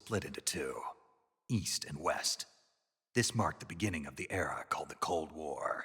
split into two, East and West. This marked the beginning of the era called the Cold War.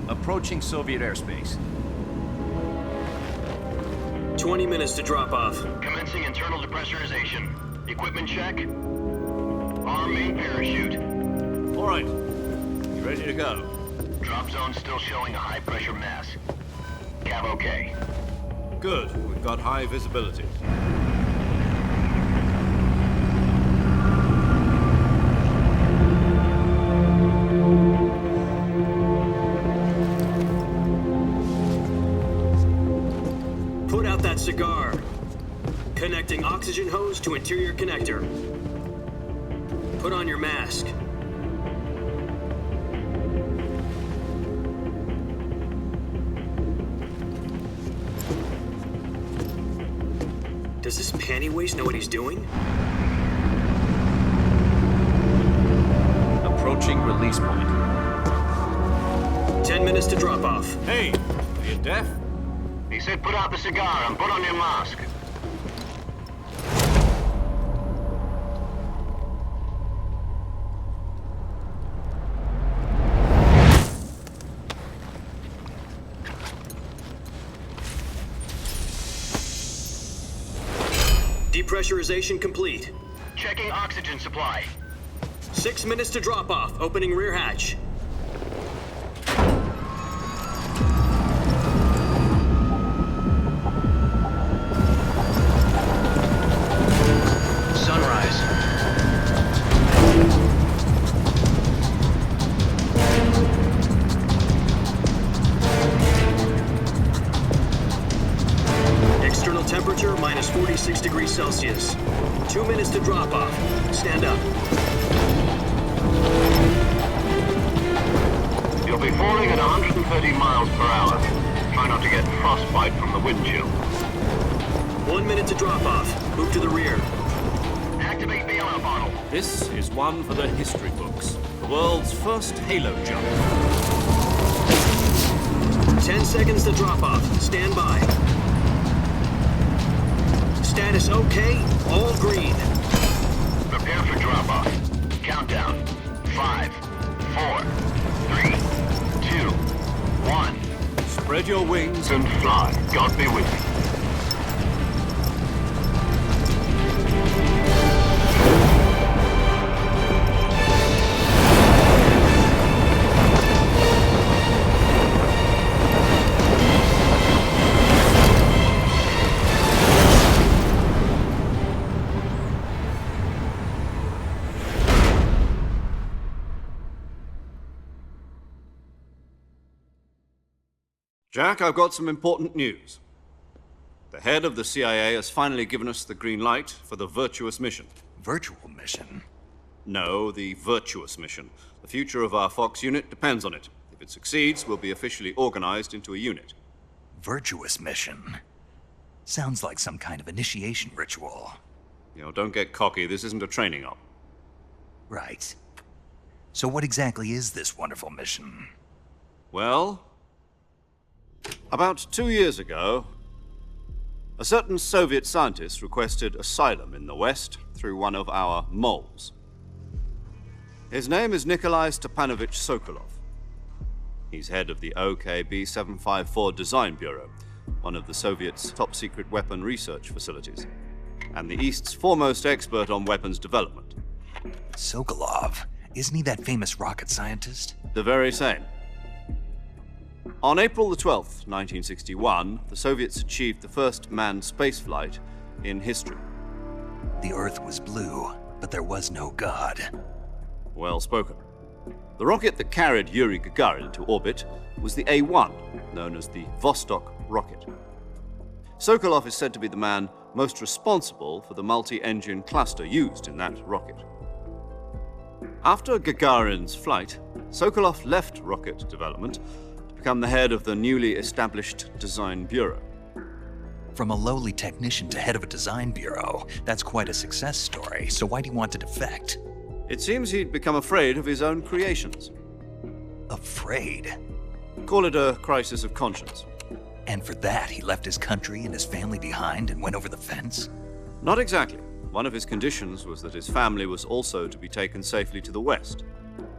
Approaching Soviet airspace. 20 minutes to drop off. Commencing internal depressurization. Equipment check. Arm main parachute. All right. You ready to go? Drop zone still showing a high pressure mass. Cav okay. Good. We've got high visibility. Put out that cigar. Connecting oxygen hose to interior connector. Put on your mask. Does this panty waste know what he's doing? Approaching release point. 10 minutes to drop off. Hey, are you deaf? He said put out the cigar and put on your mask. Depressurization complete. Checking oxygen supply. 6 minutes to drop off. Opening rear hatch. Sunrise. External temperature minus 46 degrees Celsius. 2 minutes to drop off. Stand up. You'll be falling at 130 miles per hour. Try not to get frostbite from the wind chill. 1 minute to drop off. Move to the rear. Activate the oil bottle. This is one for the history books. The world's first halo jump. 10 seconds to drop off. Stand by. Status okay. All green. Prepare for drop-off. Countdown. 5, 4, 3, 2, 1. Spread your wings And fly. God be with you. Jack, I've got some important news. The head of the CIA has finally given us the green light for the virtuous mission. Virtual mission? No, the virtuous mission. The future of our Fox unit depends on it. If it succeeds, we'll be officially organized into a unit. Virtuous mission? Sounds like some kind of initiation ritual. You know, don't get cocky. This isn't a training op. Right. So what exactly is this wonderful mission? Well, about 2 years ago, a certain Soviet scientist requested asylum in the West through one of our moles. His name is Nikolai Stepanovich Sokolov. He's head of the OKB 754 Design Bureau, one of the Soviets' top-secret weapon research facilities, and the East's foremost expert on weapons development. Sokolov? Isn't he that famous rocket scientist? The very same. On April the 12th, 1961, the Soviets achieved the first manned spaceflight in history. The Earth was blue, but there was no God. Well spoken. The rocket that carried Yuri Gagarin to orbit was the A-1, known as the Vostok rocket. Sokolov is said to be the man most responsible for the multi-engine cluster used in that rocket. After Gagarin's flight, Sokolov left rocket development to become the head of the newly established design bureau. From a lowly technician to head of a design bureau, that's quite a success story, so why do you want to defect? It seems he'd become afraid of his own creations. Afraid? Call it a crisis of conscience. And for that, he left his country and his family behind and went over the fence? Not exactly. One of his conditions was that his family was also to be taken safely to the west.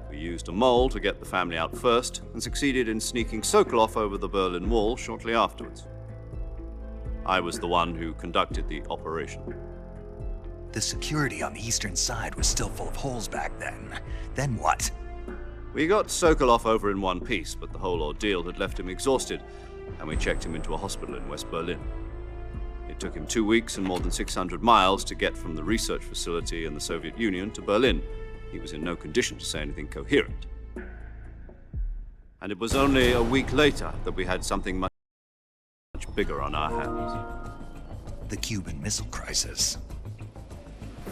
We used a mole to get the family out first and succeeded in sneaking Sokolov over the Berlin Wall shortly afterwards. I was the one who conducted the operation. The security on the eastern side was still full of holes back then. Then what? We got Sokolov over in one piece, but the whole ordeal had left him exhausted, and we checked him into a hospital in West Berlin. It took him 2 weeks and more than 600 miles to get from the research facility in the Soviet Union to Berlin. He was in no condition to say anything coherent. And it was only a week later that we had something much bigger on our hands. The Cuban Missile Crisis.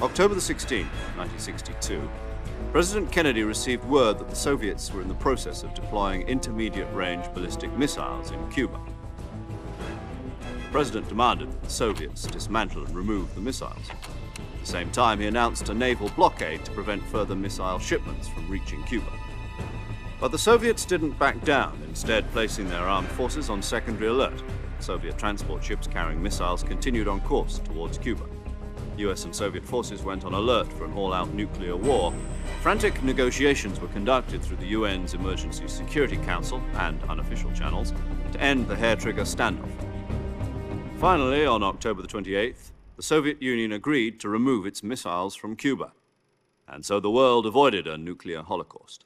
October the 16th, 1962, President Kennedy received word that the Soviets were in the process of deploying intermediate-range ballistic missiles in Cuba. The President demanded that the Soviets dismantle and remove the missiles. At the same time, he announced a naval blockade to prevent further missile shipments from reaching Cuba. But the Soviets didn't back down, instead placing their armed forces on secondary alert. Soviet transport ships carrying missiles continued on course towards Cuba. US and Soviet forces went on alert for an all-out nuclear war. Frantic negotiations were conducted through the UN's Emergency Security Council and unofficial channels to end the hair-trigger standoff. Finally, on October the 28th, the Soviet Union agreed to remove its missiles from Cuba, and so the world avoided a nuclear holocaust.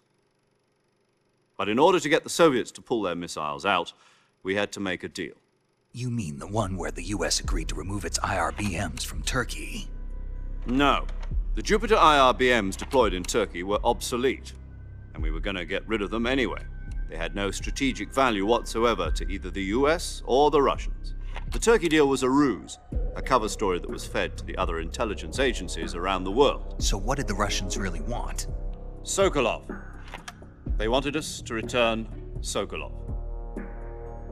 But in order to get the Soviets to pull their missiles out, we had to make a deal. You mean the one where the US agreed to remove its IRBMs from Turkey? No. The Jupiter IRBMs deployed in Turkey were obsolete, and we were going to get rid of them anyway. They had no strategic value whatsoever to either the US or the Russians. The Turkey deal was a ruse, a cover story that was fed to the other intelligence agencies around the world. So what did the Russians really want? Sokolov. They wanted us to return Sokolov.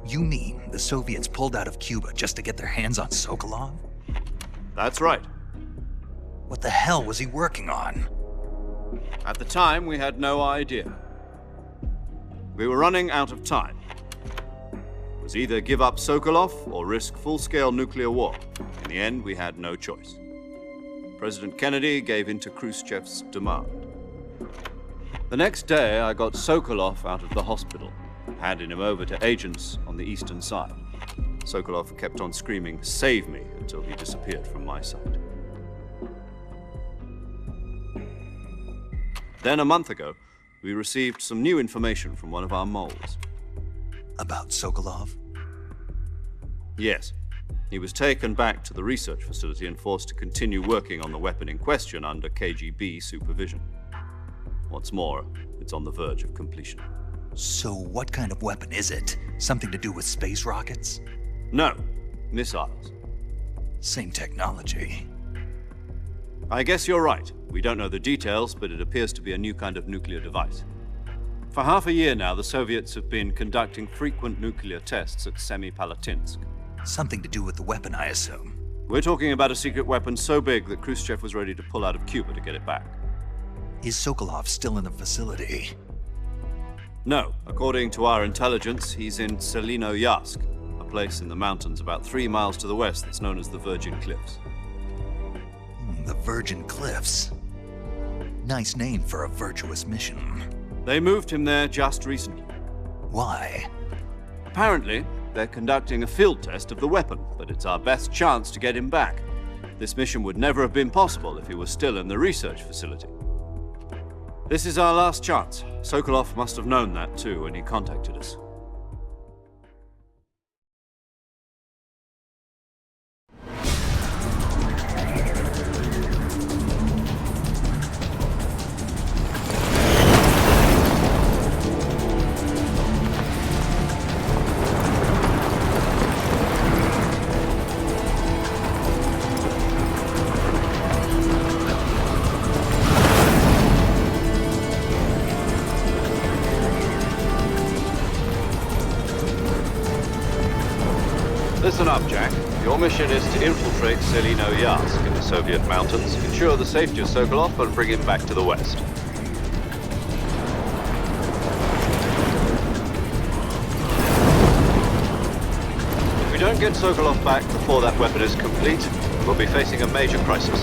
You mean the Soviets pulled out of Cuba just to get their hands on Sokolov? That's right. What the hell was he working on? At the time, we had no idea. We were running out of time. It was either give up Sokolov or risk full-scale nuclear war. In the end, we had no choice. President Kennedy gave in to Khrushchev's demand. The next day, I got Sokolov out of the hospital, handing him over to agents on the eastern side. Sokolov kept on screaming, "Save me," until he disappeared from my sight. Then a month ago, we received some new information from one of our moles. About Sokolov? Yes. He was taken back to the research facility and forced to continue working on the weapon in question under KGB supervision. What's more, it's on the verge of completion. So what kind of weapon is it? Something to do with space rockets? No, missiles. Same technology. I guess you're right. We don't know the details, but it appears to be a new kind of nuclear device. For half a year now, the Soviets have been conducting frequent nuclear tests at Semipalatinsk. Something to do with the weapon, I assume. We're talking about a secret weapon so big that Khrushchev was ready to pull out of Cuba to get it back. Is Sokolov still in the facility? No. According to our intelligence, he's in Selinoyarsk, a place in the mountains about 3 miles to the west that's known as the Virgin Cliffs. The Virgin Cliffs. Nice name for a virtuous mission. They moved him there just recently. Why? Apparently, they're conducting a field test of the weapon, but it's our best chance to get him back. This mission would never have been possible if he was still in the research facility. This is our last chance. Sokolov must have known that too when he contacted us. up, Jack. Your mission is to infiltrate Selino-Yarsk in the Soviet mountains, ensure the safety of Sokolov, and bring him back to the West. If we don't get Sokolov back before that weapon is complete, we'll be facing a major crisis.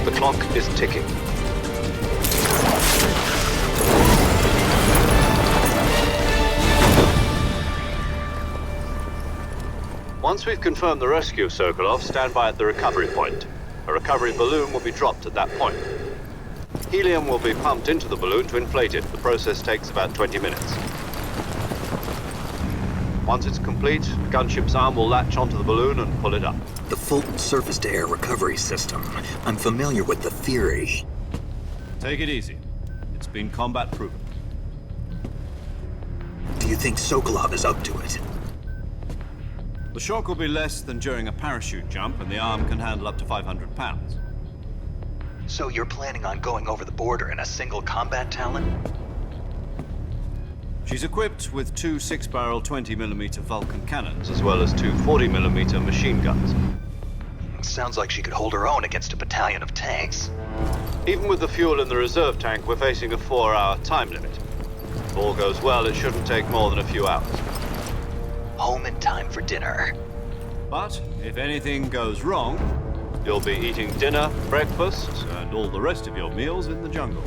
The clock is ticking. Once we've confirmed the rescue of Sokolov, stand by at the recovery point. A recovery balloon will be dropped at that point. Helium will be pumped into the balloon to inflate it. The process takes about 20 minutes. Once it's complete, the gunship's arm will latch onto the balloon and pull it up. The Fulton surface-to-air recovery system. I'm familiar with the theory. Take it easy. It's been combat-proven. Do you think Sokolov is up to it? The shock will be less than during a parachute jump, and the arm can handle up to 500 pounds. So you're planning on going over the border in a single combat Talon? She's equipped with two 6-barrel 20mm Vulcan cannons, as well as two 40mm machine guns. Sounds like she could hold her own against a battalion of tanks. Even with the fuel in the reserve tank, we're facing a 4-hour time limit. If all goes well, it shouldn't take more than a few hours. Home in time for dinner. But if anything goes wrong, you'll be eating dinner, breakfast, and all the rest of your meals in the jungle.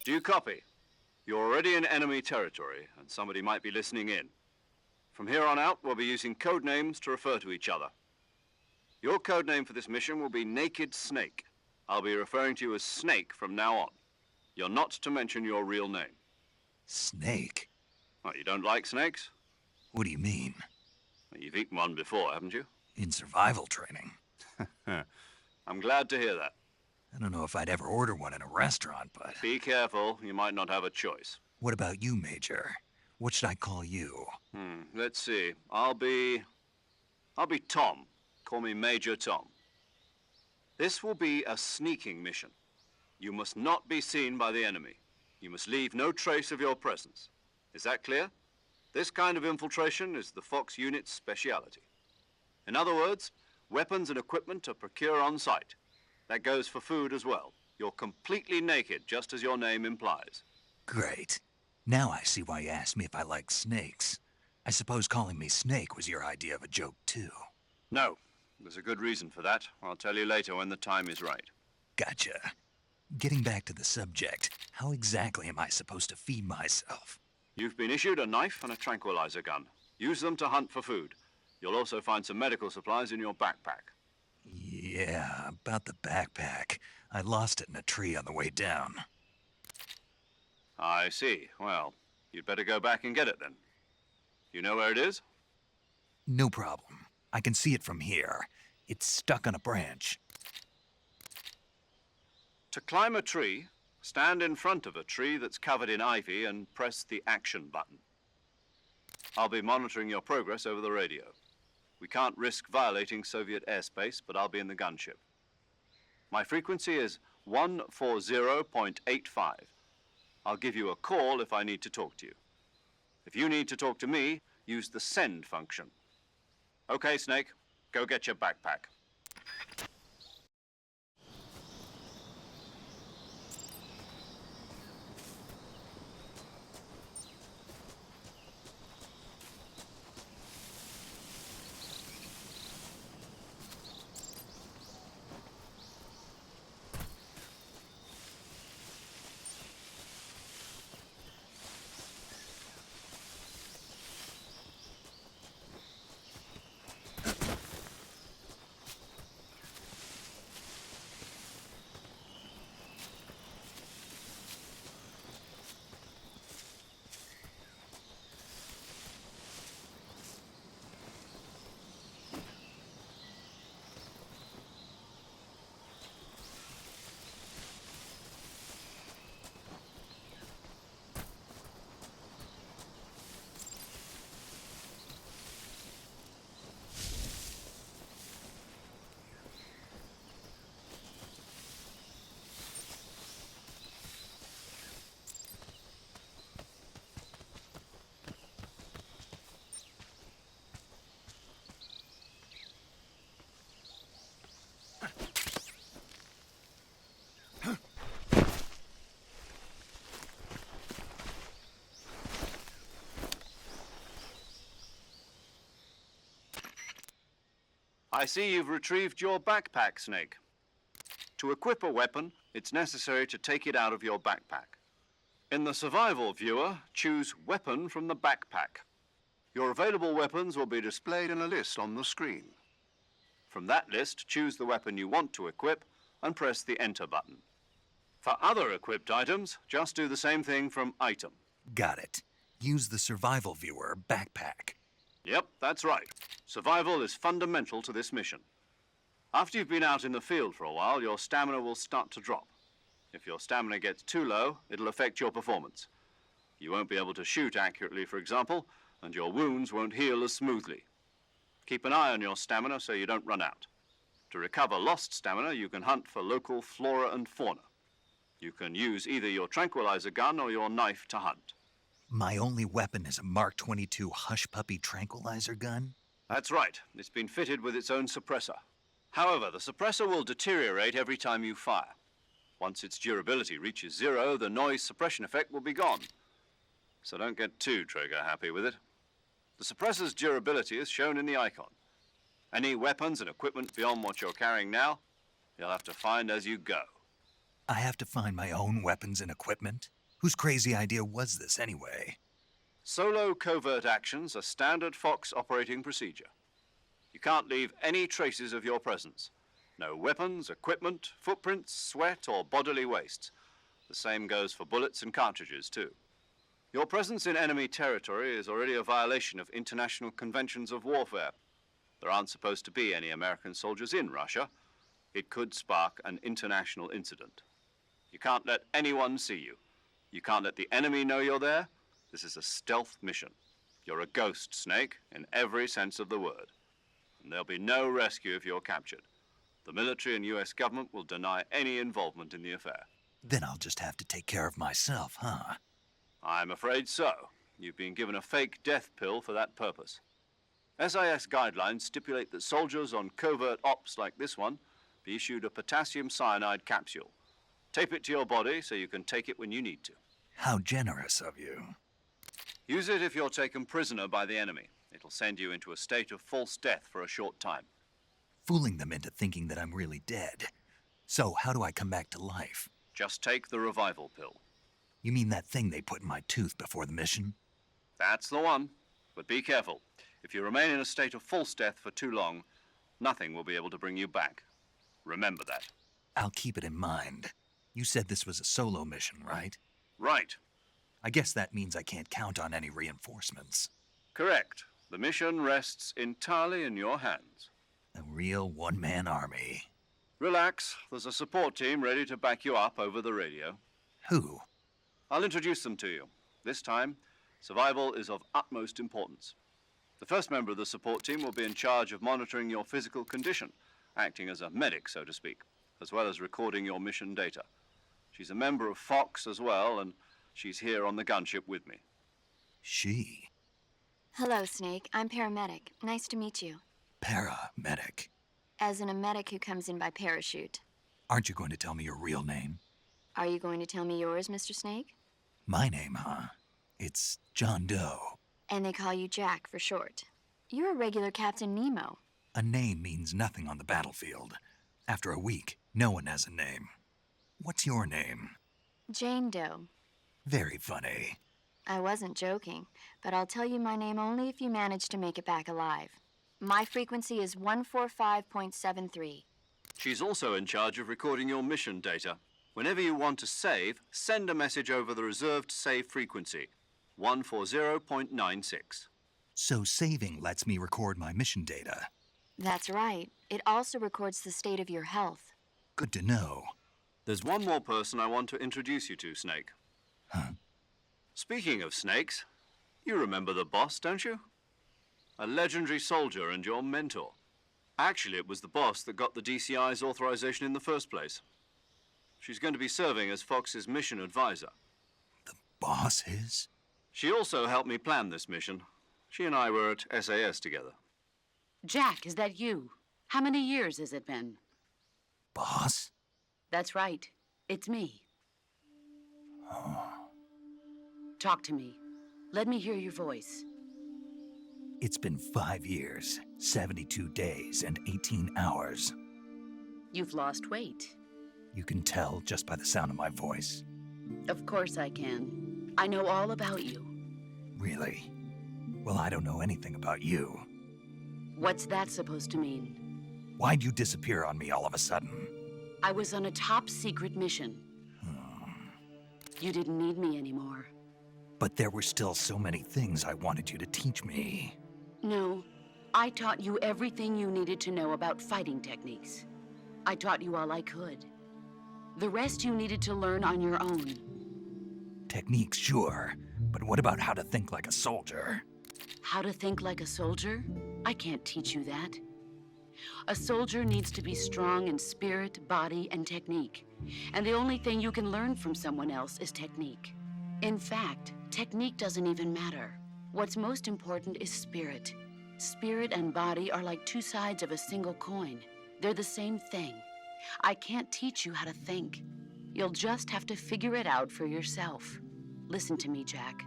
Do you copy? You're already in enemy territory, and somebody might be listening in. From here on out, we'll be using code names to refer to each other. Your code name for this mission will be Naked Snake. I'll be referring to you as Snake from now on. You're not to mention your real name. Snake? What, you don't like snakes? What do you mean? Well, you've eaten one before, haven't you? In survival training. I'm glad to hear that. I don't know if I'd ever order one in a restaurant, but... Be careful, you might not have a choice. What about you, Major? What should I call you? Let's see. I'll be Tom. Call me Major Tom. This will be a sneaking mission. You must not be seen by the enemy. You must leave no trace of your presence. Is that clear? This kind of infiltration is the Fox unit's speciality. In other words, weapons and equipment are procured on site. That goes for food as well. You're completely naked, just as your name implies. Great. Now I see why you asked me if I like snakes. I suppose calling me Snake was your idea of a joke, too. No. There's a good reason for that. I'll tell you later when the time is right. Gotcha. Getting back to the subject, how exactly am I supposed to feed myself? You've been issued a knife and a tranquilizer gun. Use them to hunt for food. You'll also find some medical supplies in your backpack. Yeah, about the backpack. I lost it in a tree on the way down. I see. Well, you'd better go back and get it then. You know where it is? No problem. I can see it from here. It's stuck on a branch. To climb a tree, stand in front of a tree that's covered in ivy and press the action button. I'll be monitoring your progress over the radio. We can't risk violating Soviet airspace, but I'll be in the gunship. My frequency is 140.85. I'll give you a call if I need to talk to you. If you need to talk to me, use the send function. Okay, Snake, go get your backpack. I see you've retrieved your backpack, Snake. To equip a weapon, it's necessary to take it out of your backpack. In the survival viewer, choose Weapon from the backpack. Your available weapons will be displayed in a list on the screen. From that list, choose the weapon you want to equip and press the Enter button. For other equipped items, just do the same thing from Item. Got it. Use the survival viewer backpack. Yep, that's right. Survival is fundamental to this mission. After you've been out in the field for a while, your stamina will start to drop. If your stamina gets too low, it'll affect your performance. You won't be able to shoot accurately, for example, and your wounds won't heal as smoothly. Keep an eye on your stamina so you don't run out. To recover lost stamina, you can hunt for local flora and fauna. You can use either your tranquilizer gun or your knife to hunt. My only weapon is a Mark 22 Hush Puppy tranquilizer gun? That's right. It's been fitted with its own suppressor. However, the suppressor will deteriorate every time you fire. Once its durability reaches 0, the noise suppression effect will be gone. So don't get too trigger-happy with it. The suppressor's durability is shown in the icon. Any weapons and equipment beyond what you're carrying now, you'll have to find as you go. I have to find my own weapons and equipment? Whose crazy idea was this anyway? Solo covert actions are standard Fox operating procedure. You can't leave any traces of your presence. No weapons, equipment, footprints, sweat, or bodily wastes. The same goes for bullets and cartridges, too. Your presence in enemy territory is already a violation of international conventions of warfare. There aren't supposed to be any American soldiers in Russia. It could spark an international incident. You can't let anyone see you. You can't let the enemy know you're there. This is a stealth mission. You're a ghost, Snake, in every sense of the word. And there'll be no rescue if you're captured. The military and US government will deny any involvement in the affair. Then I'll just have to take care of myself, huh? I'm afraid so. You've been given a fake death pill for that purpose. SIS guidelines stipulate that soldiers on covert ops like this one be issued a potassium cyanide capsule. Tape it to your body so you can take it when you need to. How generous of you. Use it if you're taken prisoner by the enemy. It'll send you into a state of false death for a short time. Fooling them into thinking that I'm really dead. So how do I come back to life? Just take the revival pill. You mean that thing they put in my tooth before the mission? That's the one. But be careful. If you remain in a state of false death for too long, nothing will be able to bring you back. Remember that. I'll keep it in mind. You said this was a solo mission, right? Right. I guess that means I can't count on any reinforcements. Correct. The mission rests entirely in your hands. A real one-man army. Relax. There's a support team ready to back you up over the radio. Who? I'll introduce them to you. This time, survival is of utmost importance. The first member of the support team will be in charge of monitoring your physical condition, acting as a medic, so to speak, as well as recording your mission data. She's a member of Fox as well, and she's here on the gunship with me. She. Hello, Snake. I'm paramedic. Nice to meet you. Paramedic. As in a medic who comes in by parachute. Aren't you going to tell me your real name? Are you going to tell me yours, Mr. Snake? My name, huh? It's John Doe. And they call you Jack for short. You're a regular Captain Nemo. A name means nothing on the battlefield. After a week, no one has a name. What's your name? Jane Doe. Very funny. I wasn't joking, but I'll tell you my name only if you manage to make it back alive. My frequency is 145.73. She's also in charge of recording your mission data. Whenever you want to save, send a message over the reserved save frequency, 140.96. So saving lets me record my mission data. That's right. It also records the state of your health. Good to know. There's one more person I want to introduce you to, Snake. Huh? Speaking of snakes, you remember the boss, don't you? A legendary soldier and your mentor. Actually, it was the boss that got the DCI's authorization in the first place. She's going to be serving as Fox's mission advisor. The boss is? She also helped me plan this mission. She and I were at SAS together. Jack, is that you? How many years has it been? Boss? That's right. It's me. Talk to me. Let me hear your voice. It's been 5 years, 72 days, and 18 hours. You've lost weight. You can tell just by the sound of my voice. Of course I can. I know all about you. Really? Well, I don't know anything about you. What's that supposed to mean? Why'd you disappear on me all of a sudden? I was on a top secret mission. You didn't need me anymore. But there were still so many things I wanted you to teach me. No, I taught you everything you needed to know about fighting techniques. I taught you all I could. The rest you needed to learn on your own. Techniques, sure. But what about how to think like a soldier? How to think like a soldier? I can't teach you that. A soldier needs to be strong in spirit, body, and technique. And the only thing you can learn from someone else is technique. In fact, technique doesn't even matter. What's most important is spirit. Spirit and body are like two sides of a single coin. They're the same thing. I can't teach you how to think. You'll just have to figure it out for yourself. Listen to me, Jack.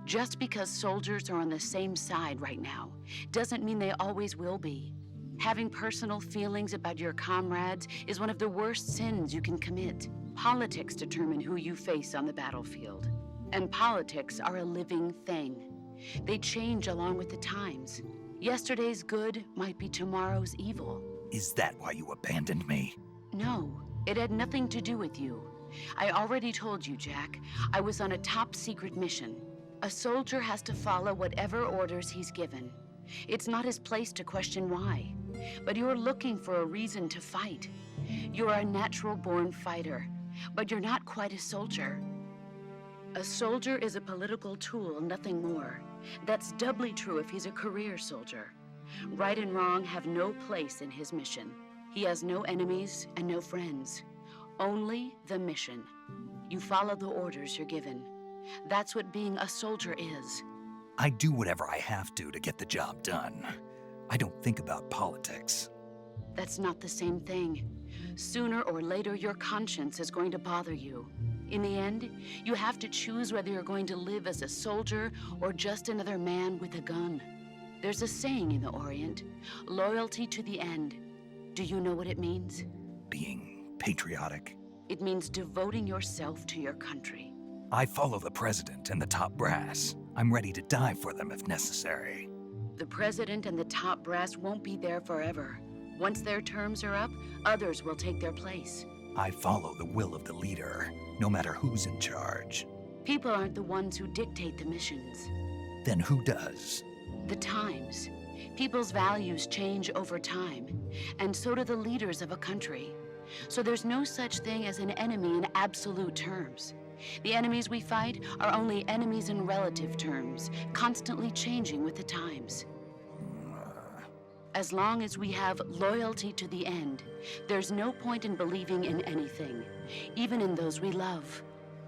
Just because soldiers are on the same side right now doesn't mean they always will be. Having personal feelings about your comrades is one of the worst sins you can commit. Politics determine who you face on the battlefield. And politics are a living thing. They change along with the times. Yesterday's good might be tomorrow's evil. Is that why you abandoned me? No, it had nothing to do with you. I already told you, Jack. I was on a top secret mission. A soldier has to follow whatever orders he's given. It's not his place to question why. But you're looking for a reason to fight. You're a natural-born fighter, but you're not quite a soldier. A soldier is a political tool, nothing more. That's doubly true if he's a career soldier. Right and wrong have no place in his mission. He has no enemies and no friends. Only the mission. You follow the orders you're given. That's what being a soldier is. I do whatever I have to get the job done. I don't think about politics. That's not the same thing. Sooner or later, your conscience is going to bother you. In the end, you have to choose whether you're going to live as a soldier or just another man with a gun. There's a saying in the Orient, loyalty to the end. Do you know what it means? Being patriotic. It means devoting yourself to your country. I follow the president and the top brass. I'm ready to die for them if necessary. The president and the top brass won't be there forever. Once their terms are up, others will take their place. I follow the will of the leader, no matter who's in charge. People aren't the ones who dictate the missions. Then who does? The times. People's values change over time, and so do the leaders of a country. So there's no such thing as an enemy in absolute terms. The enemies we fight are only enemies in relative terms, constantly changing with the times. As long as we have loyalty to the end, there's no point in believing in anything, even in those we love.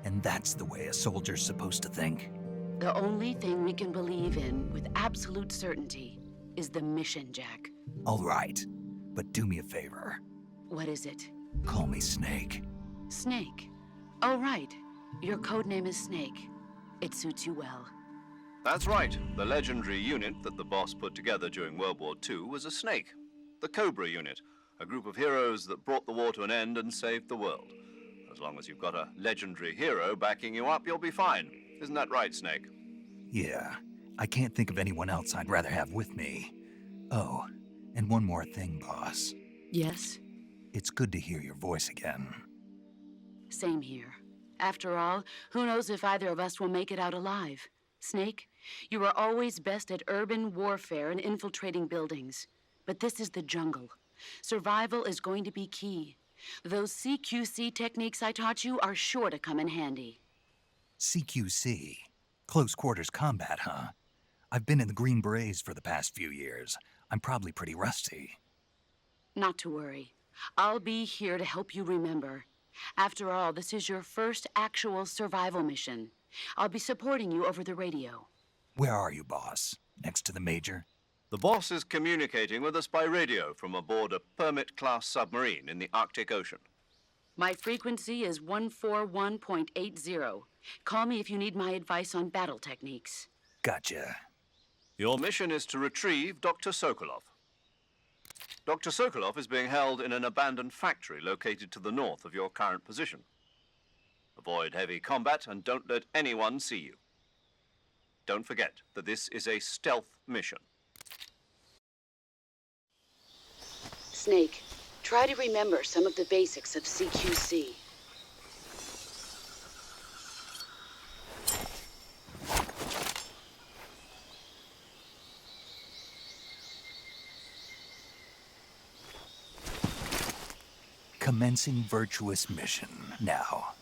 And that's the way a soldier's supposed to think? The only thing we can believe in with absolute certainty is the mission, Jack. All right, but do me a favor. What is it? Call me Snake. Snake. Oh, right. Your code name is Snake. It suits you well. That's right. The legendary unit that the boss put together during World War II was a snake. The Cobra unit, a group of heroes that brought the war to an end and saved the world. As long as you've got a legendary hero backing you up, you'll be fine. Isn't that right, Snake? Yeah, I can't think of anyone else I'd rather have with me. Oh, and one more thing, boss. Yes? It's good to hear your voice again. Same here. After all, who knows if either of us will make it out alive? Snake, you are always best at urban warfare and infiltrating buildings. But this is the jungle. Survival is going to be key. Those CQC techniques I taught you are sure to come in handy. CQC? Close quarters combat, huh? I've been in the Green Berets for the past few years. I'm probably pretty rusty. Not to worry. I'll be here to help you remember. After all, this is your first actual survival mission. I'll be supporting you over the radio. Where are you, boss? Next to the Major? The boss is communicating with us by radio from aboard a Permit-class submarine in the Arctic Ocean. My frequency is 141.80. Call me if you need my advice on battle techniques. Gotcha. Your mission is to retrieve Dr. Sokolov. Dr. Sokolov is being held in an abandoned factory located to the north of your current position. Avoid heavy combat and don't let anyone see you. Don't forget that this is a stealth mission. Snake, try to remember some of the basics of CQC. Commencing virtuous mission now.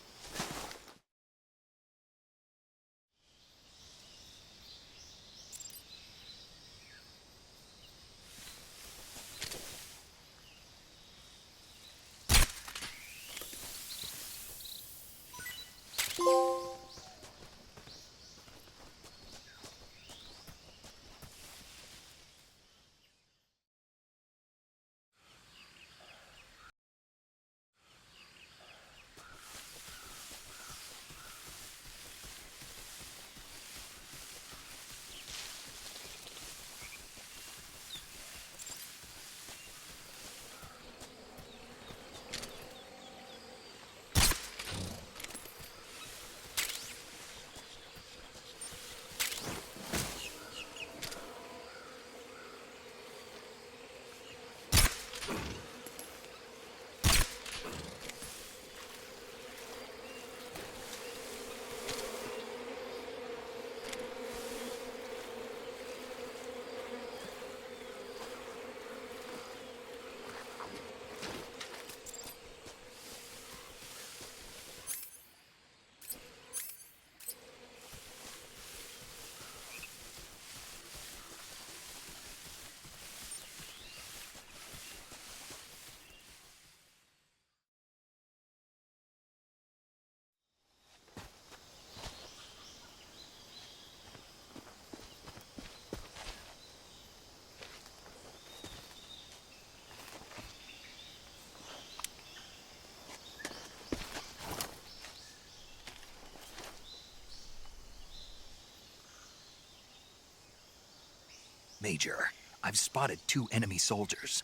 Major, I've spotted 2 enemy soldiers.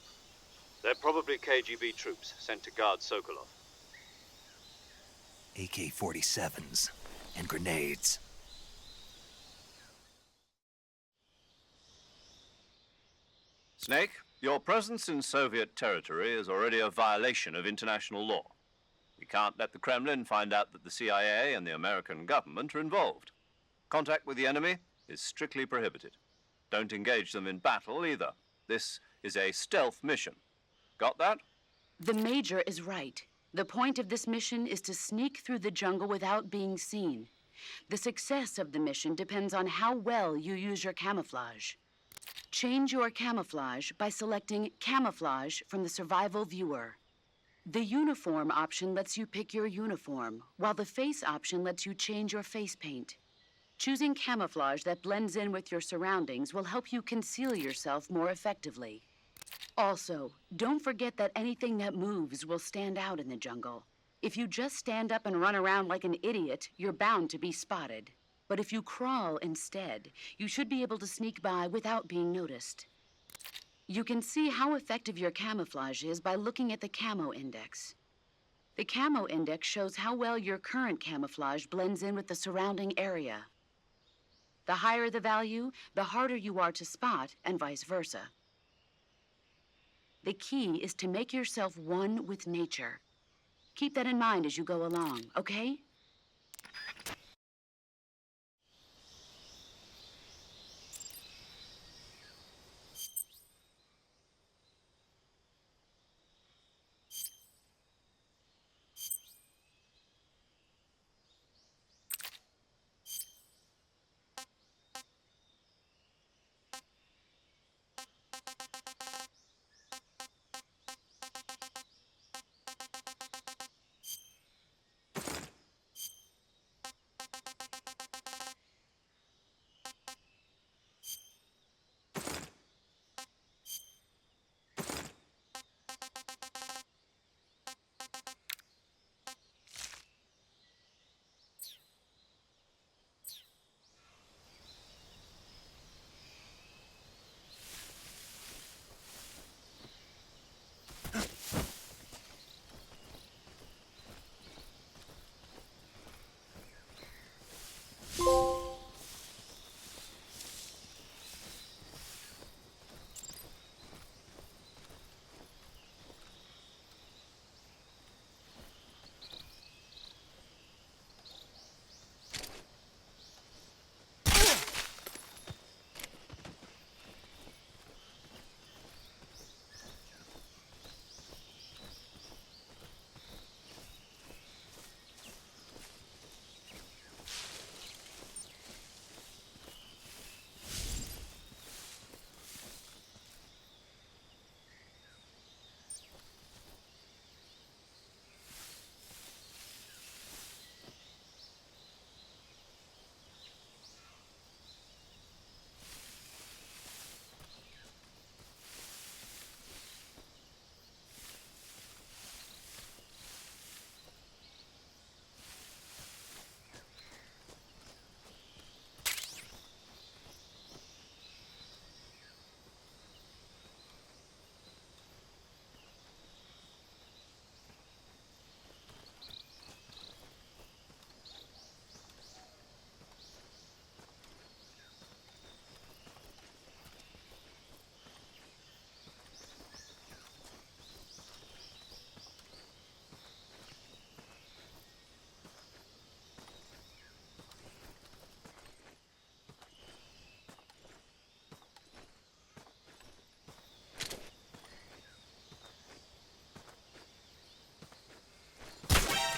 They're probably KGB troops sent to guard Sokolov. AK-47s and grenades. Snake, your presence in Soviet territory is already a violation of international law. We can't let the Kremlin find out that the CIA and the American government are involved. Contact with the enemy is strictly prohibited. Don't engage them in battle either. This is a stealth mission. Got that? The Major is right. The point of this mission is to sneak through the jungle without being seen. The success of the mission depends on how well you use your camouflage. Change your camouflage by selecting Camouflage from the Survival Viewer. The Uniform option lets you pick your uniform, while the Face option lets you change your face paint. Choosing camouflage that blends in with your surroundings will help you conceal yourself more effectively. Also, don't forget that anything that moves will stand out in the jungle. If you just stand up and run around like an idiot, you're bound to be spotted. But if you crawl instead, you should be able to sneak by without being noticed. You can see how effective your camouflage is by looking at the Camo Index. The Camo Index shows how well your current camouflage blends in with the surrounding area. The higher the value, the harder you are to spot, and vice versa. The key is to make yourself one with nature. Keep that in mind as you go along, okay?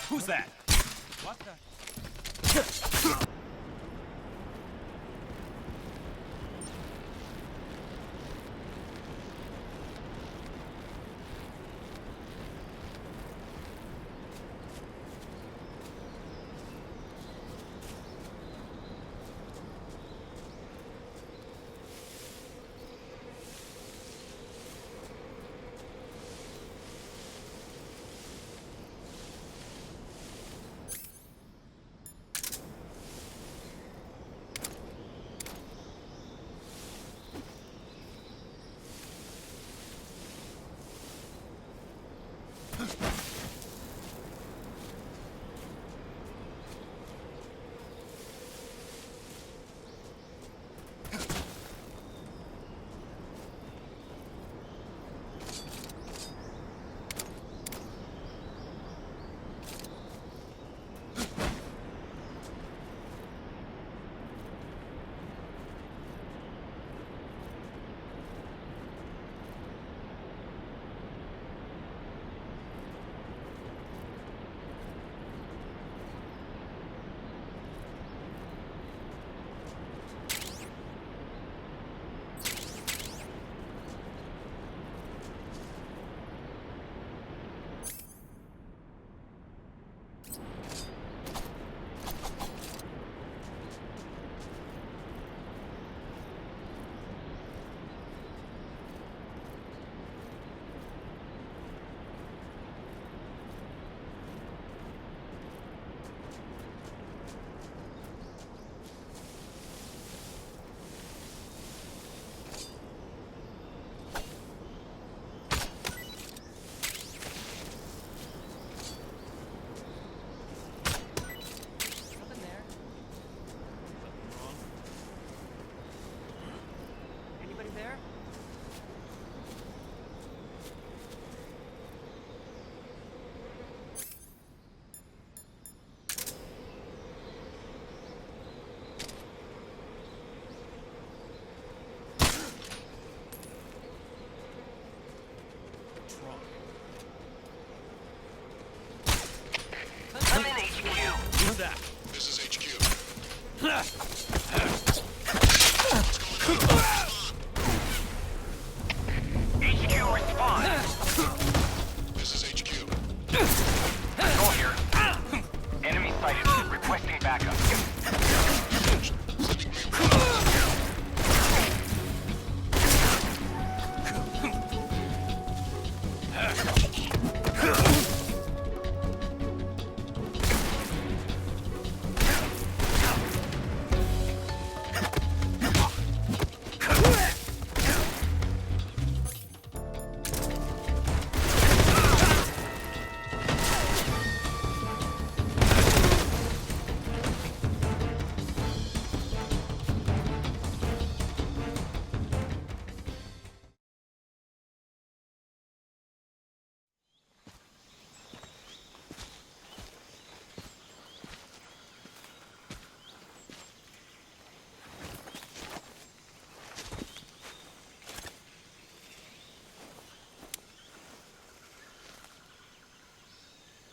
Who's that? What the?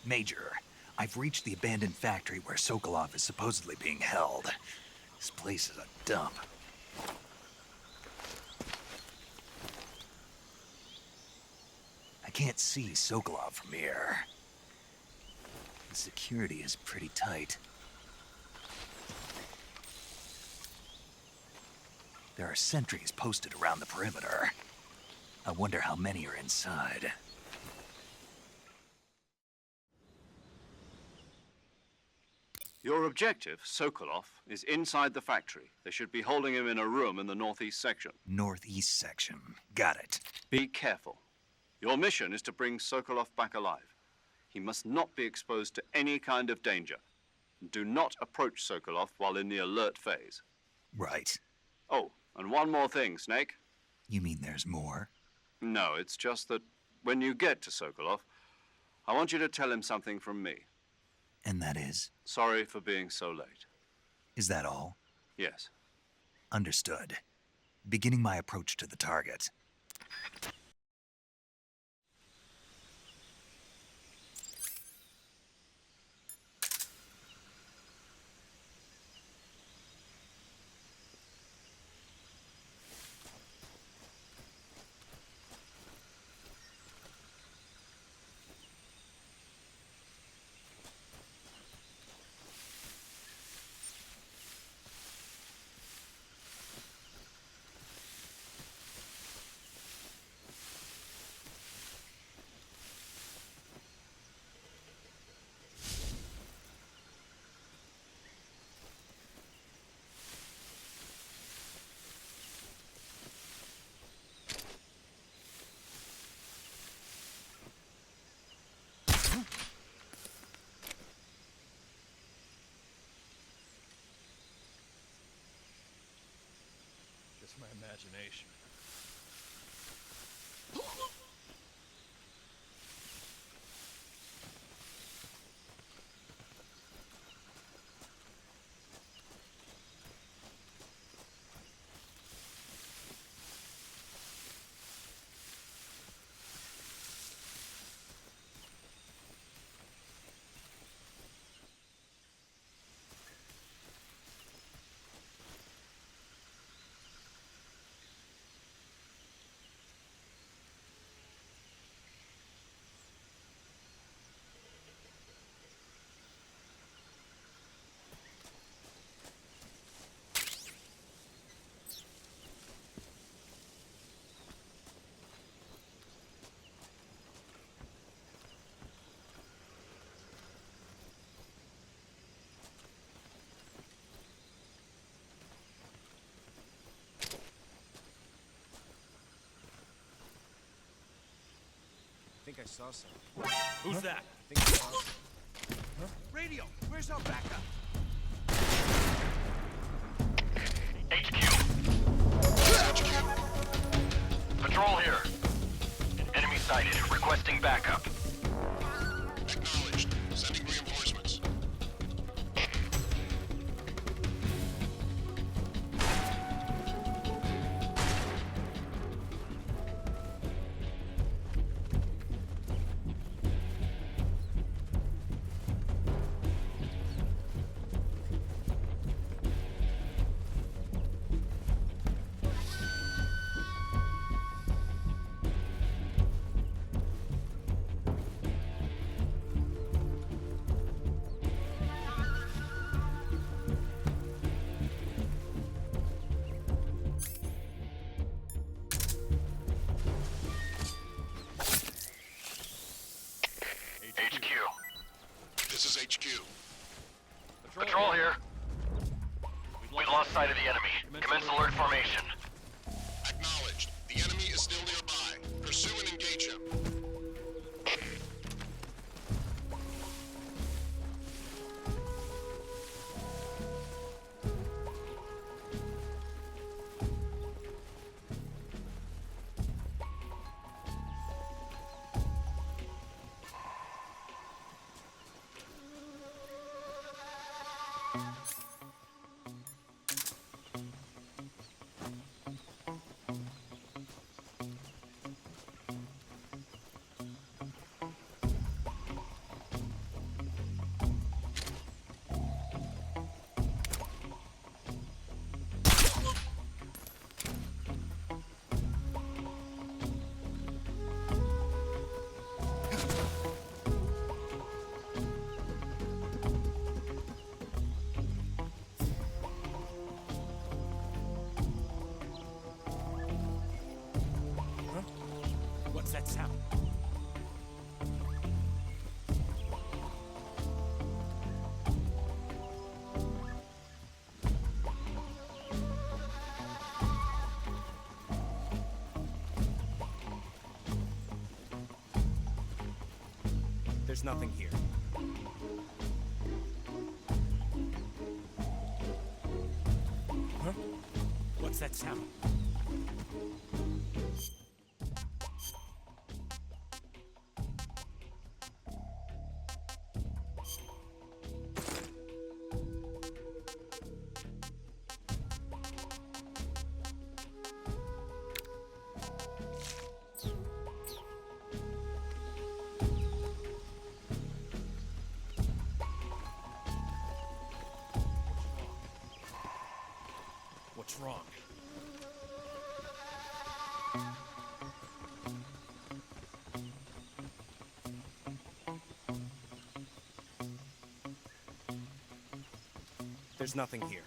Major, I've reached the abandoned factory where Sokolov is supposedly being held. This place is a dump. I can't see Sokolov from here. The security is pretty tight. There are sentries posted around the perimeter. I wonder how many are inside. Your objective, Sokolov, is inside the factory. They should be holding him in a room in the northeast section. Northeast section. Got it. Be careful. Your mission is to bring Sokolov back alive. He must not be exposed to any kind of danger. Do not approach Sokolov while in the alert phase. Right. Oh, and one more thing, Snake. You mean there's more? No, it's just that when you get to Sokolov, I want you to tell him something from me. And that is? Sorry for being so late. Is that all? Yes. Understood. Beginning my approach to the target. Just my imagination. I think I saw something. Who's that? I think I saw something. Radio, where's our backup? HQ. Patrol here. An enemy sighted. Requesting backup. Acknowledged. Sending reinforcements. This is HQ. Patrol here. We lost sight of the enemy. Commence alert formation. Acknowledged. The enemy is still nearby. Pursue and engage him. What's that sound? There's nothing here. Huh? What's that sound? What's wrong? There's nothing here.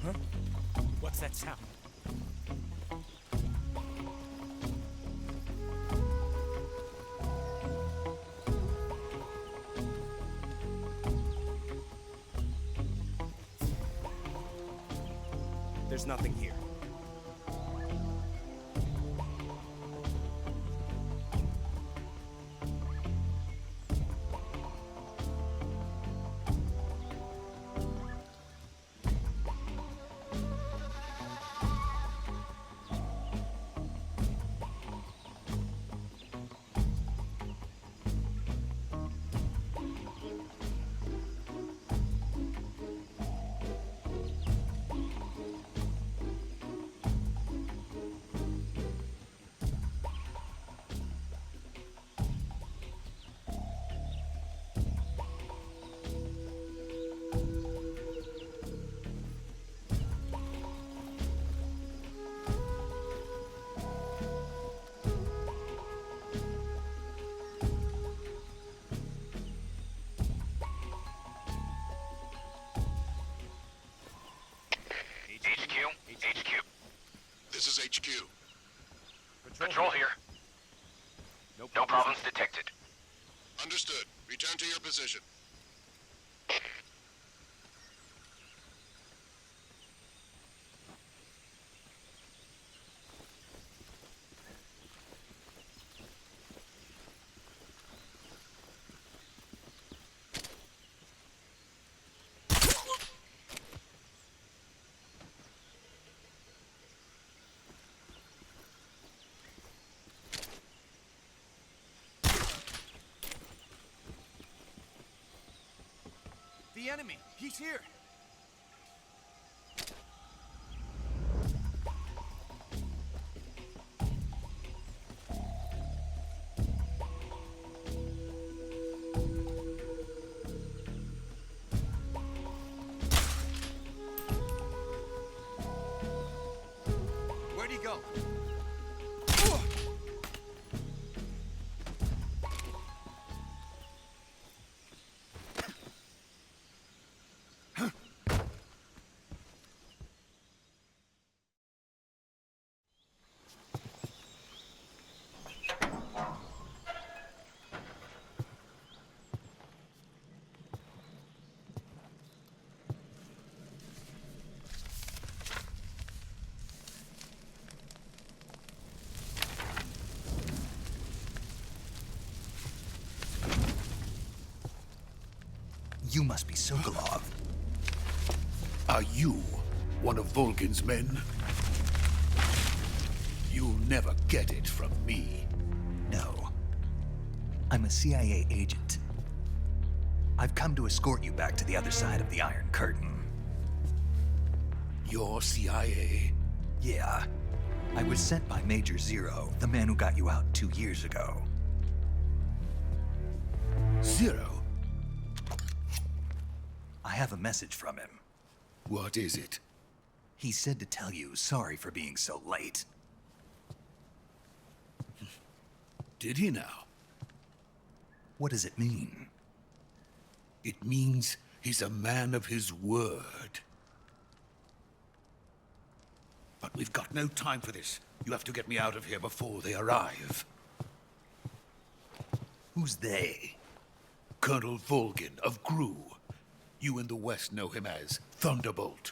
Huh? What's that sound? There's nothing here. HQ. This is HQ. Patrol here. No problems detected. Understood. Return to your position. The enemy! He's here! You must be Sokolov. Are you one of Volgin's men? You'll never get it from me. No. I'm a CIA agent. I've come to escort you back to the other side of the Iron Curtain. You're CIA? Yeah. I was sent by Major Zero, the man who got you out 2 years ago. Zero? I have a message from him. What is it? He said to tell you sorry for being so late. Did he now? What does it mean? It means he's a man of his word. But we've got no time for this. You have to get me out of here before they arrive. Who's they? Colonel Volgin of GRU. You in the West know him as Thunderbolt.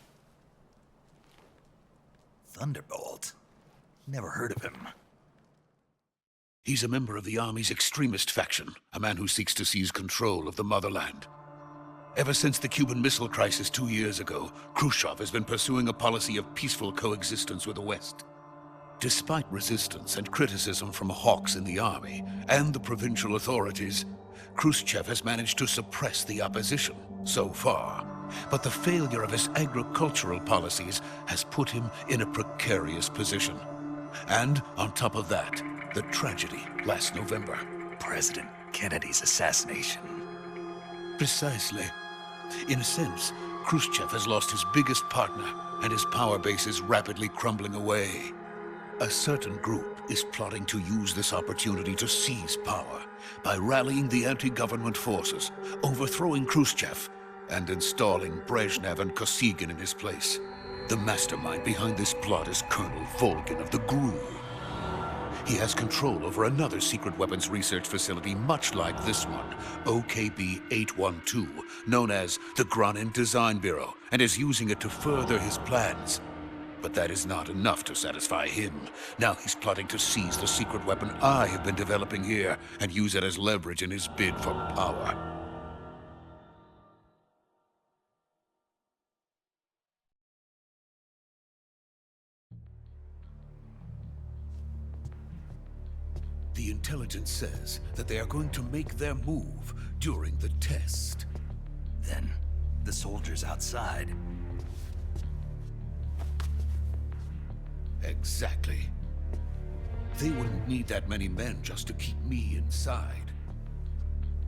Thunderbolt? Never heard of him. He's a member of the Army's extremist faction, a man who seeks to seize control of the motherland. Ever since the Cuban Missile Crisis 2 years ago, Khrushchev has been pursuing a policy of peaceful coexistence with the West. Despite resistance and criticism from hawks in the army and the provincial authorities, Khrushchev has managed to suppress the opposition so far. But the failure of his agricultural policies has put him in a precarious position. And on top of that, the tragedy last November. President Kennedy's assassination. Precisely. In a sense, Khrushchev has lost his biggest partner, and his power base is rapidly crumbling away. A certain group is plotting to use this opportunity to seize power by rallying the anti-government forces, overthrowing Khrushchev, and installing Brezhnev and Kosygin in his place. The mastermind behind this plot is Colonel Volgin of the GRU. He has control over another secret weapons research facility much like this one, OKB-812, known as the Granin Design Bureau, and is using it to further his plans. But that is not enough to satisfy him. Now he's plotting to seize the secret weapon I have been developing here and use it as leverage in his bid for power. The intelligence says that they are going to make their move during the test. Then, the soldiers outside. Exactly. They wouldn't need that many men just to keep me inside.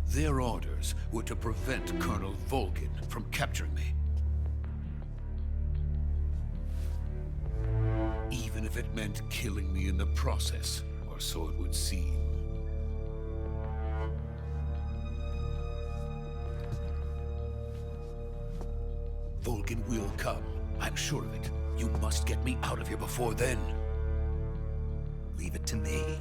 Their orders were to prevent Colonel Volgin from capturing me. Even if it meant killing me in the process. Or so it would seem. Volgin will come. I'm sure of it. You must get me out of here before then. Leave it to me.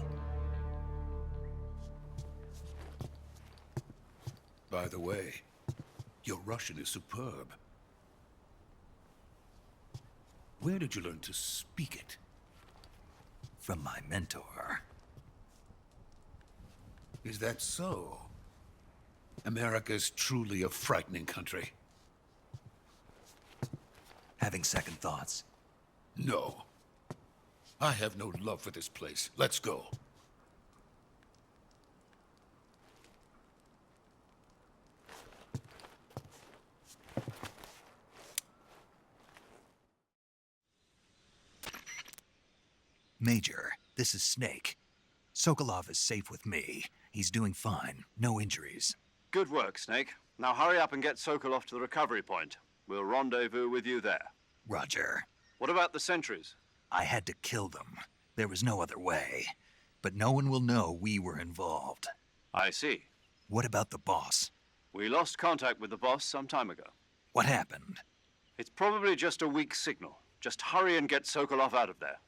By the way, your Russian is superb. Where did you learn to speak it? From my mentor. Is that so? America's truly a frightening country. Having second thoughts? No. I have no love for this place. Let's go. Major, this is Snake. Sokolov is safe with me. He's doing fine. No injuries. Good work, Snake. Now hurry up and get Sokolov to the recovery point. We'll rendezvous with you there. Roger. What about the sentries? I had to kill them. There was no other way. But no one will know we were involved. I see. What about the boss? We lost contact with the boss some time ago. What happened? It's probably just a weak signal. Just hurry and get Sokolov out of there.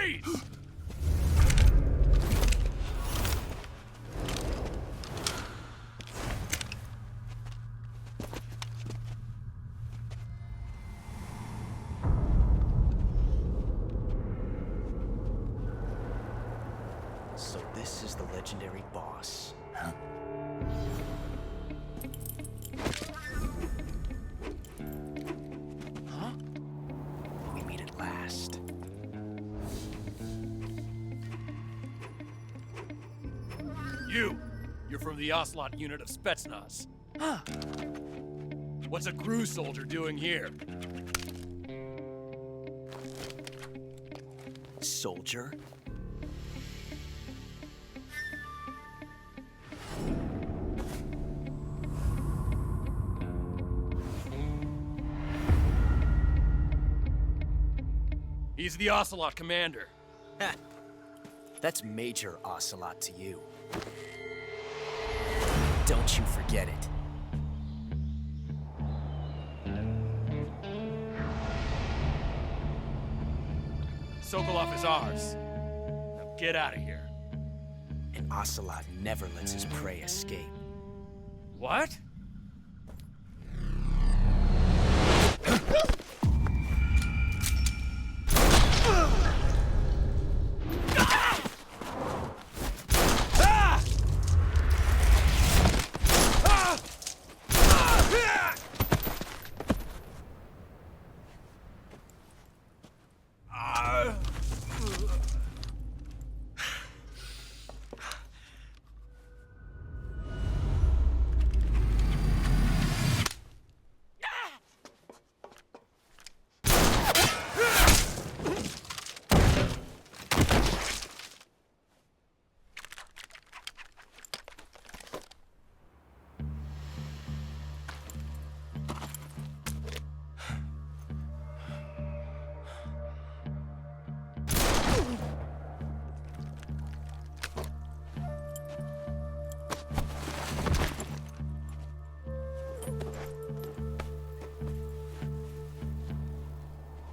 Freeze! So this is the legendary boss. Huh? Huh? We meet at last. You're from the Ocelot unit of Spetsnaz. Huh. What's a crew soldier doing here? Soldier? He's the Ocelot commander. Ha! That's Major Ocelot to you. Don't you forget it. Sokolov is ours. Now get out of here. And Ocelot never lets his prey escape. What?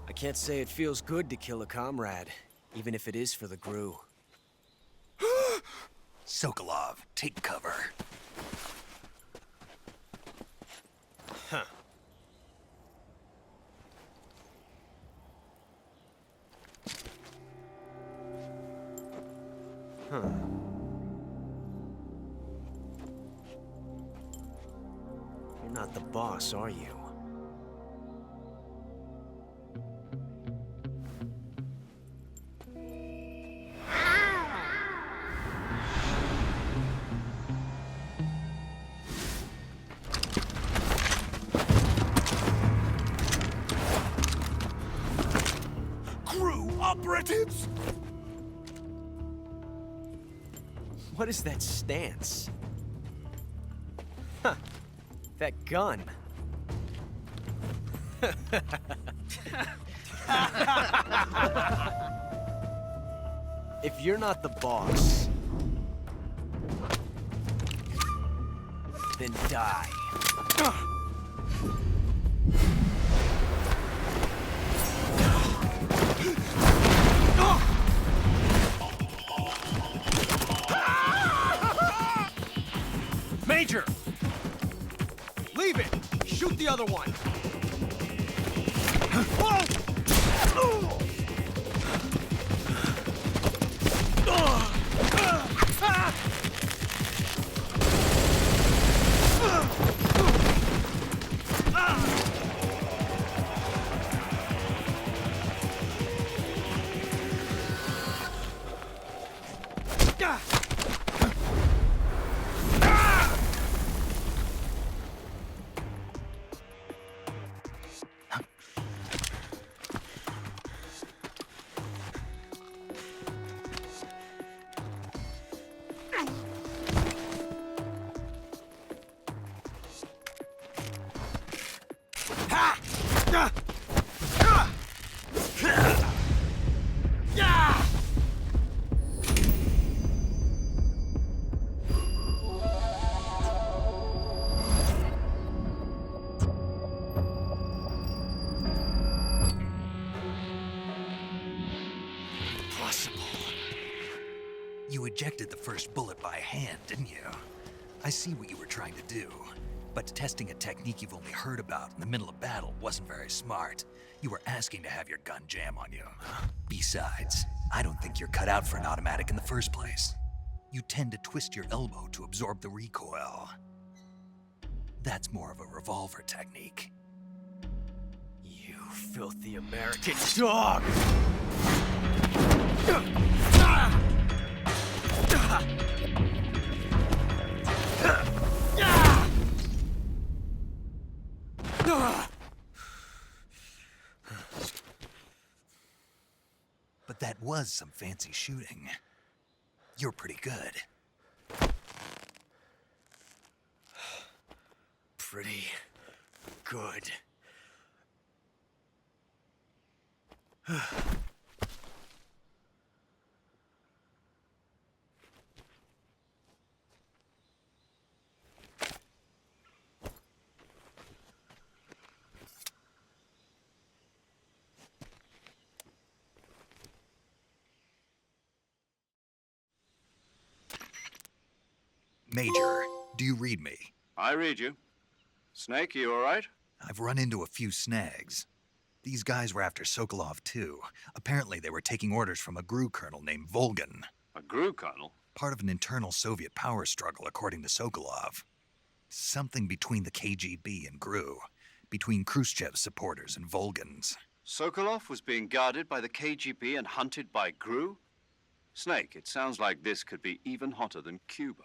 I can't say it feels good to kill a comrade, even if it is for the GRU. Sokolov, take cover. Huh. Huh. You're not the boss, are you? Operatives? What is that stance? Huh. That gun. If you're not the boss, then die. Major! Leave it! Shoot the other one! ejected the first bullet by hand, didn't you? I see what you were trying to do, but testing a technique you've only heard about in the middle of battle wasn't very smart. You were asking to have your gun jam on you. Besides, I don't think you're cut out for an automatic in the first place. You tend to twist your elbow to absorb the recoil. That's more of a revolver technique. You filthy American dog! But that was some fancy shooting. You're pretty good. Pretty good. Major, do you read me? I read you. Snake, you all right? I've run into a few snags. These guys were after Sokolov, too. Apparently, they were taking orders from a GRU colonel named Volgan. A GRU colonel? Part of an internal Soviet power struggle, according to Sokolov. Something between the KGB and GRU. Between Khrushchev's supporters and Volgan's. Sokolov was being guarded by the KGB and hunted by GRU? Snake, it sounds like this could be even hotter than Cuba.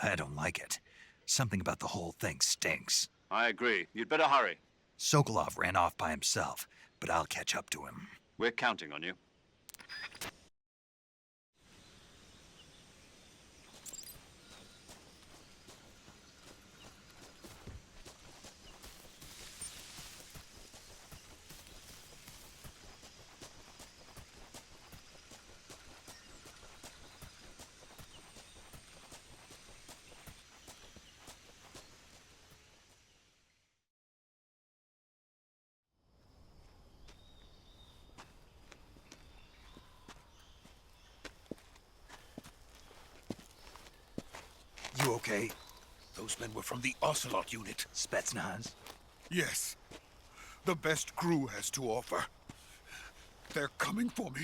I don't like it. Something about the whole thing stinks. I agree. You'd better hurry. Sokolov ran off by himself, but I'll catch up to him. We're counting on you. You okay? Those men were from the Ocelot unit. Spetsnaz? Yes. The best GRU has to offer. They're coming for me.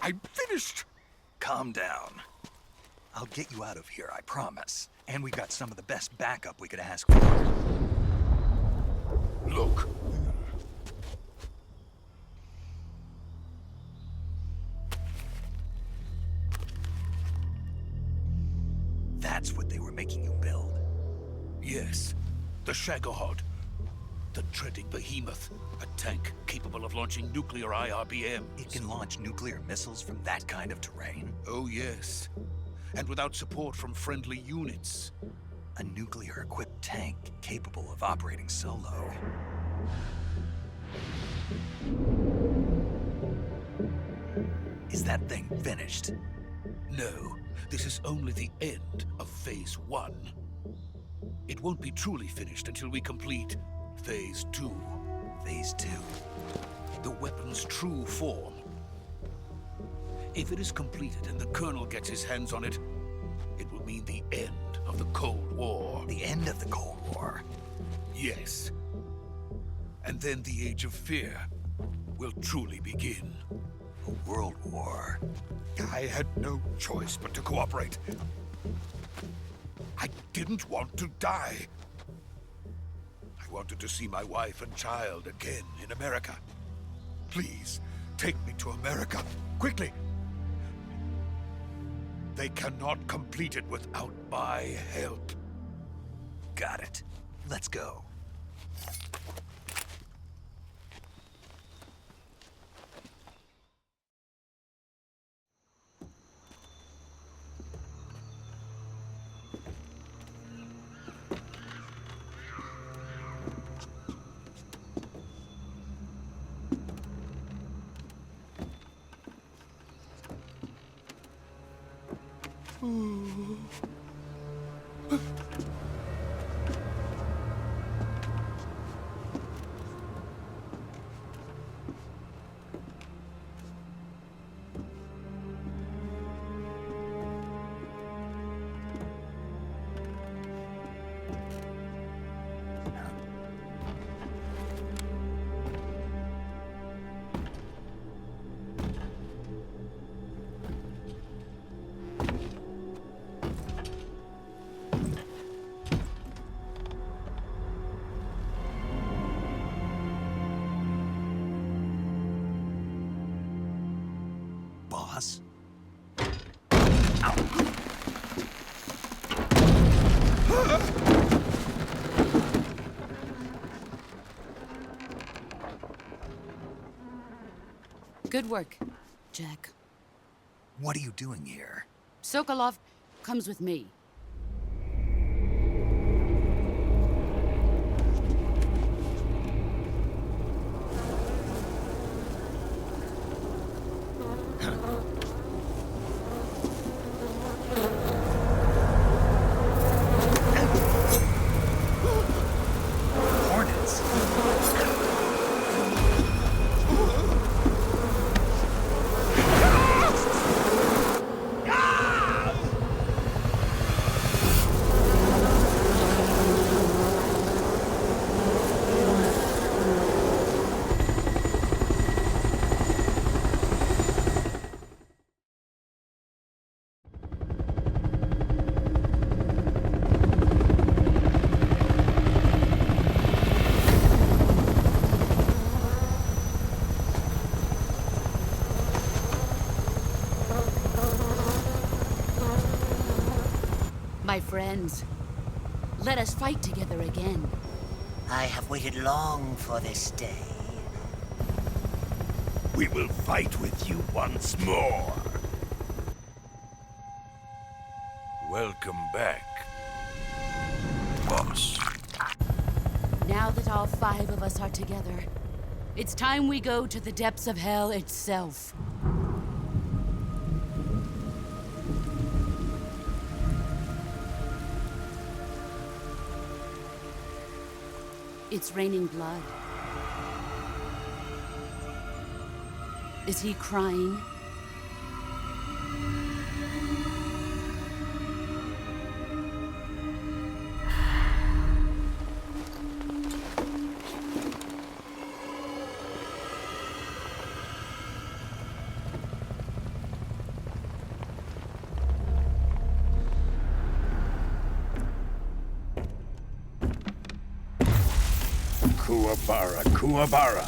I'm finished. Calm down. I'll get you out of here, I promise. And we've got some of the best backup we could ask for. Look. That's what they were making you build? Yes. The Shagohod. The treading behemoth. A tank capable of launching nuclear IRBMs. It can launch nuclear missiles from that kind of terrain? Oh, yes. And without support from friendly units. A nuclear-equipped tank capable of operating solo. Is that thing finished? No. This is only the end of Phase 1. It won't be truly finished until we complete Phase 2. Phase 2? The weapon's true form. If it is completed and the Colonel gets his hands on it, it will mean the end of the Cold War. The end of the Cold War? Yes. And then the Age of Fear will truly begin. A world war? I had no choice but to cooperate. I didn't want to die. I wanted to see my wife and child again in America. Please, take me to America, quickly. They cannot complete it without my help. Got it. Let's go. boss? Good work, Jack. What are you doing here? Sokolov comes with me. Hornets. My friends, let us fight together again. I have waited long for this day. We will fight with you once more. Welcome back, boss. Now that all 5 of us are together, it's time we go to the depths of hell itself. It's raining blood. Is he crying? Kuwabara, Kuwabara.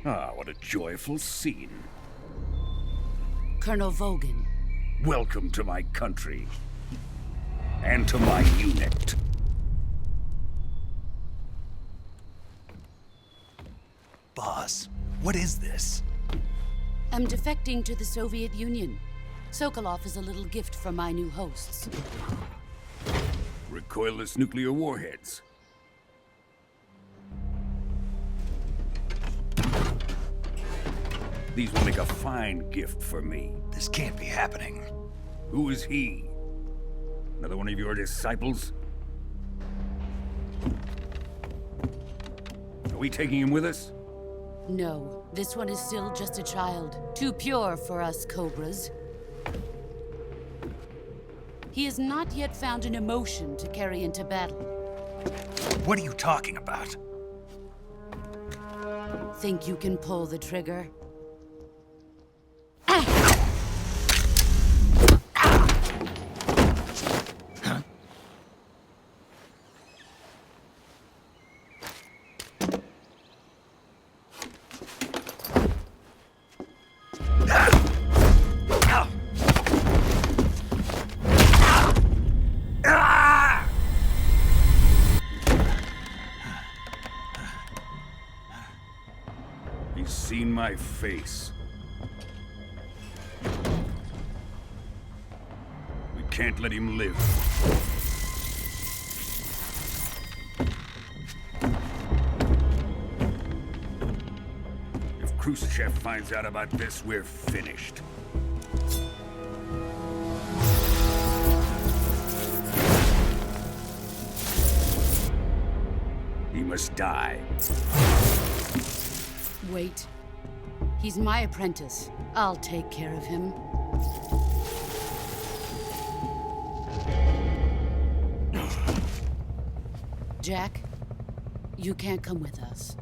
Ah, what a joyful scene. Colonel Vogan. Welcome to my country. And to my unit. Boss, what is this? I'm defecting to the Soviet Union. Sokolov is a little gift from my new hosts. Recoilless nuclear warheads. These will make a fine gift for me. This can't be happening. Who is he? Another one of your disciples? Are we taking him with us? No, this one is still just a child. Too pure for us Cobras. He has not yet found an emotion to carry into battle. What are you talking about? Think you can pull the trigger? He's seen my face. We can't let him live. If Khrushchev finds out about this, we're finished. He must die. Wait. He's my apprentice. I'll take care of him. Jack, you can't come with us.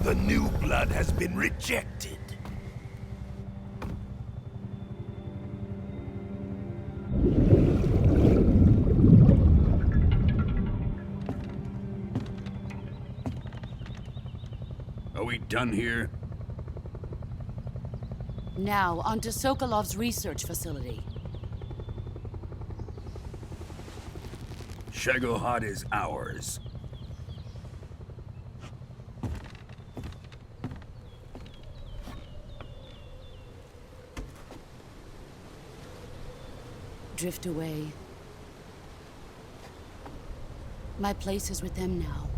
The new blood has been rejected. Are we done here? Now, on to Sokolov's research facility. Shagohod is ours. Drift away. My place is with them now.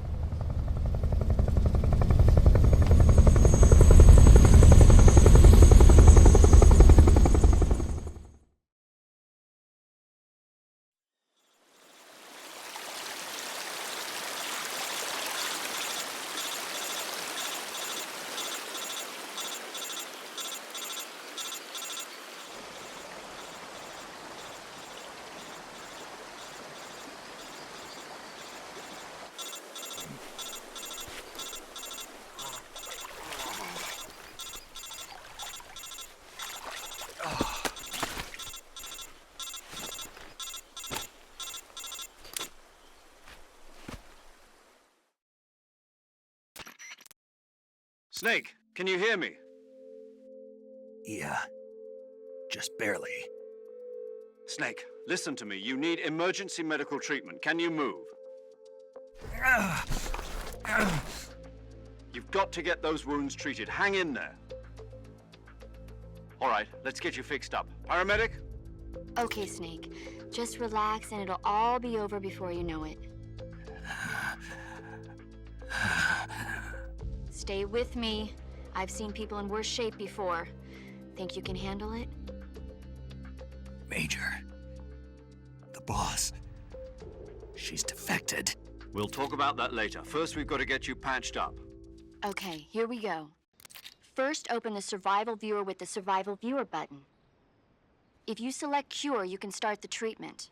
Snake, can you hear me? Yeah. Just barely. Snake, listen to me. You need emergency medical treatment. Can you move? You've got to get those wounds treated. Hang in there. All right, let's get you fixed up. Paramedic? Okay, Snake. Just relax and it'll all be over before you know it. Stay with me. I've seen people in worse shape before. Think you can handle it? Major. The boss. She's defected. We'll talk about that later. First, we've got to get you patched up. Okay, here we go. First, open the Survival Viewer with the Survival Viewer button. If you select Cure, you can start the treatment.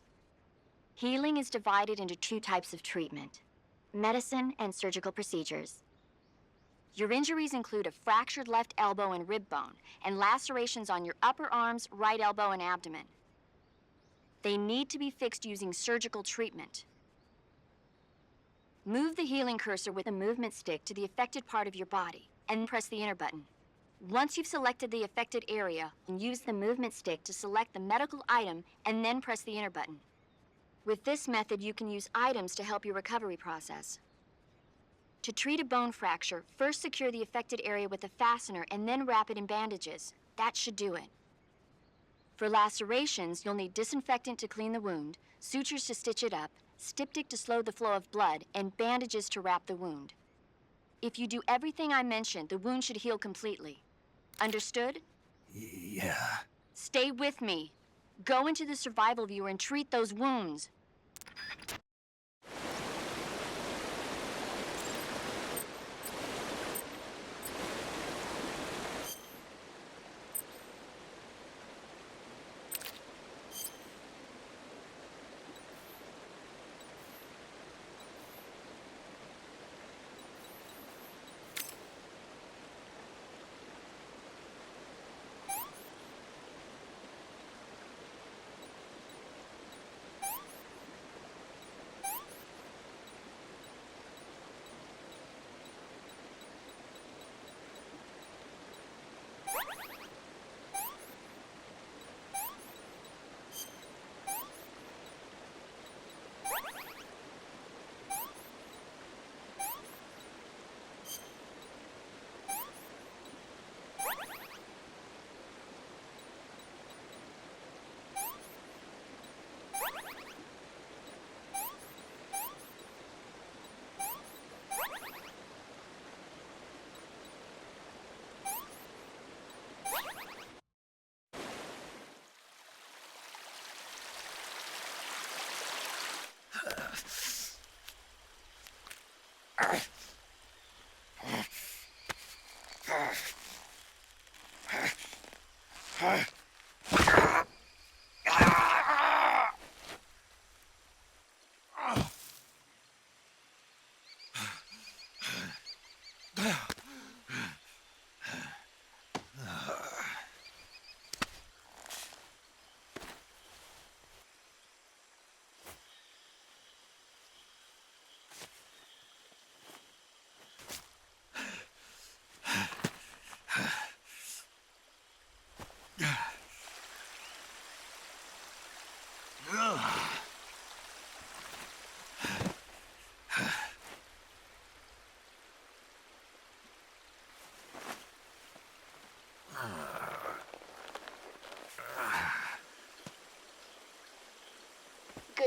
Healing is divided into two types of treatment: medicine and surgical procedures. Your injuries include a fractured left elbow and rib bone, and lacerations on your upper arms, right elbow, and abdomen. They need to be fixed using surgical treatment. Move the healing cursor with a movement stick to the affected part of your body, and press the enter button. Once you've selected the affected area, use the movement stick to select the medical item, and then press the enter button. With this method, you can use items to help your recovery process. To treat a bone fracture, first secure the affected area with a fastener and then wrap it in bandages. That should do it. For lacerations, you'll need disinfectant to clean the wound, sutures to stitch it up, styptic to slow the flow of blood, and bandages to wrap the wound. If you do everything I mentioned, the wound should heal completely. Understood? Yeah. Stay with me. Go into the Survival Viewer and treat those wounds.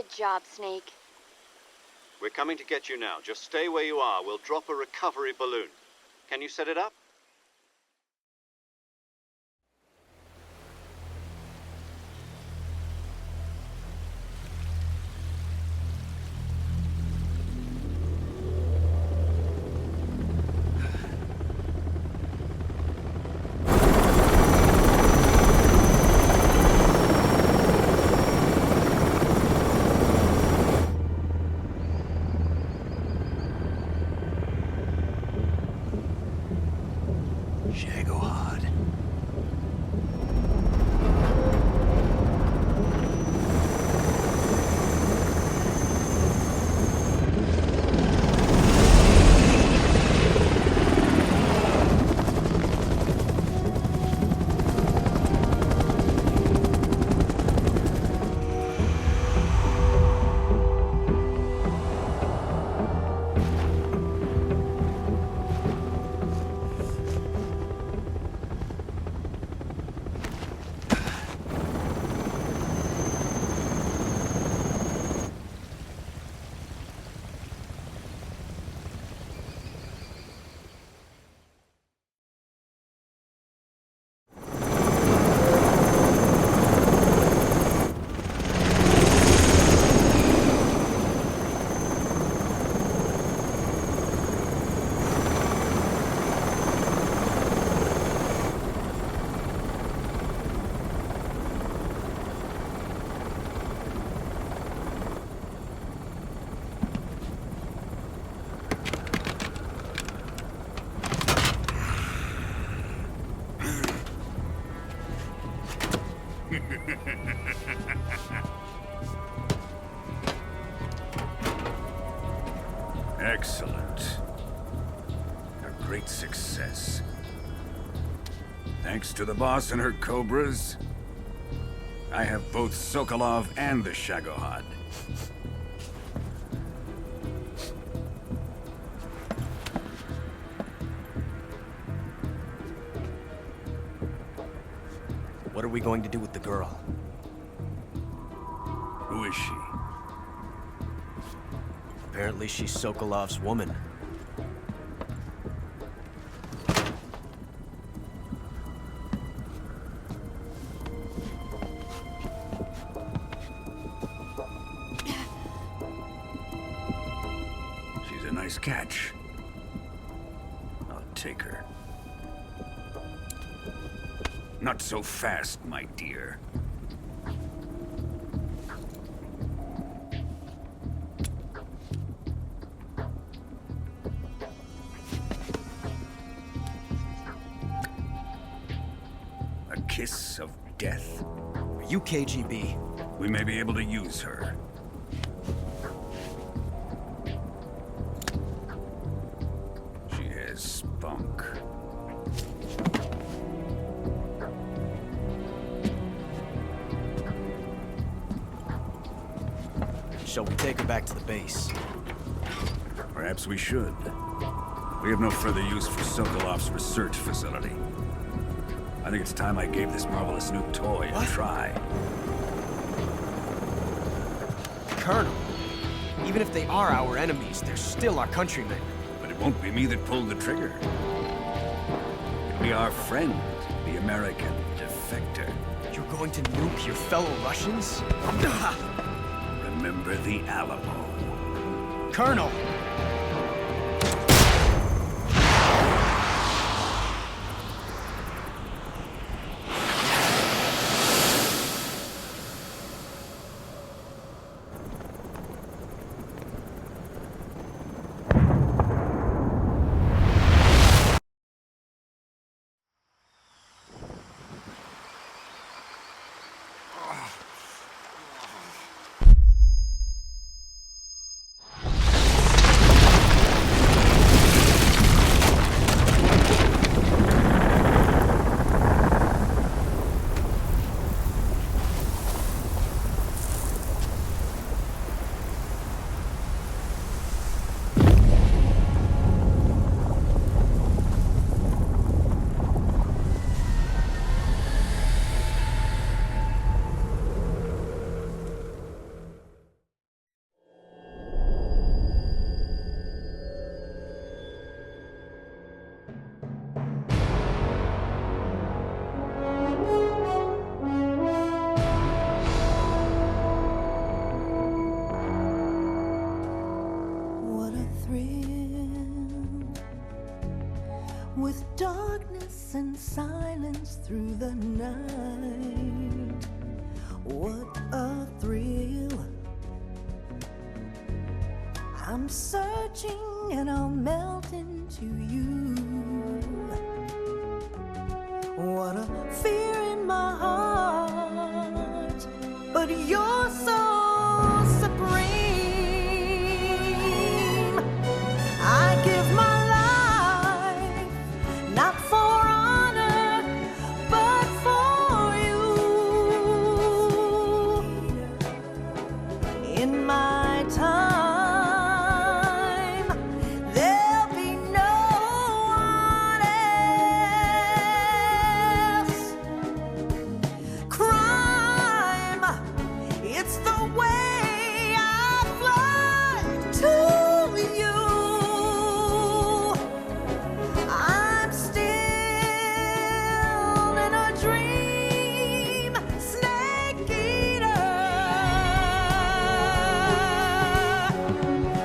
Good job, Snake. We're coming to get you now. Just stay where you are. We'll drop a recovery balloon. Can you set it up? Excellent. A great success. Thanks to the boss and her cobras, I have both Sokolov and the Shagohod. What are we going to do with the girl? Who is she? Apparently she's Sokolov's woman. She's a nice catch. I'll take her. Not so fast, my dear. A kiss of death? Are you KGB? We may be able to use her. She has spunk. Shall we take her back to the base? Perhaps we should. We have no further use for Sokolov's research facility. I think it's time I gave this marvelous new toy a try. Colonel, even if they are our enemies, they're still our countrymen. But it won't be me that pulled the trigger. It'll be our friend, the American defector. You're going to nuke your fellow Russians? Remember the Alamo. Colonel! What a thrill, with darkness and silence through the night. What a thrill. I'm searching and I'll melt into you. What a fear in my heart, but you're so supreme. I give my life, not for honor, but for you. In my time, there'll be no one else. Crime, it's the way I fly to you. I'm still in a dream, snake eater.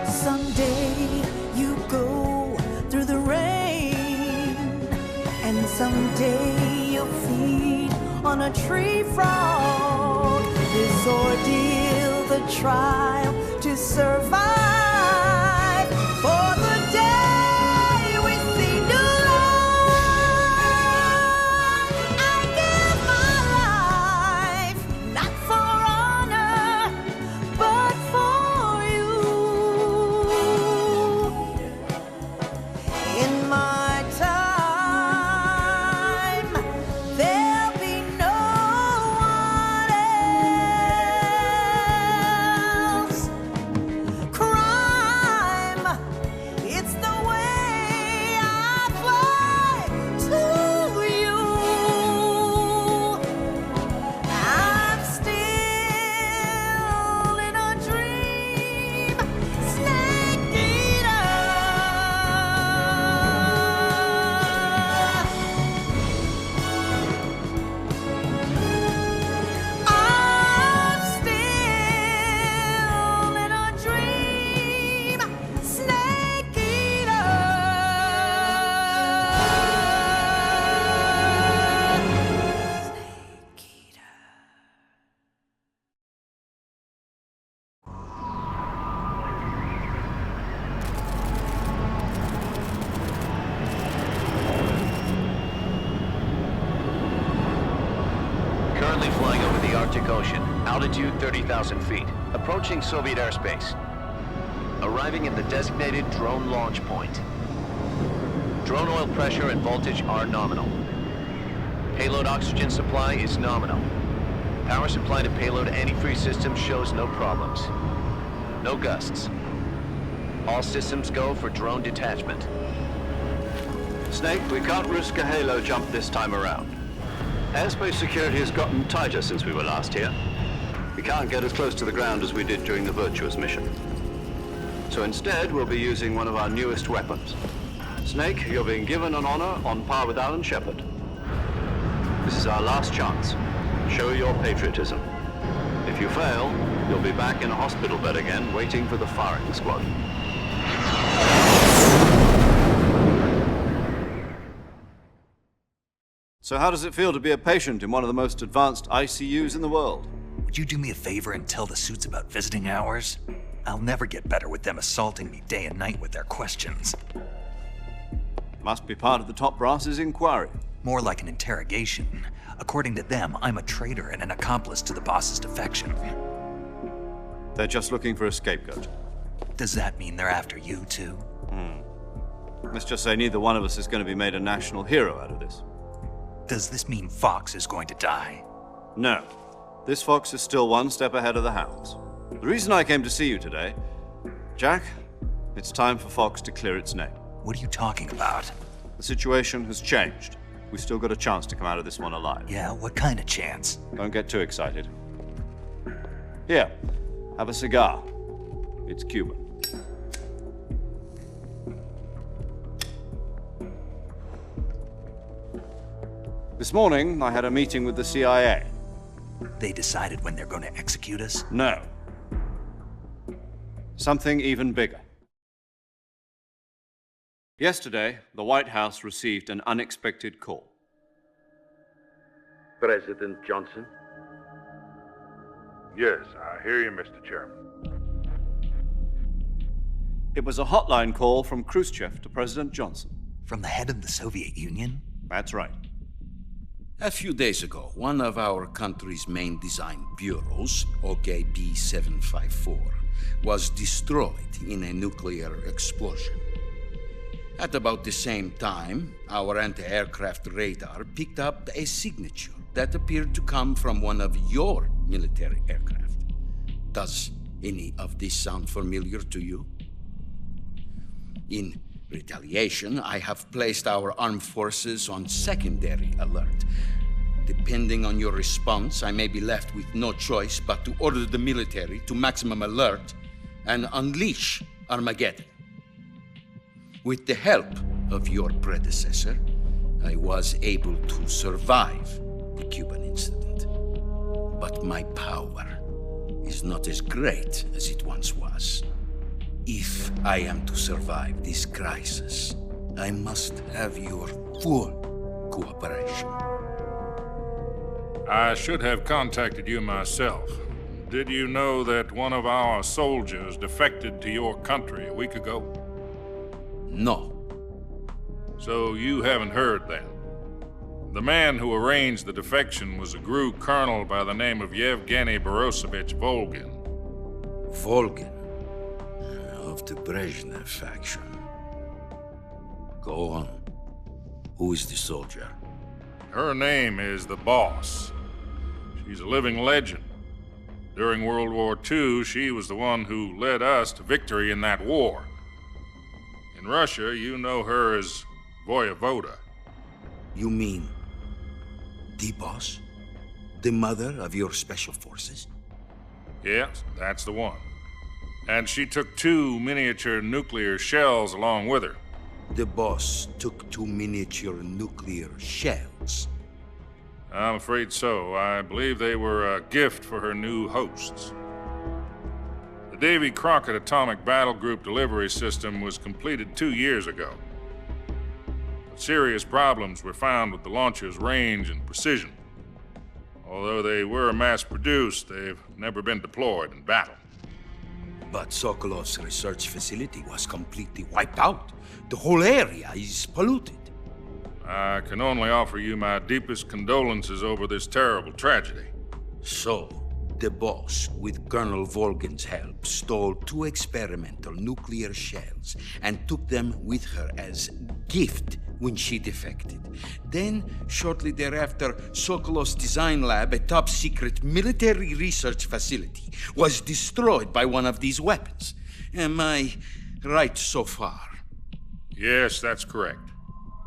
Someday you go through the rain, and someday you'll feed on a tree frog. This ordeal, the trial to survive, for the day we see new light. I give my life, not for honor, but for you. In my time, there'll be no one else. Crime, it's the way I fly to you. I'm still in a dream, snake eater. I'm still in a dream, snake eater. Snake eater. Currently flying over the Arctic Ocean, altitude 30,000 feet, approaching Soviet airspace. Arriving at the designated drone launch point. Drone oil pressure and voltage are nominal. Payload oxygen supply is nominal. Power supply to payload antifreeze system shows no problems. No gusts. All systems go for drone detachment. Snake, we can't risk a halo jump this time around. Airspace security has gotten tighter since we were last here. We can't get as close to the ground as we did during the Virtuous mission. So instead, we'll be using one of our newest weapons. Snake, you're being given an honor on par with Alan Shepard. This is our last chance. Show your patriotism. If you fail, you'll be back in a hospital bed again, waiting for the firing squad. So how does it feel to be a patient in one of the most advanced ICUs in the world? Would you do me a favor and tell the suits about visiting hours? I'll never get better with them assaulting me day and night with their questions. Must be part of the top brass's inquiry. More like an interrogation. According to them, I'm a traitor and an accomplice to the boss's defection. They're just looking for a scapegoat. Does that mean they're after you, too? Let's just say neither one of us is going to be made a national hero out of this. Does this mean Fox is going to die? No. This fox is still one step ahead of the hounds. The reason I came to see you today, Jack, it's time for Fox to clear its name. What are you talking about? The situation has changed. We've still got a chance to come out of this one alive. Yeah, what kind of chance? Don't get too excited. Here, have a cigar. It's Cuban. This morning, I had a meeting with the CIA. They decided when they're going to execute us? No. Something even bigger. Yesterday, the White House received an unexpected call. President Johnson? Yes, I hear you, Mr. Chairman. It was a hotline call from Khrushchev to President Johnson. From the head of the Soviet Union? That's right. A few days ago, one of our country's main design bureaus, OKB 754, was destroyed in a nuclear explosion. At about the same time, our anti-aircraft radar picked up a signature that appeared to come from one of your military aircraft. Does any of this sound familiar to you? In retaliation, I have placed our armed forces on secondary alert. Depending on your response, I may be left with no choice but to order the military to maximum alert and unleash Armageddon. With the help of your predecessor, I was able to survive the Cuban incident. But my power is not as great as it once was. If I am to survive this crisis, I must have your full cooperation. I should have contacted you myself. Did you know that one of our soldiers defected to your country a week ago? No. So you haven't heard then. The man who arranged the defection was a GRU colonel by the name of Yevgeny Borosovich Volgin. Volgin? Of the Brezhnev faction. Go on. Who is the soldier? Her name is the Boss. She's a living legend. During World War II, she was the one who led us to victory in that war. In Russia, you know her as Voyevoda. You mean the Boss? The mother of your special forces? Yes, that's the one. And she took 2 miniature nuclear shells along with her. The Boss took 2 miniature nuclear shells? I'm afraid so. I believe they were a gift for her new hosts. The Davy Crockett Atomic Battle Group delivery system was completed 2 years ago. But serious problems were found with the launcher's range and precision. Although they were mass-produced, they've never been deployed in battle. But Sokolov's research facility was completely wiped out. The whole area is polluted. I can only offer you my deepest condolences over this terrible tragedy. So, the Boss, with Colonel Volgin's help, stole 2 experimental nuclear shells and took them with her as gift when she defected. Then, shortly thereafter, Sokolov's design lab, a top-secret military research facility, was destroyed by one of these weapons. Am I right so far? Yes, that's correct.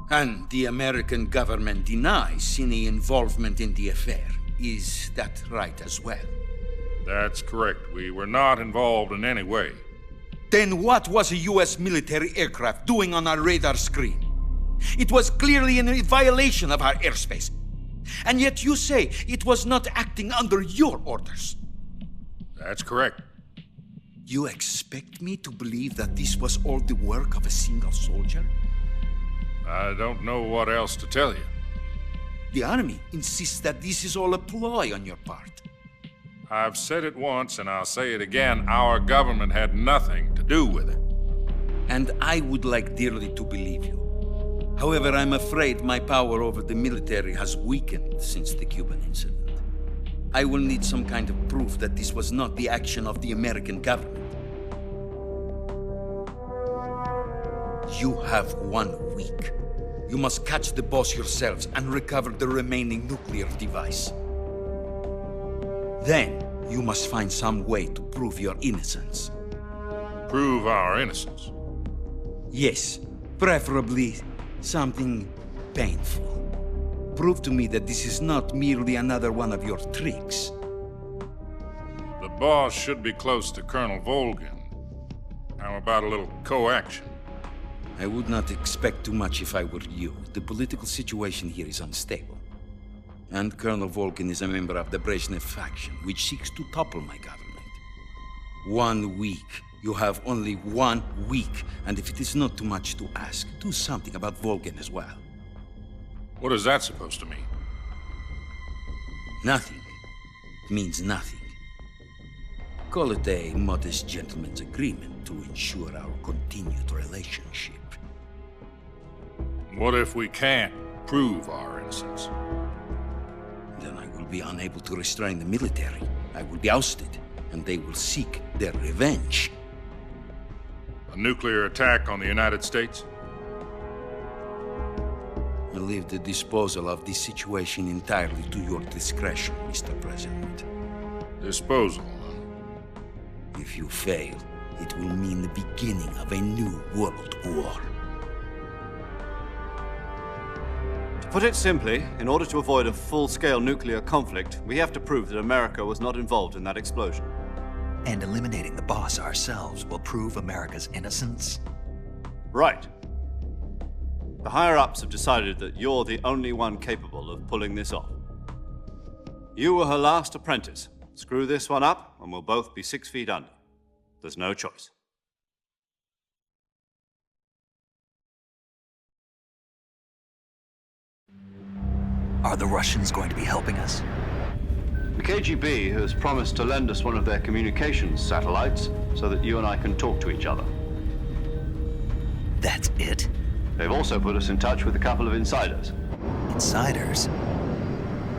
And the American government denies any involvement in the affair. Is that right as well? That's correct. We were not involved in any way. Then what was a U.S. military aircraft doing on our radar screen? It was clearly in violation of our airspace. And yet you say it was not acting under your orders. That's correct. You expect me to believe that this was all the work of a single soldier? I don't know what else to tell you. The Army insists that this is all a ploy on your part. I've said it once and I'll say it again. Our government had nothing to do with it. And I would like dearly to believe you. However, I'm afraid my power over the military has weakened since the Cuban incident. I will need some kind of proof that this was not the action of the American government. You have 1 week. You must catch the Boss yourselves and recover the remaining nuclear device. Then, you must find some way to prove your innocence. Prove our innocence? Yes, preferably something painful. Prove to me that this is not merely another one of your tricks. The Boss should be close to Colonel Volgin. How about a little co-action? I would not expect too much if I were you. The political situation here is unstable. And Colonel Volkin is a member of the Brezhnev faction, which seeks to topple my government. 1 week. You have only 1 week, and if it is not too much to ask, do something about Volkin as well. What is that supposed to mean? Nothing. It means nothing. Call it a modest gentleman's agreement to ensure our continued relationship. What if we can't prove our innocence? Then I will be unable to restrain the military. I will be ousted, and they will seek their revenge. A nuclear attack on the United States? I leave the disposal of this situation entirely to your discretion, Mr. President. Disposal? If you fail, it will mean the beginning of a new world war. To put it simply, in order to avoid a full-scale nuclear conflict, we have to prove that America was not involved in that explosion. And eliminating the boss ourselves will prove America's innocence? Right. The higher-ups have decided that you're the only one capable of pulling this off. You were her last apprentice. Screw this one up, and we'll both be 6 feet under. There's no choice. Are the Russians going to be helping us? The KGB has promised to lend us one of their communications satellites so that you and I can talk to each other. That's it? They've also put us in touch with a couple of insiders. Insiders?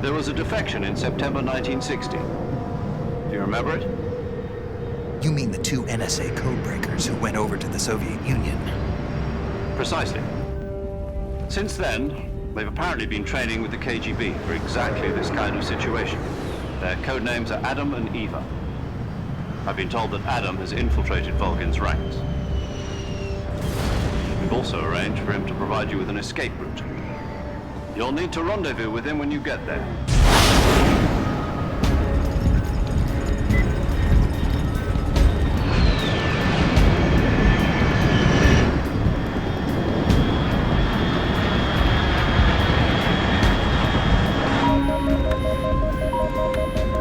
There was a defection in September 1960. Do you remember it? You mean the 2 NSA codebreakers who went over to the Soviet Union? Precisely. Since then, they've apparently been training with the KGB for exactly this kind of situation. Their code names are Adam and Eva. I've been told that Adam has infiltrated Volkin's ranks. We've also arranged for him to provide you with an escape route. You'll need to rendezvous with him when you get there.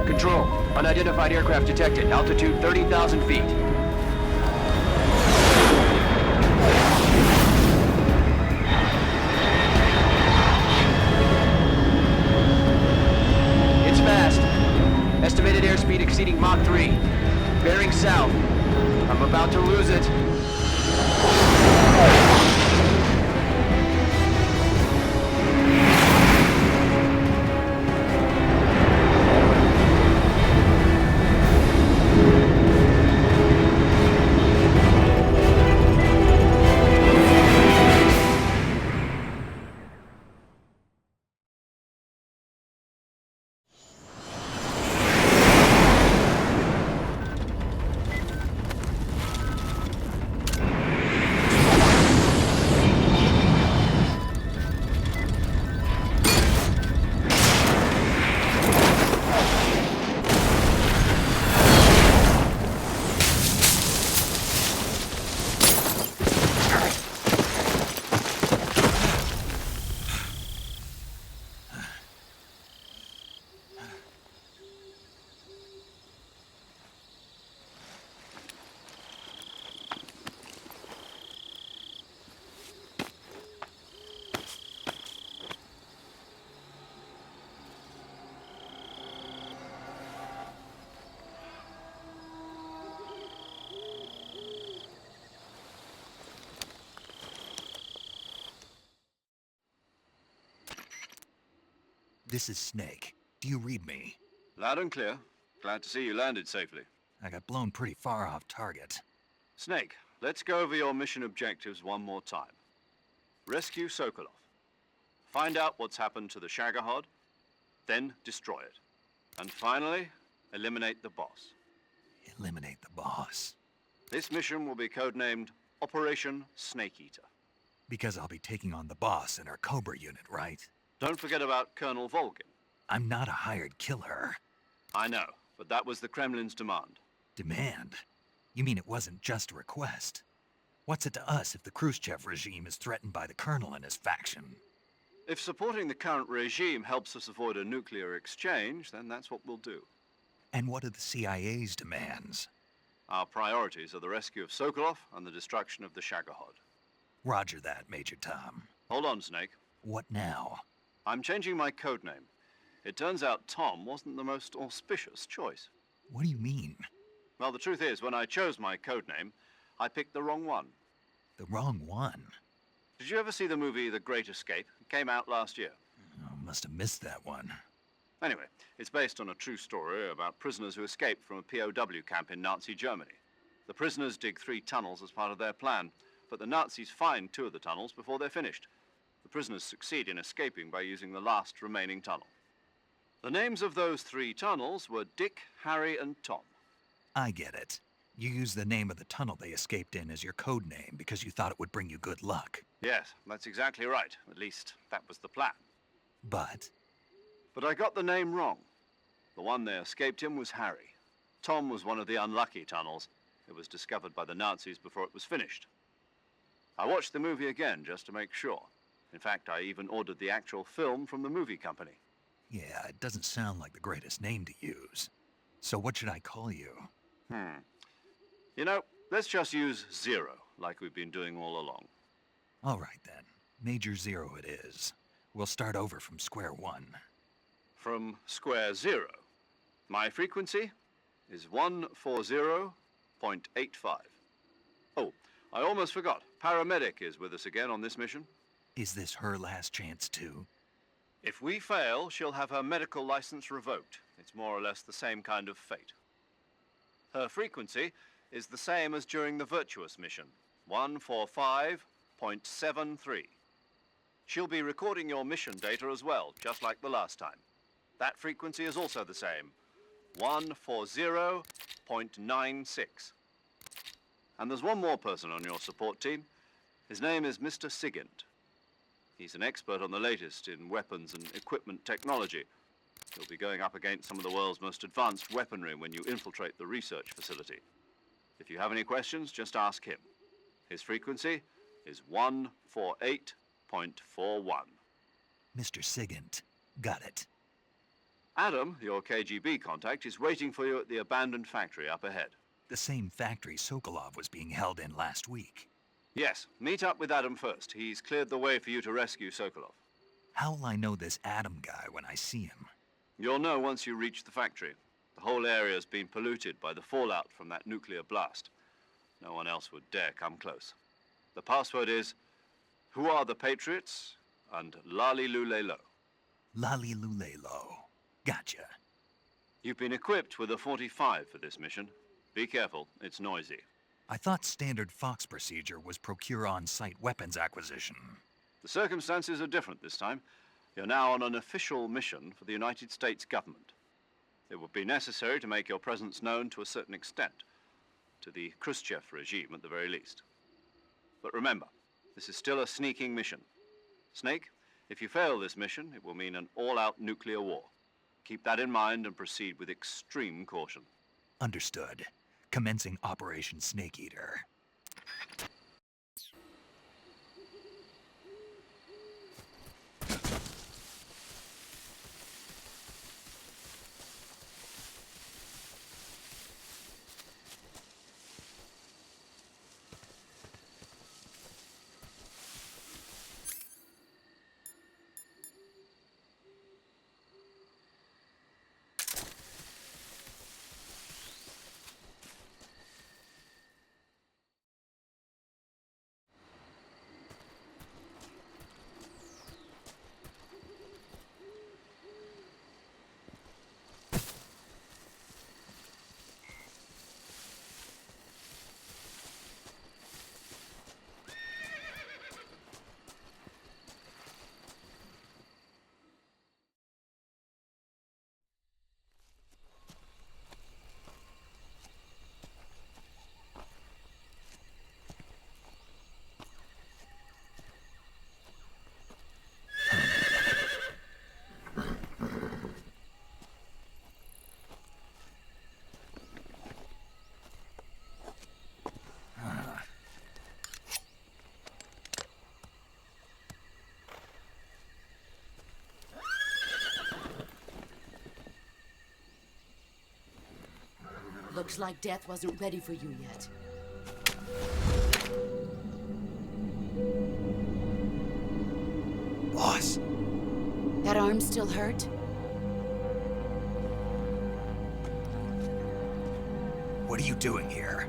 Control, unidentified aircraft detected. Altitude 30,000 feet. It's fast. Estimated airspeed exceeding Mach 3. Bearing south. I'm about to lose it. This is Snake. Do you read me? Loud and clear. Glad to see you landed safely. I got blown pretty far off target. Snake, let's go over your mission objectives one more time. Rescue Sokolov. Find out what's happened to the Shagohod, then destroy it. And finally, eliminate the boss. Eliminate the boss? This mission will be codenamed Operation Snake Eater. Because I'll be taking on the boss in our Cobra unit, right? Don't forget about Colonel Volkin. I'm not a hired killer. I know, but that was the Kremlin's demand. Demand? You mean it wasn't just a request? What's it to us if the Khrushchev regime is threatened by the Colonel and his faction? If supporting the current regime helps us avoid a nuclear exchange, then that's what we'll do. And what are the CIA's demands? Our priorities are the rescue of Sokolov and the destruction of the Shagohod. Roger that, Major Tom. Hold on, Snake. What now? I'm changing my code name. It turns out Tom wasn't the most auspicious choice. What do you mean? Well, the truth is, when I chose my code name, I picked the wrong one. The wrong one? Did you ever see the movie The Great Escape? It came out last year. Oh, must have missed that one. Anyway, it's based on a true story about prisoners who escaped from a POW camp in Nazi Germany. The prisoners dig 3 tunnels as part of their plan, but the Nazis find 2 of the tunnels before they're finished. The prisoners succeed in escaping by using the last remaining tunnel. The names of those 3 tunnels were Dick, Harry, and Tom. I get it. You used the name of the tunnel they escaped in as your code name because you thought it would bring you good luck. Yes, that's exactly right. At least, that was the plan. But I got the name wrong. The one they escaped in was Harry. Tom was one of the unlucky tunnels. It was discovered by the Nazis before it was finished. I watched the movie again just to make sure. In fact, I even ordered the actual film from the movie company. yeah, it doesn't sound like the greatest name to use. So what should I call you? You know, let's just use Zero, like we've been doing all along. All right then. Major Zero it is. We'll start over from square one. From square 0. My frequency is 140.85. Oh, I almost forgot. Paramedic is with us again on this mission. Is this her last chance too? If we fail, she'll have her medical license revoked. It's more or less the same kind of fate. Her frequency is the same as during the Virtuous mission, 145.73. She'll be recording your mission data as well, just like the last time. That frequency is also the same, 140.96. And there's one more person on your support team. His name is Mr. Sigint. He's an expert on the latest in weapons and equipment technology. He'll be going up against some of the world's most advanced weaponry when you infiltrate the research facility. If you have any questions, just ask him. His frequency is 148.41. Mr. Sigint. Got it. Adam, your KGB contact, is waiting for you at the abandoned factory up ahead. The same factory Sokolov was being held in last week. Yes, meet up with Adam first. He's cleared the way for you to rescue Sokolov. How will I know this Adam guy when I see him? You'll know once you reach the factory. The whole area's been polluted by the fallout from that nuclear blast. No one else would dare come close. The password is, "Who are the Patriots?" and Lali Lulelo. Lali Lulelo. Gotcha. You've been equipped with a 45 for this mission. Be careful, it's noisy. I thought standard Fox procedure was procure on-site weapons acquisition. The circumstances are different this time. You're now on an official mission for the United States government. It would be necessary to make your presence known to a certain extent, to the Khrushchev regime at the very least. But remember, this is still a sneaking mission. Snake, if you fail this mission, it will mean an all-out nuclear war. Keep that in mind and proceed with extreme caution. Understood. Commencing Operation Snake Eater. Looks like death wasn't ready for you yet. Boss. That arm still hurt? What are you doing here?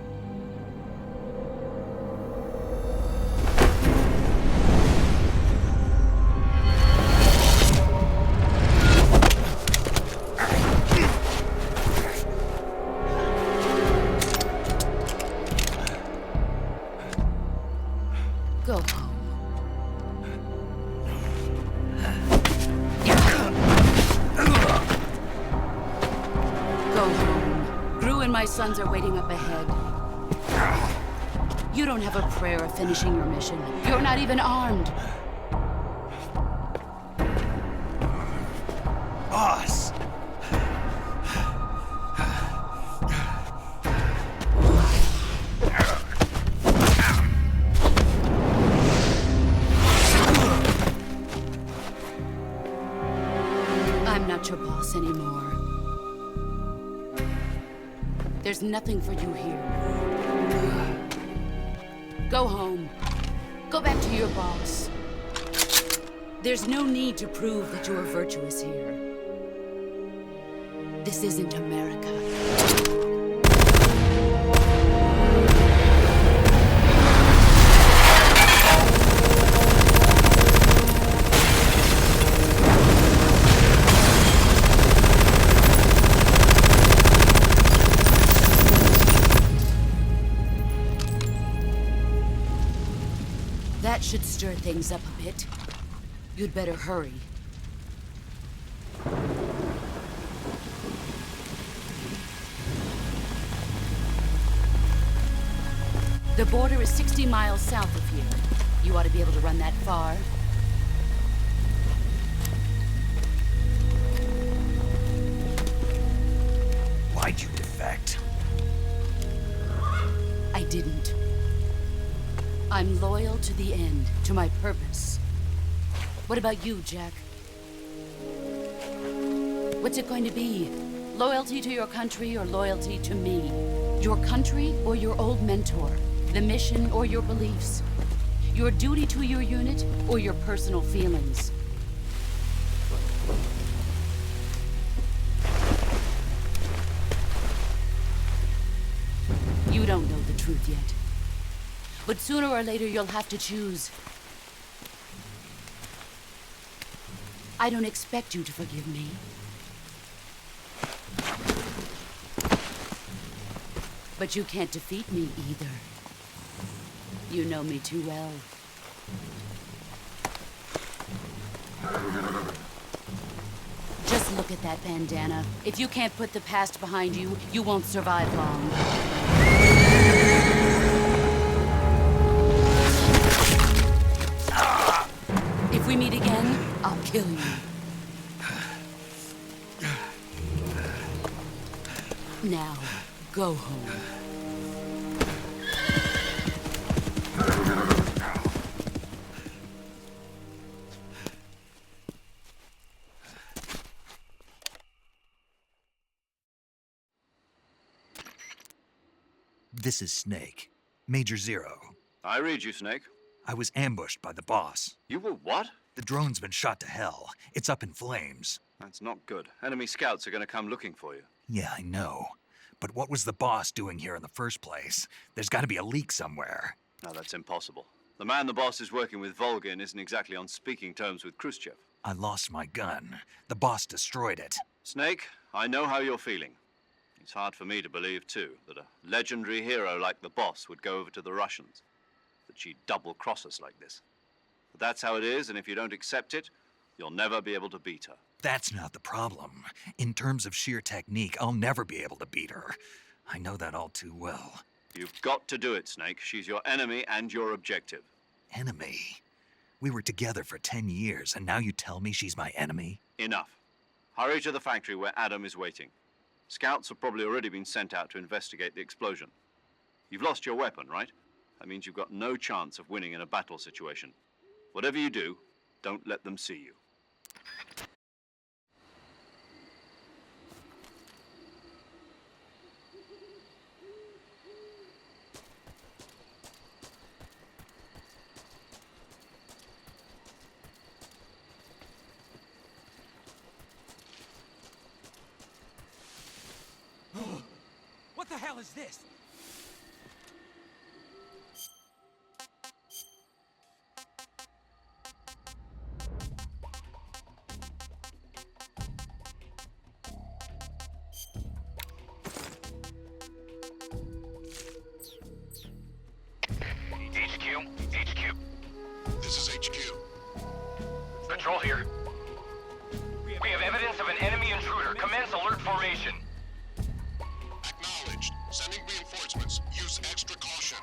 Go home. Go home. Gru and my sons are waiting up ahead. You don't have a prayer of finishing your mission. You're not even armed. Boss! I'm not your boss anymore. There's nothing for you here. Go home. Go back to your boss. There's no need to prove that you are virtuous here. This isn't America. That should stir things up a bit. You'd better hurry. The border is 60 miles south of here. You ought to be able to run that far. Why'd you defect? I didn't. I'm loyal to the end, to my purpose. What about you, Jack? What's it going to be? Loyalty to your country or loyalty to me? Your country or your old mentor? The mission or your beliefs? Your duty to your unit or your personal feelings? You don't know the truth yet. But sooner or later, you'll have to choose. I don't expect you to forgive me. But you can't defeat me either. You know me too well. Just look at that bandana. If you can't put the past behind you, you won't survive long. If we meet again, I'll kill you. Now, go home. This is Snake. Major Zero. I read you, Snake. I was ambushed by the boss. You were what? The drone's been shot to hell. It's up in flames. That's not good. Enemy scouts are going to come looking for you. Yeah, I know. But what was the boss doing here in the first place? There's got to be a leak somewhere. No, that's impossible. The man the boss is working with, Volgin, isn't exactly on speaking terms with Khrushchev. I lost my gun. The boss destroyed it. Snake, I know how you're feeling. It's hard for me to believe, too, that a legendary hero like the boss would go over to the Russians. That she'd double-cross us like this. But that's how it is, and if you don't accept it, you'll never be able to beat her. That's not the problem. In terms of sheer technique, I'll never be able to beat her. I know that all too well. You've got to do it, Snake. She's your enemy and your objective. Enemy? We were together for 10 years, and now you tell me she's my enemy? Enough. Hurry to the factory where Adam is waiting. Scouts have probably already been sent out to investigate the explosion. You've lost your weapon, right? That means you've got no chance of winning in a battle situation. Whatever you do, don't let them see you. hell is this? HQ. This is HQ. Patrol here. We have evidence of an enemy intruder. Commence alert formation. Acknowledged. Sending reinforcements. Use extra caution.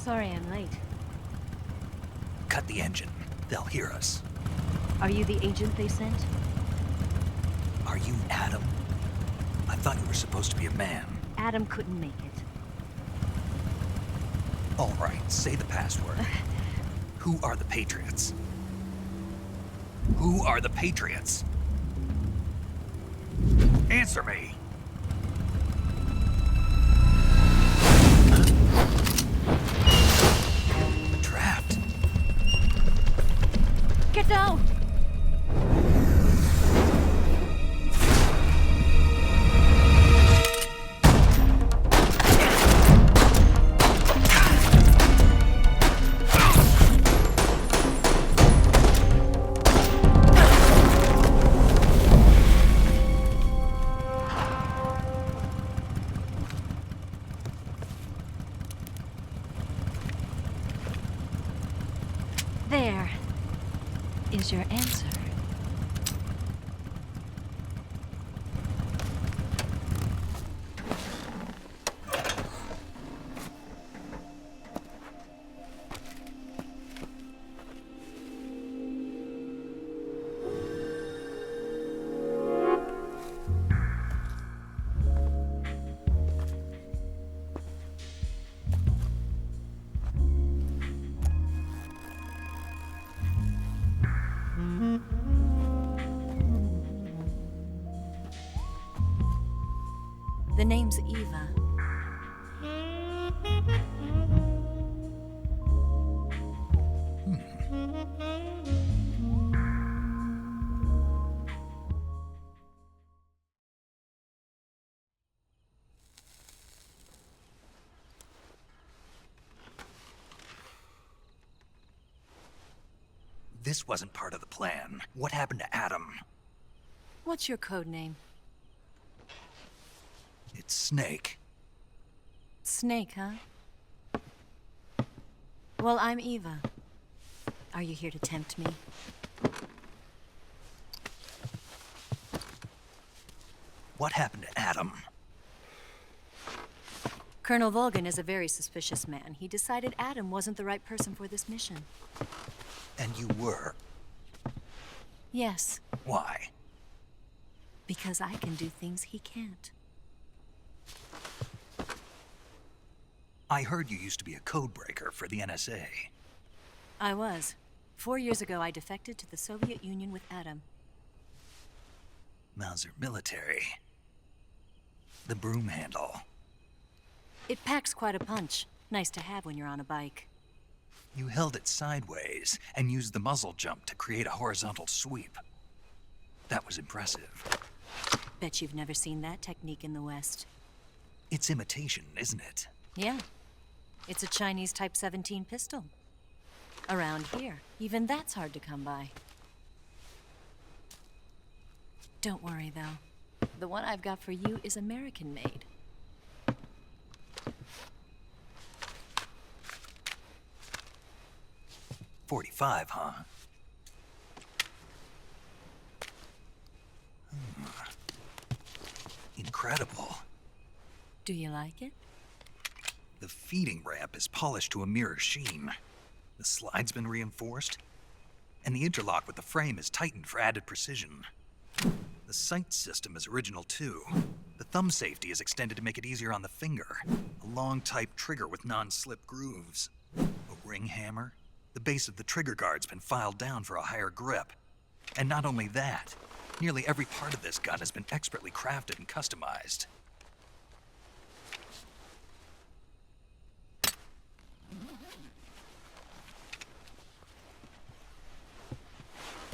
Sorry I'm late. Cut the engine. They'll hear us. Are you the agent they sent? Are you Adam? I thought you were supposed to be a man. Adam couldn't make it. All right, say the password. Who are the Patriots? Who are the Patriots? Answer me! I'm trapped. Get down! There is your answer. The name's Eva. This wasn't part of the plan. What happened to Adam? What's your code name? It's Snake. Snake, huh? Well, I'm Eva. Are you here to tempt me? What happened to Adam? Colonel Volgan is a very suspicious man. He decided Adam wasn't the right person for this mission. And you were? Yes. Why? Because I can do things he can't. I heard you used to be a codebreaker for the NSA. I was. 4 years ago, I defected to the Soviet Union with Adam. Mauser military. The broom handle. It packs quite a punch. Nice to have when you're on a bike. You held it sideways and used the muzzle jump to create a horizontal sweep. That was impressive. Bet you've never seen that technique in the West. It's imitation, isn't it? Yeah. It's a Chinese Type 17 pistol. Around here, even that's hard to come by. Don't worry, though. The one I've got for you is American-made. .45, huh? Incredible. Do you like it? The feeding ramp is polished to a mirror sheen. The slide's been reinforced, and the interlock with the frame is tightened for added precision. The sight system is original too. The thumb safety is extended to make it easier on the finger. A long type trigger with non-slip grooves. A ring hammer. The base of the trigger guard's been filed down for a higher grip. And not only that, nearly every part of this gun has been expertly crafted and customized.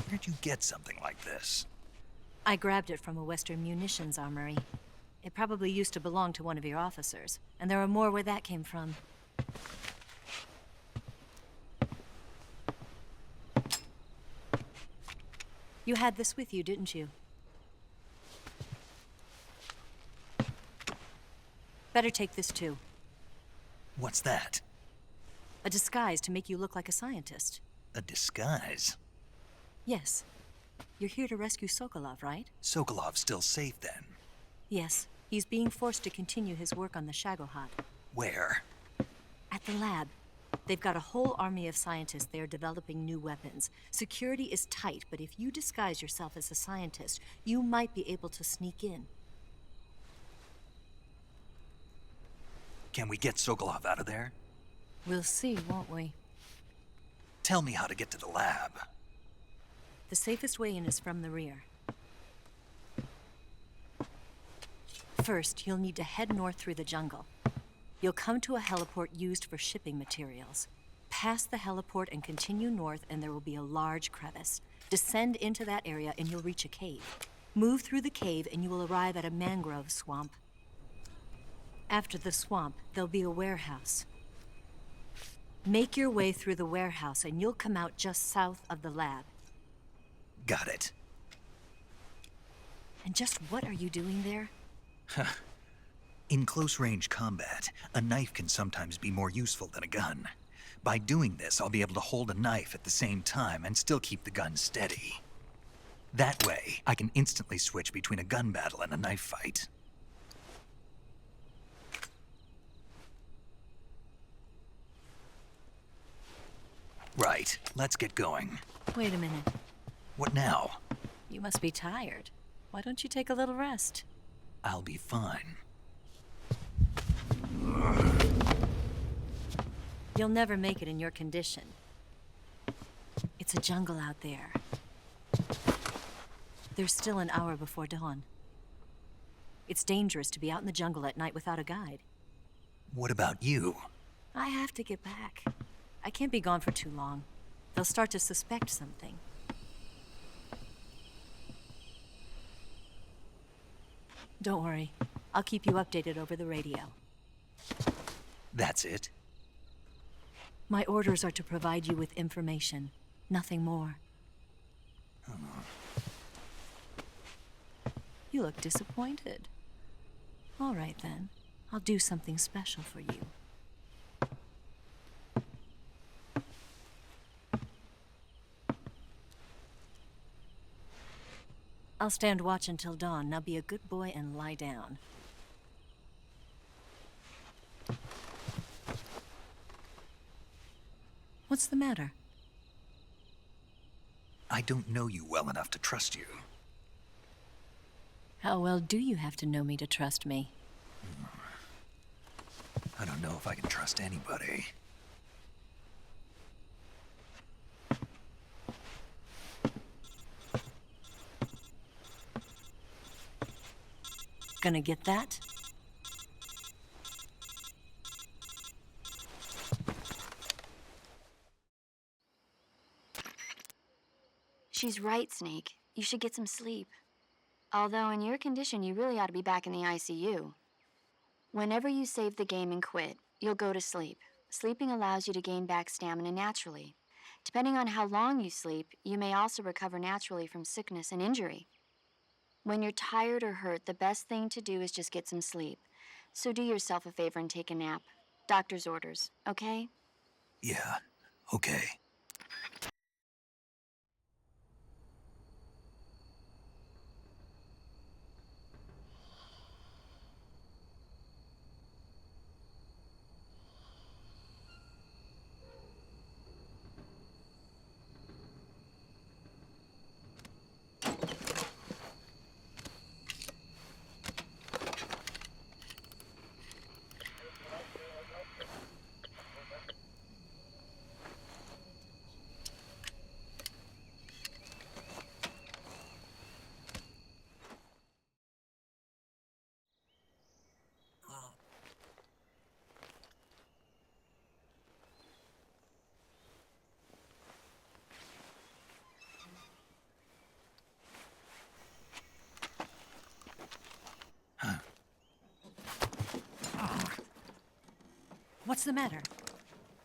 Where'd you get something like this? I grabbed it from a Western munitions armory. It probably used to belong to one of your officers, and there are more where that came from. You had this with you, didn't you? Better take this too. What's that? A disguise to make you look like a scientist. A disguise? Yes. You're here to rescue Sokolov, right? Sokolov's still safe then? Yes. He's being forced to continue his work on the Shagohod. Where? At the lab. They've got a whole army of scientists there developing new weapons. Security is tight, but if you disguise yourself as a scientist, you might be able to sneak in. Can we get Sokolov out of there? We'll see, won't we? Tell me how to get to the lab. The safest way in is from the rear. First, you'll need to head north through the jungle. You'll come to a heliport used for shipping materials. Pass the heliport and continue north, and there will be a large crevice. Descend into that area and you'll reach a cave. Move through the cave and you will arrive at a mangrove swamp. After the swamp, there'll be a warehouse. Make your way through the warehouse and you'll come out just south of the lab. Got it. And just what are you doing there? In close-range combat, a knife can sometimes be more useful than a gun. By doing this, I'll be able to hold a knife at the same time and still keep the gun steady. That way, I can instantly switch between a gun battle and a knife fight. Right, let's get going. Wait a minute. What now? You must be tired. Why don't you take a little rest? I'll be fine. You'll never make it in your condition. It's a jungle out there. There's still an hour before dawn. It's dangerous to be out in the jungle at night without a guide. What about you? I have to get back. I can't be gone for too long. They'll start to suspect something. Don't worry. I'll keep you updated over the radio. That's it? My orders are to provide you with information. Nothing more. You look disappointed. All right, then. I'll do something special for you. I'll stand watch until dawn. Now be a good boy and lie down. What's the matter? I don't know you well enough to trust you. How well do you have to know me to trust me? I don't know if I can trust anybody. Gonna get that? She's right, Snake. You should get some sleep. Although in your condition, you really ought to be back in the ICU. Whenever you save the game and quit, you'll go to sleep. Sleeping allows you to gain back stamina naturally. Depending on how long you sleep, you may also recover naturally from sickness and injury. When you're tired or hurt, the best thing to do is just get some sleep. So do yourself a favor and take a nap. Doctor's orders, okay? Yeah, okay. What's the matter?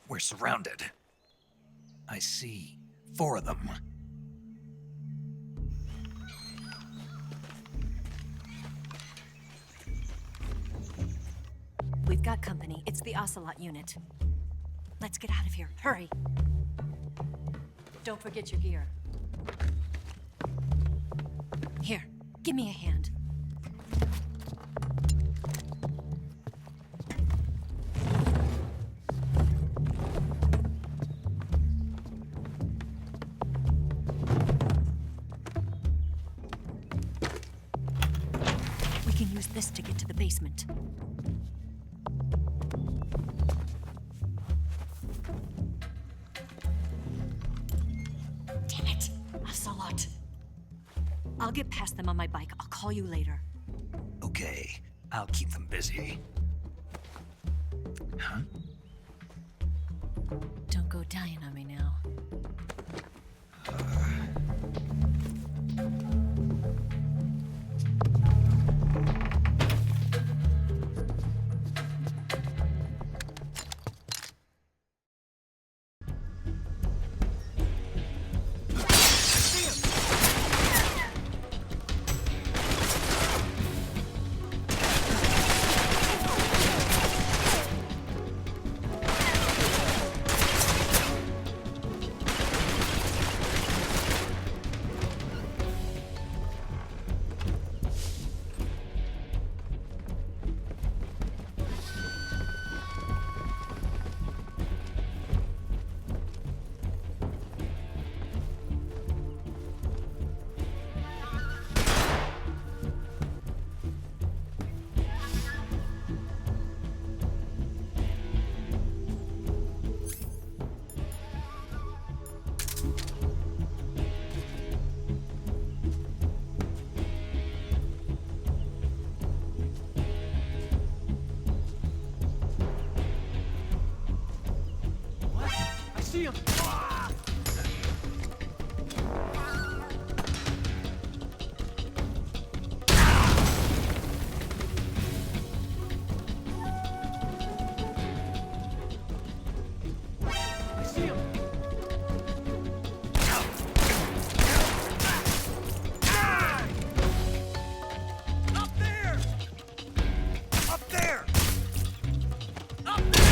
We're surrounded. I see 4 of them. We've got company. It's the Ocelot unit. Let's get out of here. Hurry. Don't forget your gear. Here, give me a hand. this to get to the basement. Damn it! Ocelot! I'll get past them on my bike. I'll call you later. Okay, I'll keep them busy. Huh? Don't go dying on me now. See him! I see him! Up there! Up there! Up there!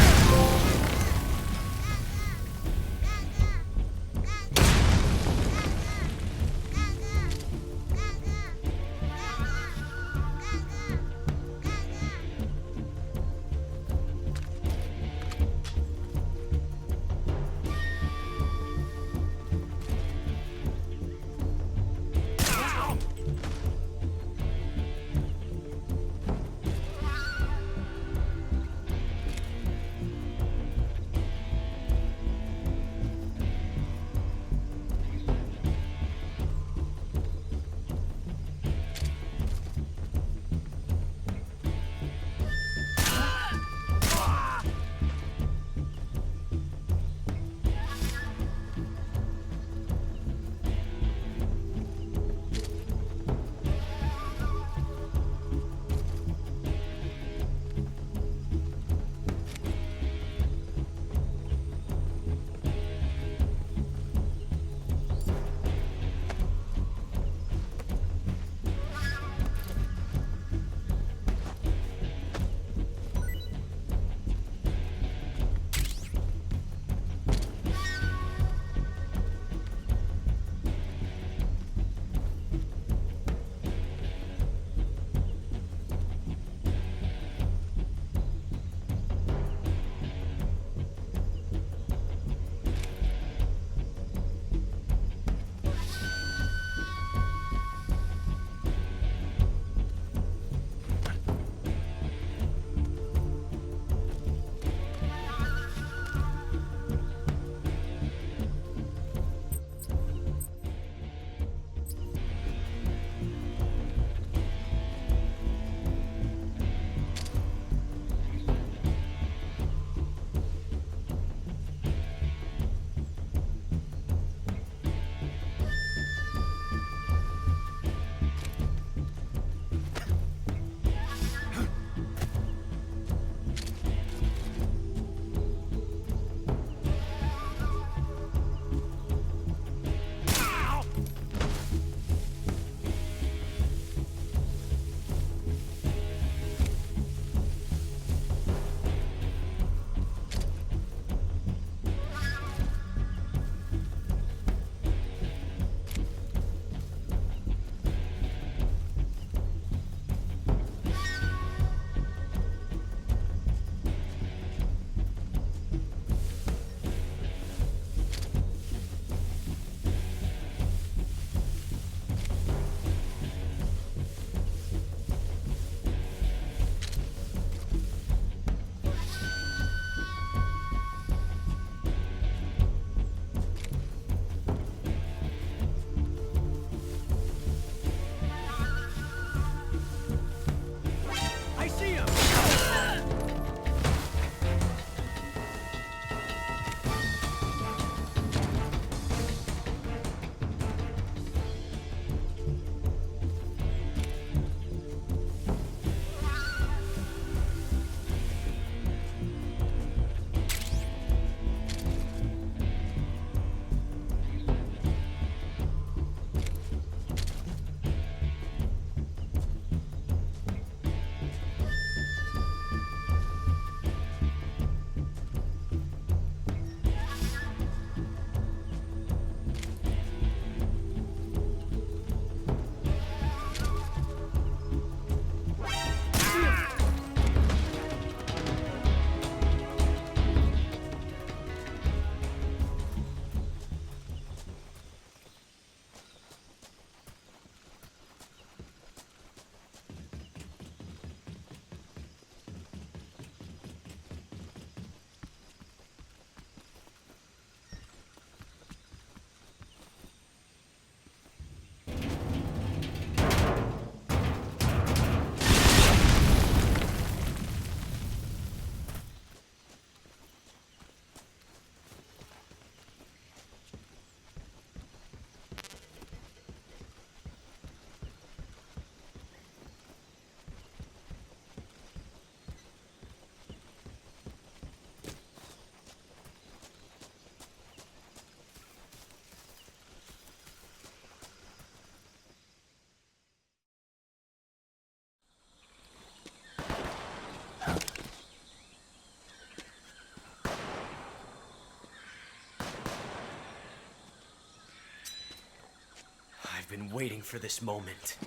I've been waiting for this moment.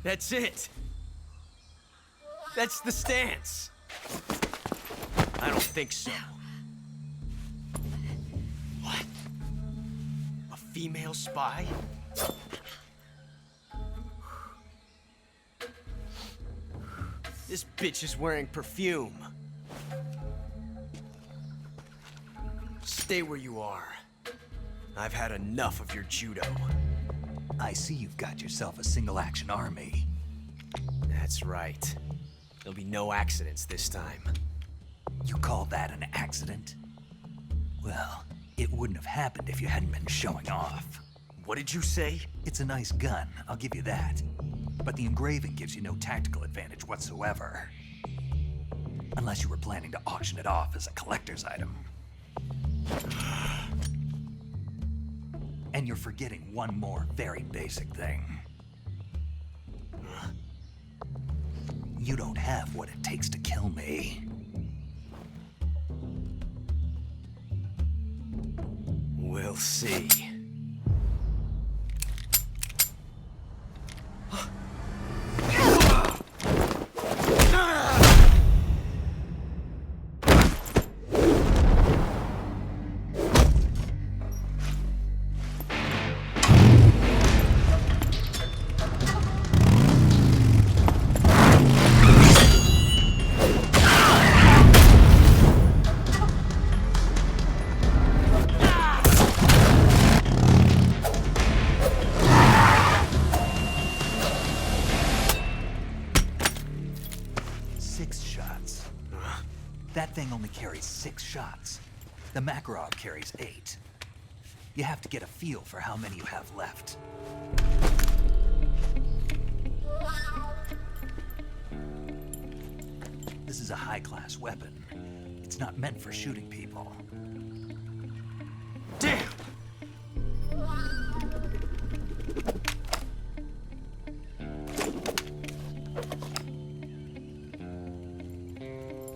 That's it! That's the stance! I don't think so. What? A female spy? This bitch is wearing perfume. Stay where you are. I've had enough of your judo. I see you've got yourself a single-action army. That's right. There'll be no accidents this time. You call that an accident? Well, it wouldn't have happened if you hadn't been showing off. What did you say? It's a nice gun, I'll give you that. But the engraving gives you no tactical advantage whatsoever. Unless you were planning to auction it off as a collector's item. And you're forgetting one more very basic thing. You don't have what it takes to kill me. We'll see. That thing only carries 6 shots. The Makarov carries 8. You have to get a feel for how many you have left. This is a high-class weapon. It's not meant for shooting people. Damn!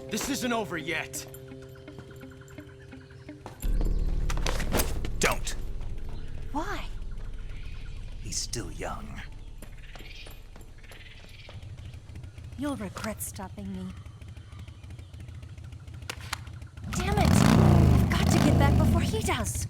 This isn't over yet. Don't. Why? He's still young. You'll regret stopping me. Damn it! I've got to get back before he does.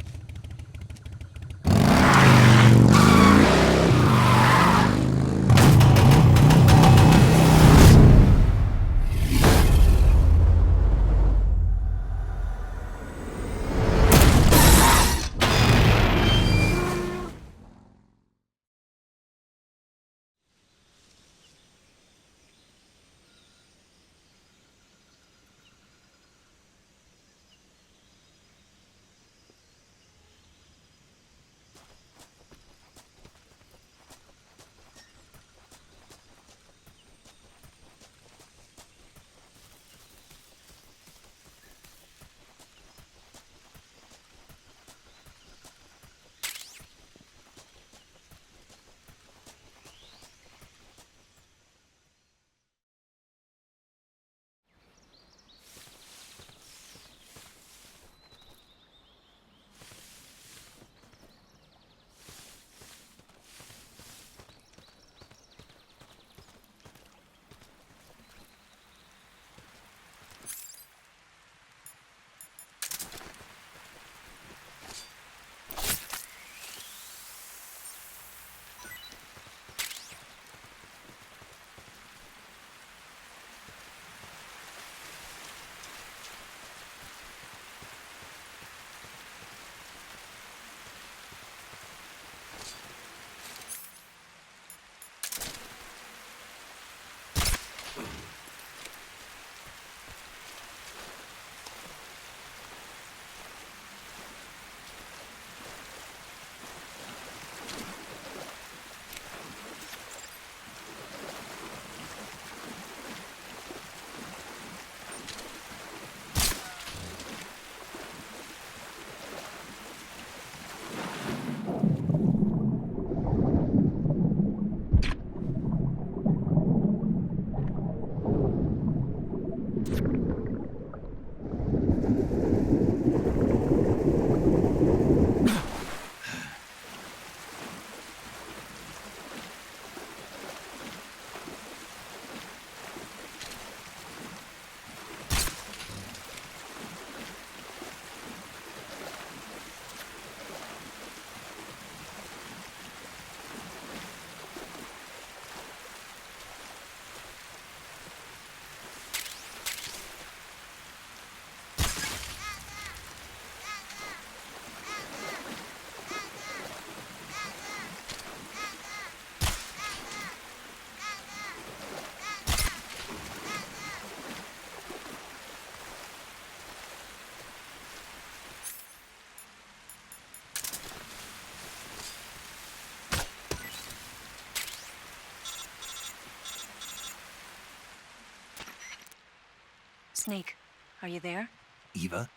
Snake, are you there? Eva,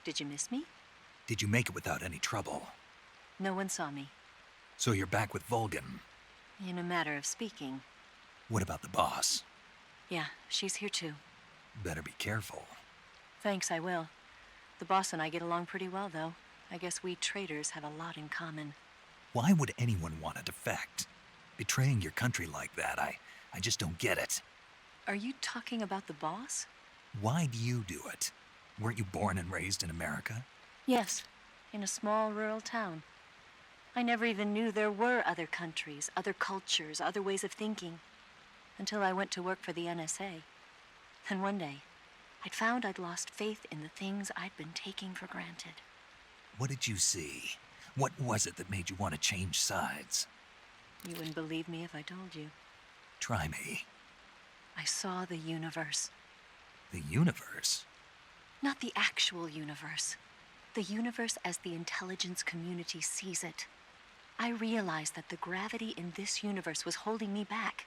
Did you miss me? did you make it without any trouble? No one saw me. So you're back with Volgan. In a matter of speaking. What about the boss? Yeah, she's here too. Better be careful. Thanks, I will. The boss and I get along pretty well, though. I guess we traitors have a lot in common. Why would anyone want to defect? Betraying your country like that, I just don't get it. Are you talking about the boss? Why do you do it? Weren't you born and raised in America? Yes, in a small rural town. I never even knew there were other countries, other cultures, other ways of thinking, until I went to work for the NSA. Then one day, I'd found I'd lost faith in the things I'd been taking for granted. What did you see? What was it that made you want to change sides? You wouldn't believe me if I told you. Try me. I saw the universe. The universe? Not the actual universe. The universe as the intelligence community sees it. I realized that the gravity in this universe was holding me back.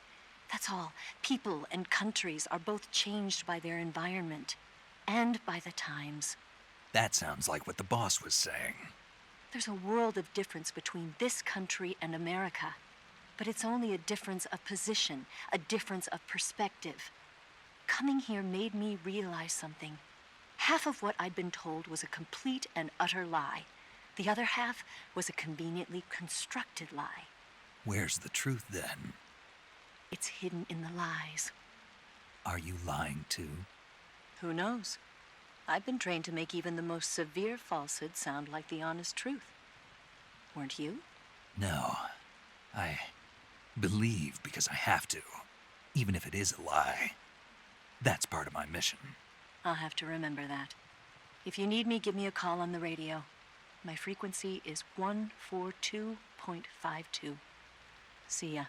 That's all. People and countries are both changed by their environment and by the times. That sounds like what the boss was saying. There's a world of difference between this country and America. But it's only a difference of position, a difference of perspective. Coming here made me realize something. Half of what I'd been told was a complete and utter lie. The other half was a conveniently constructed lie. Where's the truth then? It's hidden in the lies. Are you lying too? Who knows? I've been trained to make even the most severe falsehood sound like the honest truth. Weren't you? No. I believe because I have to, even if it is a lie. That's part of my mission. I'll have to remember that. If you need me, give me a call on the radio. My frequency is 142.52. See ya.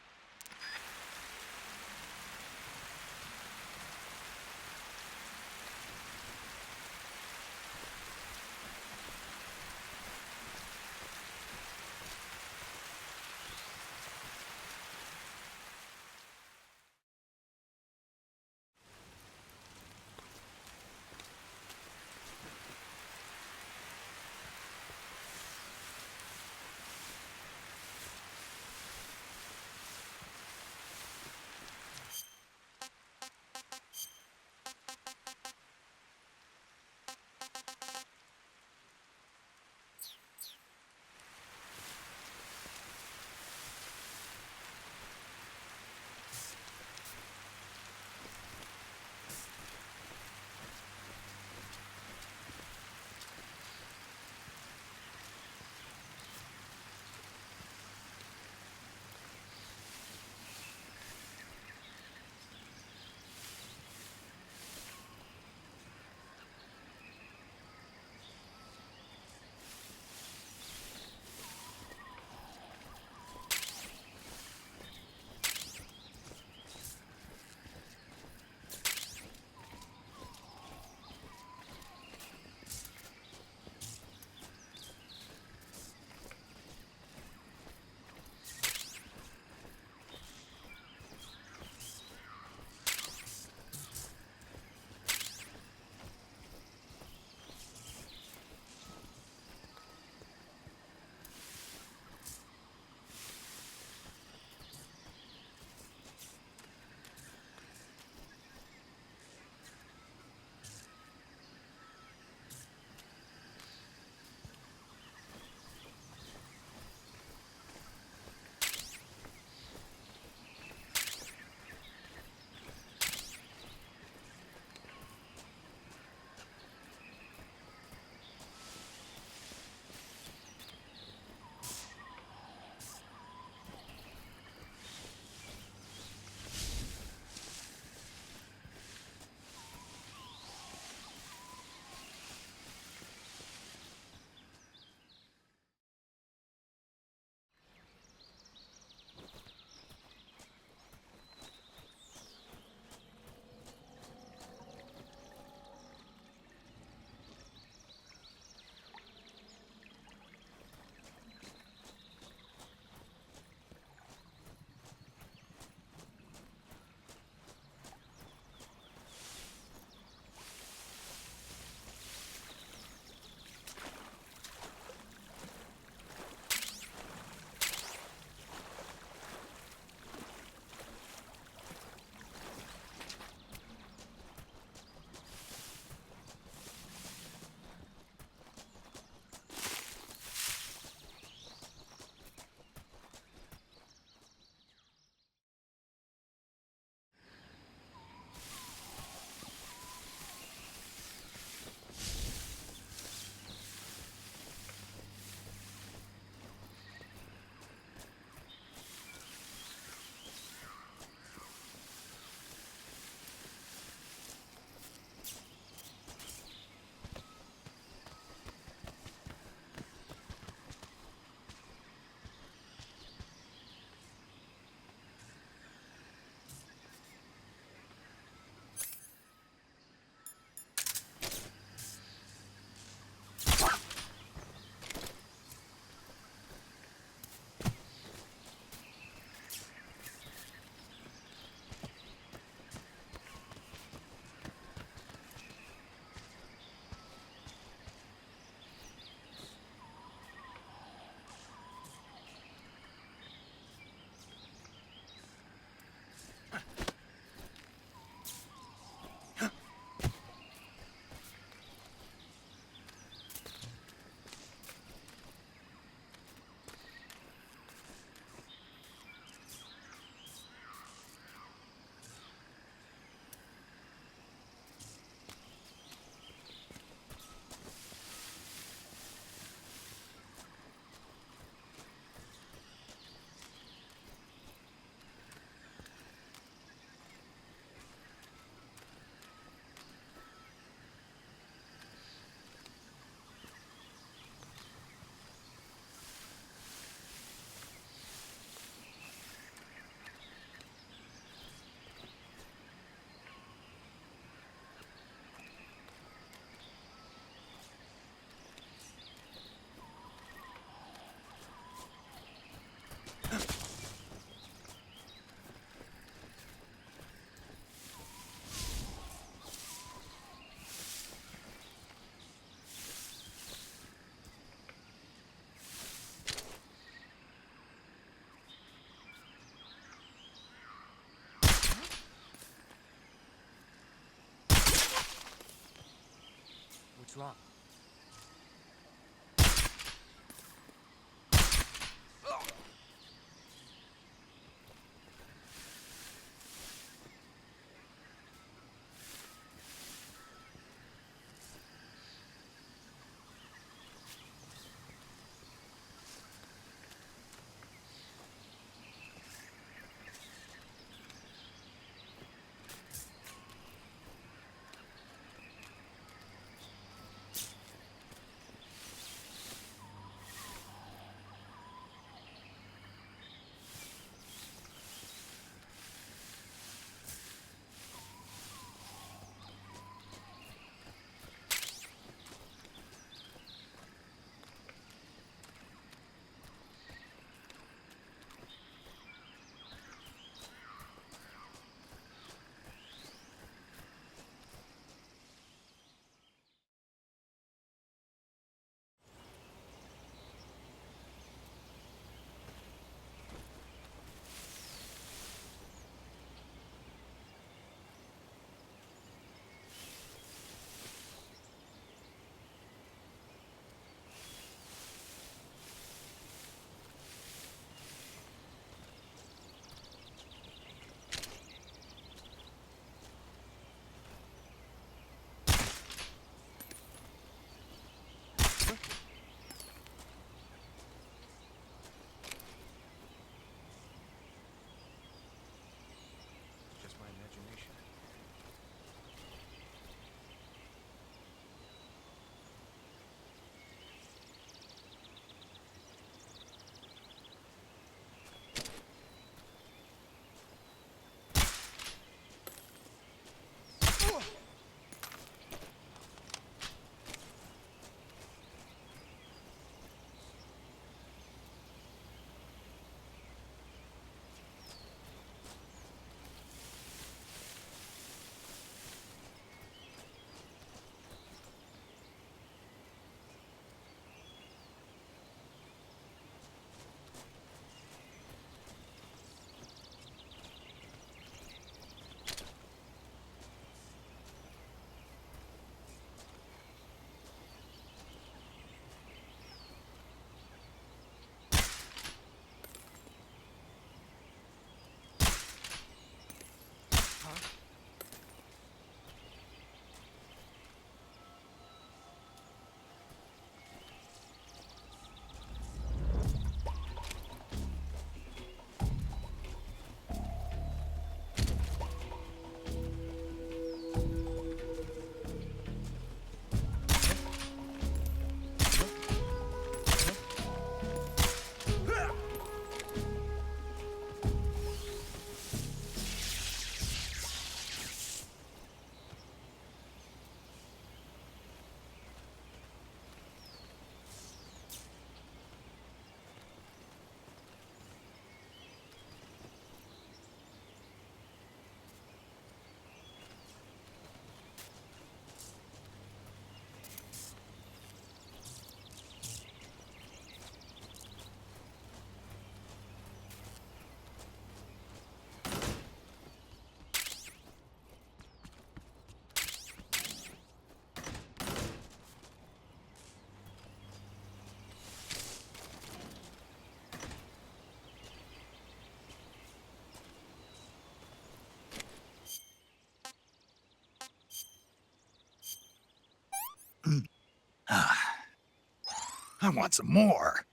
I want some more.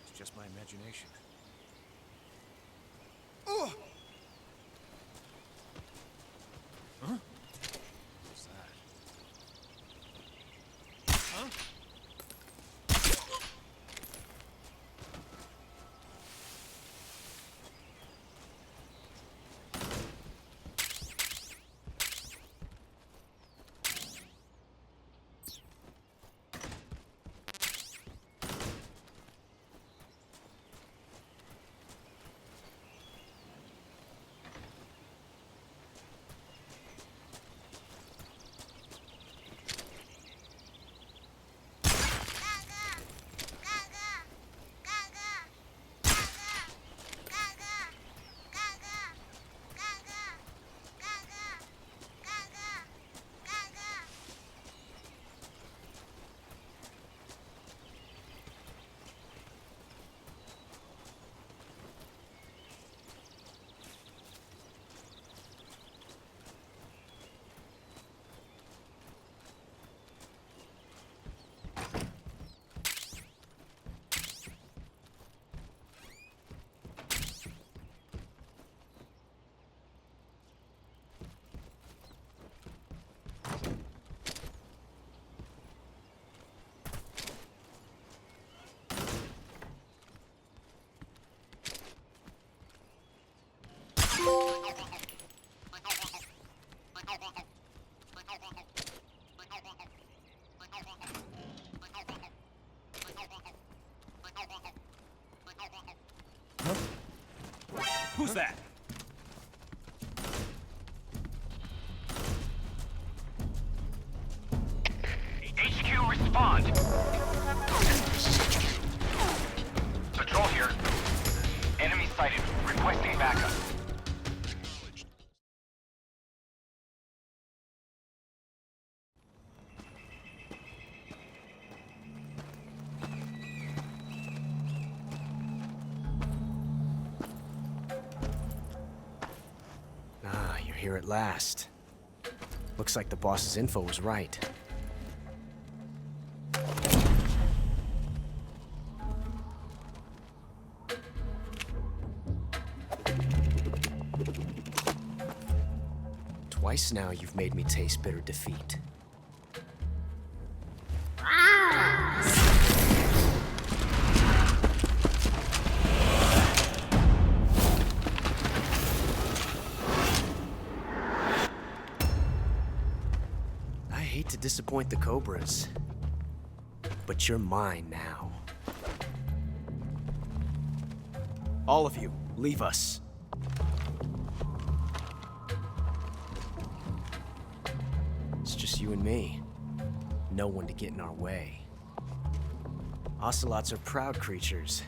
It's just my imagination. Oh! Huh? What's that? Huh? Who's that? HQ, respond. This is HQ. Patrol here. Enemy sighted. Requesting backup. Ah, you're here at last. Looks like the boss's info was right. Twice now you've made me taste bitter defeat. I hate to disappoint the Cobras, but you're mine now. All of you, leave us. It's just you and me. No one to get in our way. Ocelots are proud creatures.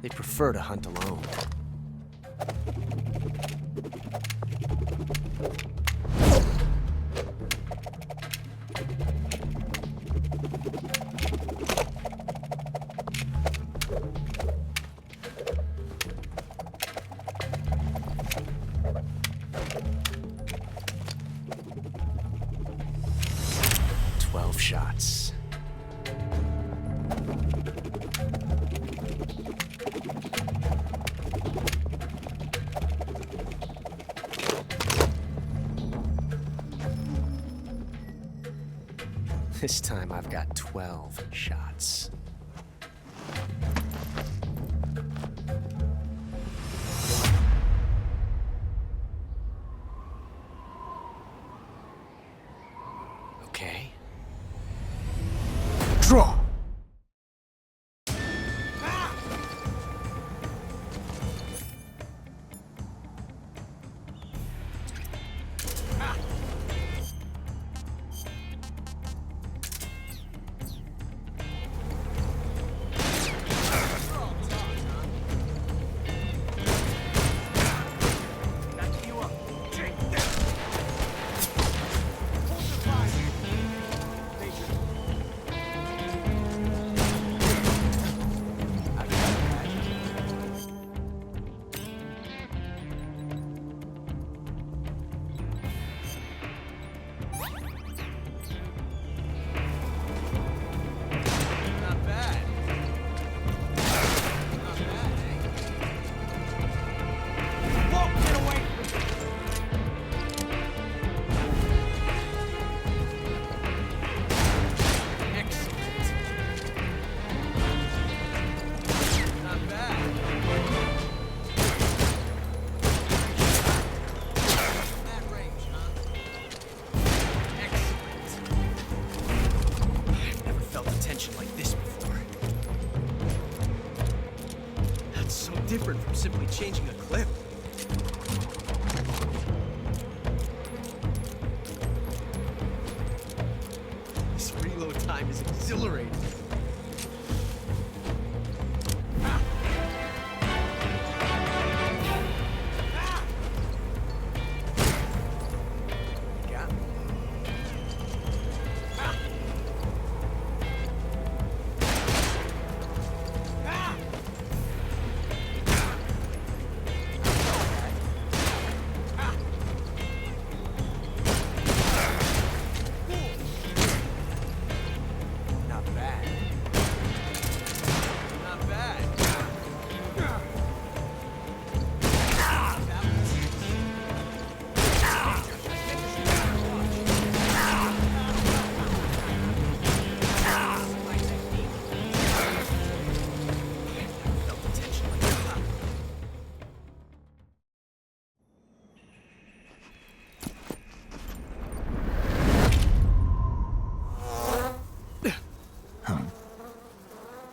They prefer to hunt alone. Shots. This time I've got 12 shots. Okay. Draw! different from simply changing a clip. This reload time is exhilarating.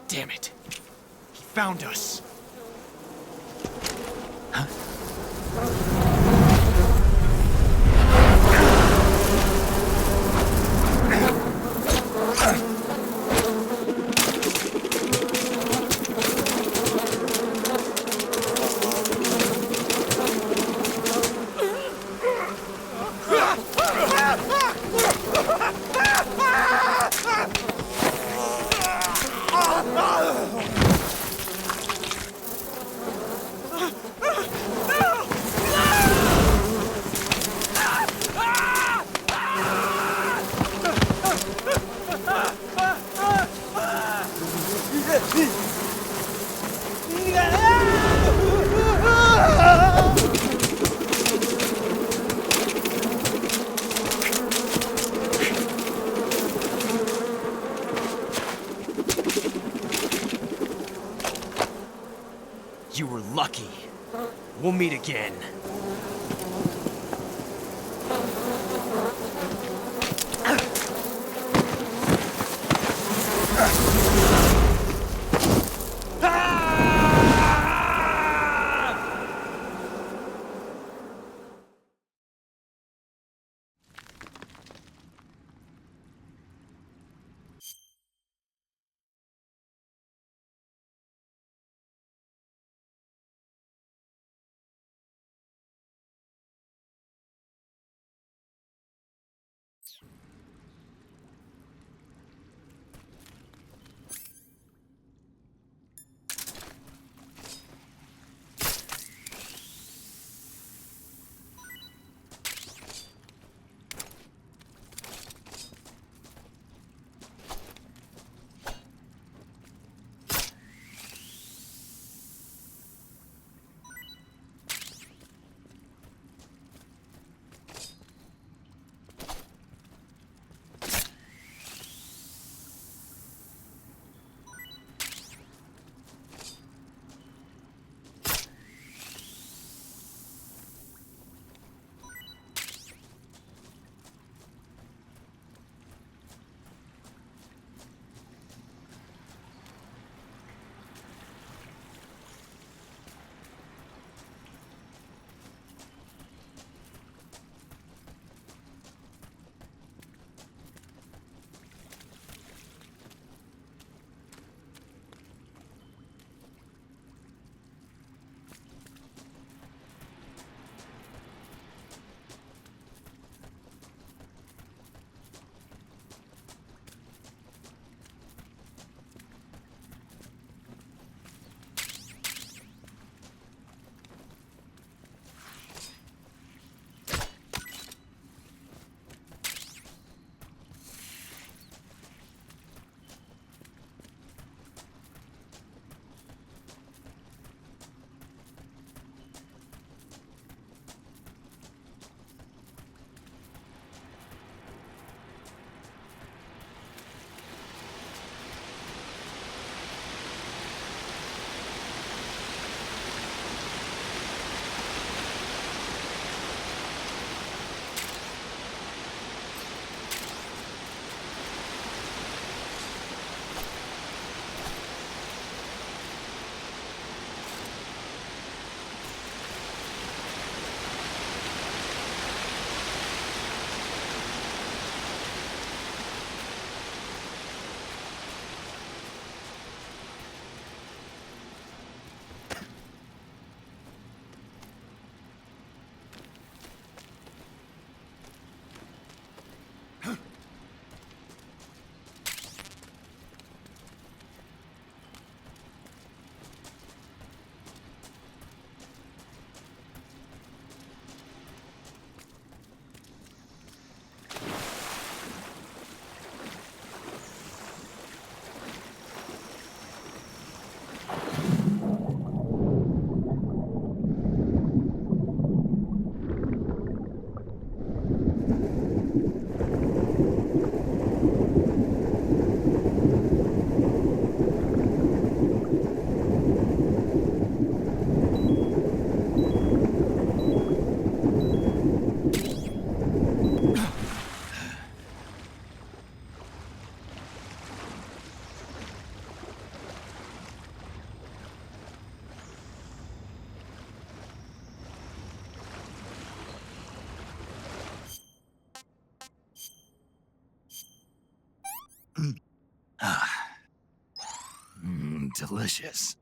Damn it. He found us. You were lucky. We'll meet again. Delicious.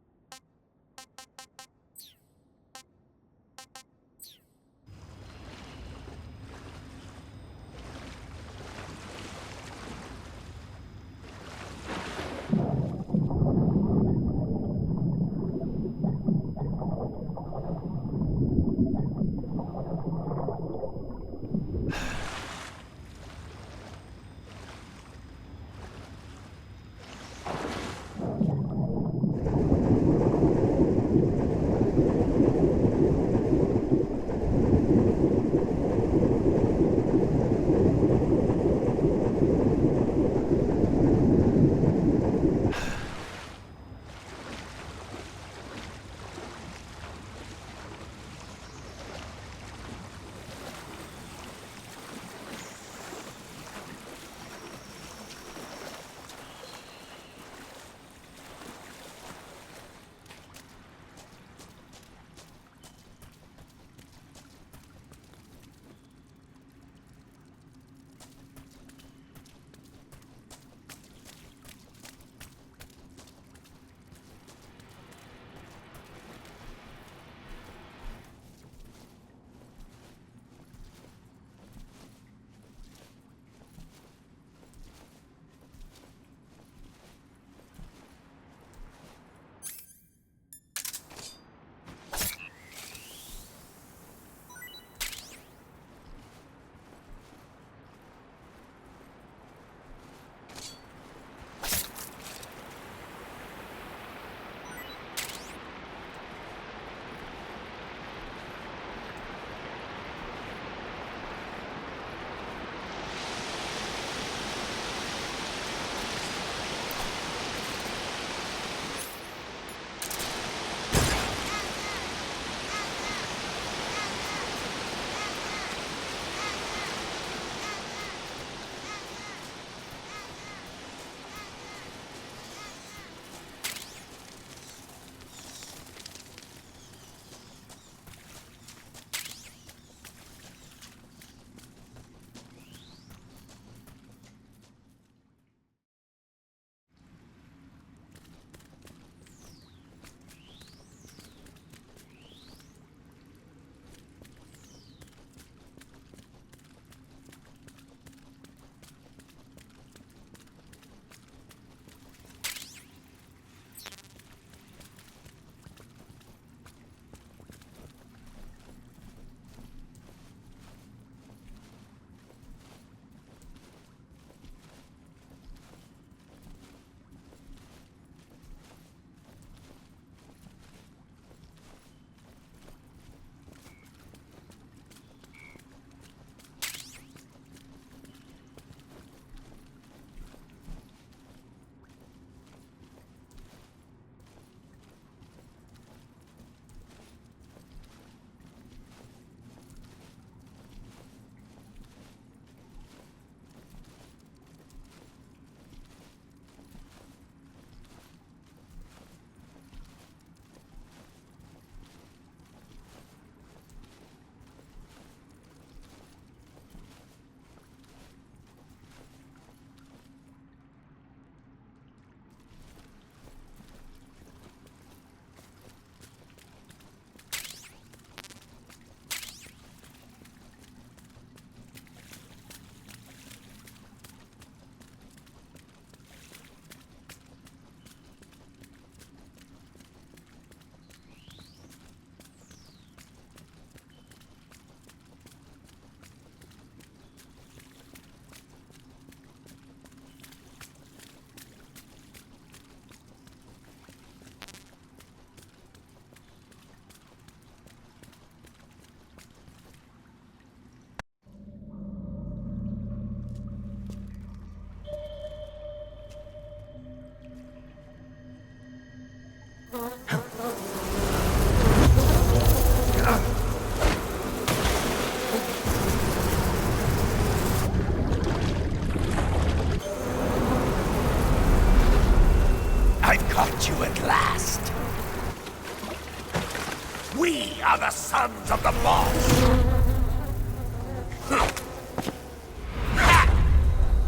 We are the sons of the boss!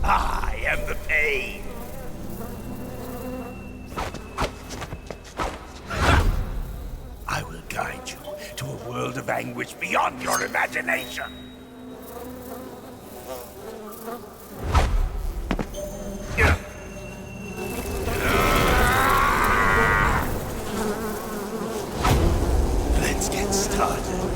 I am the pain! language beyond your imagination. Let's get started.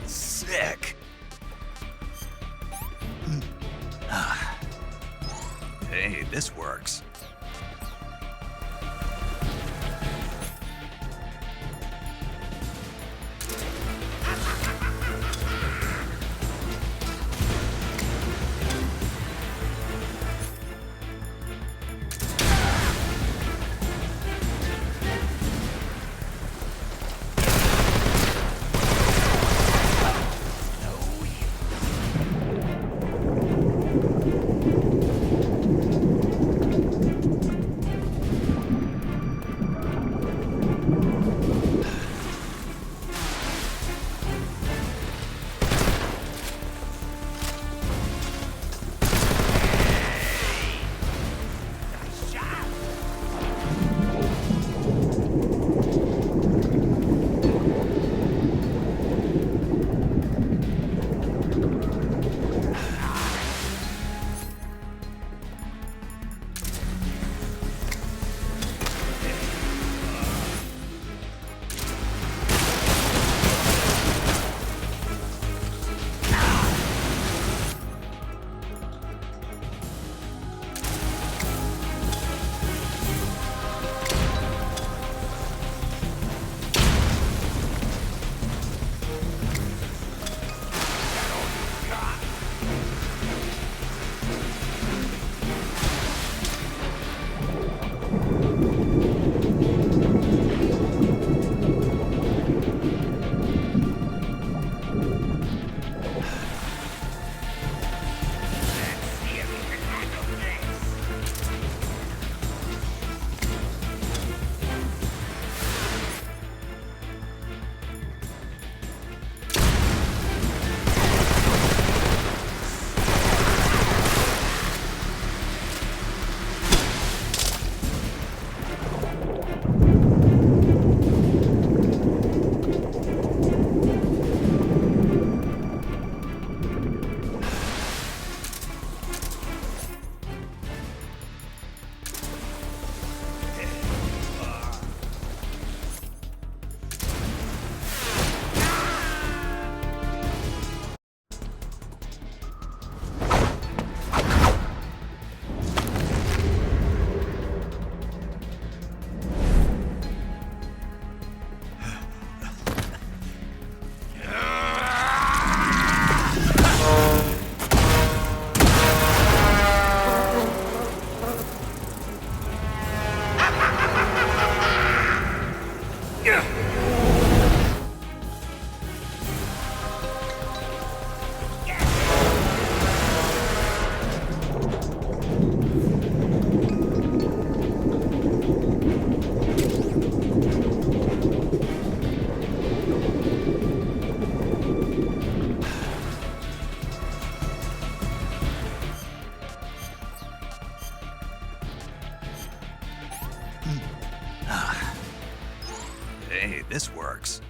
Sick. Hey, this works. Hey, this works.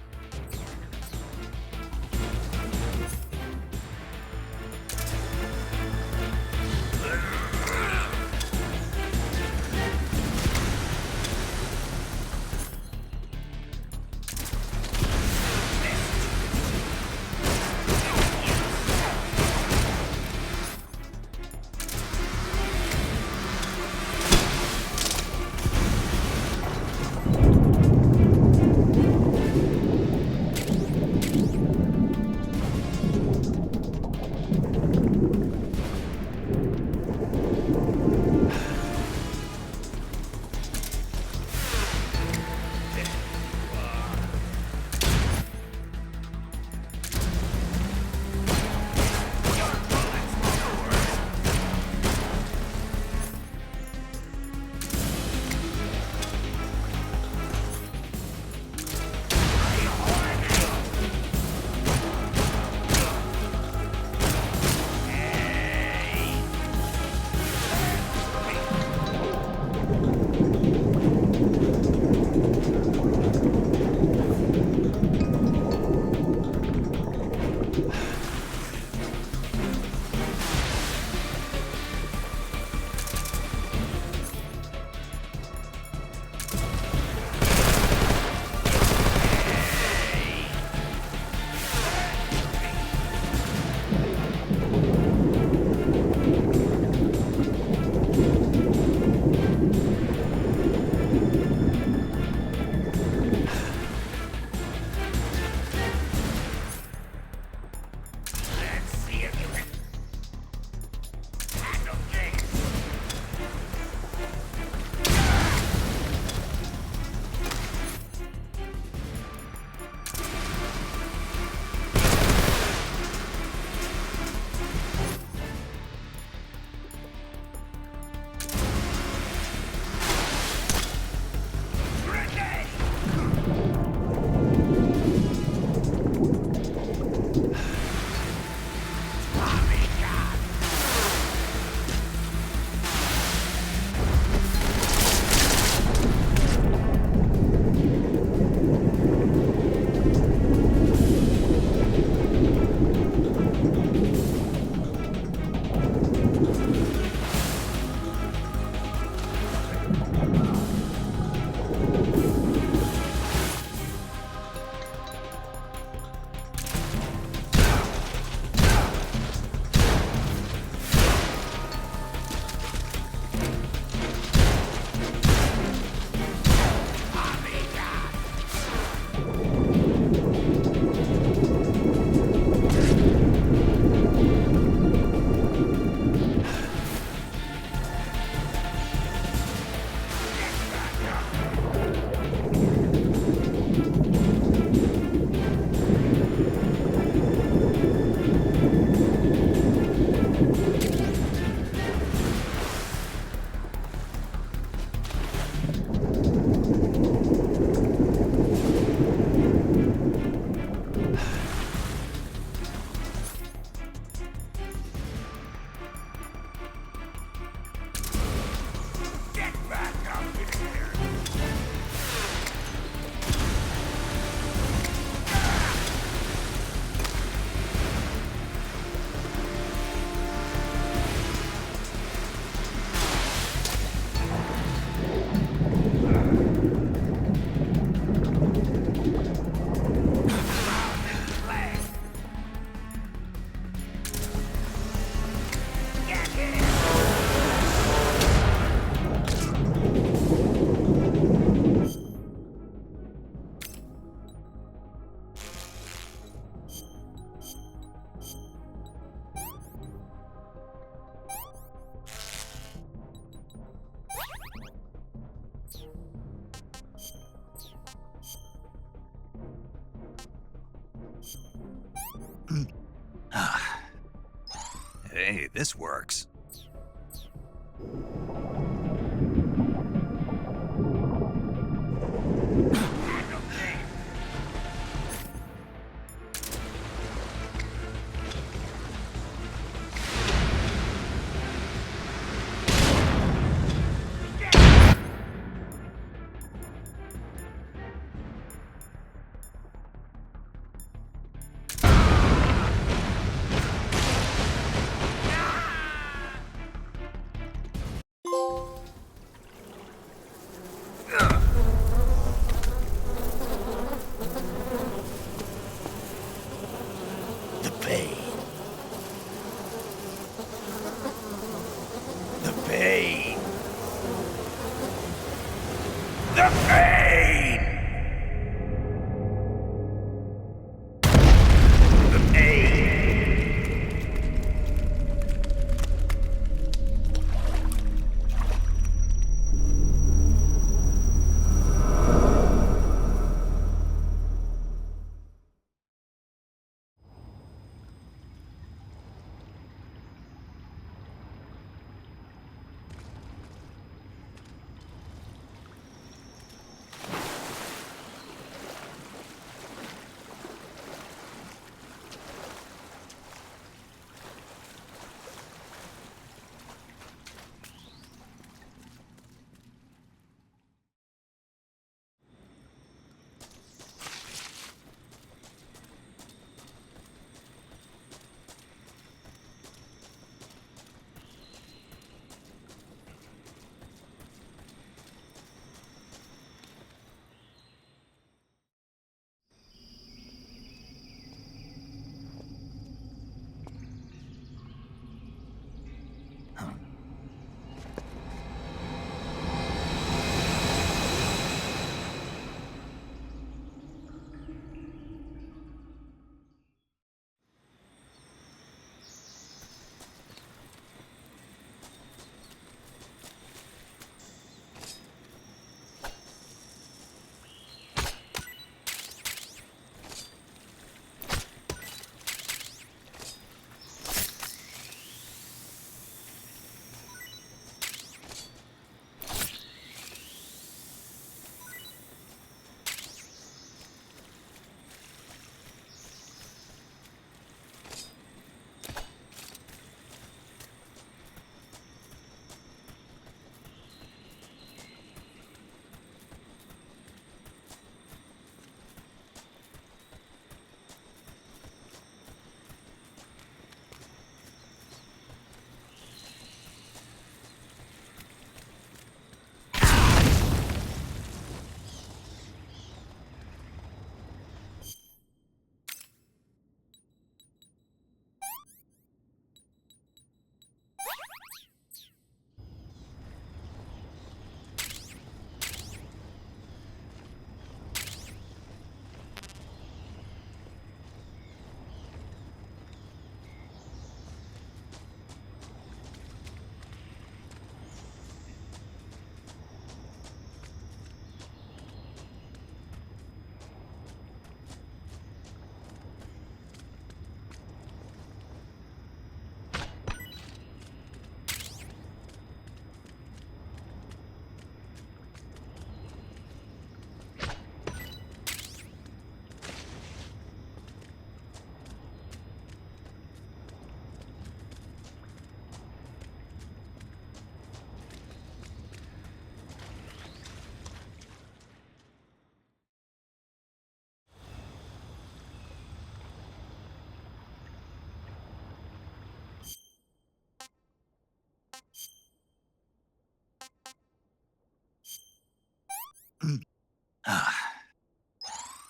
Hey, this works. The pain. The pain. The pain. The pain.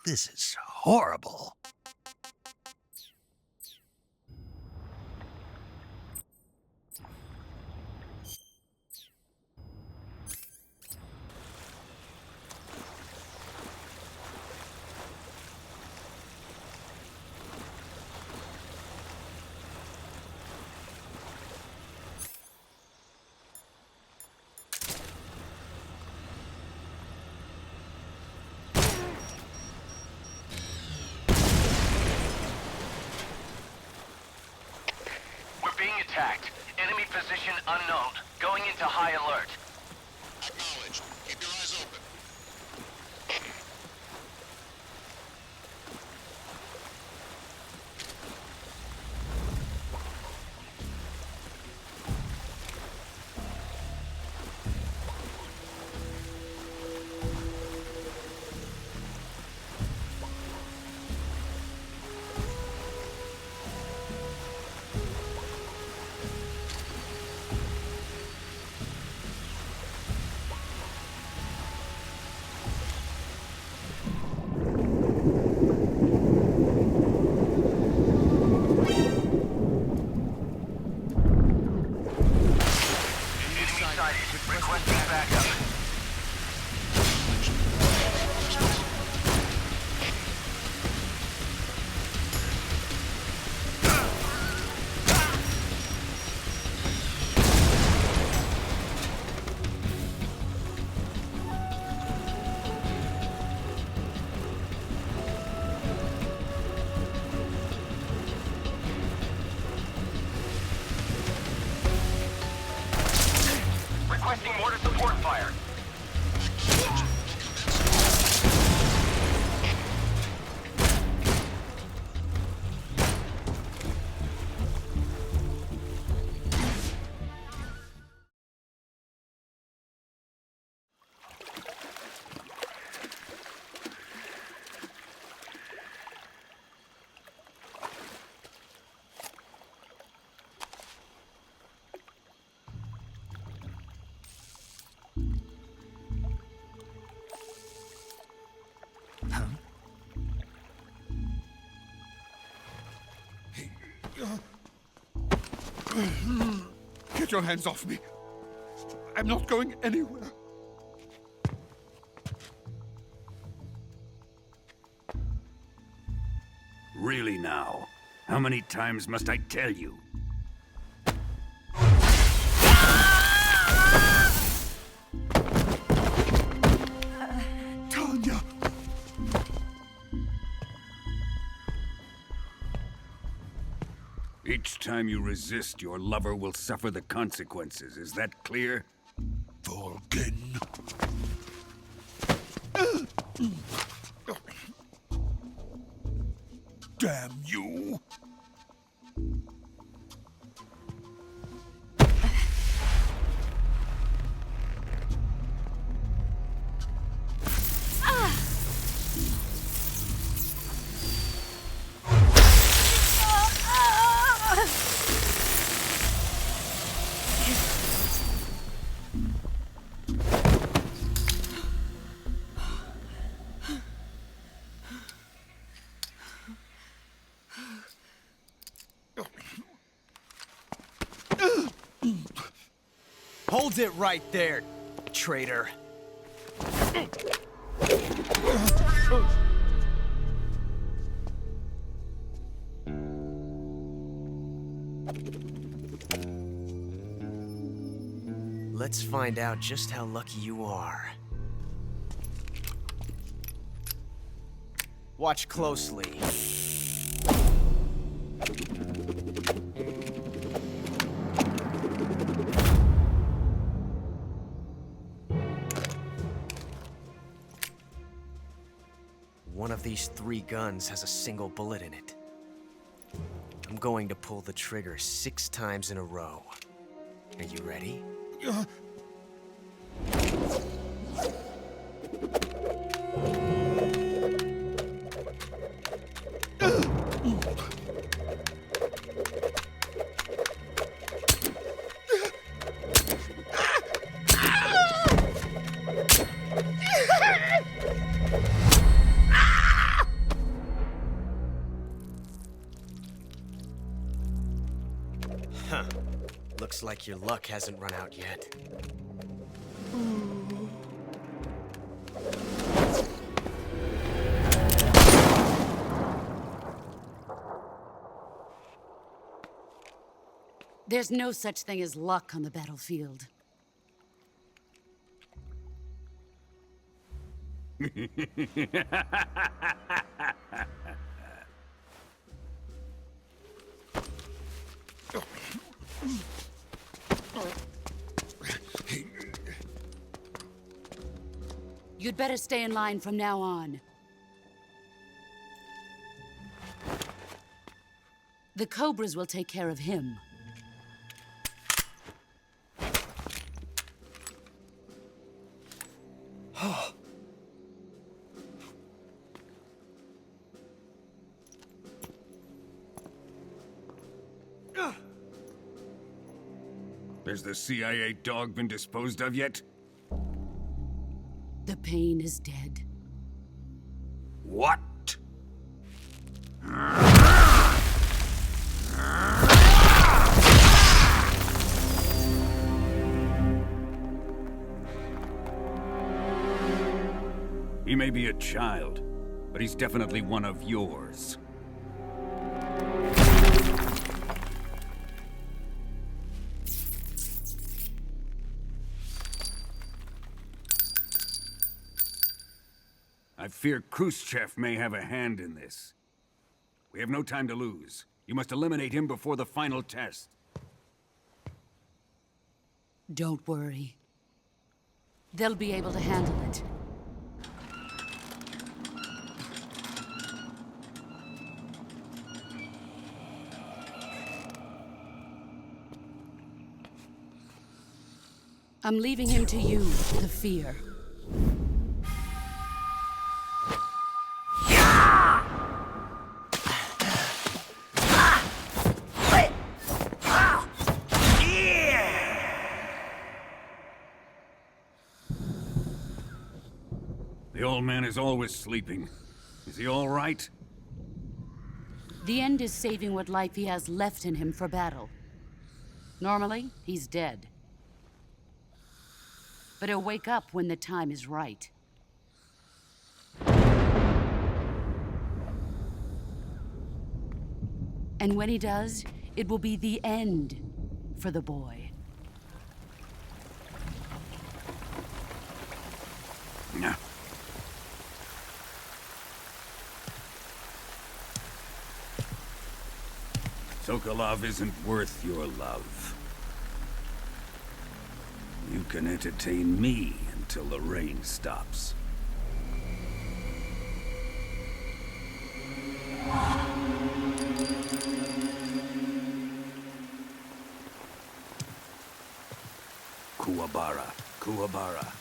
This is horrible. Get your hands off me. I'm not going anywhere. Really now? How many times must I tell you? Tanya! Each time you resist, your lover will suffer the consequences. Is that clear? Volgen. Damn you! Hold it right there, traitor. Let's find out just how lucky you are. Watch closely. One of these 3 guns has a single bullet in it. I'm going to pull the trigger 6 times in a row. Are you ready? Huh. Looks like your luck hasn't run out yet. There's no such thing as luck on the battlefield. You'd better stay in line from now on. The Cobras will take care of him. Has the CIA dog been disposed of yet? The pain is dead. What? He may be a child, but he's definitely one of yours. I fear Khrushchev may have a hand in this. We have no time to lose. You must eliminate him before the final test. Don't worry. They'll be able to handle it. I'm leaving him to you, the fear. The old man is always sleeping. Is he all right? The end is saving what life he has left in him for battle. Normally, he's dead. But he'll wake up when the time is right. And when he does, it will be the end for the boy. Yeah. Sokolov isn't worth your love. You can entertain me until the rain stops. Kuwabara, Kuwabara.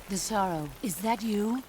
The sorrow, is that you?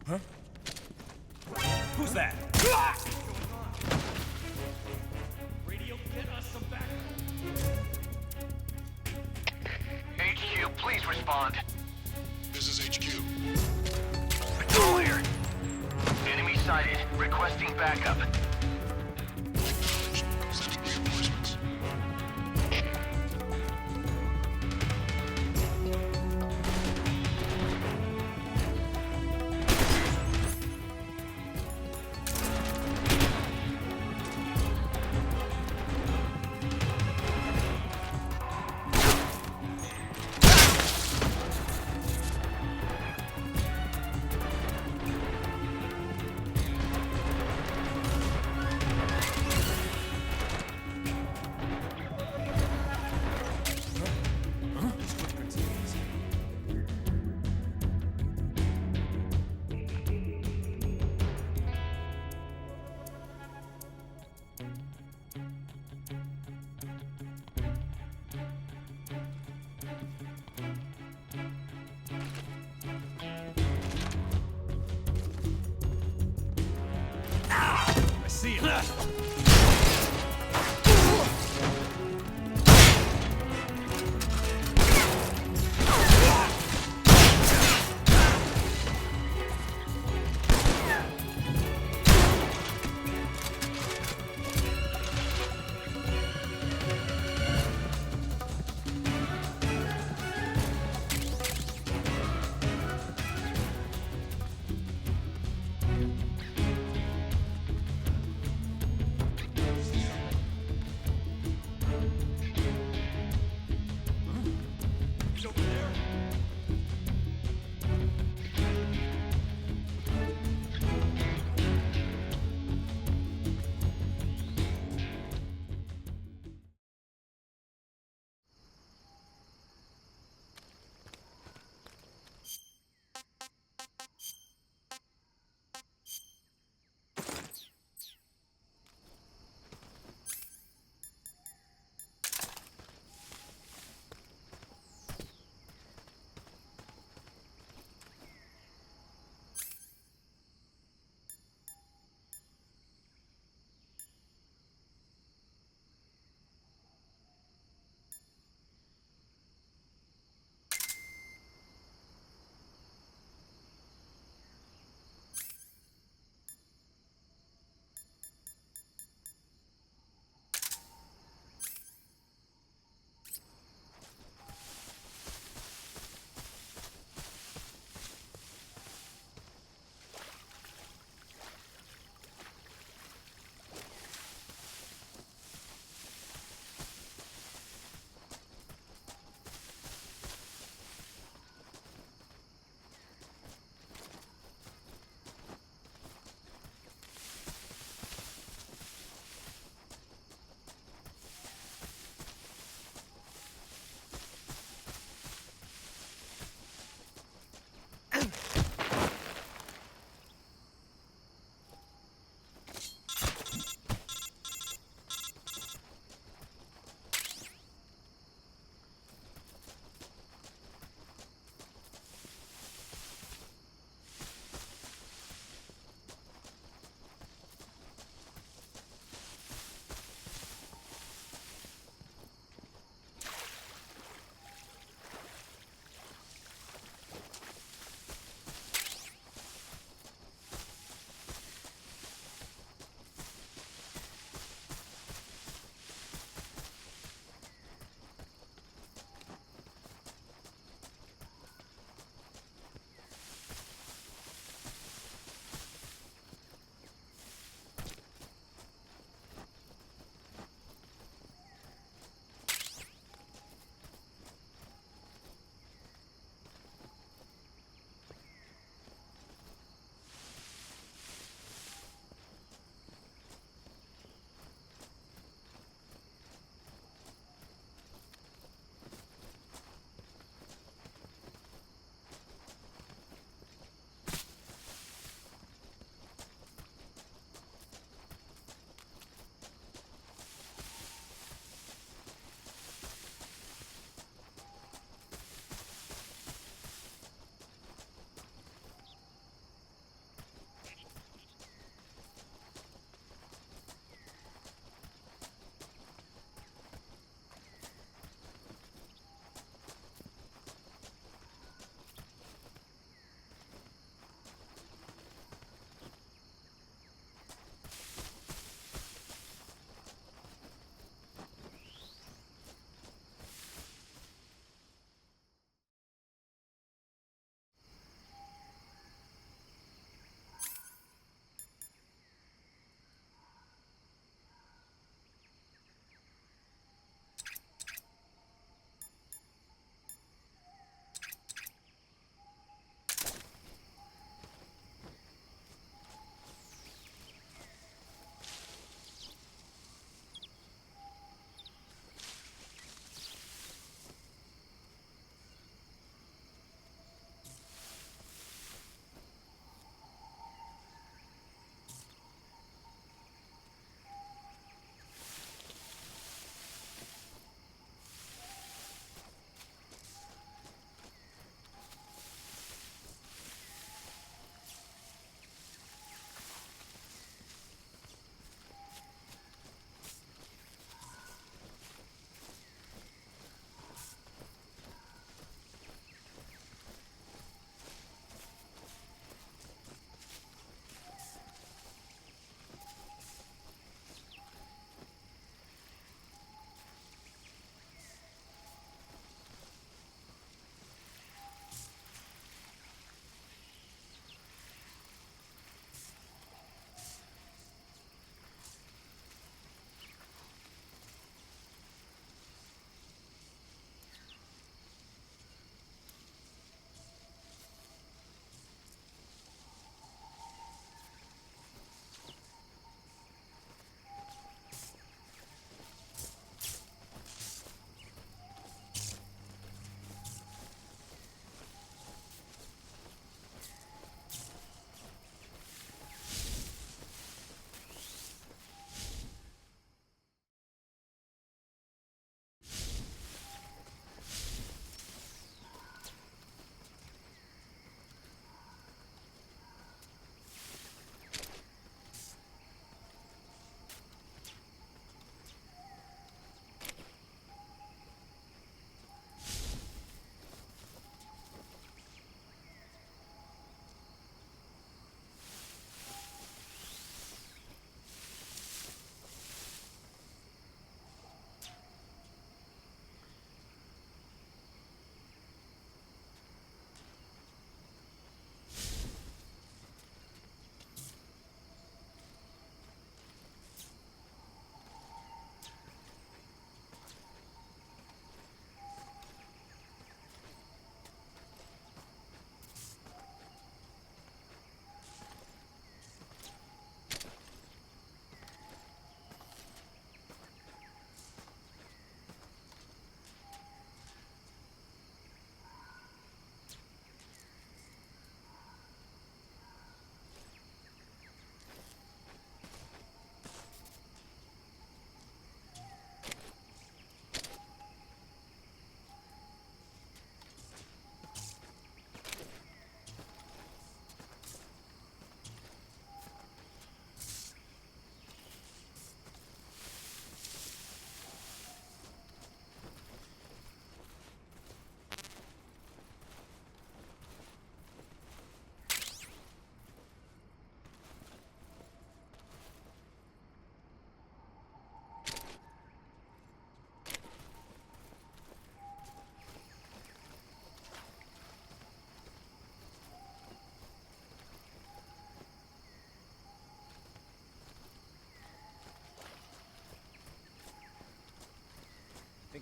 Who's that? Radio, get us some backup. HQ, please respond. This is HQ. Patrol here. Enemy sighted. Requesting backup. Acknowledged. Sending reinforcements. I see him.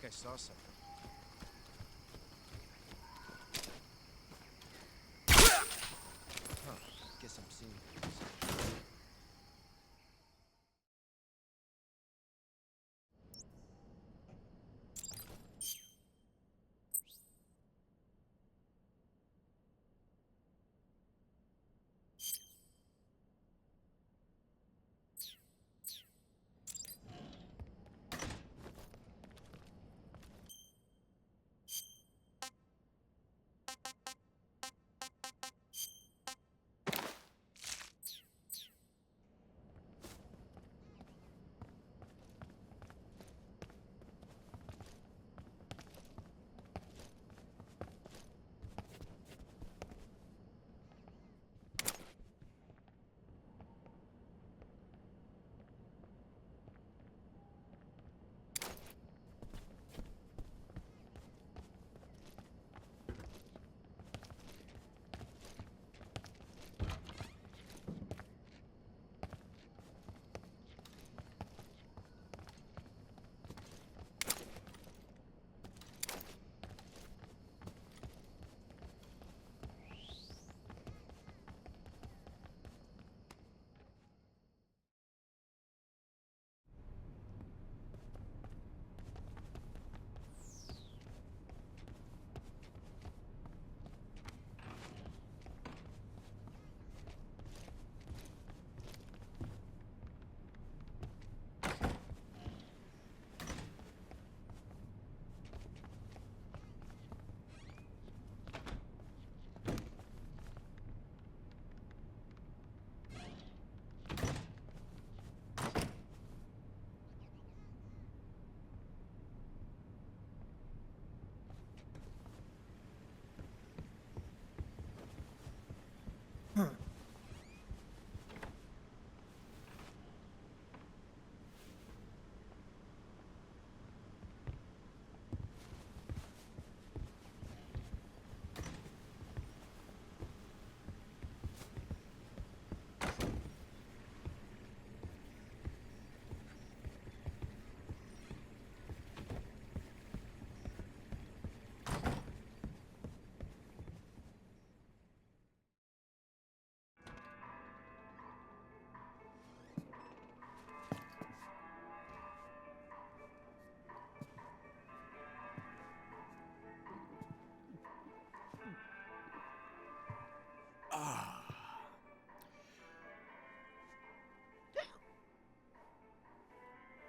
I saw something. Huh. Guess I'm seeing things.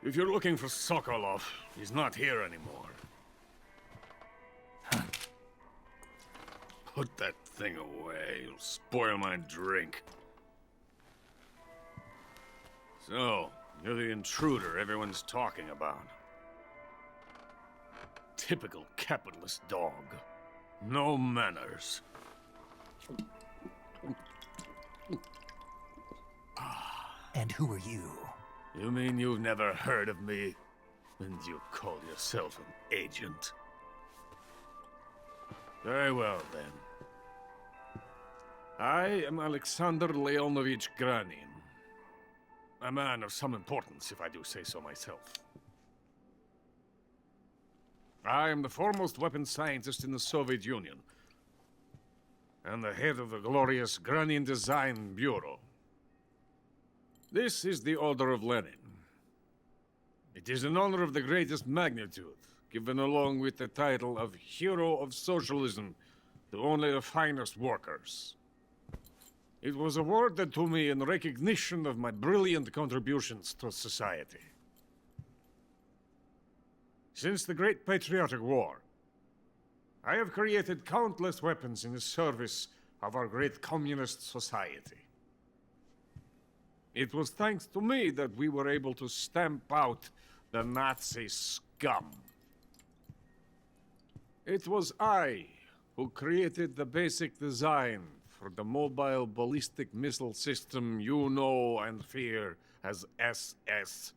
If you're looking for Sokolov, he's not here anymore. Put that thing away. You'll spoil my drink. So, you're the intruder everyone's talking about. Typical capitalist dog. No manners. And who are you? You mean you've never heard of me? And you call yourself an agent? Very well, then. I am Alexander Leonovich Granin. A man of some importance, if I do say so myself. I am the foremost weapons scientist in the Soviet Union, and the head of the glorious Granin Design Bureau. This is the Order of Lenin. It is an honor of the greatest magnitude, given along with the title of Hero of Socialism to only the finest workers. It was awarded to me in recognition of my brilliant contributions to society. Since the Great Patriotic War, I have created countless weapons in the service of our great communist society. It was thanks to me that we were able to stamp out the Nazi scum. It was I who created the basic design for the mobile ballistic missile system you know and fear as SS-1C.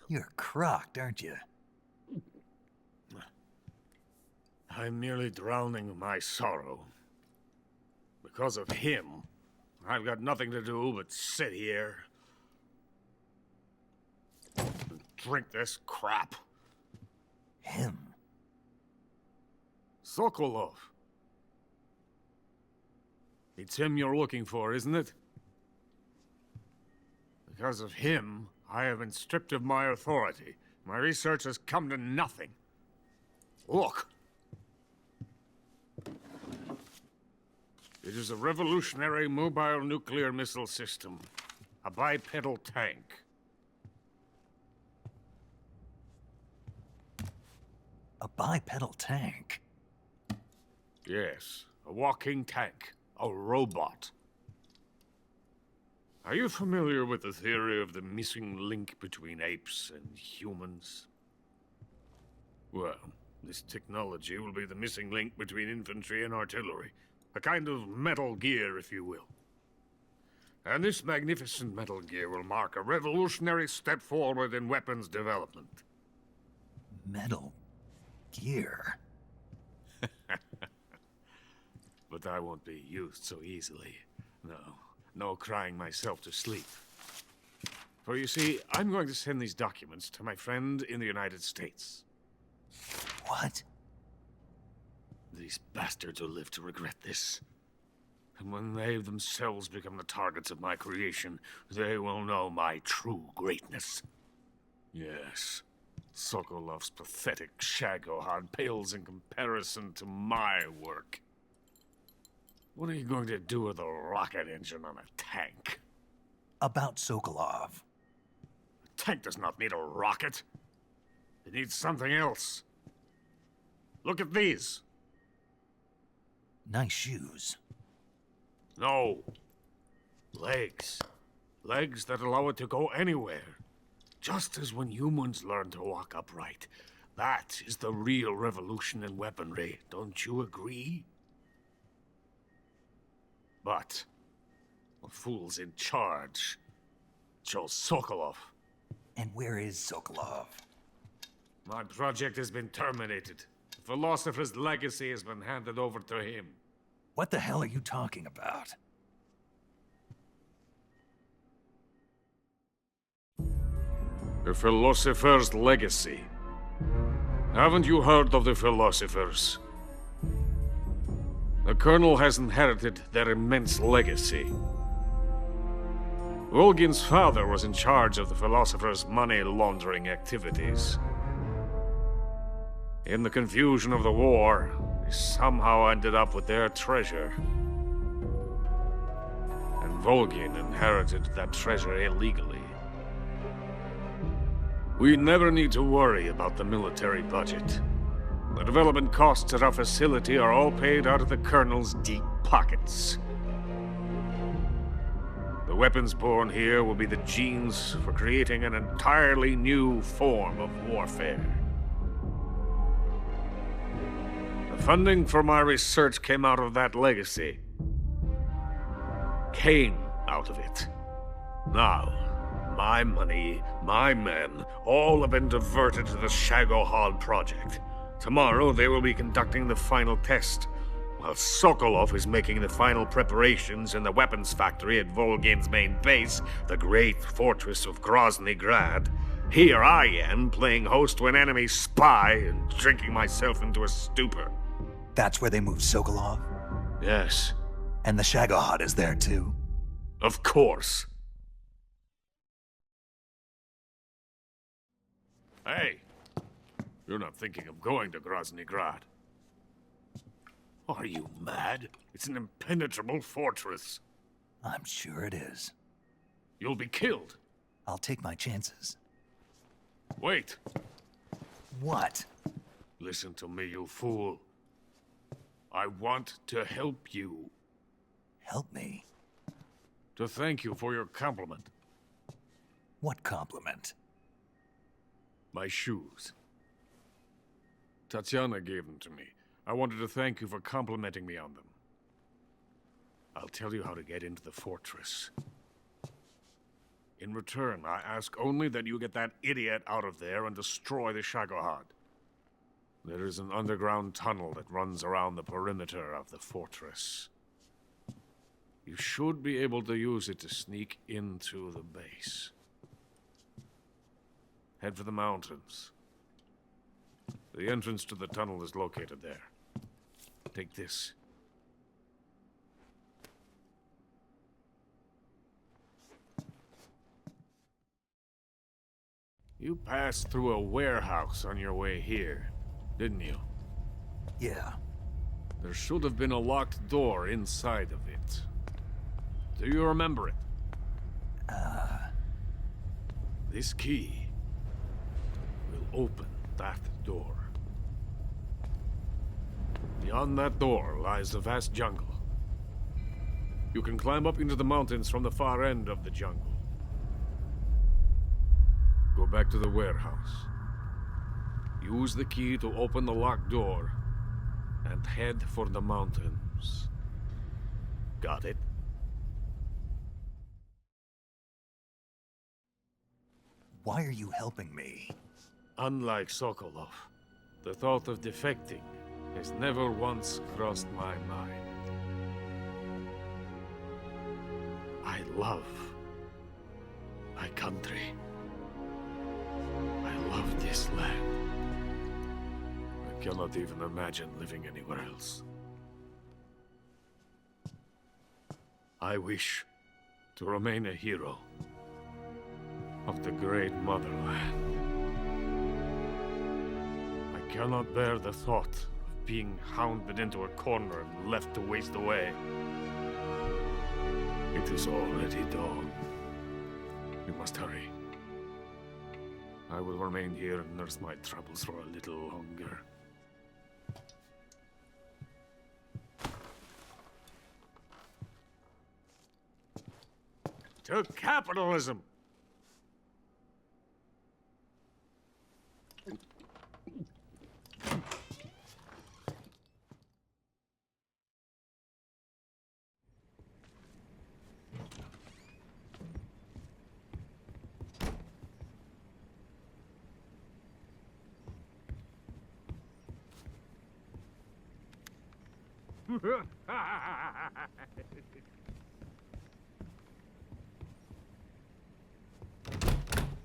You're crocked, aren't you? I'm merely drowning my sorrow. Because of him, I've got nothing to do but sit here and drink this crap. Him? Sokolov. It's him you're looking for, isn't it? Because of him, I have been stripped of my authority. My research has come to nothing. Look. It is a revolutionary mobile nuclear missile system. A bipedal tank. A bipedal tank? Yes, a walking tank. A robot. Are you familiar with the theory of the missing link between apes and humans? Well, this technology will be the missing link between infantry and artillery. A kind of Metal Gear, if you will. And this magnificent Metal Gear will mark a revolutionary step forward in weapons development. Metal Gear? But I won't be used so easily. No crying myself to sleep. For you see, I'm going to send these documents to my friend in the United States. What? These bastards will live to regret this. And when they themselves become the targets of my creation, they will know my true greatness. Yes, Sokolov's pathetic Shagohod pales in comparison to my work. What are you going to do with a rocket engine on a tank? About Sokolov. A tank does not need a rocket. It needs something else. Look at these. Nice shoes. No. Legs. Legs that allow it to go anywhere. Just as when humans learn to walk upright. That is the real revolution in weaponry. Don't you agree? But the fool's in charge. Joe Sokolov. And where is Sokolov? My project has been terminated. The philosopher's legacy has been handed over to him. What the hell are you talking about? The philosopher's legacy. Haven't you heard of the philosophers? The Colonel has inherited their immense legacy. Volgin's father was in charge of the philosophers' money laundering activities. In the confusion of the war, they somehow ended up with their treasure. And Volgin inherited that treasure illegally. We never need to worry about the military budget. The development costs at our facility are all paid out of the Colonel's deep pockets. The weapons born here will be the genes for creating an entirely new form of warfare. The funding for my research came out of that legacy. Came out of it. Now, my money, my men, all have been diverted to the Shagohod project. Tomorrow, they will be conducting the final test, while Sokolov is making the final preparations in the weapons factory at Volgin's main base, the great fortress of Grozny Grad. Here I am, playing host to an enemy spy and drinking myself into a stupor. That's where they moved Sokolov? Yes. And the Shagohod is there too? Of course. Hey! You're not thinking of going to Grozny Grad. Are you mad? It's an impenetrable fortress. I'm sure it is. You'll be killed. I'll take my chances. Wait. What? Listen to me, you fool. I want to help you. Help me? To thank you for your compliment. What compliment? My shoes. Tatiana gave them to me. I wanted to thank you for complimenting me on them. I'll tell you how to get into the fortress. In return, I ask only that you get that idiot out of there and destroy the Shagohod. There is an underground tunnel that runs around the perimeter of the fortress. You should be able to use it to sneak into the base. Head for the mountains. The entrance to the tunnel is located there. Take this. You passed through a warehouse on your way here, didn't you? Yeah. There should have been a locked door inside of it. Do you remember it? This key will open that door. Beyond that door lies the vast jungle. You can climb up into the mountains from the far end of the jungle. Go back to the warehouse. Use the key to open the locked door, and head for the mountains. Got it? Why are you helping me? Unlike Sokolov, the thought of defecting has never once crossed my mind. I love my country. I love this land. I cannot even imagine living anywhere else. I wish to remain a hero of the great motherland. I cannot bear the thought of being hounded into a corner and left to waste away. It is already dawn. We must hurry. I will remain here and nurse my troubles for a little longer. To capitalism!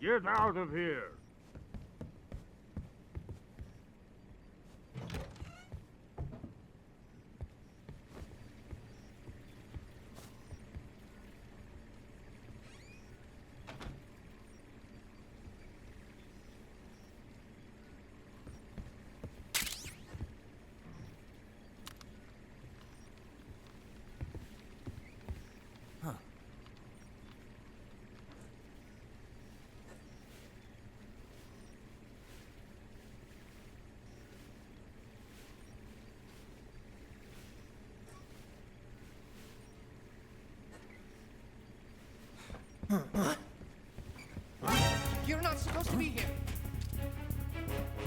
Get out of here! You're not supposed to be here.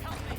Help me.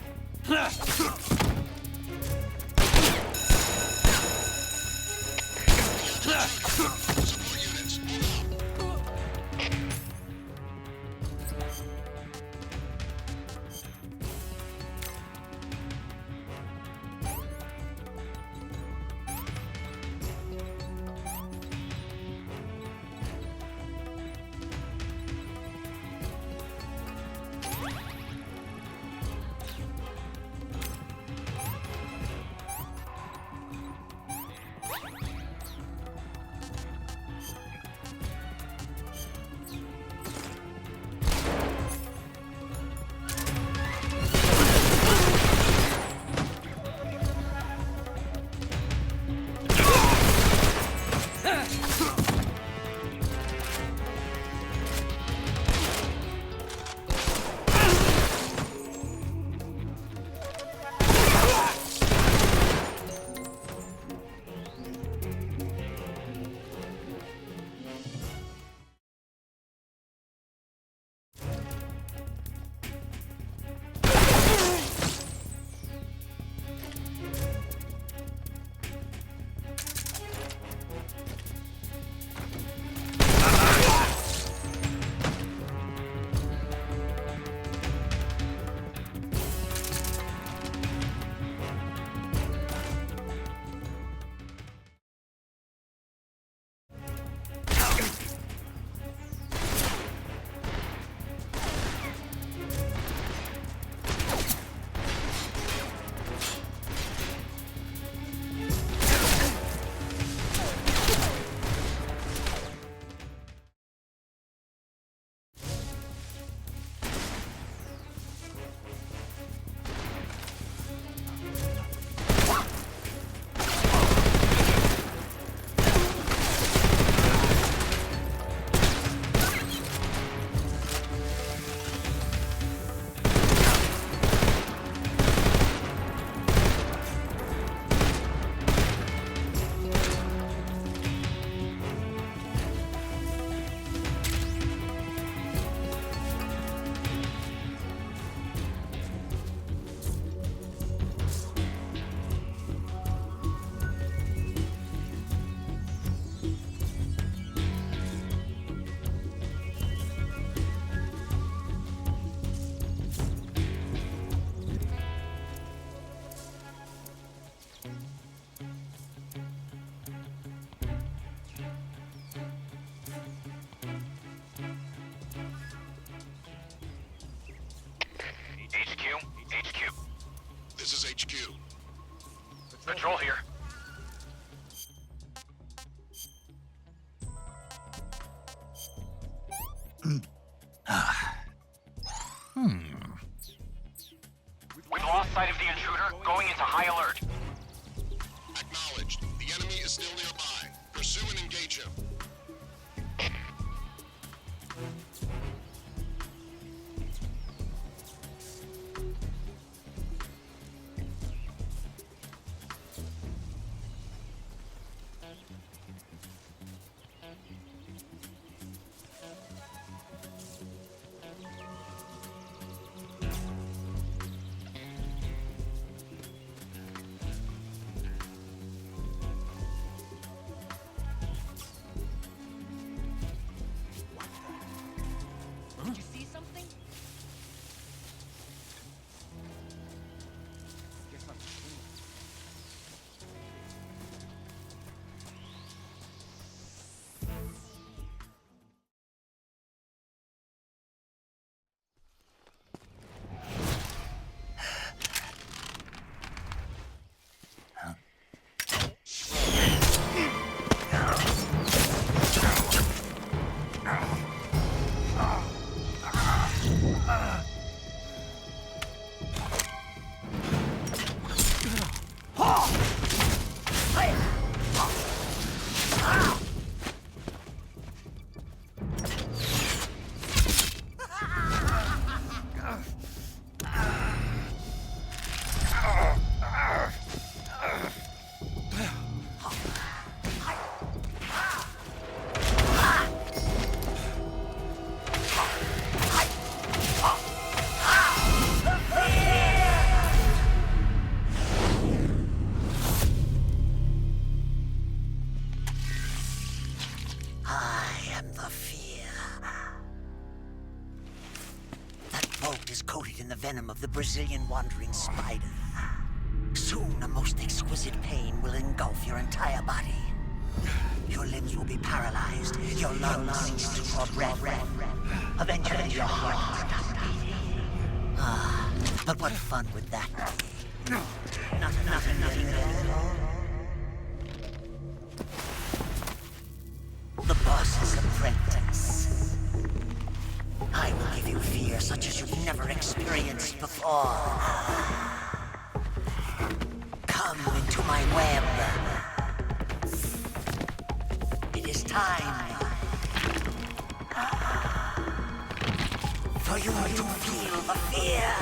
HQ. Patrol here. We've lost sight of the intruder, going into high alert. Acknowledged. The enemy is still nearby. Pursue and engage him. Did you see something? Guess not. Coated in the venom of the Brazilian wandering spider. Soon a most exquisite pain will engulf your entire body. Your limbs will be paralyzed, your lungs cease to draw breath. Eventually your heart will stop beating. Ah, but what fun would that be? Nothing at all. The boss's apprentice. I will give you fear such as you've never experienced before. Come into my web. It is time for you to feel the fear.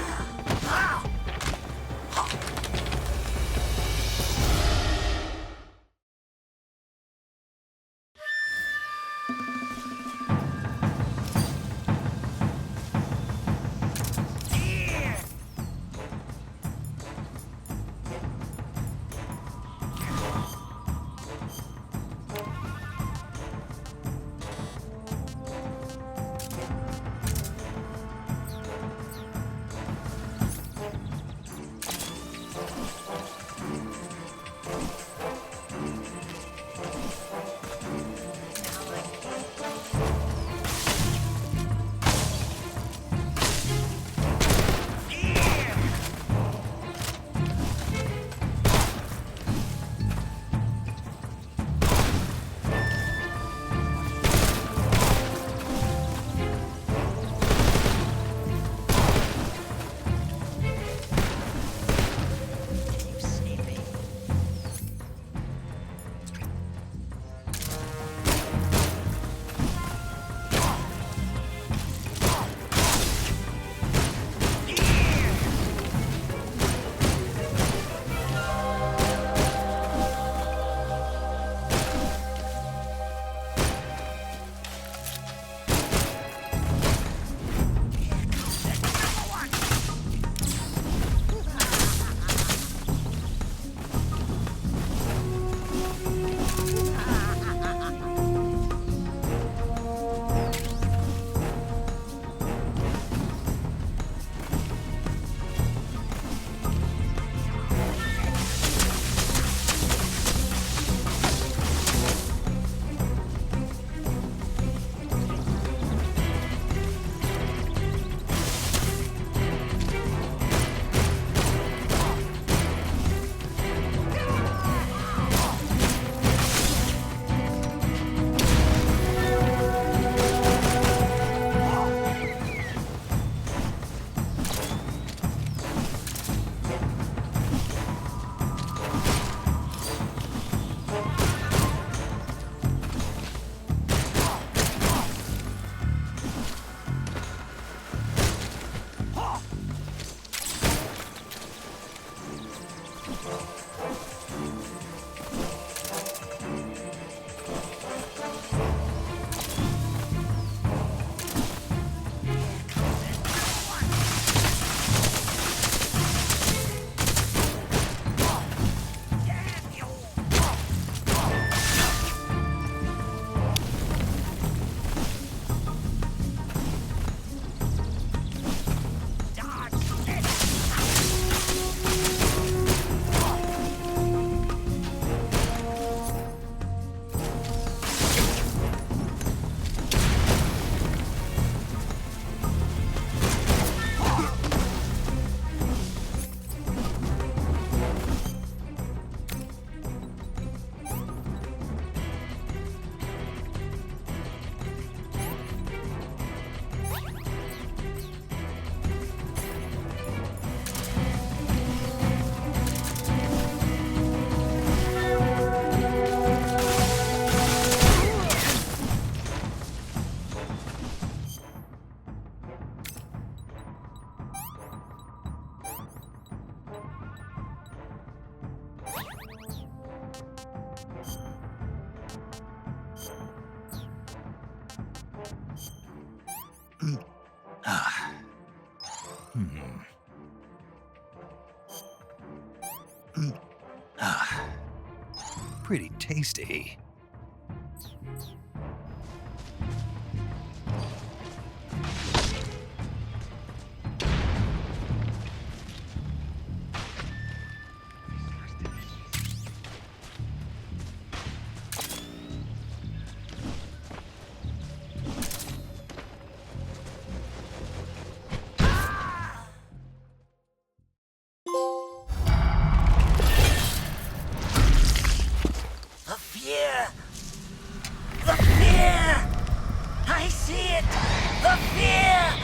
Pretty tasty. The fear! I see it! The fear!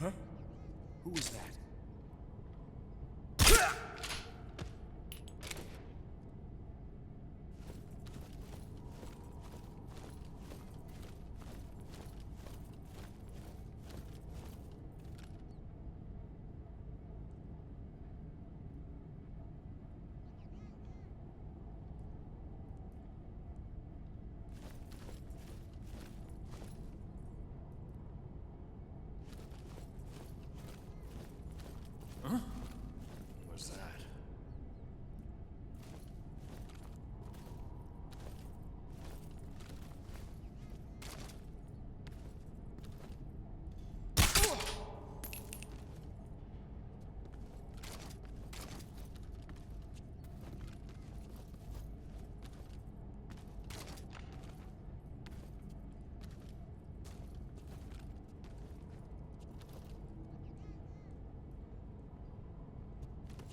Huh? Who was that? Huh? What's that?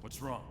What's wrong?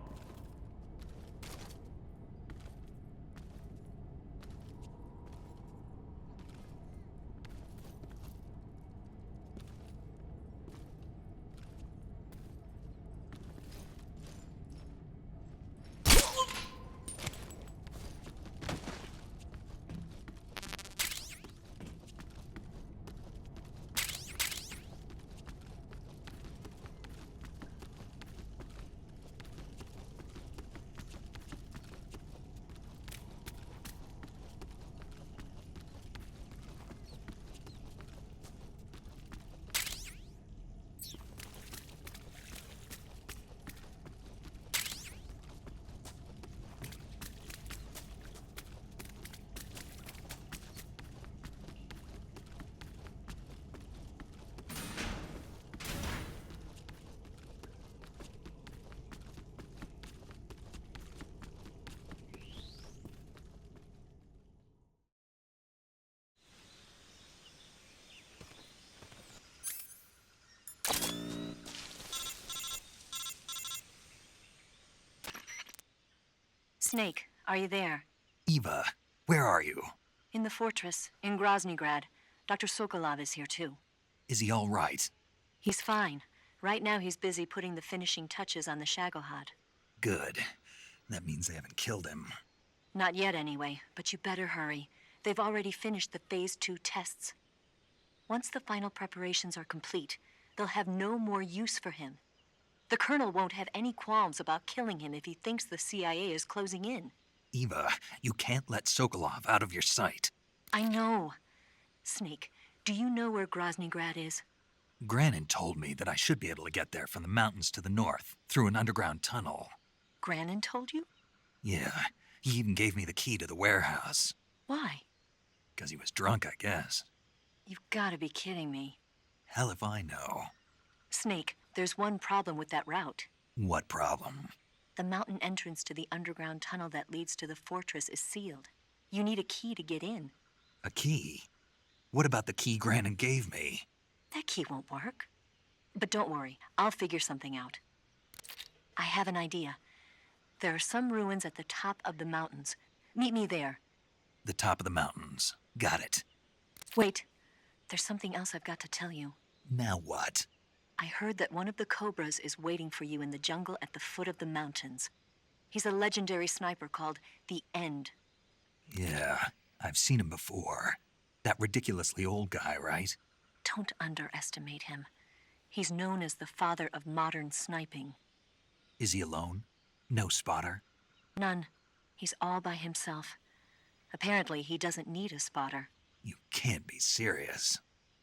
Snake, are you there? Eva, where are you? In the fortress, in Groznygrad. Dr. Sokolov is here, too. Is he all right? He's fine. Right now, he's busy putting the finishing touches on the Shagohod. Good. That means they haven't killed him. Not yet, anyway, but you better hurry. They've already finished the Phase 2 tests. Once the final preparations are complete, they'll have no more use for him. The Colonel won't have any qualms about killing him if he thinks the CIA is closing in. Eva, you can't let Sokolov out of your sight. I know. Snake, do you know where Groznygrad is? Grannon told me that I should be able to get there from the mountains to the north, through an underground tunnel. Grannon told you? Yeah, he even gave me the key to the warehouse. Why? 'Cause he was drunk, I guess. You've got to be kidding me. Hell if I know. Snake, there's one problem with that route. What problem? The mountain entrance to the underground tunnel that leads to the fortress is sealed. You need a key to get in. A key? What about the key Grannon gave me? That key won't work. But don't worry, I'll figure something out. I have an idea. There are some ruins at the top of the mountains. Meet me there. The top of the mountains. Got it. Wait, there's something else I've got to tell you. Now what? I heard that one of the Cobras is waiting for you in the jungle at the foot of the mountains. He's a legendary sniper called the End. Yeah, I've seen him before. That ridiculously old guy, right? Don't underestimate him. He's known as the father of modern sniping. Is he alone? No spotter? None. He's all by himself. Apparently, he doesn't need a spotter. You can't be serious.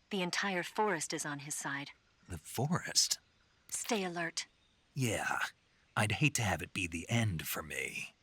The entire forest is on his side. The forest? Stay alert. Yeah, I'd hate to have it be the end for me.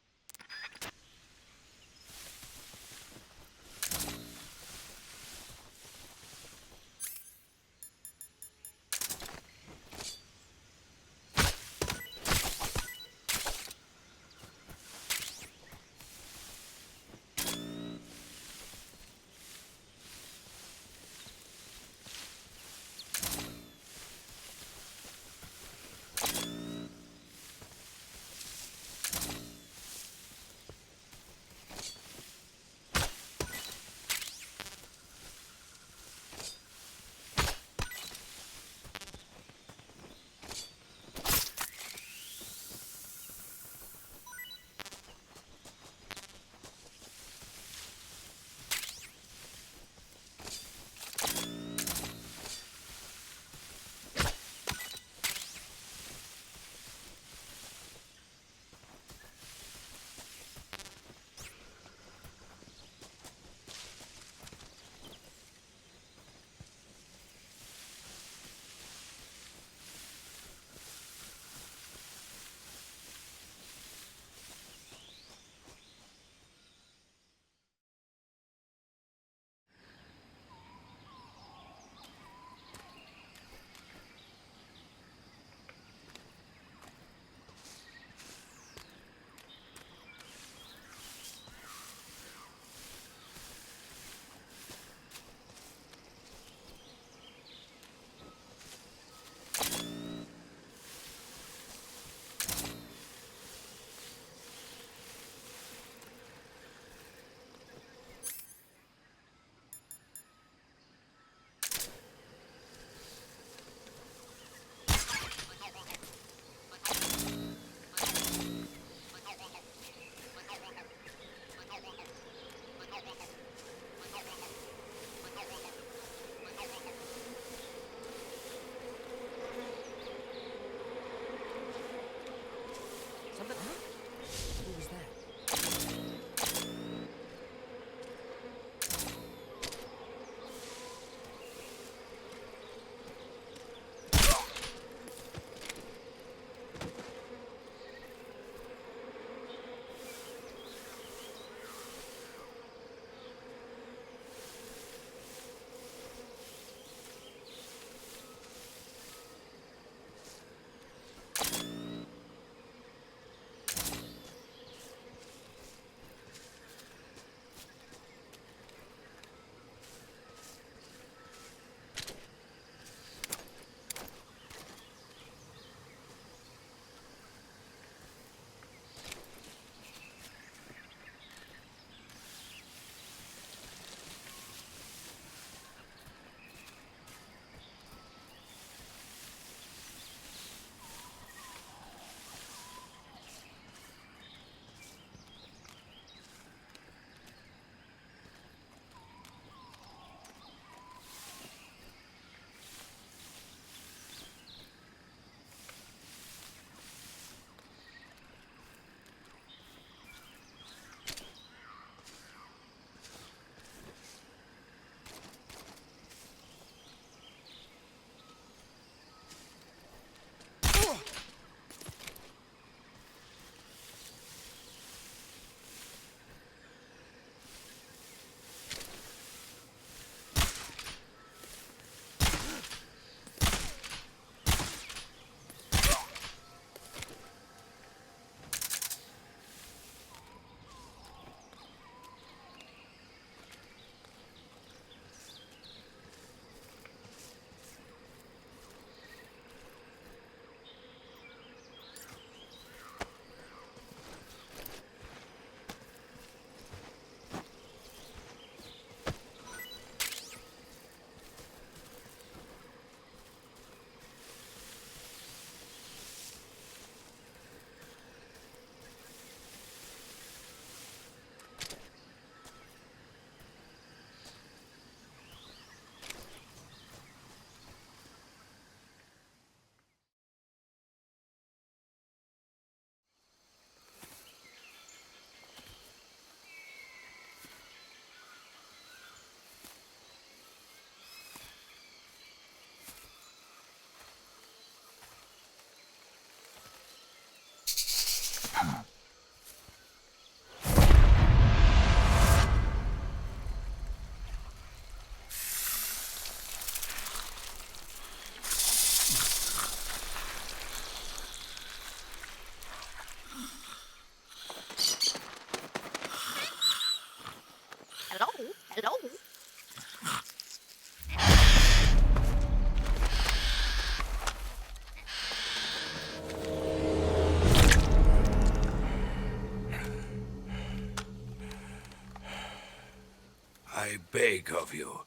beg of you.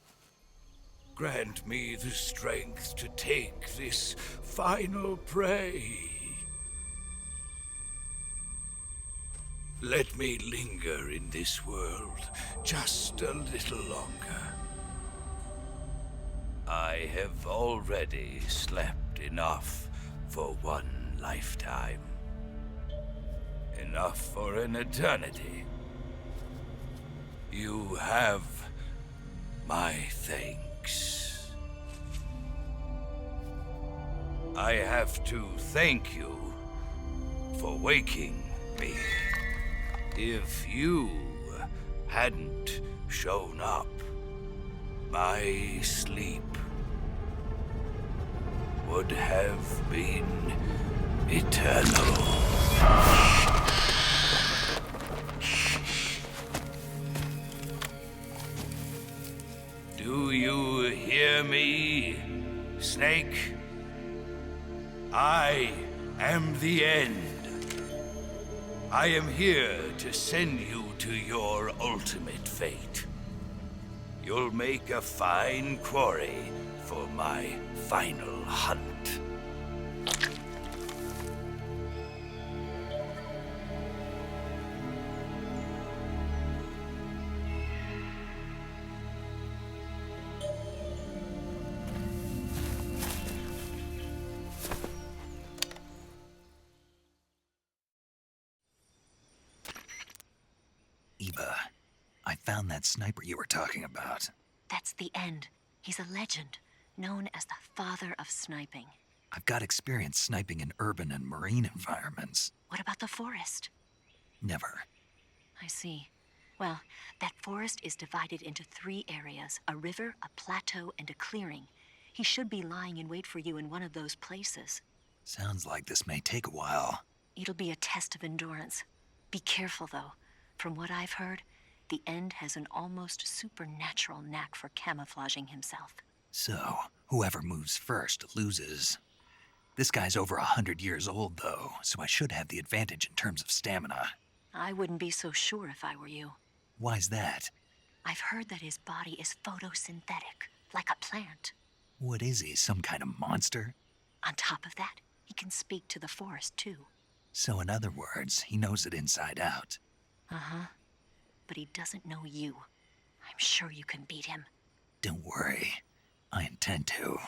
Grant me the strength to take this final prey. Let me linger in this world just a little longer. I have already slept enough for one lifetime. Enough for an eternity. You have my thanks. I have to thank you for waking me. If you hadn't shown up, my sleep would have been eternal. Do you hear me, Snake? I am the end. I am here to send you to your ultimate fate. You'll make a fine quarry for my final hunt. Eva, I found that sniper you were talking about. That's the end. He's a legend, known as the father of sniping. I've got experience sniping in urban and marine environments. What about the forest? Never. I see. Well, that forest is divided into 3 areas, a river, a plateau, and a clearing. He should be lying in wait for you in one of those places. Sounds like this may take a while. It'll be a test of endurance. Be careful, though. From what I've heard, the End has an almost supernatural knack for camouflaging himself. So, whoever moves first loses. This guy's over 100 years old, though, so I should have the advantage in terms of stamina. I wouldn't be so sure if I were you. Why's that? I've heard that his body is photosynthetic, like a plant. What is he, some kind of monster? On top of that, he can speak to the forest, too. So in other words, he knows it inside out. Uh-huh. But he doesn't know you. I'm sure you can beat him. Don't worry. I intend to.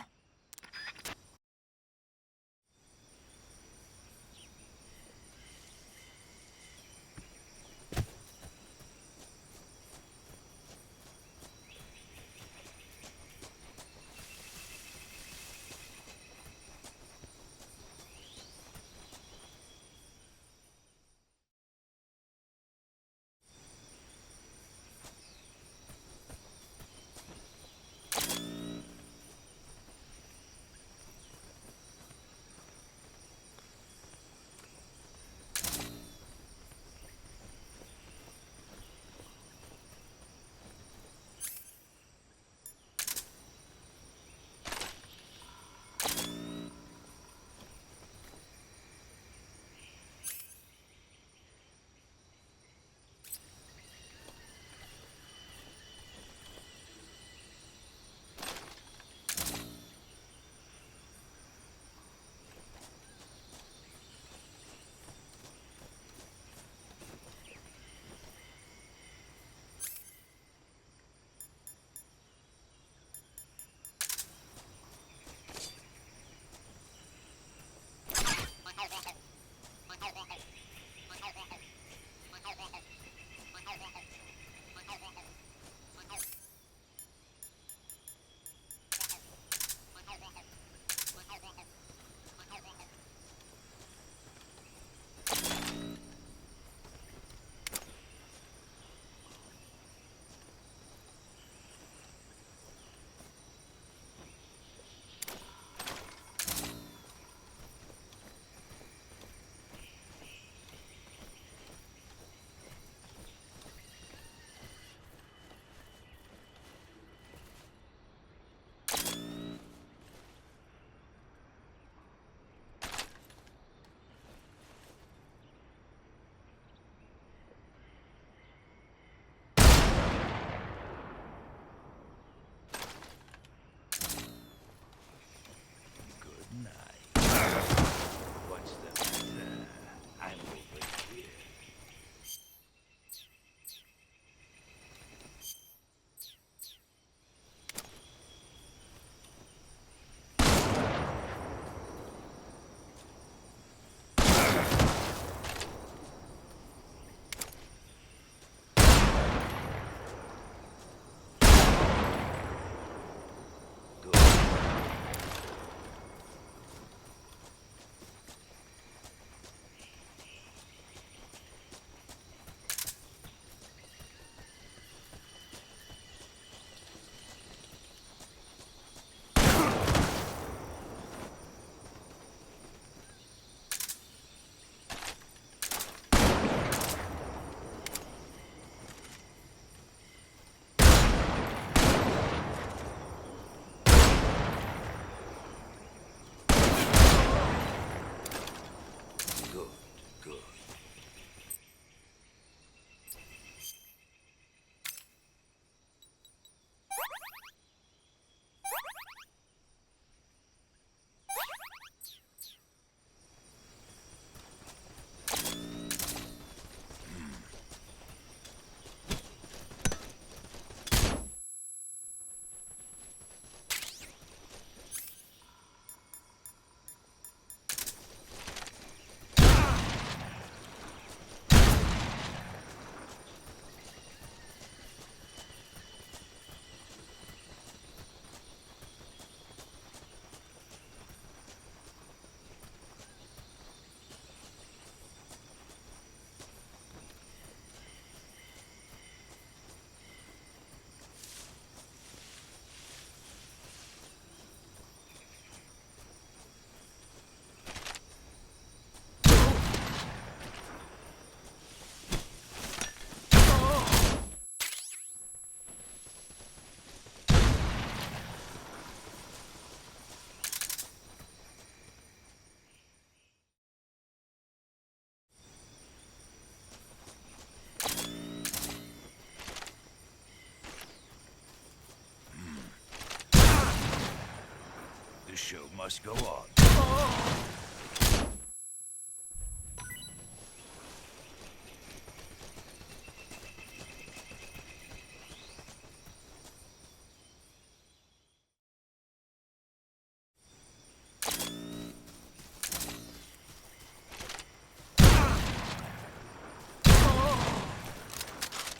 show must go on.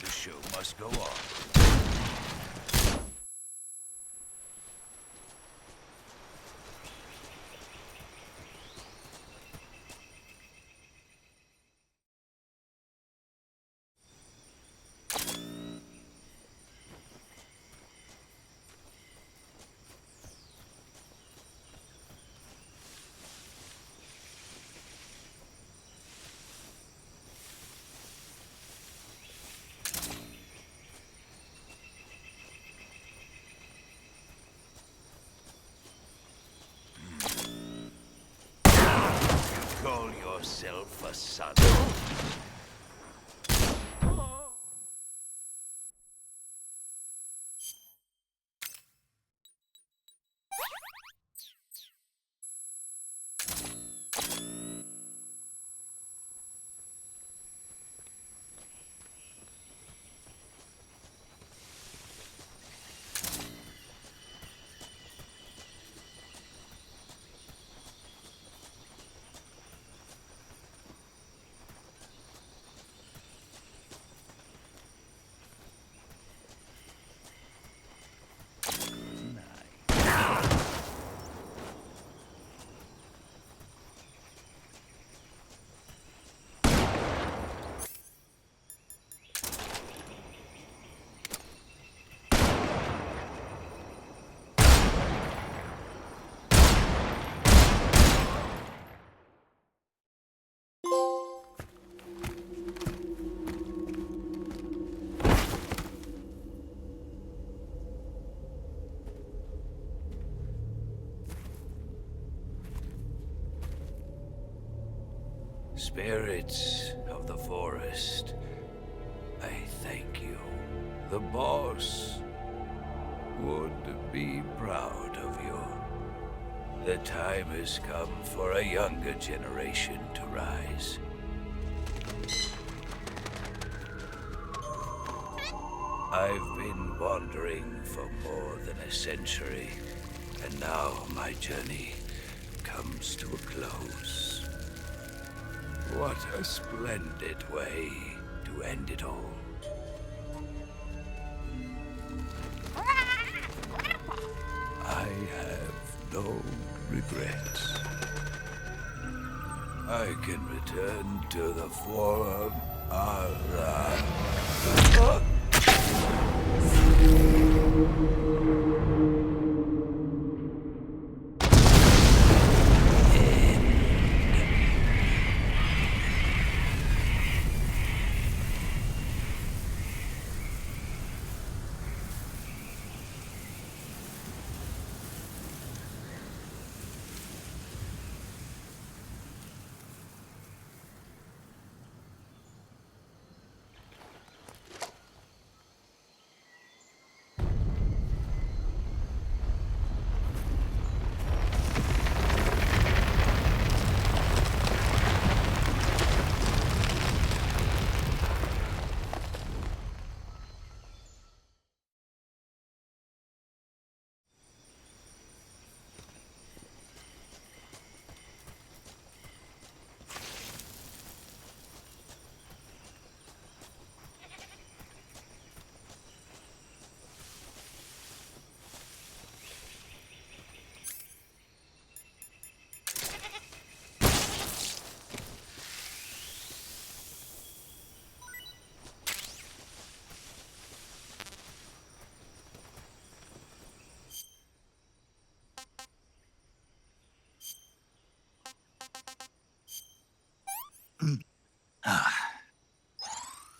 The show must go on. Call yourself a son? Spirits of the forest, I thank you. The boss would be proud of you. The time has come for a younger generation to rise. I've been wandering for more than a century, and now my journey comes to a close. What a splendid way to end it all. I have no regrets. I can return to the form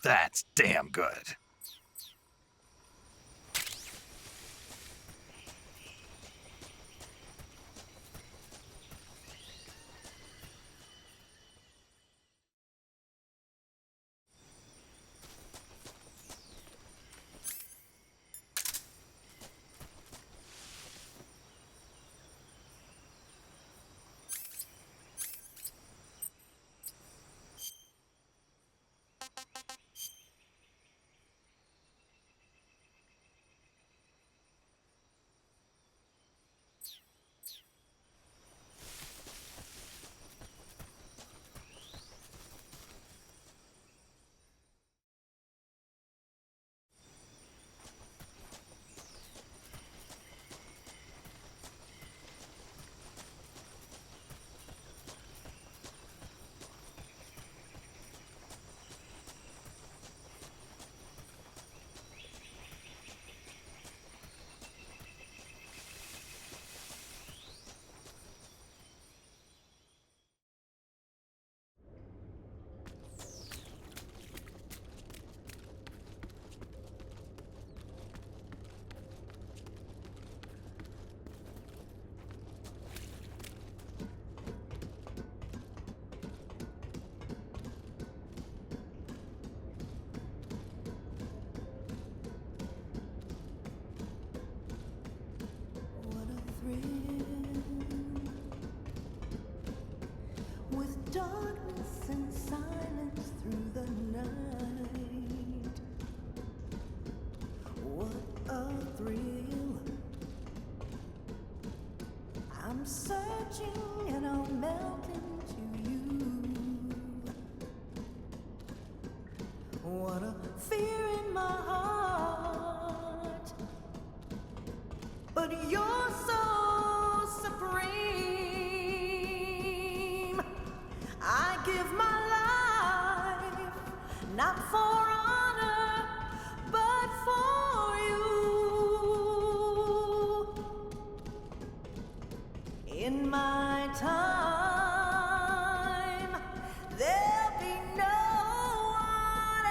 That's damn good. darkness and silence through the night. What a thrill. I'm searching and I'll melt into you. What a fear in my heart. But you're so supreme. I give my life, not for honor, but for you. In my time, there'll be no one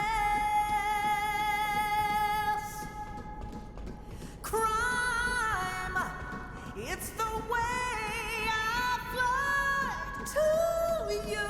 else. Crime, it's the way I fly to you.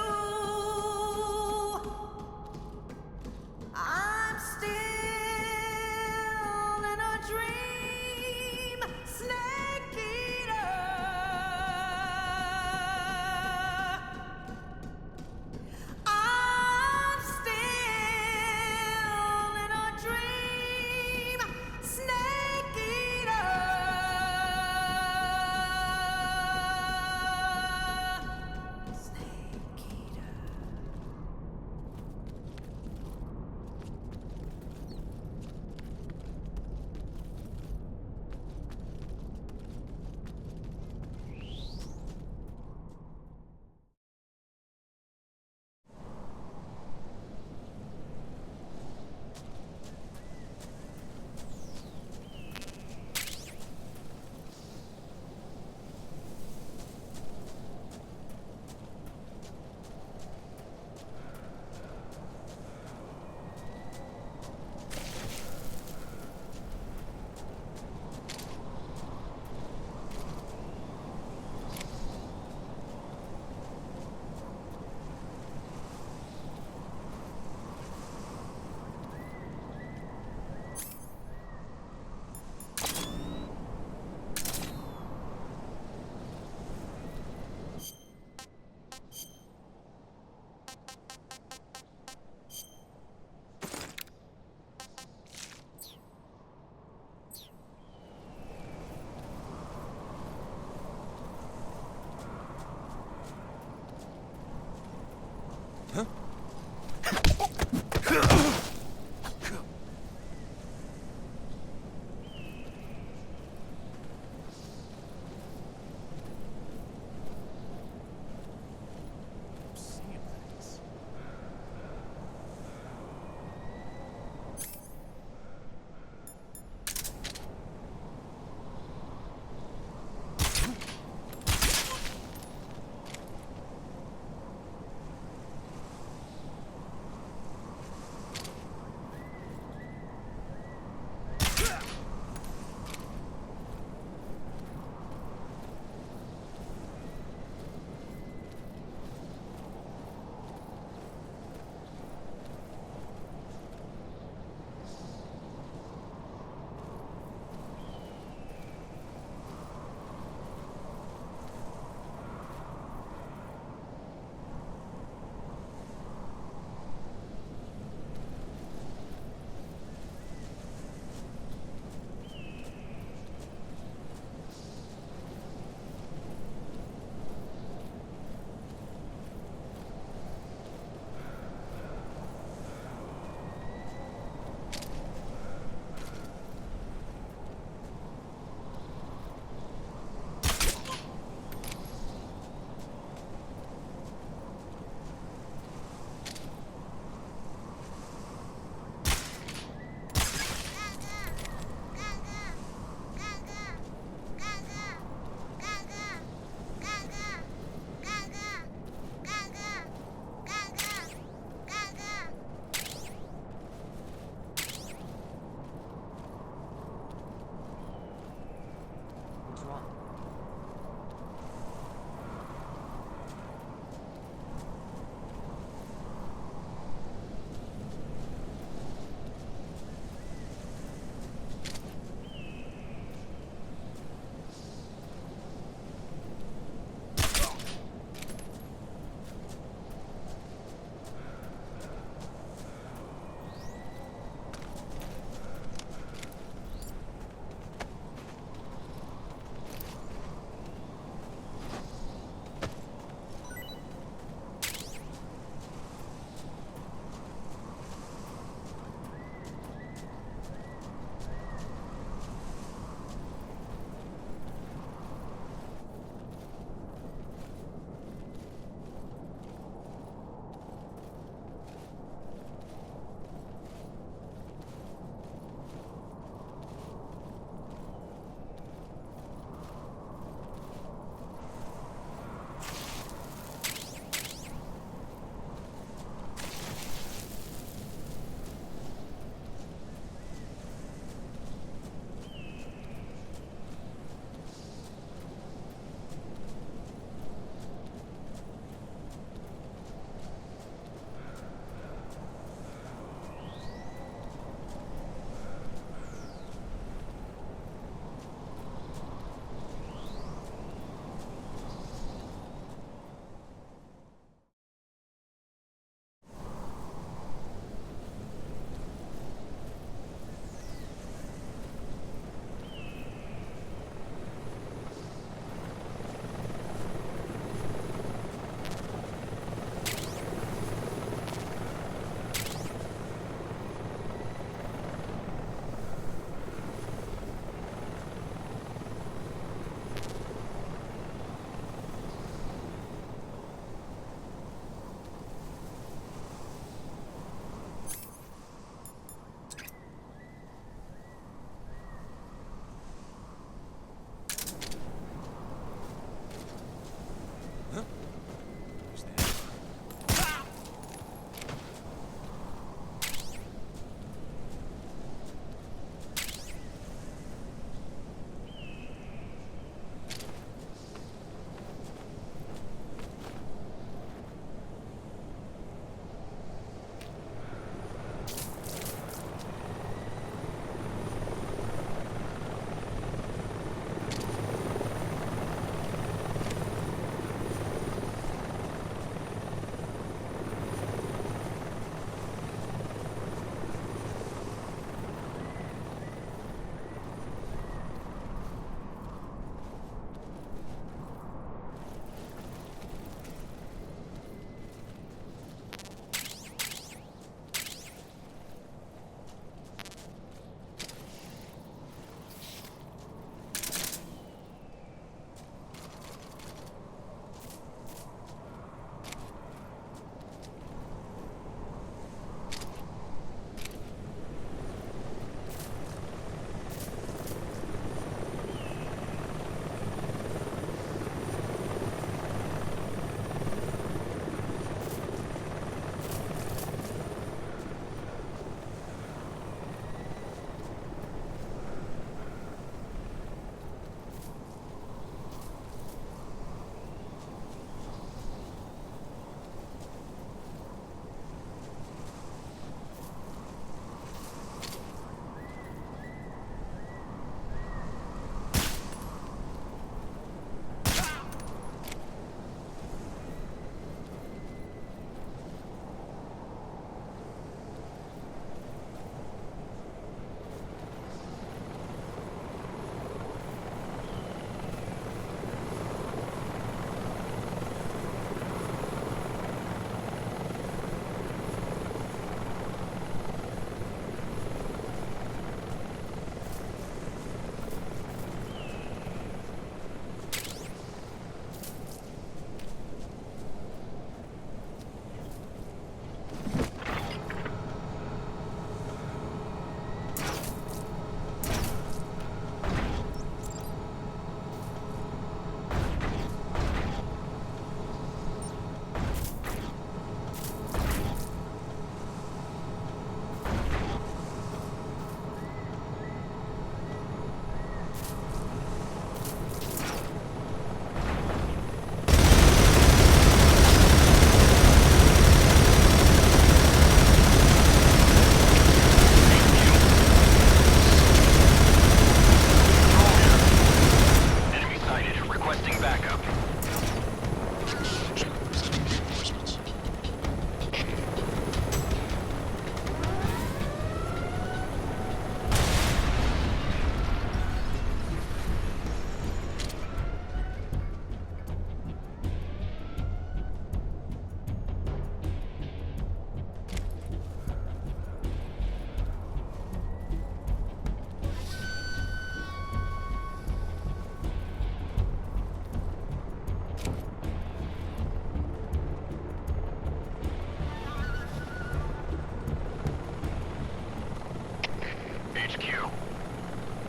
HQ.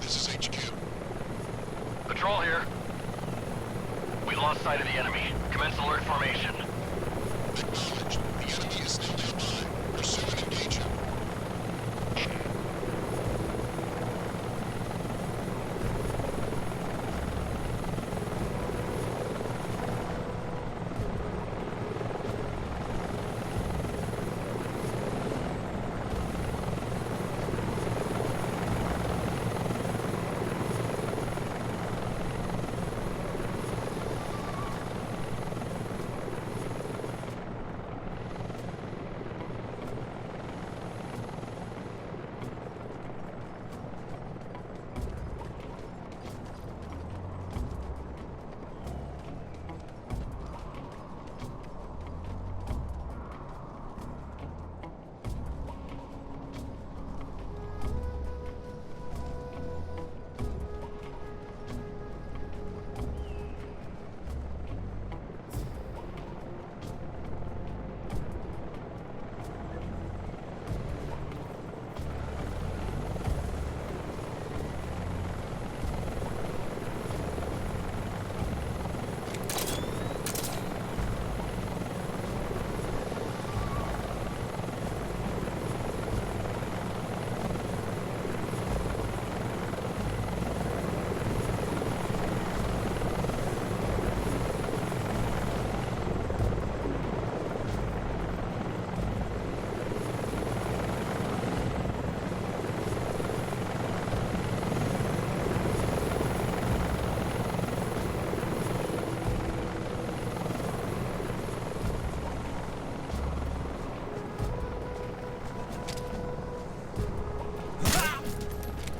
This is HQ. Patrol here. We lost sight of the enemy. Commence alert formation. Acknowledged. The enemy is still nearby. Pursue and engage him.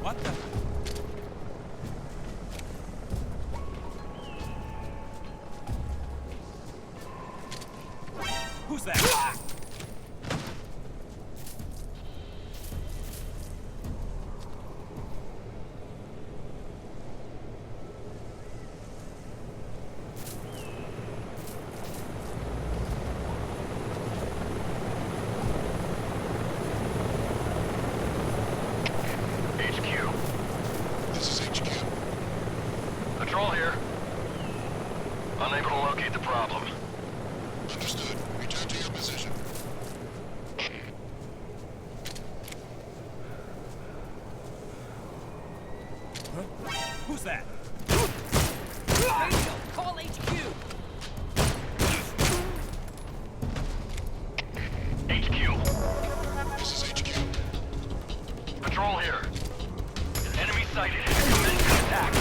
What the? Who's that? This is HQ. Patrol here. Unable to locate the problem. Understood. Return to your position. Who's that? Radio, call HQ. HQ. This is HQ. Patrol here. Enemy sighted. Commence the attack.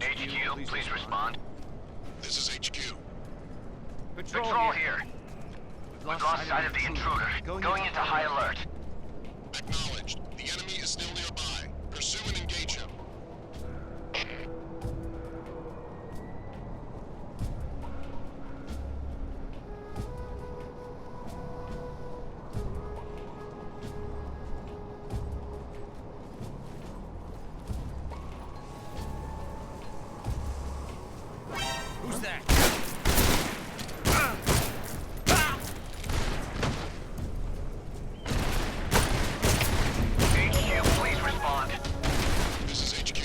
HQ, please respond. This is HQ. Patrol here. We've lost sight of the intruder. Going into high alert. Acknowledged. The enemy is still nearby. Pursue and engage him. Who's that? HQ, please respond. This is HQ.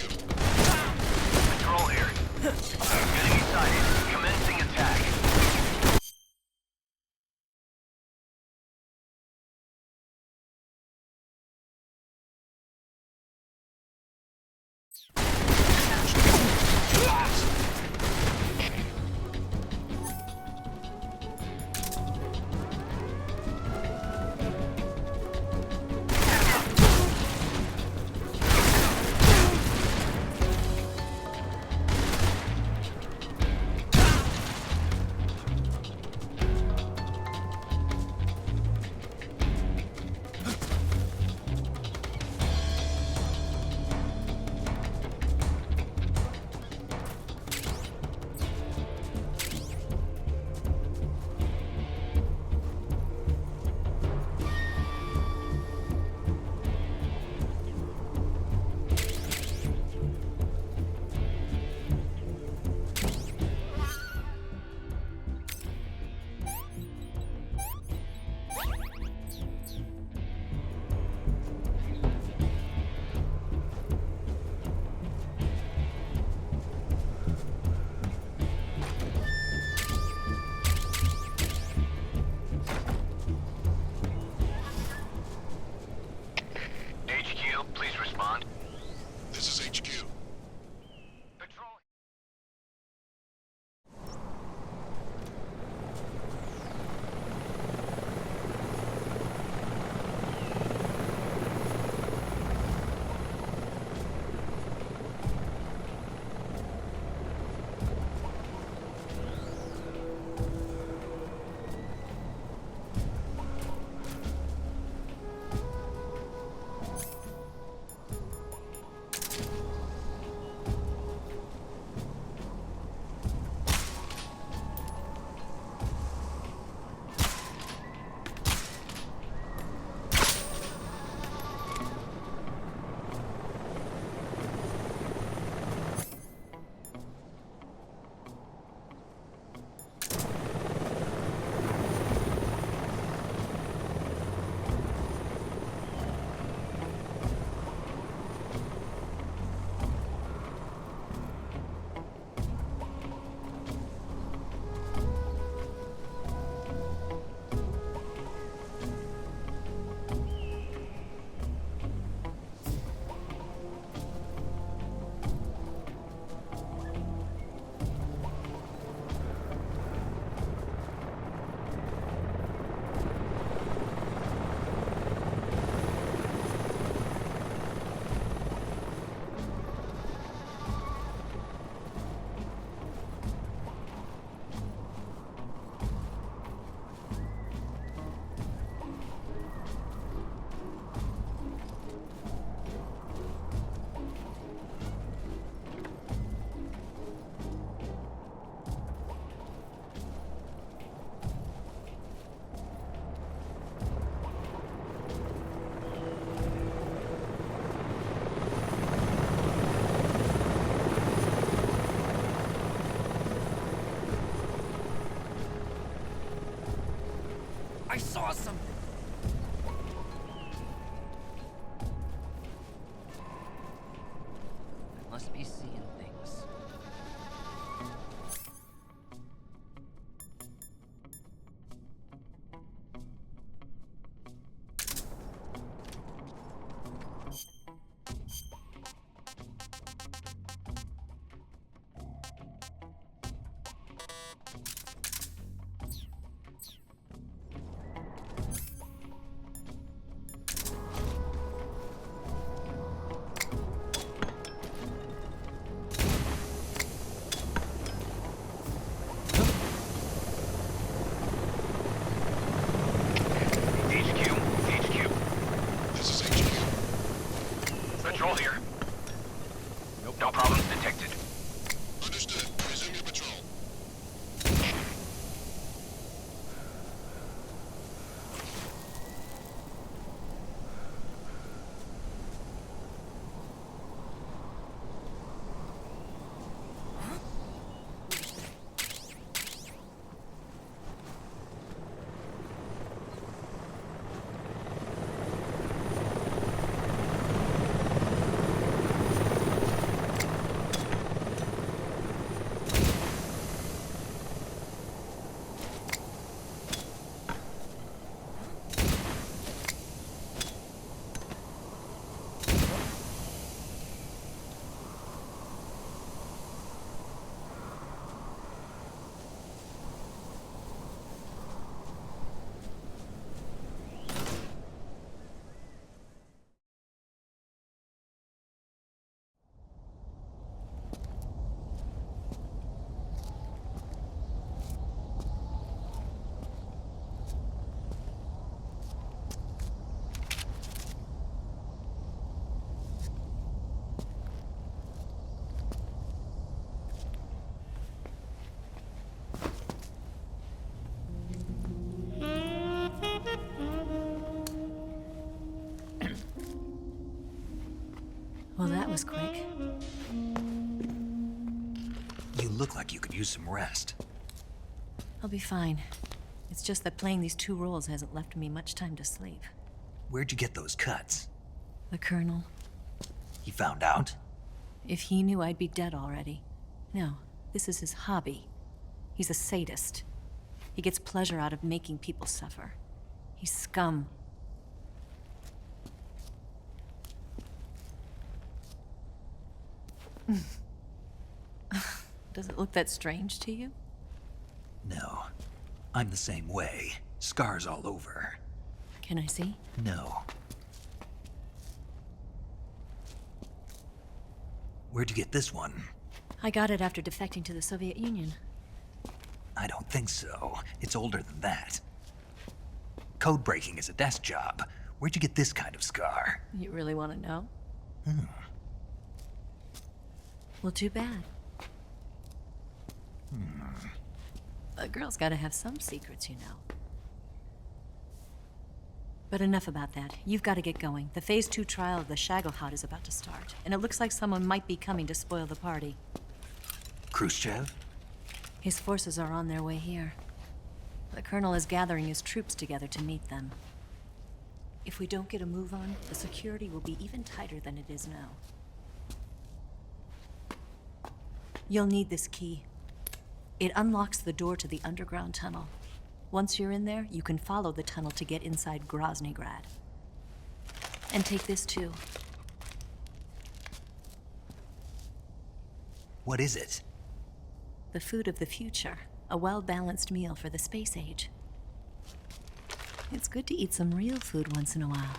Patrol here. Enemy sighted. Commencing attack. HQ, please respond. This is HQ. Patrol. I saw something! I must be seeing things. No problems detected. Understood. Resume your patrol. Well, that was quick. You look like you could use some rest. I'll be fine. It's just that playing these 2 roles hasn't left me much time to sleep. Where'd you get those cuts? The Colonel. He found out? If he knew, I'd be dead already. No, this is his hobby. He's a sadist. He gets pleasure out of making people suffer. He's scum. Does it look that strange to you? No. I'm the same way. Scars all over. Can I see? No. Where'd you get this one? I got it after defecting to the Soviet Union. I don't think so. It's older than that. Code breaking is a desk job. Where'd you get this kind of scar? You really want to know? Hmm. Well, too bad. A girl's gotta have some secrets, you know. But enough about that. You've got to get going. The Phase 2 trial of the Shagohod is about to start, and it looks like someone might be coming to spoil the party. Khrushchev? His forces are on their way here. The Colonel is gathering his troops together to meet them. If we don't get a move on, the security will be even tighter than it is now. You'll need this key. It unlocks the door to the underground tunnel. Once you're in there, you can follow the tunnel to get inside Groznygrad. And take this too. What is it? The food of the future. A well-balanced meal for the space age. It's good to eat some real food once in a while.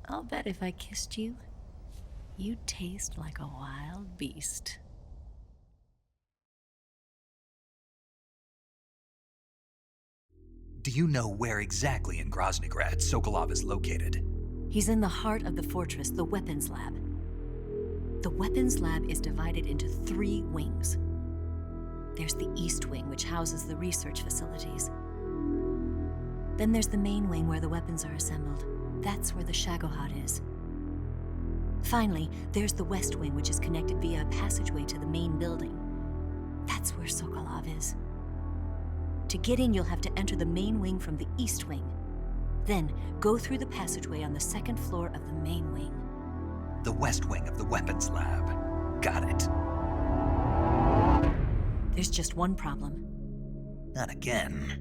I'll bet if I kissed you, you'd taste like a wild beast. Do you know where exactly in Groznygrad Sokolov is located? He's in the heart of the fortress, the weapons lab. The weapons lab is divided into 3 wings. There's the East Wing, which houses the research facilities. Then there's the main wing where the weapons are assembled. That's where the Shagohod is. Finally, there's the West Wing, which is connected via a passageway to the main building. That's where Sokolov is. To get in, you'll have to enter the main wing from the East Wing. Then, go through the passageway on the 2nd floor of the main wing. The West Wing of the weapons lab. Got it. There's just one problem. Not again.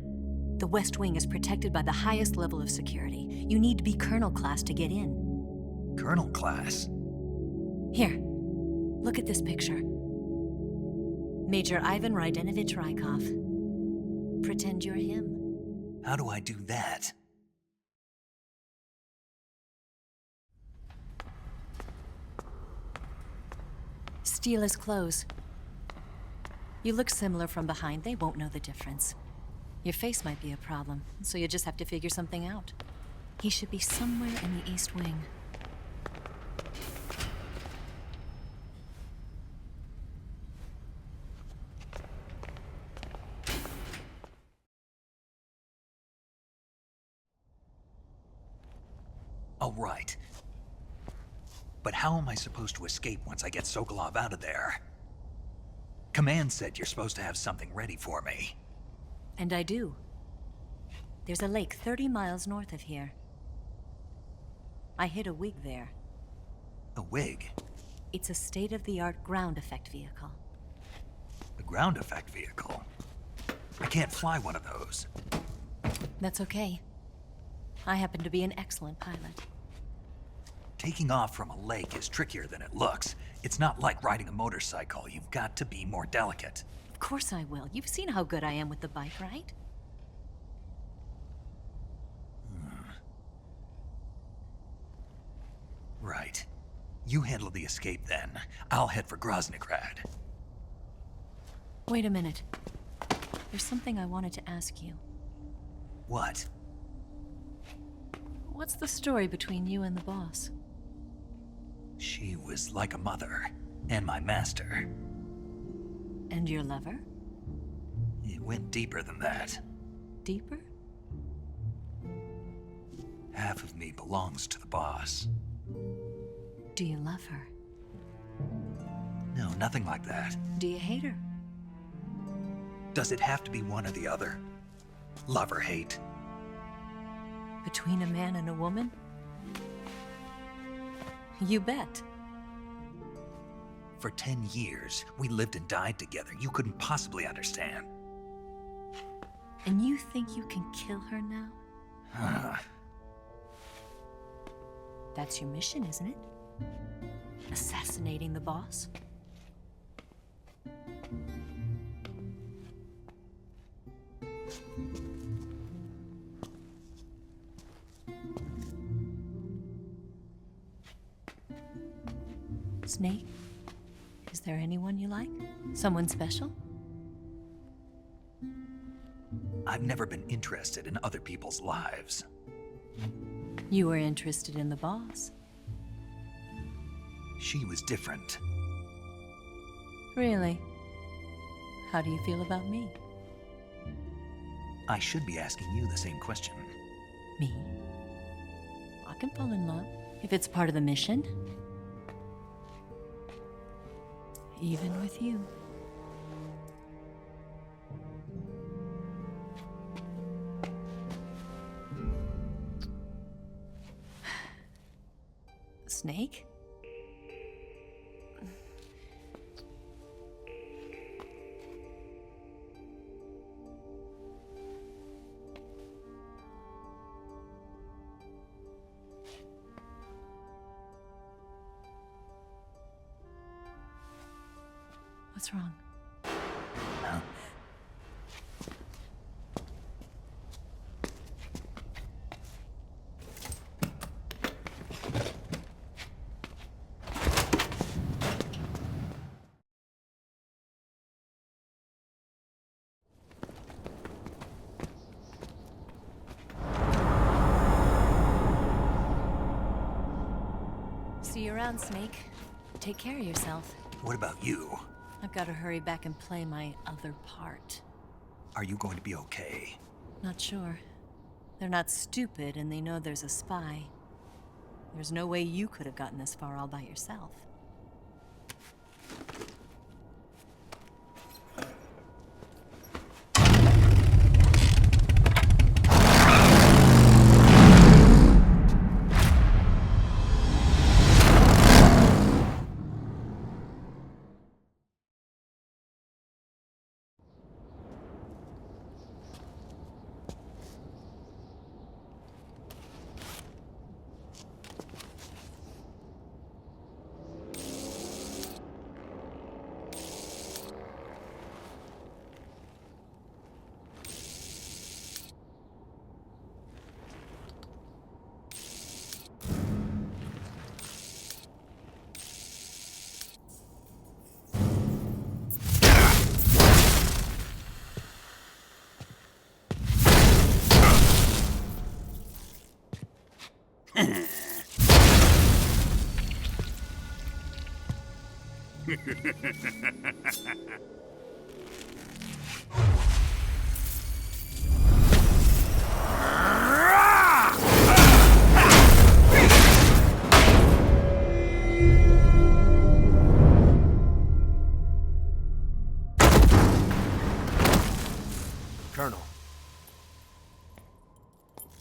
The West Wing is protected by the highest level of security. You need to be Colonel class to get in. Colonel class? Here, look at this picture. Major Ivan Rydenovich Rykov. Pretend you're him. How do I do that? Steal his clothes. You look similar from behind. They won't know the difference. Your face might be a problem, so you just have to figure something out. He should be somewhere in the East Wing. Oh, right. But how am I supposed to escape once I get Sokolov out of there? Command said you're supposed to have something ready for me. And I do. There's a lake 30 miles north of here. I hid a wig there. A wig? It's a state-of-the-art ground effect vehicle. A ground effect vehicle? I can't fly one of those. That's okay. I happen to be an excellent pilot. Taking off from a lake is trickier than it looks. It's not like riding a motorcycle. You've got to be more delicate. Of course I will. You've seen how good I am with the bike, right? Right. You handle the escape then. I'll head for Groznygrad. Wait a minute. There's something I wanted to ask you. What? What's the story between you and the boss? She was like a mother, and my master. And your lover? It went deeper than that. Deeper? Half of me belongs to the boss. Do you love her? No, nothing like that. Do you hate her? Does it have to be one or the other? Love or hate? Between a man and a woman? You bet. For 10 years, we lived and died together. You couldn't possibly understand. And you think you can kill her now? That's your mission, isn't it? Assassinating the boss? Snake, is there anyone you like? Someone special? I've never been interested in other people's lives. You were interested in the boss. She was different. Really? How do you feel about me? I should be asking you the same question. Me? I can fall in love if it's part of the mission. Even with you. Snake? What's wrong? Huh? See you around, Snake. Take care of yourself. What about you? I've got to hurry back and play my other part. Are you going to be okay? Not sure. They're not stupid, and they know there's a spy. There's no way you could have gotten this far all by yourself. Colonel.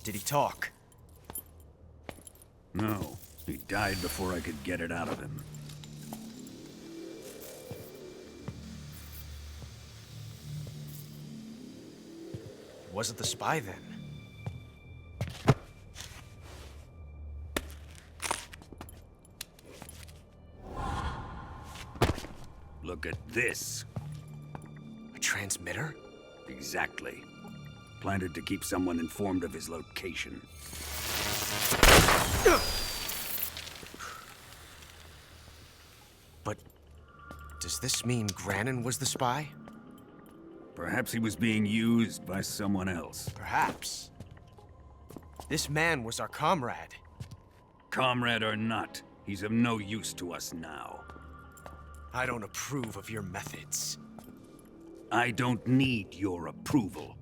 Did he talk? No. He died before I could get it out of him. Wasn't the spy then? Look at this. A transmitter? Exactly. Planted to keep someone informed of his location. But does this mean Granin was the spy? Perhaps he was being used by someone else. Perhaps. This man was our comrade. Comrade or not, he's of no use to us now. I don't approve of your methods. I don't need your approval.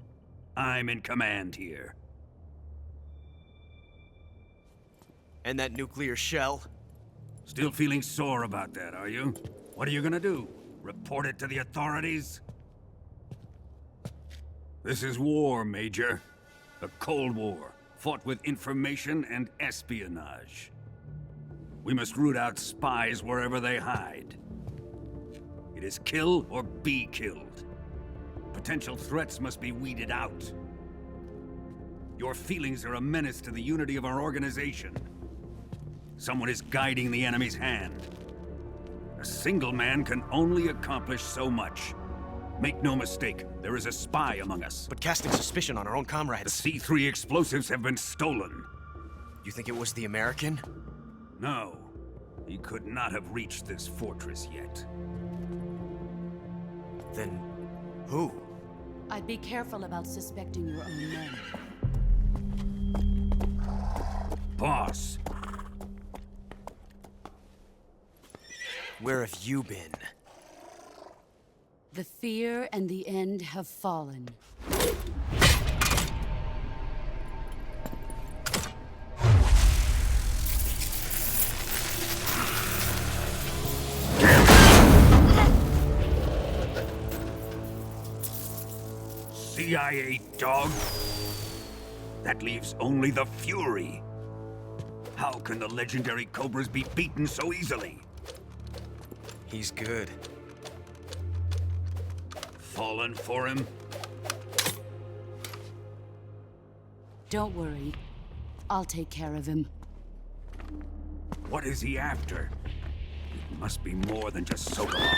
I'm in command here. And that nuclear shell? Still feeling sore about that, are you? What are you gonna do? Report it to the authorities? This is war, Major. A Cold War, fought with information and espionage. We must root out spies wherever they hide. It is kill or be killed. Potential threats must be weeded out. Your feelings are a menace to the unity of our organization. Someone is guiding the enemy's hand. A single man can only accomplish so much. Make no mistake, there is a spy among us. But casting suspicion on our own comrades. The C3 explosives have been stolen. You think it was the American? No. He could not have reached this fortress yet. Then who? I'd be careful about suspecting your own men. Boss. Where have you been? The fear and the end have fallen. CIA dog? That leaves only the Fury. How can the legendary Cobras be beaten so easily? He's good. Fallen for him? Don't worry. I'll take care of him. What is he after? It must be more than just Sokolov.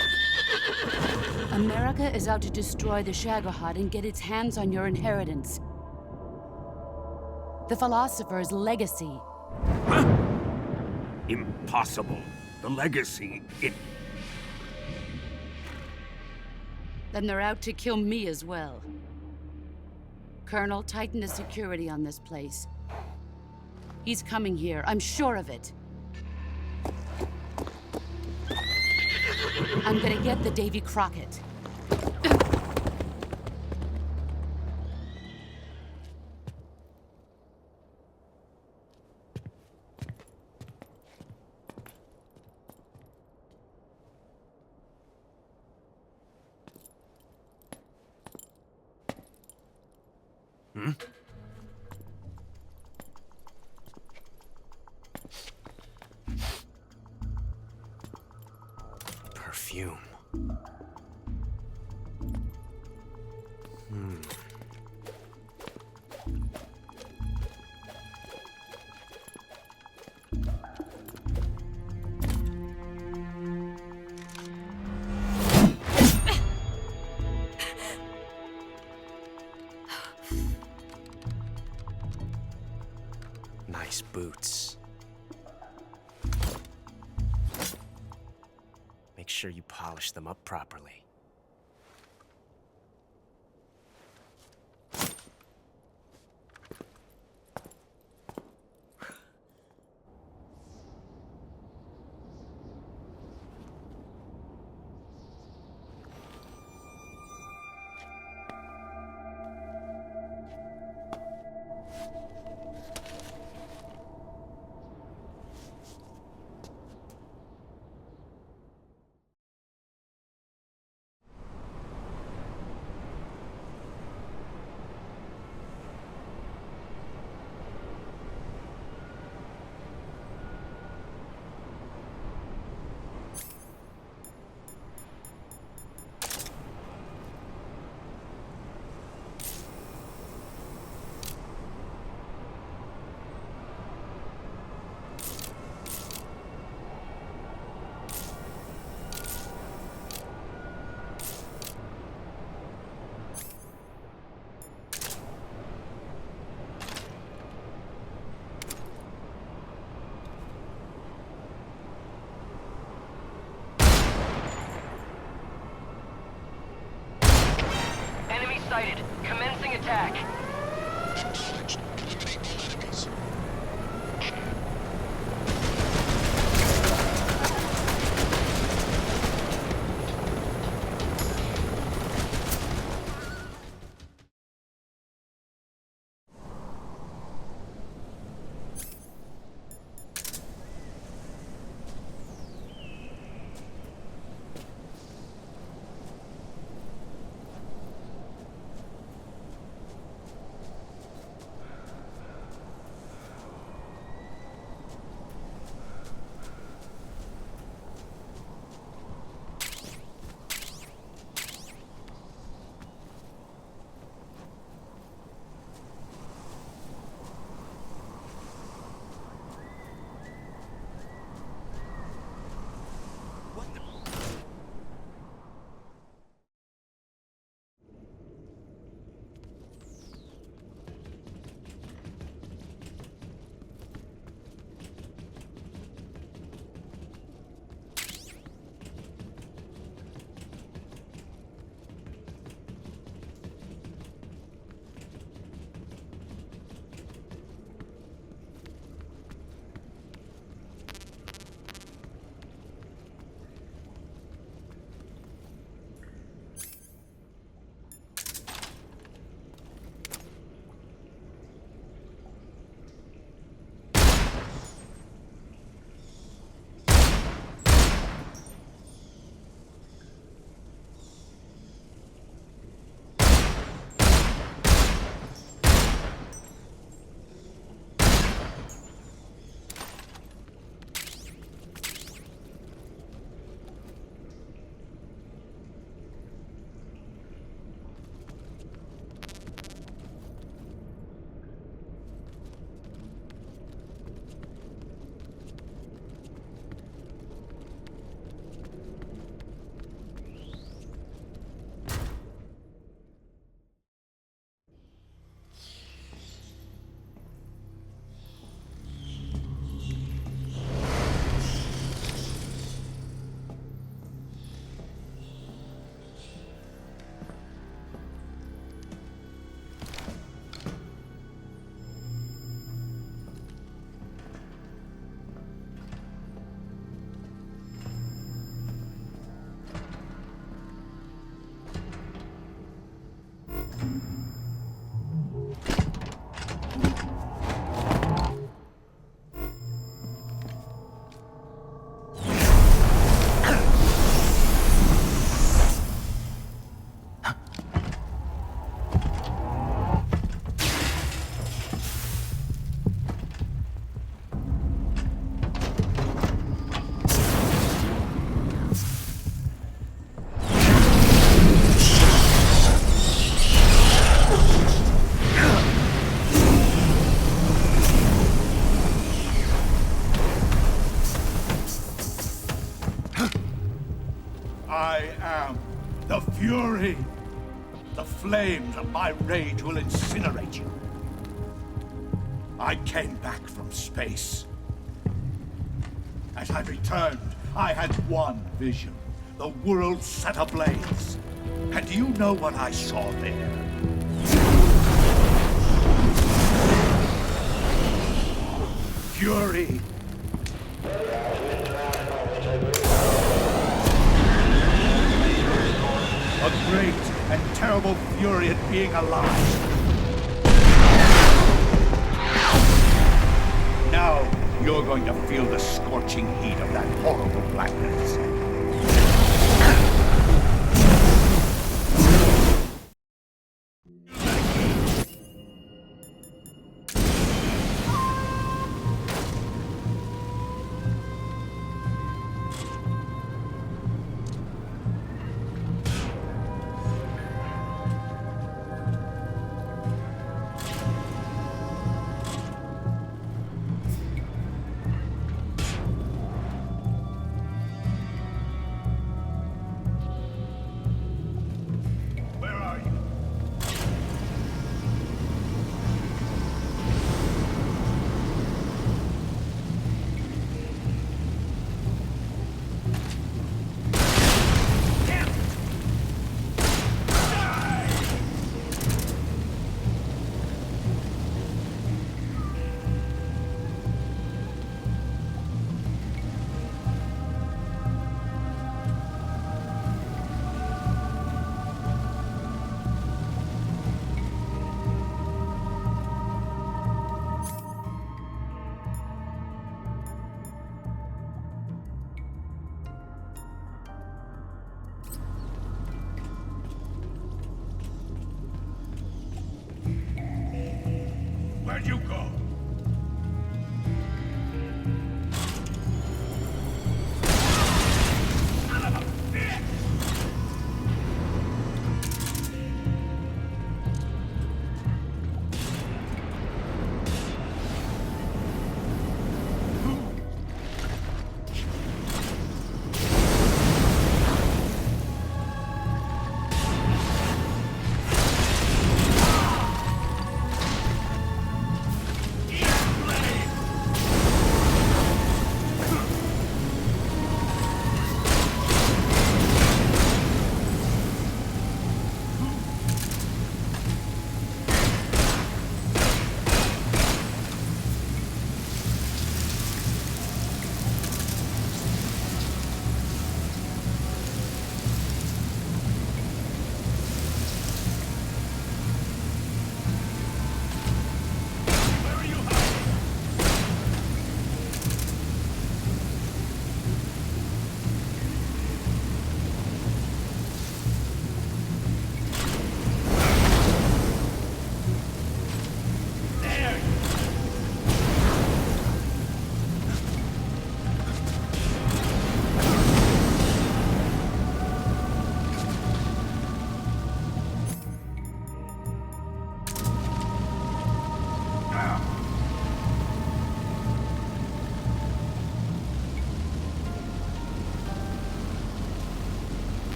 America is out to destroy the Shagohod and get its hands on your inheritance. The philosopher's legacy. Huh? Impossible. The legacy, Then they're out to kill me as well. Colonel, tighten the security on this place. He's coming here, I'm sure of it. I'm gonna get the Davy Crockett. Hmm? Perfume. Nice boots. Make sure you polish them up properly. Fury! The flames of my rage will incinerate you. I came back from space. As I returned, I had one vision. The world set ablaze. And do you know what I saw there? Fury! A great and terrible fury at being alive. Now, you're going to feel the scorching heat of that horrible blackness.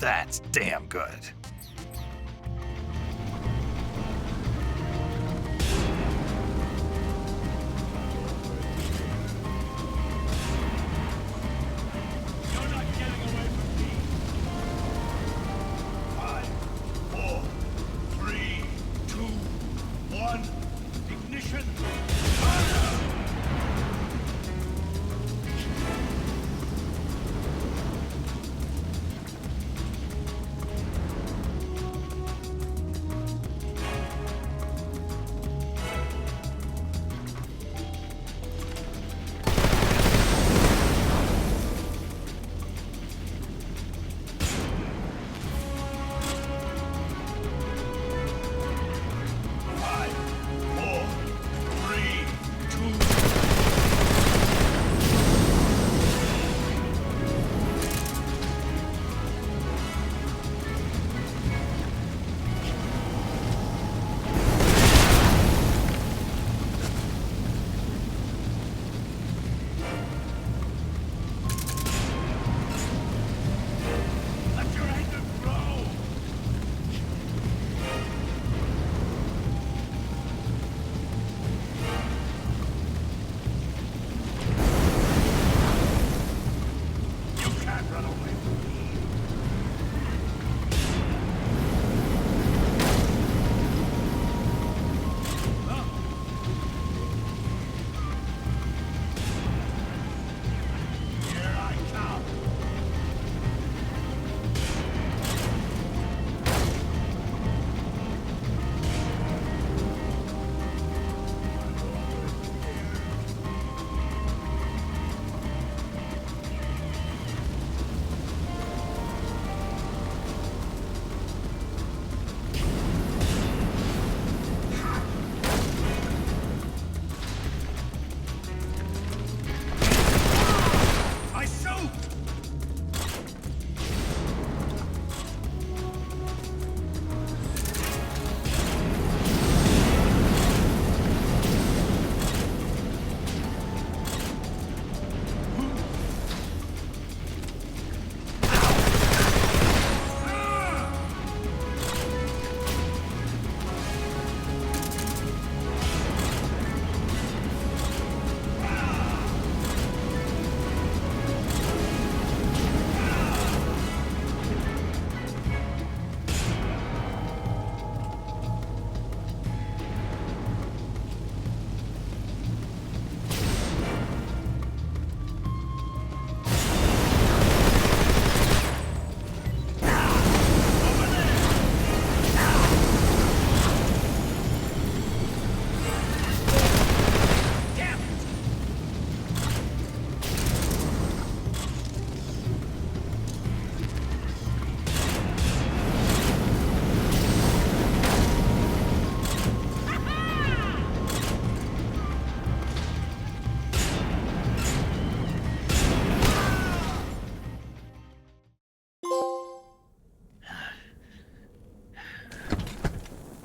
That's damn good.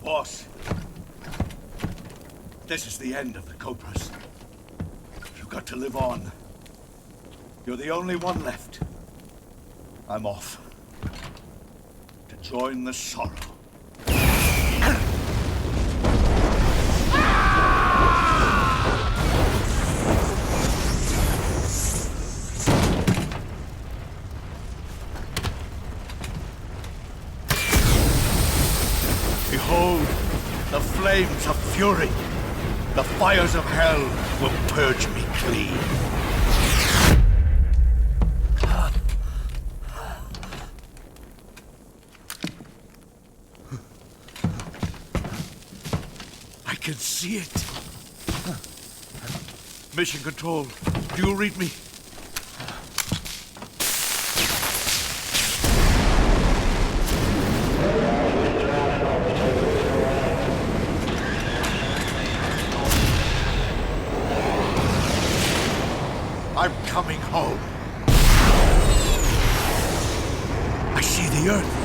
Boss, this is the end of the Cobras. You've got to live on. You're the only one left. I'm off. To join the sorrow. Behold, the flames of fury. The fires of hell will purge me clean. I can see it. Mission Control, do you read me? I'm coming home. I see the Earth.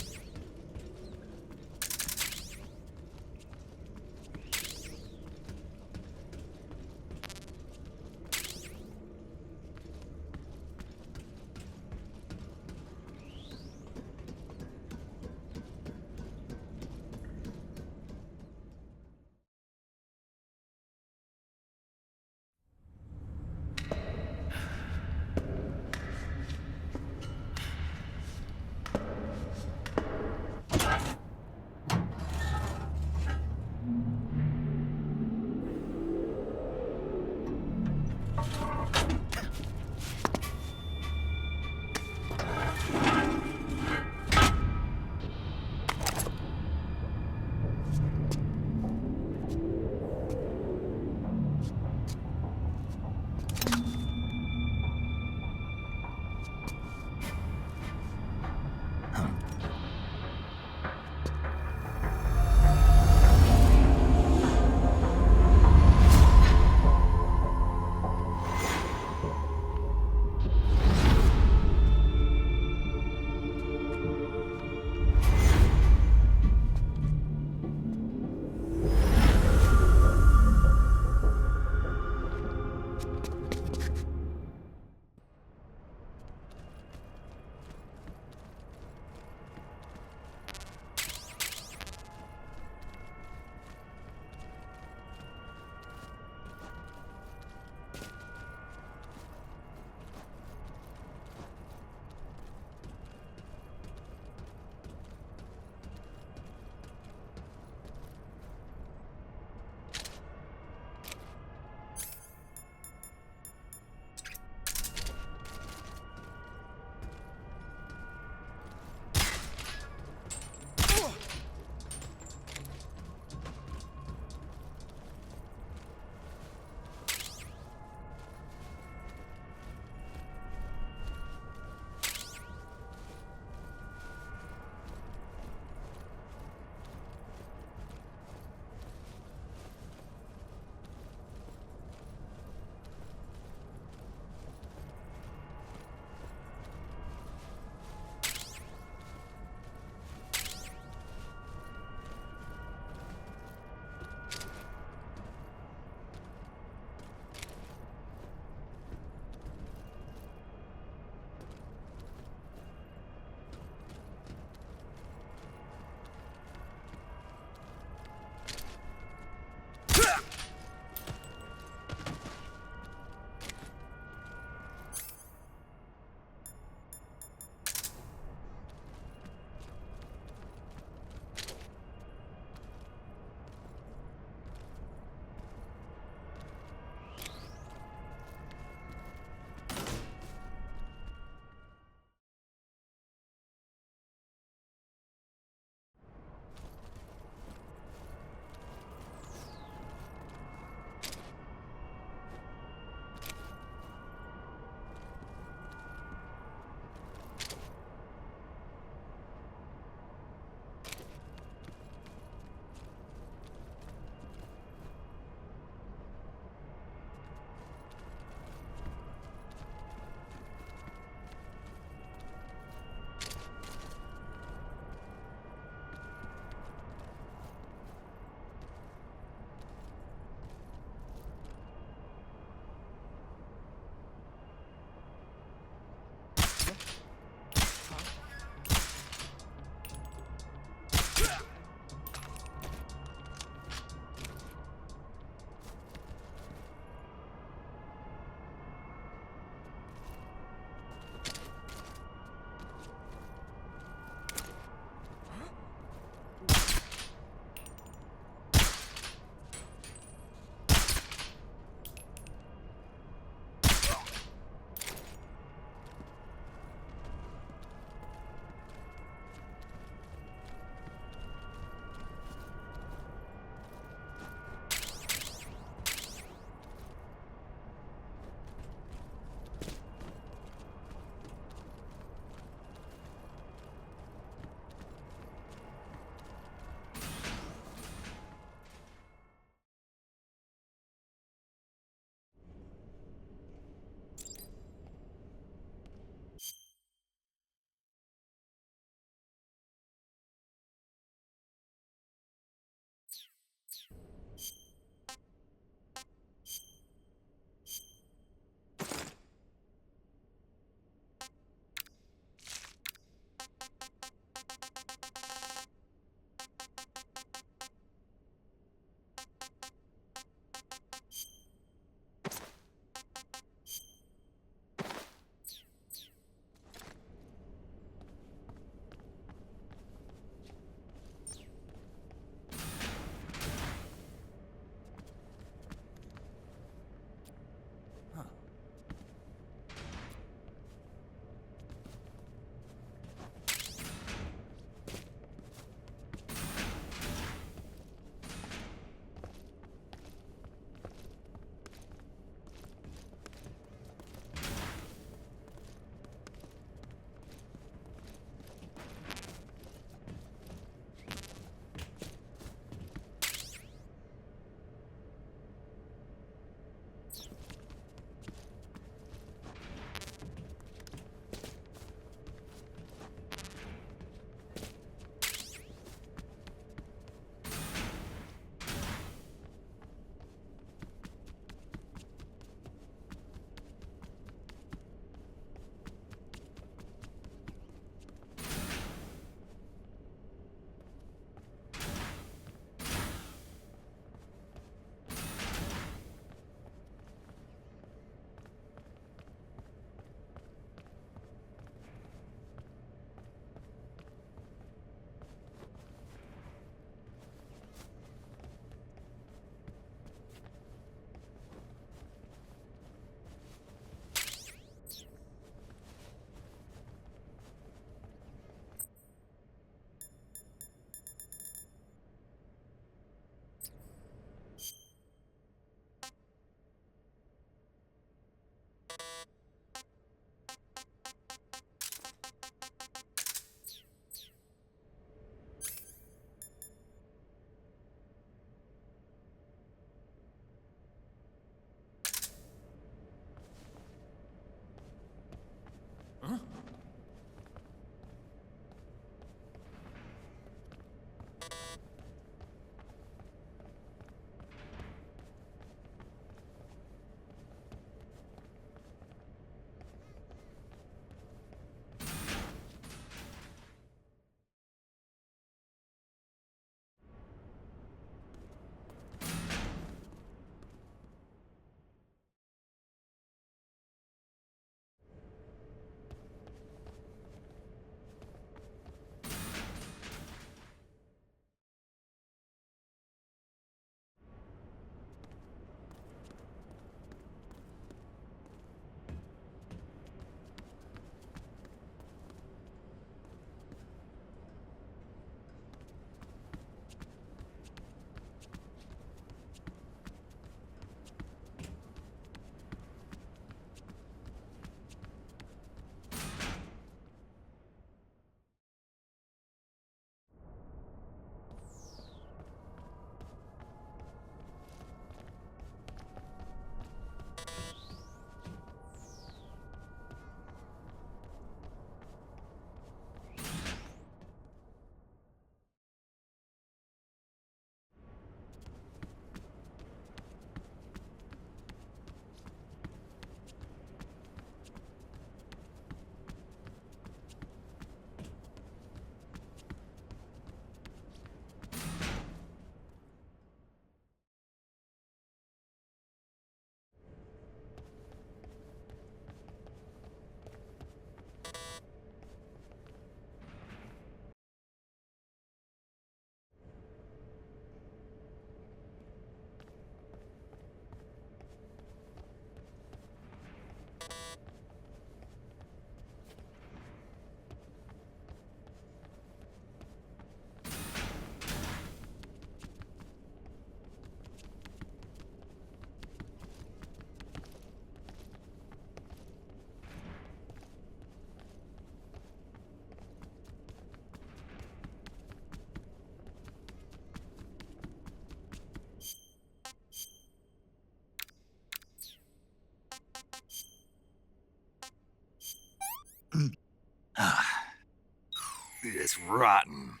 It's rotten.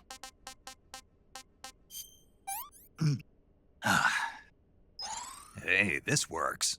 Hey, this works.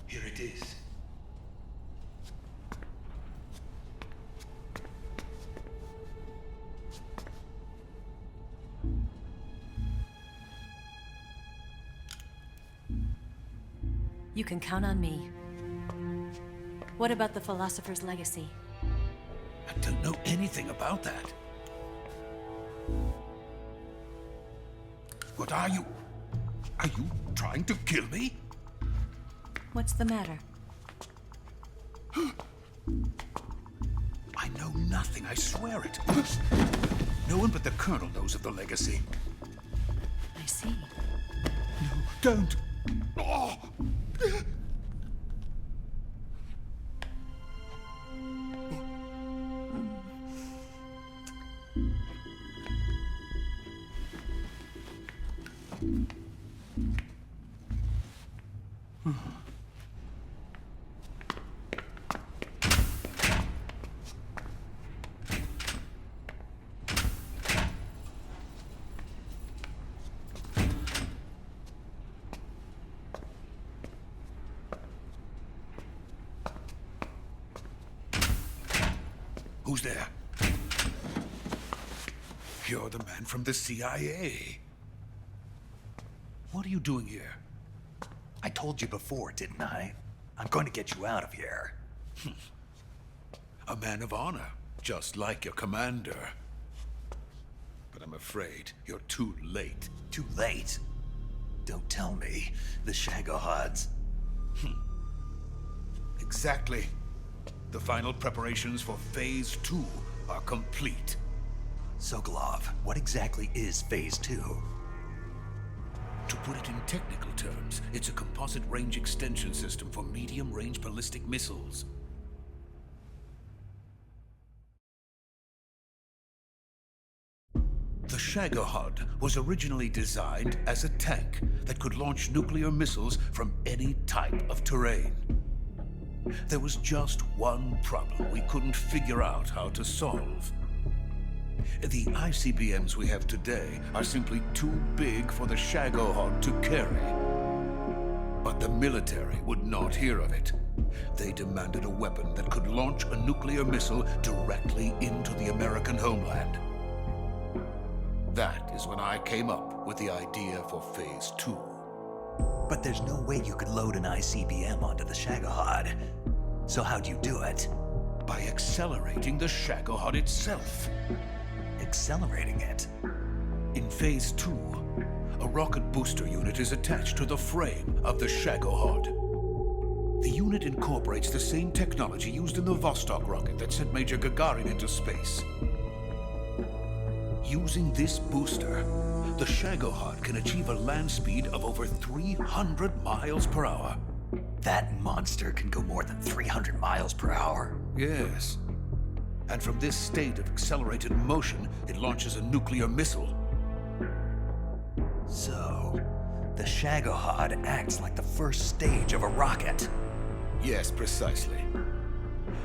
Here it is. You can count on me. What about the philosopher's legacy? I don't know anything about that. What are you? Are you trying to kill me? What's the matter? I know nothing, I swear it. No one but the Colonel knows of the legacy. I see. No, don't. Oh. Who's there? You're the man from the CIA. What are you doing here? I told you before, didn't I? I'm going to get you out of here. A man of honor, just like your commander. But I'm afraid you're too late. Too late? Don't tell me. The Shagohods. They Exactly. The final preparations for Phase 2 are complete. Sokolov, what exactly is Phase 2? To put it in technical terms, it's a composite range extension system for medium-range ballistic missiles. The Shagohod was originally designed as a tank that could launch nuclear missiles from any type of terrain. There was just one problem we couldn't figure out how to solve. The ICBMs we have today are simply too big for the Shagohod to carry. But the military would not hear of it. They demanded a weapon that could launch a nuclear missile directly into the American homeland. That is when I came up with the idea for Phase 2. But there's no way you could load an ICBM onto the Shagohod. So how'd you do it? By accelerating the Shagohod itself. Accelerating it? In Phase 2, a rocket booster unit is attached to the frame of the Shagohod. The unit incorporates the same technology used in the Vostok rocket that sent Major Gagarin into space. Using this booster, the Shagohod can achieve a land speed of over 300 miles per hour. That monster can go more than 300 miles per hour? Yes. And from this state of accelerated motion, it launches a nuclear missile. So, the Shagohod acts like the first stage of a rocket. Yes, precisely.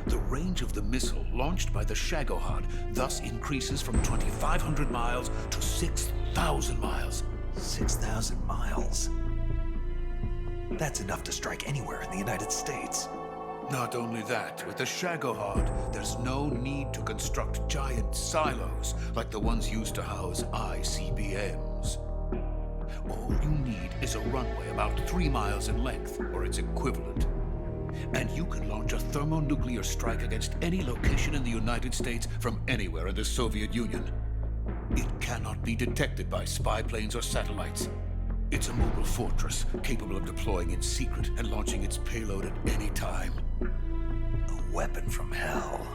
The range of the missile launched by the Shagohod thus increases from 2,500 miles to 6,000 miles. 6,000 miles? That's enough to strike anywhere in the United States. Not only that, with the Shagohod, there's no need to construct giant silos like the ones used to house ICBMs. All you need is a runway about 3 miles in length, or its equivalent. And you can launch a thermonuclear strike against any location in the United States from anywhere in the Soviet Union. It cannot be detected by spy planes or satellites. It's a mobile fortress, capable of deploying in secret and launching its payload at any time. A weapon from hell.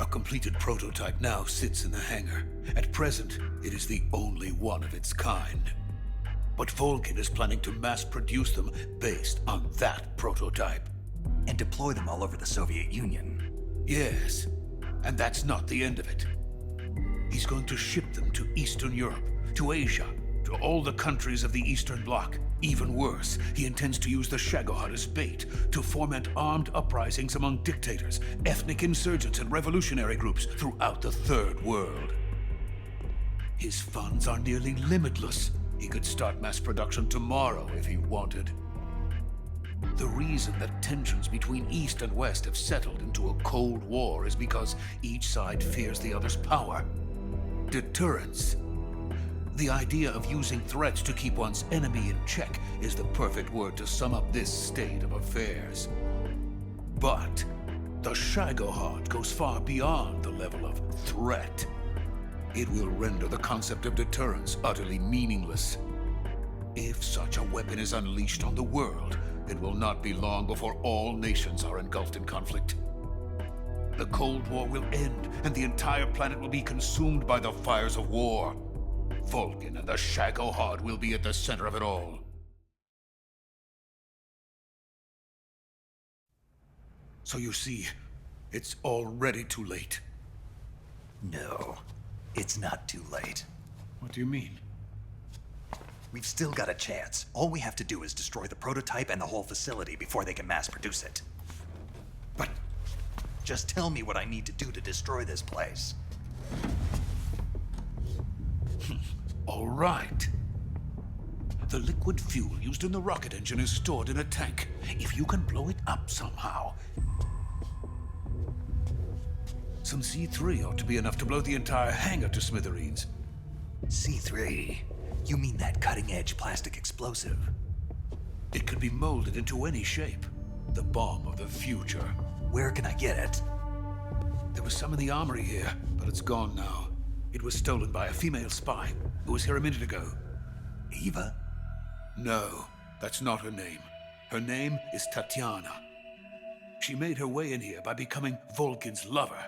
A completed prototype now sits in the hangar. At present, it is the only one of its kind. But Volkin is planning to mass-produce them based on that prototype. And deploy them all over the Soviet Union. Yes, and that's not the end of it. He's going to ship them to Eastern Europe, to Asia, to all the countries of the Eastern Bloc. Even worse, he intends to use the Shagohod as bait to foment armed uprisings among dictators, ethnic insurgents, and revolutionary groups throughout the Third World. His funds are nearly limitless. He could start mass production tomorrow if he wanted. The reason that tensions between East and West have settled into a Cold War is because each side fears the other's power. Deterrence. The idea of using threats to keep one's enemy in check is the perfect word to sum up this state of affairs. But the Shagohod goes far beyond the level of threat. It will render the concept of deterrence utterly meaningless. If such a weapon is unleashed on the world, it will not be long before all nations are engulfed in conflict. The Cold War will end, and the entire planet will be consumed by the fires of war. Volkin and the Shagohod will be at the center of it all. So you see, it's already too late. No, it's not too late. What do you mean? We've still got a chance. All we have to do is destroy the prototype and the whole facility before they can mass produce it. But just tell me what I need to do to destroy this place. All right. The liquid fuel used in the rocket engine is stored in a tank. If you can blow it up somehow. Some C3 ought to be enough to blow the entire hangar to smithereens. C3? You mean that cutting-edge plastic explosive? It could be molded into any shape. The bomb of the future. Where can I get it? There was some in the armory here, but it's gone now. It was stolen by a female spy who was here a minute ago. Eva? No, that's not her name. Her name is Tatiana. She made her way in here by becoming Volkin's lover.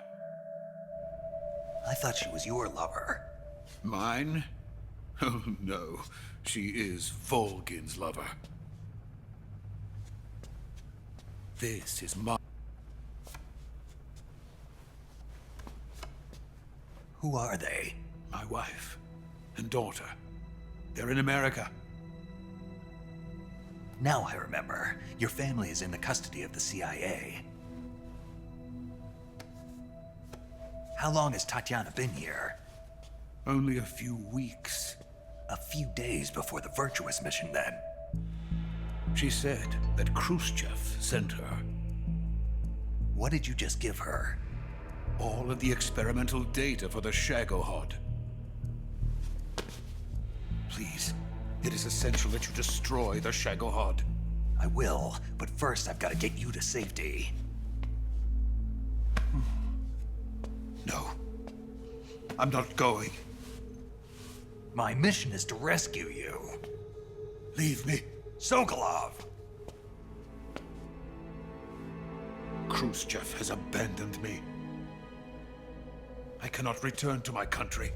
I thought she was your lover. Mine? Oh, no. She is Volkin's lover. This is my... Who are they? My wife and daughter. They're in America. Now I remember. Your family is in the custody of the CIA. How long has Tatiana been here? Only a few weeks. A few days before the Virtuous mission, then. She said that Khrushchev sent her. What did you just give her? All of the experimental data for the Shagohod. Please, it is essential that you destroy the Shagohod. I will, but first I've got to get you to safety. No. I'm not going. My mission is to rescue you. Leave me. Sokolov! Khrushchev has abandoned me. I cannot return to my country.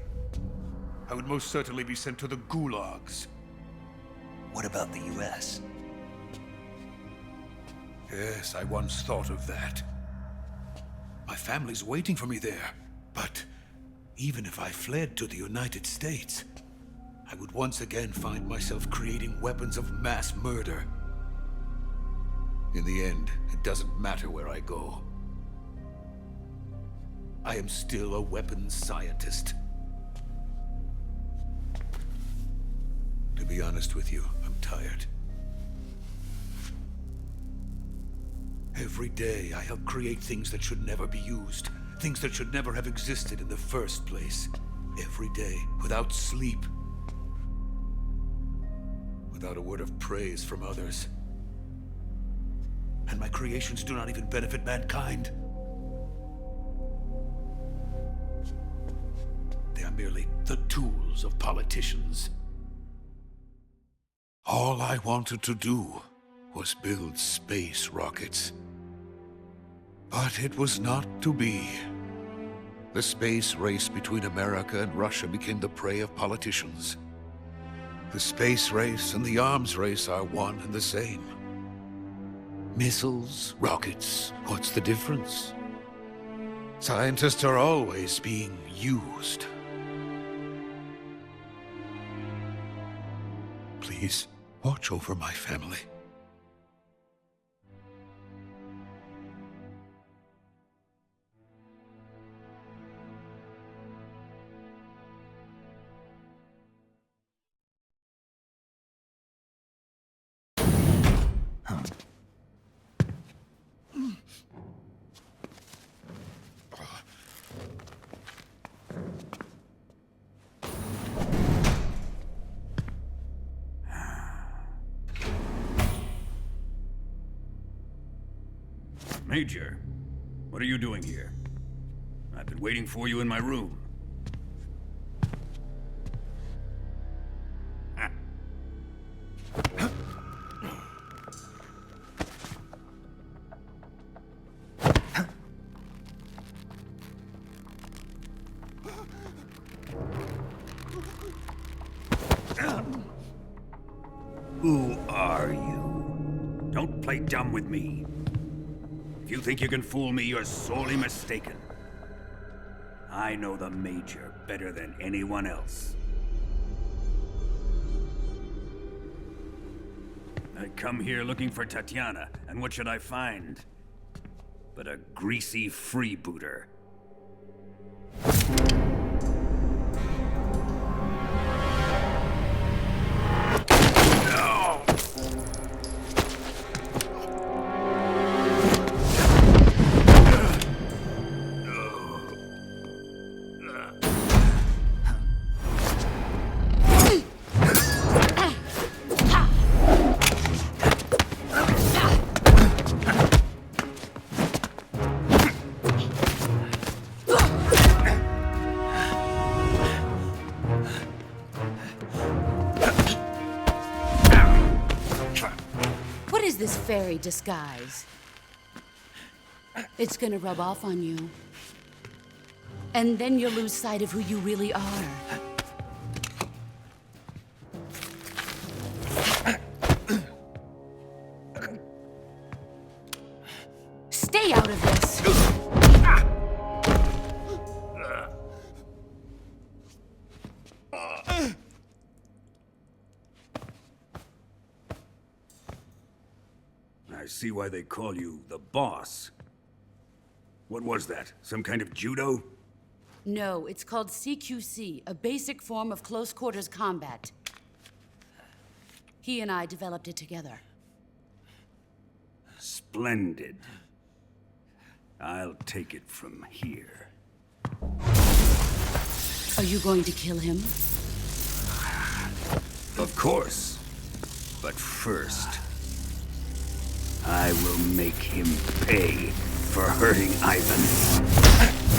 I would most certainly be sent to the gulags. What about the US? Yes, I once thought of that. My family's waiting for me there. But even if I fled to the United States, I would once again find myself creating weapons of mass murder. In the end, it doesn't matter where I go. I am still a weapons scientist. To be honest with you, I'm tired. Every day, I help create things that should never be used. Things that should never have existed in the first place. Every day, without sleep. Without a word of praise from others. And my creations do not even benefit mankind. They are merely the tools of politicians. All I wanted to do was build space rockets. But it was not to be. The space race between America and Russia became the prey of politicians. The space race and the arms race are one and the same. Missiles, rockets, what's the difference? Scientists are always being used. Please, watch over my family. Major, what are you doing here? I've been waiting for you in my room. Who are you? Don't play dumb with me. If you think you can fool me, you're sorely mistaken. I know the Major better than anyone else. I come here looking for Tatiana, and what should I find? But a greasy freebooter. Use this fairy disguise. It's gonna rub off on you. And then you'll lose sight of who you really are. Stay out of this! I see why they call you the boss. What was that? Some kind of judo? No, it's called CQC, a basic form of close quarters combat. He and I developed it together. Splendid. I'll take it from here. Are you going to kill him? Of course. But first, I will make him pay for hurting Ivan.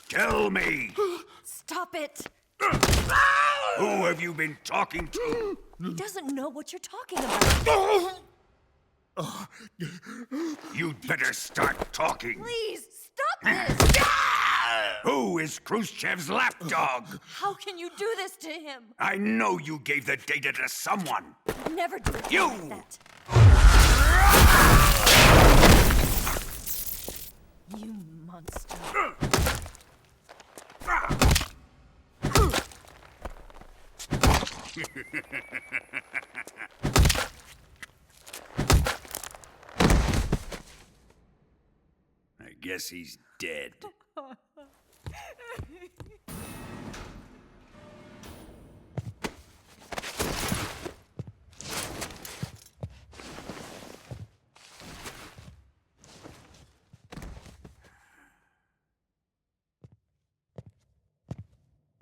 Tell me! Stop it! Who have you been talking to? He doesn't know what you're talking about. You'd better start talking. Please, stop this! Who is Khrushchev's lapdog? How can you do this to him? I know you gave the data to someone. Never do it You! like that. You monster. I guess he's dead.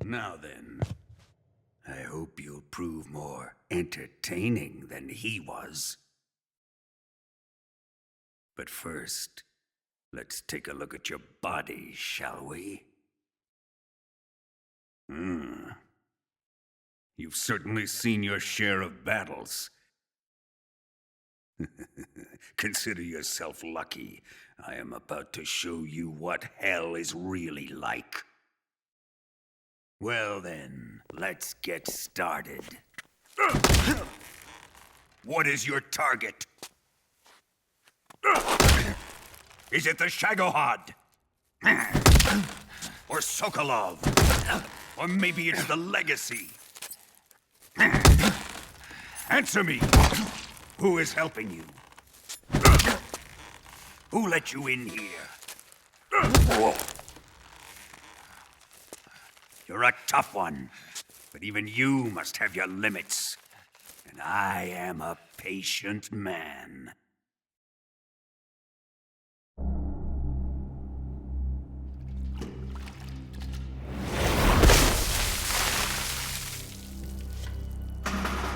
Now then, I hope you'll prove more entertaining than he was. But first, let's take a look at your body, shall we? You've certainly seen your share of battles. Consider yourself lucky. I am about to show you what hell is really like. Well then, let's get started. What is your target? Is it the Shagohod? Or Sokolov? Or maybe it's the Legacy? Answer me! Who is helping you? Who let you in here? You're a tough one, but even you must have your limits. And I am a patient man.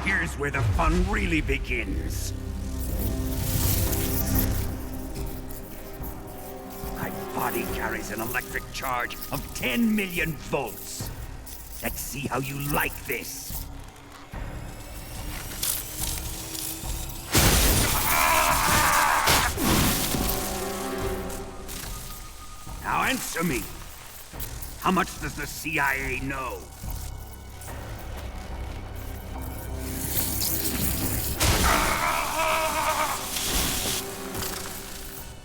Here's where the fun really begins. My body carries an electric charge of 10 million volts. Let's see how you like this. Now answer me. How much does the CIA know?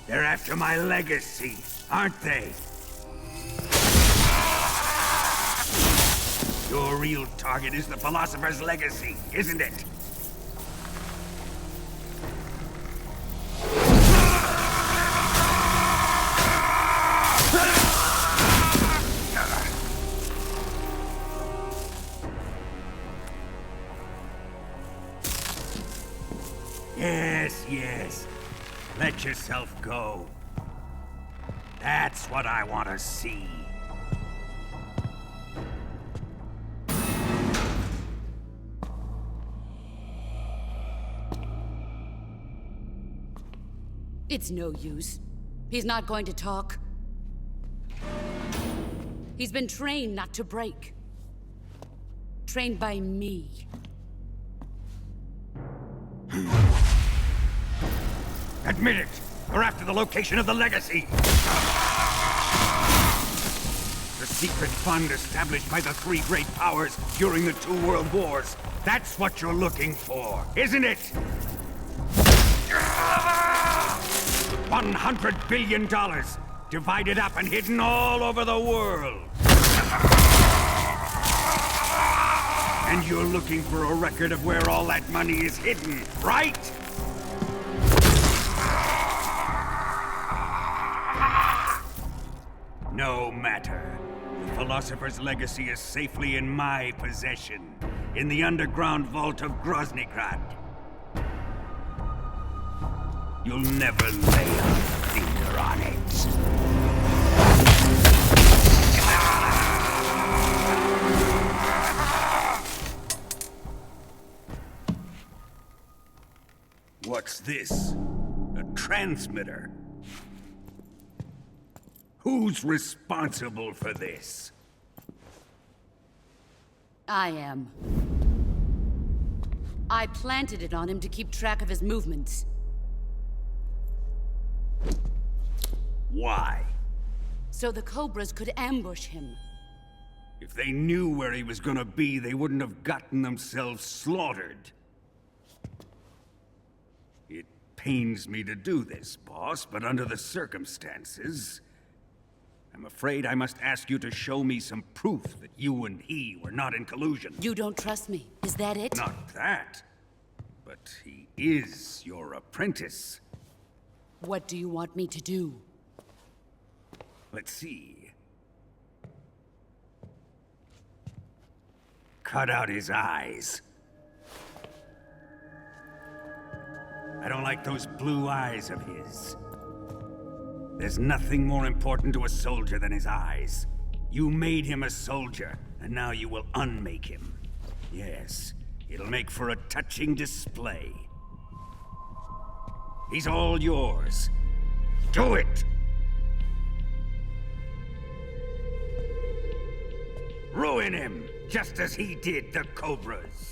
They're after my legacy, aren't they? Your real target is the philosopher's legacy, isn't it? Yes, yes. Let yourself go. That's what I want to see. It's no use. He's not going to talk. He's been trained not to break. Trained by me. Admit it! We're after the location of the legacy! The secret fund established by the three great powers during the 2 world wars. That's what you're looking for, isn't it? $100 billion, divided up and hidden all over the world. And you're looking for a record of where all that money is hidden, right? No matter. The philosopher's legacy is safely in my possession, in the underground vault of Groznygrad. You'll never lay a finger on it. What's this? A transmitter? Who's responsible for this? I am. I planted it on him to keep track of his movements. Why? So the Cobras could ambush him. If they knew where he was gonna be, they wouldn't have gotten themselves slaughtered. It pains me to do this, boss, but under the circumstances, I'm afraid I must ask you to show me some proof that you and he were not in collusion. You don't trust me, is that it? Not that. But he is your apprentice. What do you want me to do? Let's see. Cut out his eyes. I don't like those blue eyes of his. There's nothing more important to a soldier than his eyes. You made him a soldier, and now you will unmake him. Yes, it'll make for a touching display. He's all yours. Do it! Ruin him, just as he did the Cobras.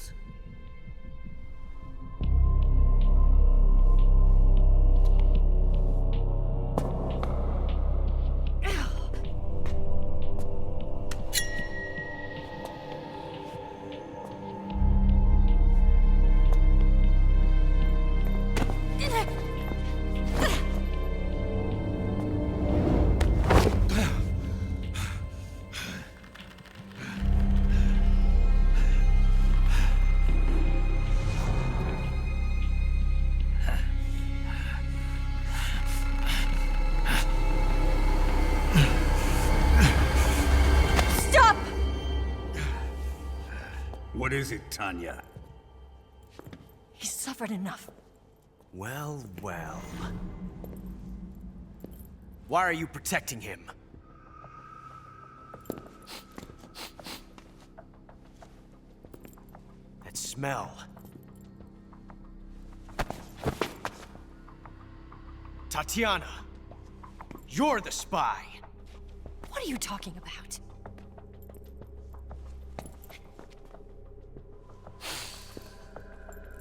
What is it, Tanya? He's suffered enough. Well, well. Why are you protecting him? That smell. Tatiana! You're the spy! What are you talking about?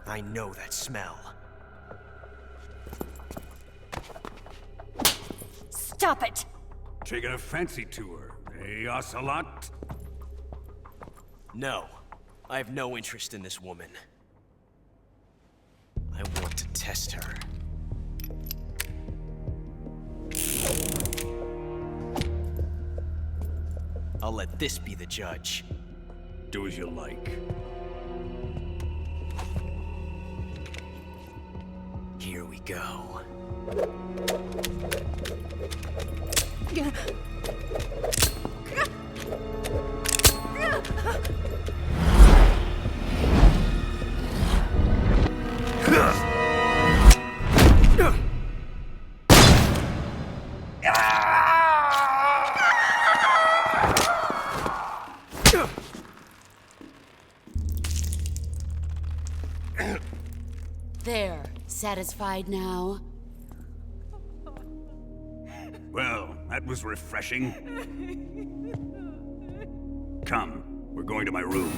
I know that smell. Stop it! Taking a fancy to her, eh, Ocelot? No. I have no interest in this woman. I want to test her. I'll let this be the judge. Do as you like. Here we go. There. Satisfied now? Well, that was refreshing. Come, we're going to my room.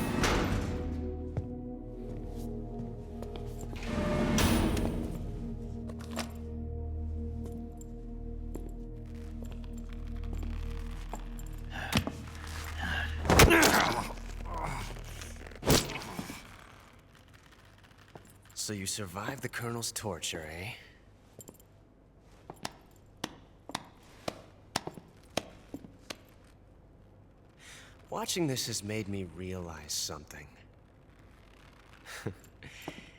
So you survived the Colonel's torture, eh? Watching this has made me realize something.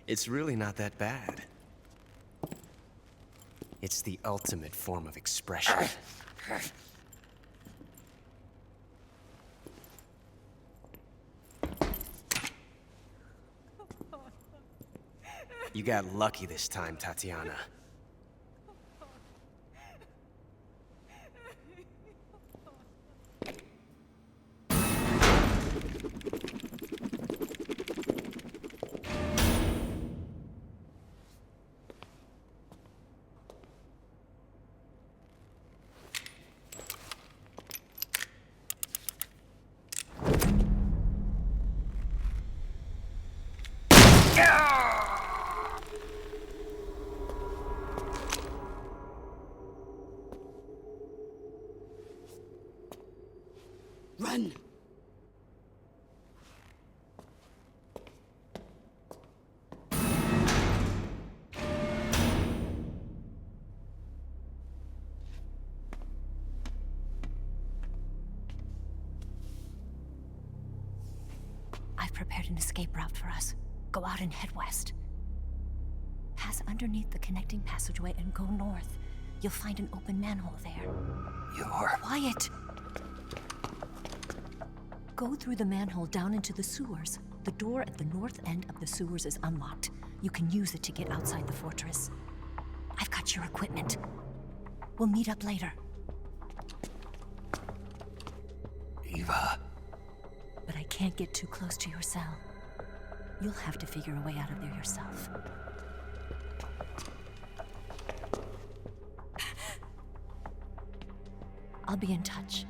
It's really not that bad. It's the ultimate form of expression. You got lucky this time, Tatiana. Run! I've prepared an escape route for us. Go out and head west. Pass underneath the connecting passageway and go north. You'll find an open manhole there. You're... Quiet! Go through the manhole down into the sewers. The door at the north end of the sewers is unlocked. You can use it to get outside the fortress. I've got your equipment. We'll meet up later. Eva. But I can't get too close to your cell. You'll have to figure a way out of there yourself. I'll be in touch.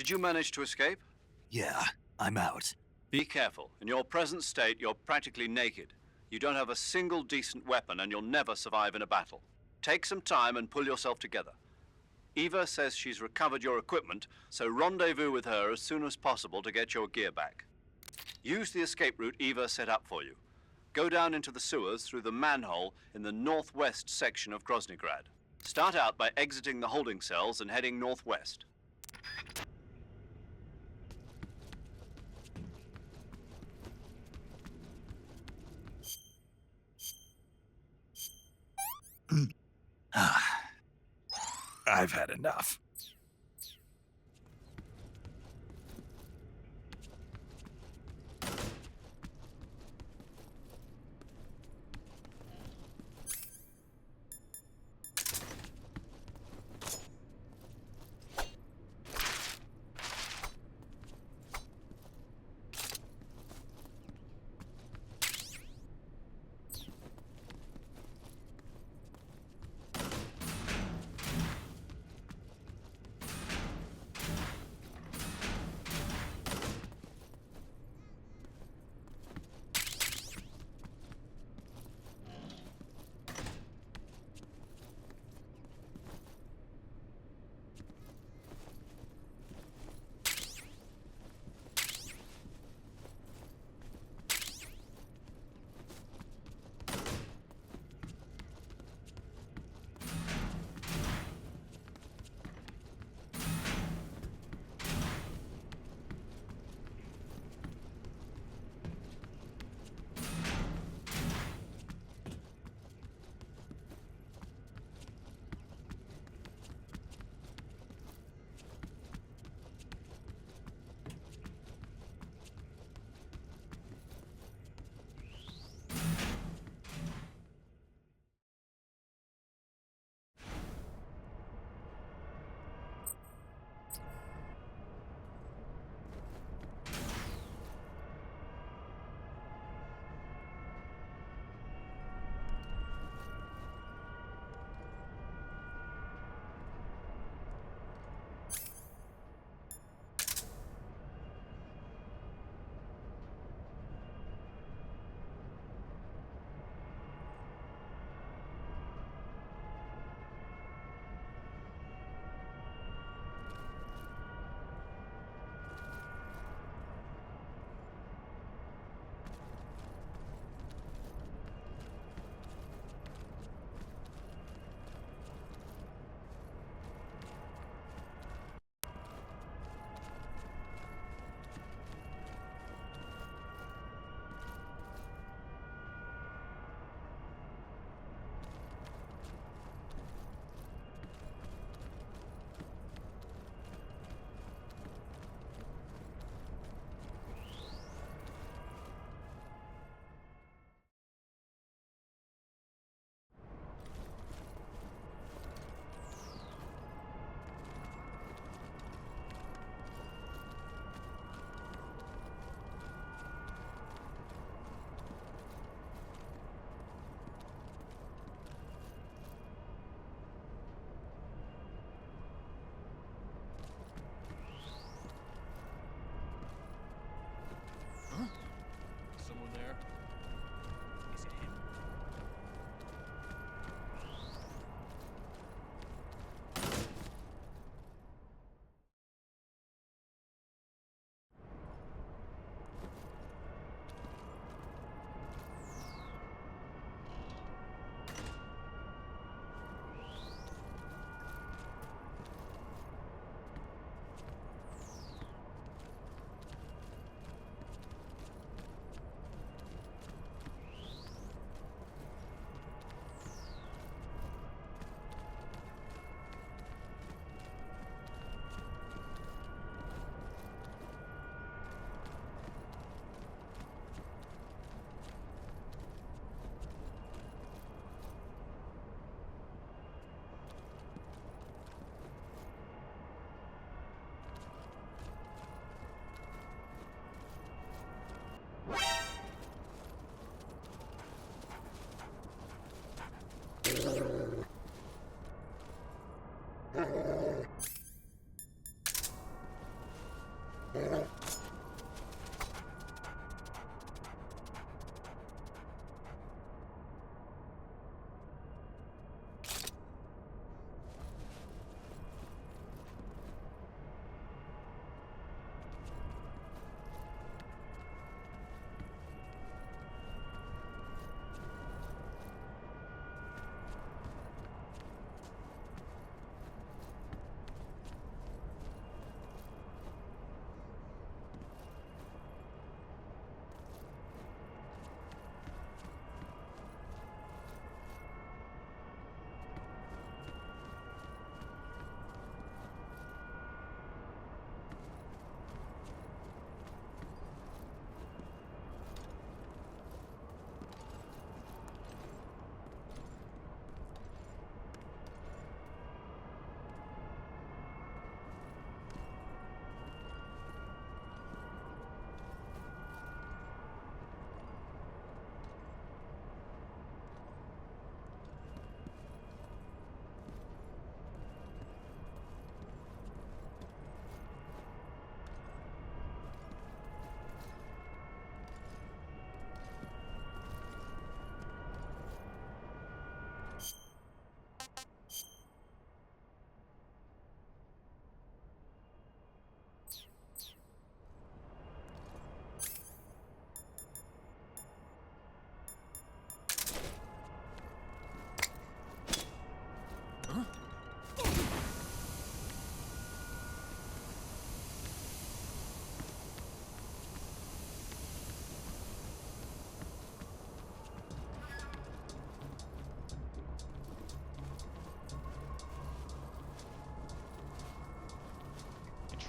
Did you manage to escape? Yeah, I'm out. Be careful. In your present state, you're practically naked. You don't have a single decent weapon, and you'll never survive in a battle. Take some time and pull yourself together. Eva says she's recovered your equipment, so rendezvous with her as soon as possible to get your gear back. Use the escape route Eva set up for you. Go down into the sewers through the manhole in the northwest section of Groznygrad. Start out by exiting the holding cells and heading northwest. I've had enough.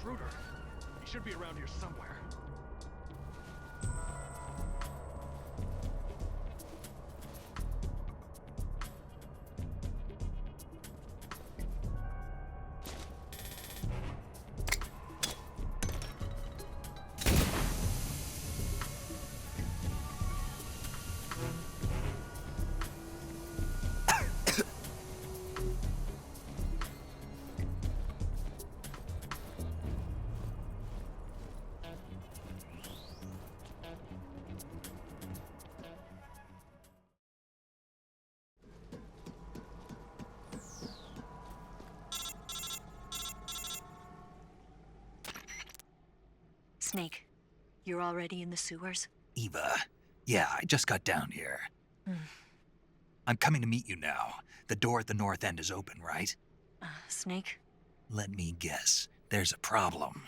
intruder. He should be around here somewhere. Snake, you're already in the sewers? Eva, yeah, I just got down here. I'm coming to meet you now. The door at the north end is open, right? Snake? Let me guess. There's a problem.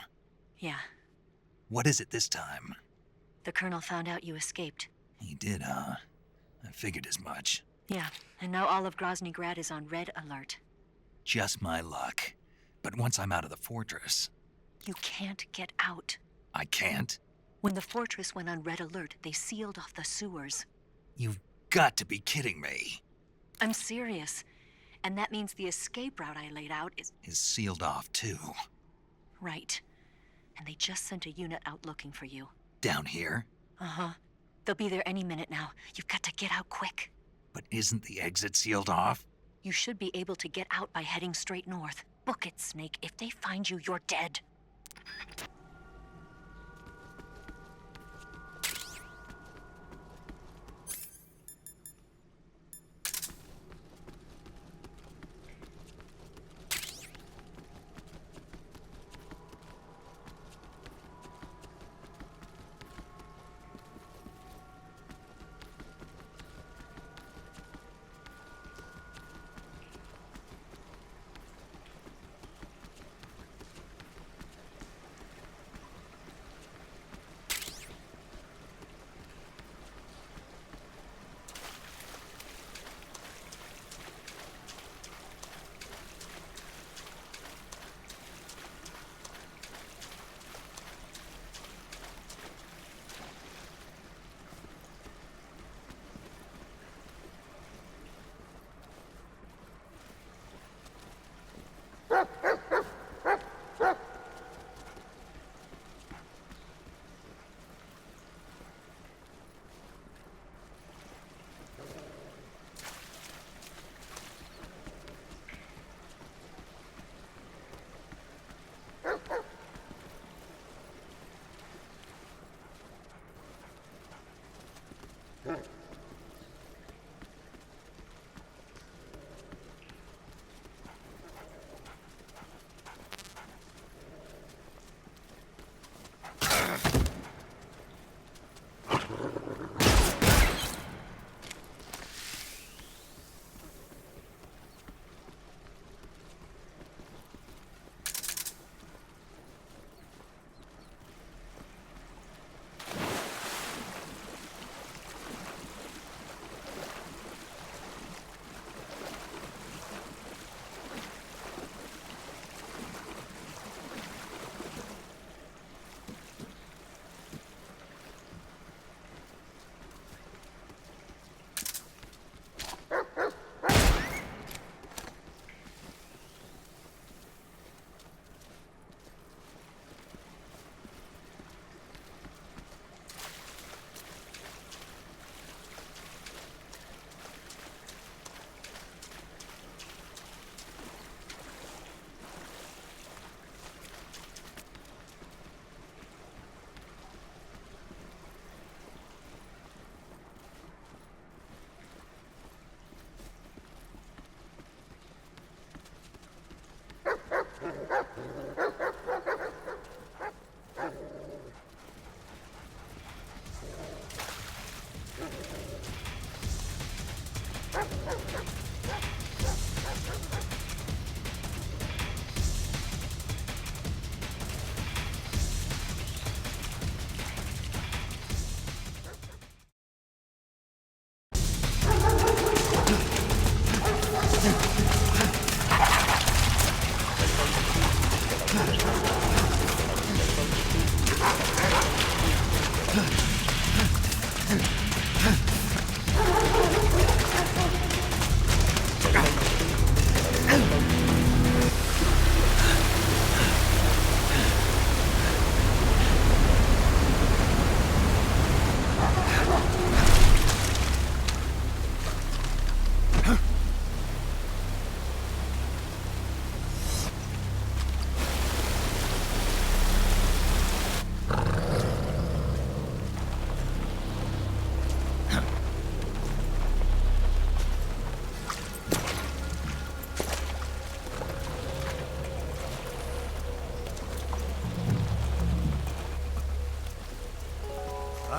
Yeah. What is it this time? The Colonel found out you escaped. He did, huh? I figured as much. Yeah, and now all of Grozny Grad is on red alert. Just my luck. But once I'm out of the fortress... You can't get out. I can't? When the fortress went on red alert, they sealed off the sewers. You've got to be kidding me. I'm serious. And that means the escape route I laid out is sealed off, too. Right. And they just sent a unit out looking for you. Down here? Uh-huh. They'll be there any minute now. You've got to get out quick. But isn't the exit sealed off? You should be able to get out by heading straight north. Book it, Snake. If they find you, you're dead.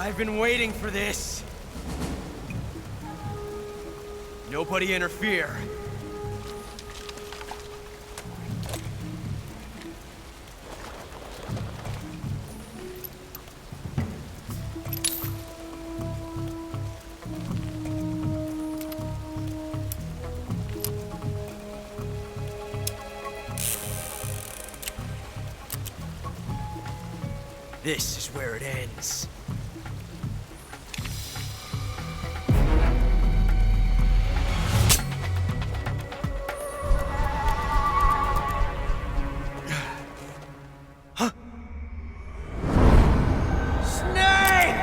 I've been waiting for this. Nobody interfere. This is where it ends. Huh? Snake!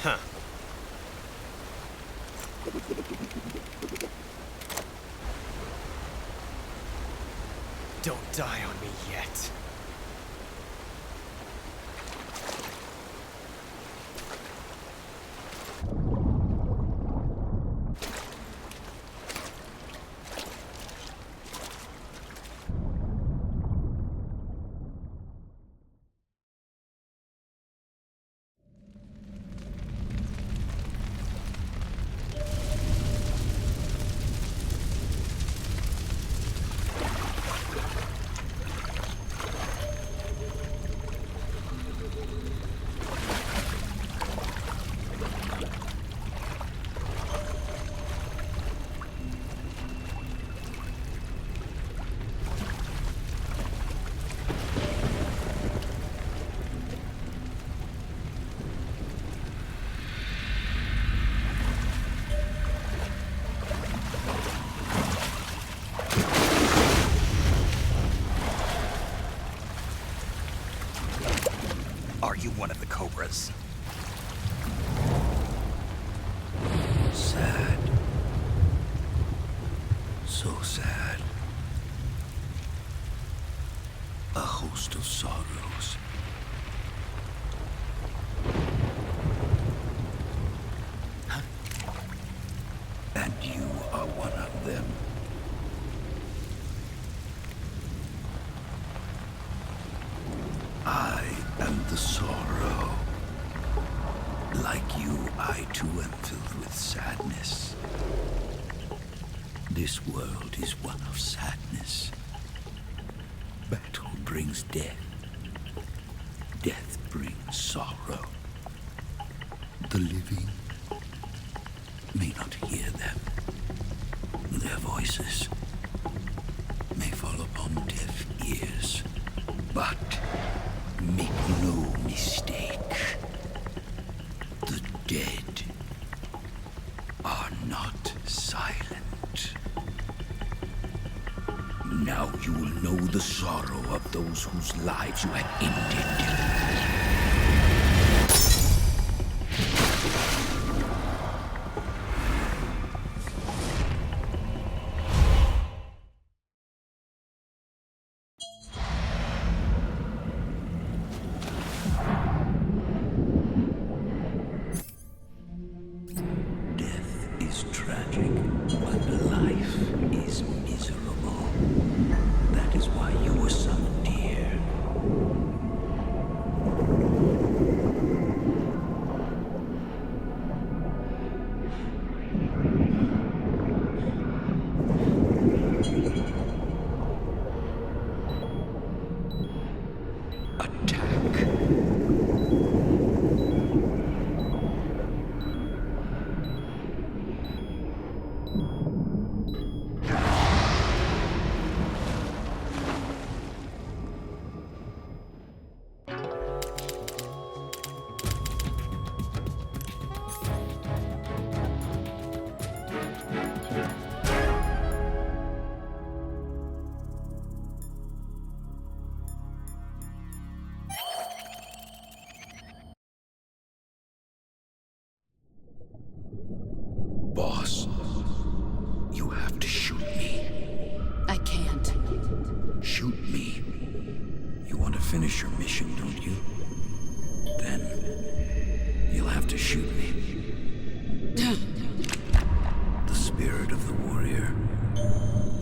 Huh. Don't die on me yet. Are you one of the Cobras? Sad. So sad. A host of sorrows. And you are one of them. I am the sorrow. Like you, I too am filled with sadness. This world is one of sadness. Battle brings death. Death brings sorrow. The living may not hear them. Their voices may fall upon deaf ears. But make no mistake, the dead are not silent. Now you will know the sorrow of those whose lives you have ended. finish your mission, don't you? Then you'll have to shoot me. The spirit of the warrior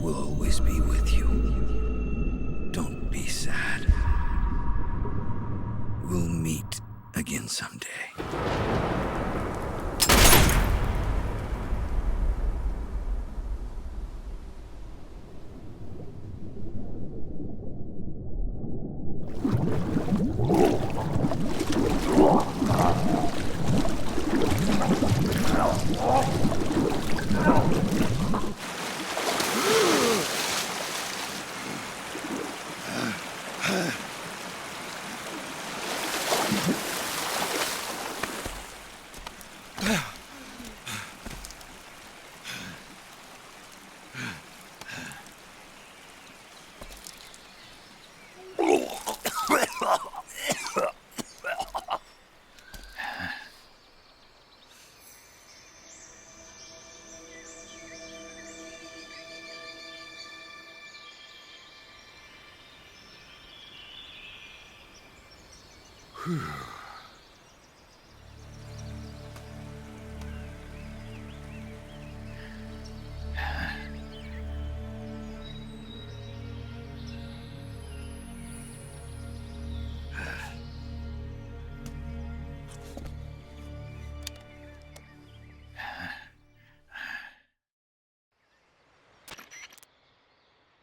will always be with you. Don't be sad. We'll meet again someday.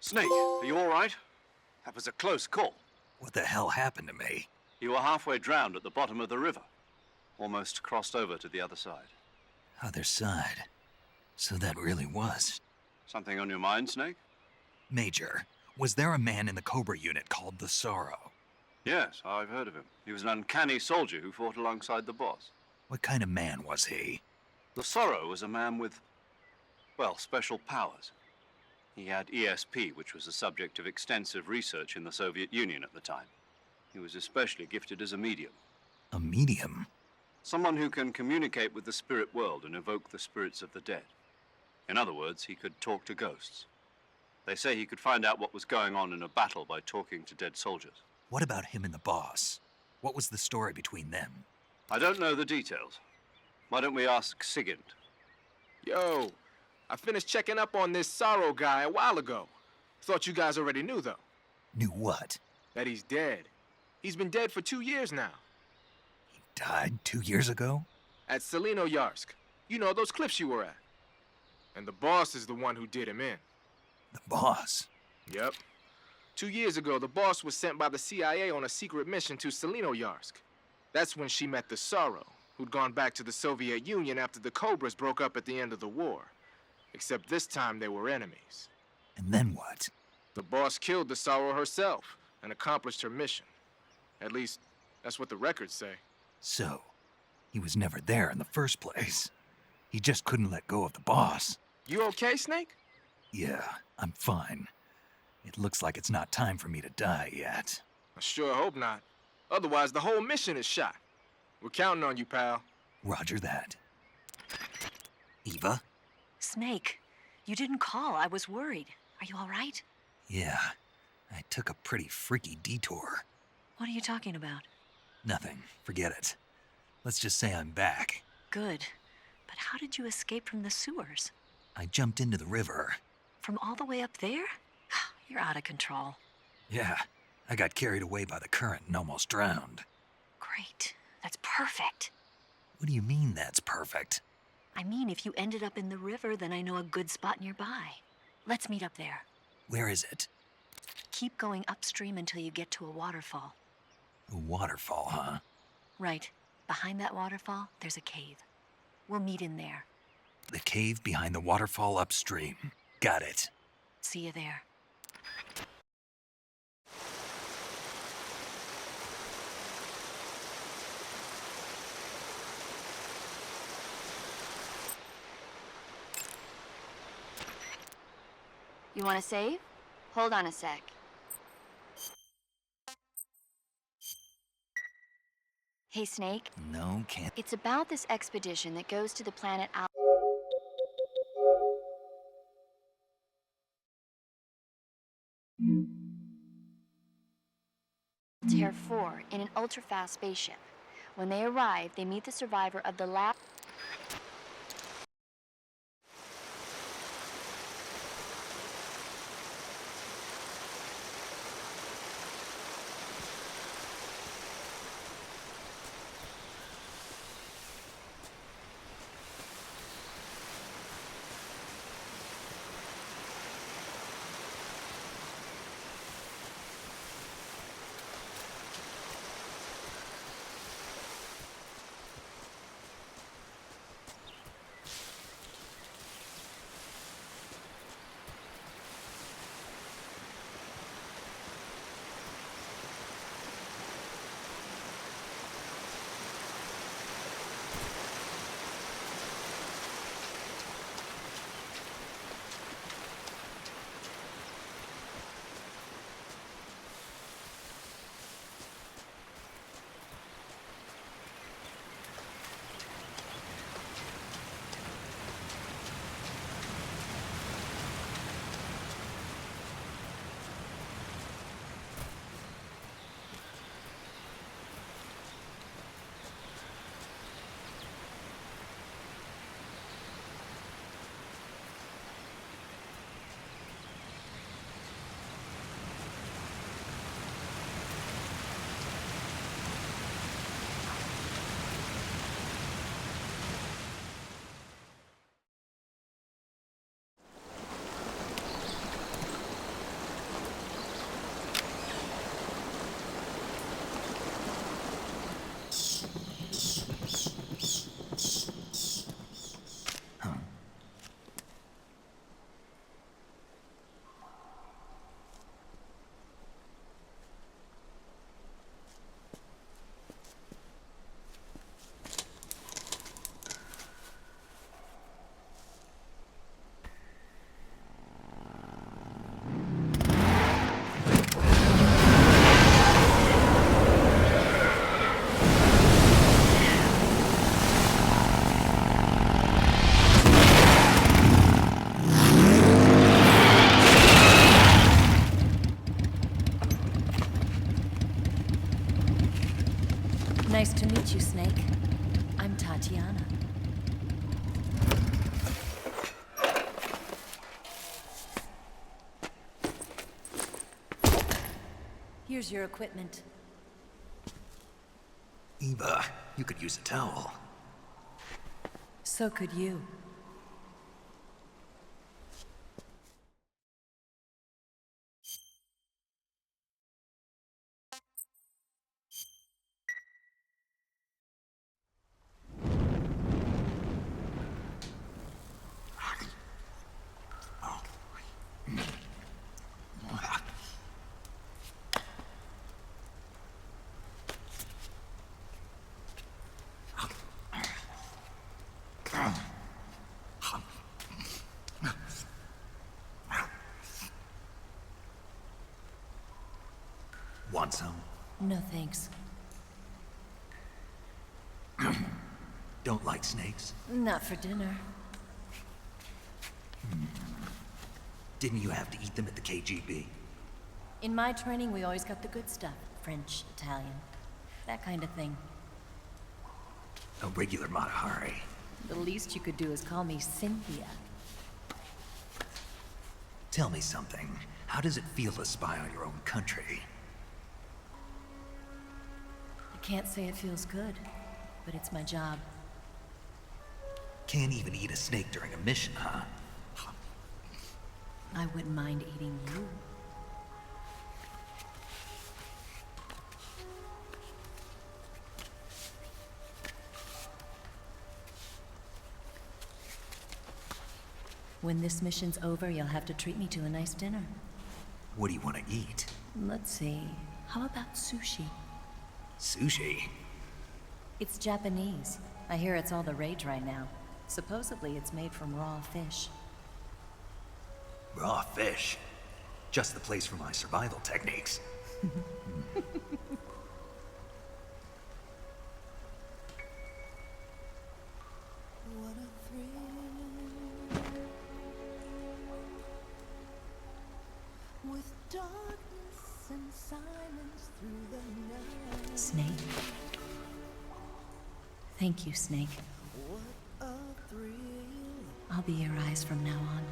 Snake, are you all right? That was a close call. What the hell happened to me? You were halfway drowned at the bottom of the river. Almost crossed over to the other side. Other side. So that really was. Something on your mind, Snake? Major, was there a man in the Cobra unit called the Sorrow? Yes, I've heard of him. He was an uncanny soldier who fought alongside the boss. What kind of man was he? The Sorrow was a man with, well, special powers. He had ESP, which was the subject of extensive research in the Soviet Union at the time. He was especially gifted as a medium. A medium? Someone who can communicate with the spirit world and evoke the spirits of the dead. In other words, he could talk to ghosts. They say he could find out what was going on in a battle by talking to dead soldiers. What about him and the boss? What was the story between them? I don't know the details. Why don't we ask Sigint? Yo, I finished checking up on this Sorrow guy a while ago. Thought you guys already knew, though. Knew what? That he's dead. He's been dead for 2 years now. He died 2 years ago? At Selino-Yarsk. You know, those cliffs you were at. And the boss is the one who did him in. The boss? Yep. 2 years ago, the boss was sent by the CIA on a secret mission to Selino-Yarsk. That's when she met the Sorrow, who'd gone back to the Soviet Union after the Cobras broke up at the end of the war. Except this time they were enemies. And then what? The boss killed the Sorrow herself and accomplished her mission. At least, that's what the records say. So, he was never there in the first place. He just couldn't let go of the boss. You okay, Snake? Yeah, I'm fine. It looks like it's not time for me to die yet. I sure hope not. Otherwise, the whole mission is shot. We're counting on you, pal. Roger that. Eva? Snake, you didn't call. I was worried. Are you all right? Yeah, I took a pretty freaky detour. What are you talking about? Nothing. Forget it. Let's just say I'm back. Good. But how did you escape from the sewers? I jumped into the river. From all the way up there? You're out of control. Yeah, I got carried away by the current and almost drowned. Great. That's perfect. What do you mean that's perfect? I mean, if you ended up in the river, then I know a good spot nearby. Let's meet up there. Where is it? Keep going upstream until you get to a waterfall. A waterfall, huh? Right. Behind that waterfall, there's a cave. We'll meet in there. The cave behind the waterfall upstream. Got it. See you there. You want to save? Hold on a sec. Hey, Snake. No, can't. It's about this expedition that goes to the planet 4 in an ultra-fast spaceship. When they arrive, they meet the survivor of the last... Nice to meet you, Snake. I'm Tatiana. Here's your equipment. Eva, you could use a towel. So could you. Want some? No thanks. Don't like snakes? Not for dinner. Didn't you have to eat them at the KGB? In my training, we always got the good stuff. French, Italian, that kind of thing. A regular Matahari. The least you could do is call me Cynthia. Tell me something. How does it feel to spy on your own country? I can't say it feels good, but it's my job. Can't even eat a snake during a mission, huh? I wouldn't mind eating you. When this mission's over, you'll have to treat me to a nice dinner. What do you want to eat? Let's see. How about sushi? Sushi? It's Japanese. I hear it's all the rage right now. Supposedly, it's made from raw fish. Raw fish? Just the place for my survival techniques. With darkness and silence through the night. Snake. Thank you, Snake. I'll be your eyes from now on.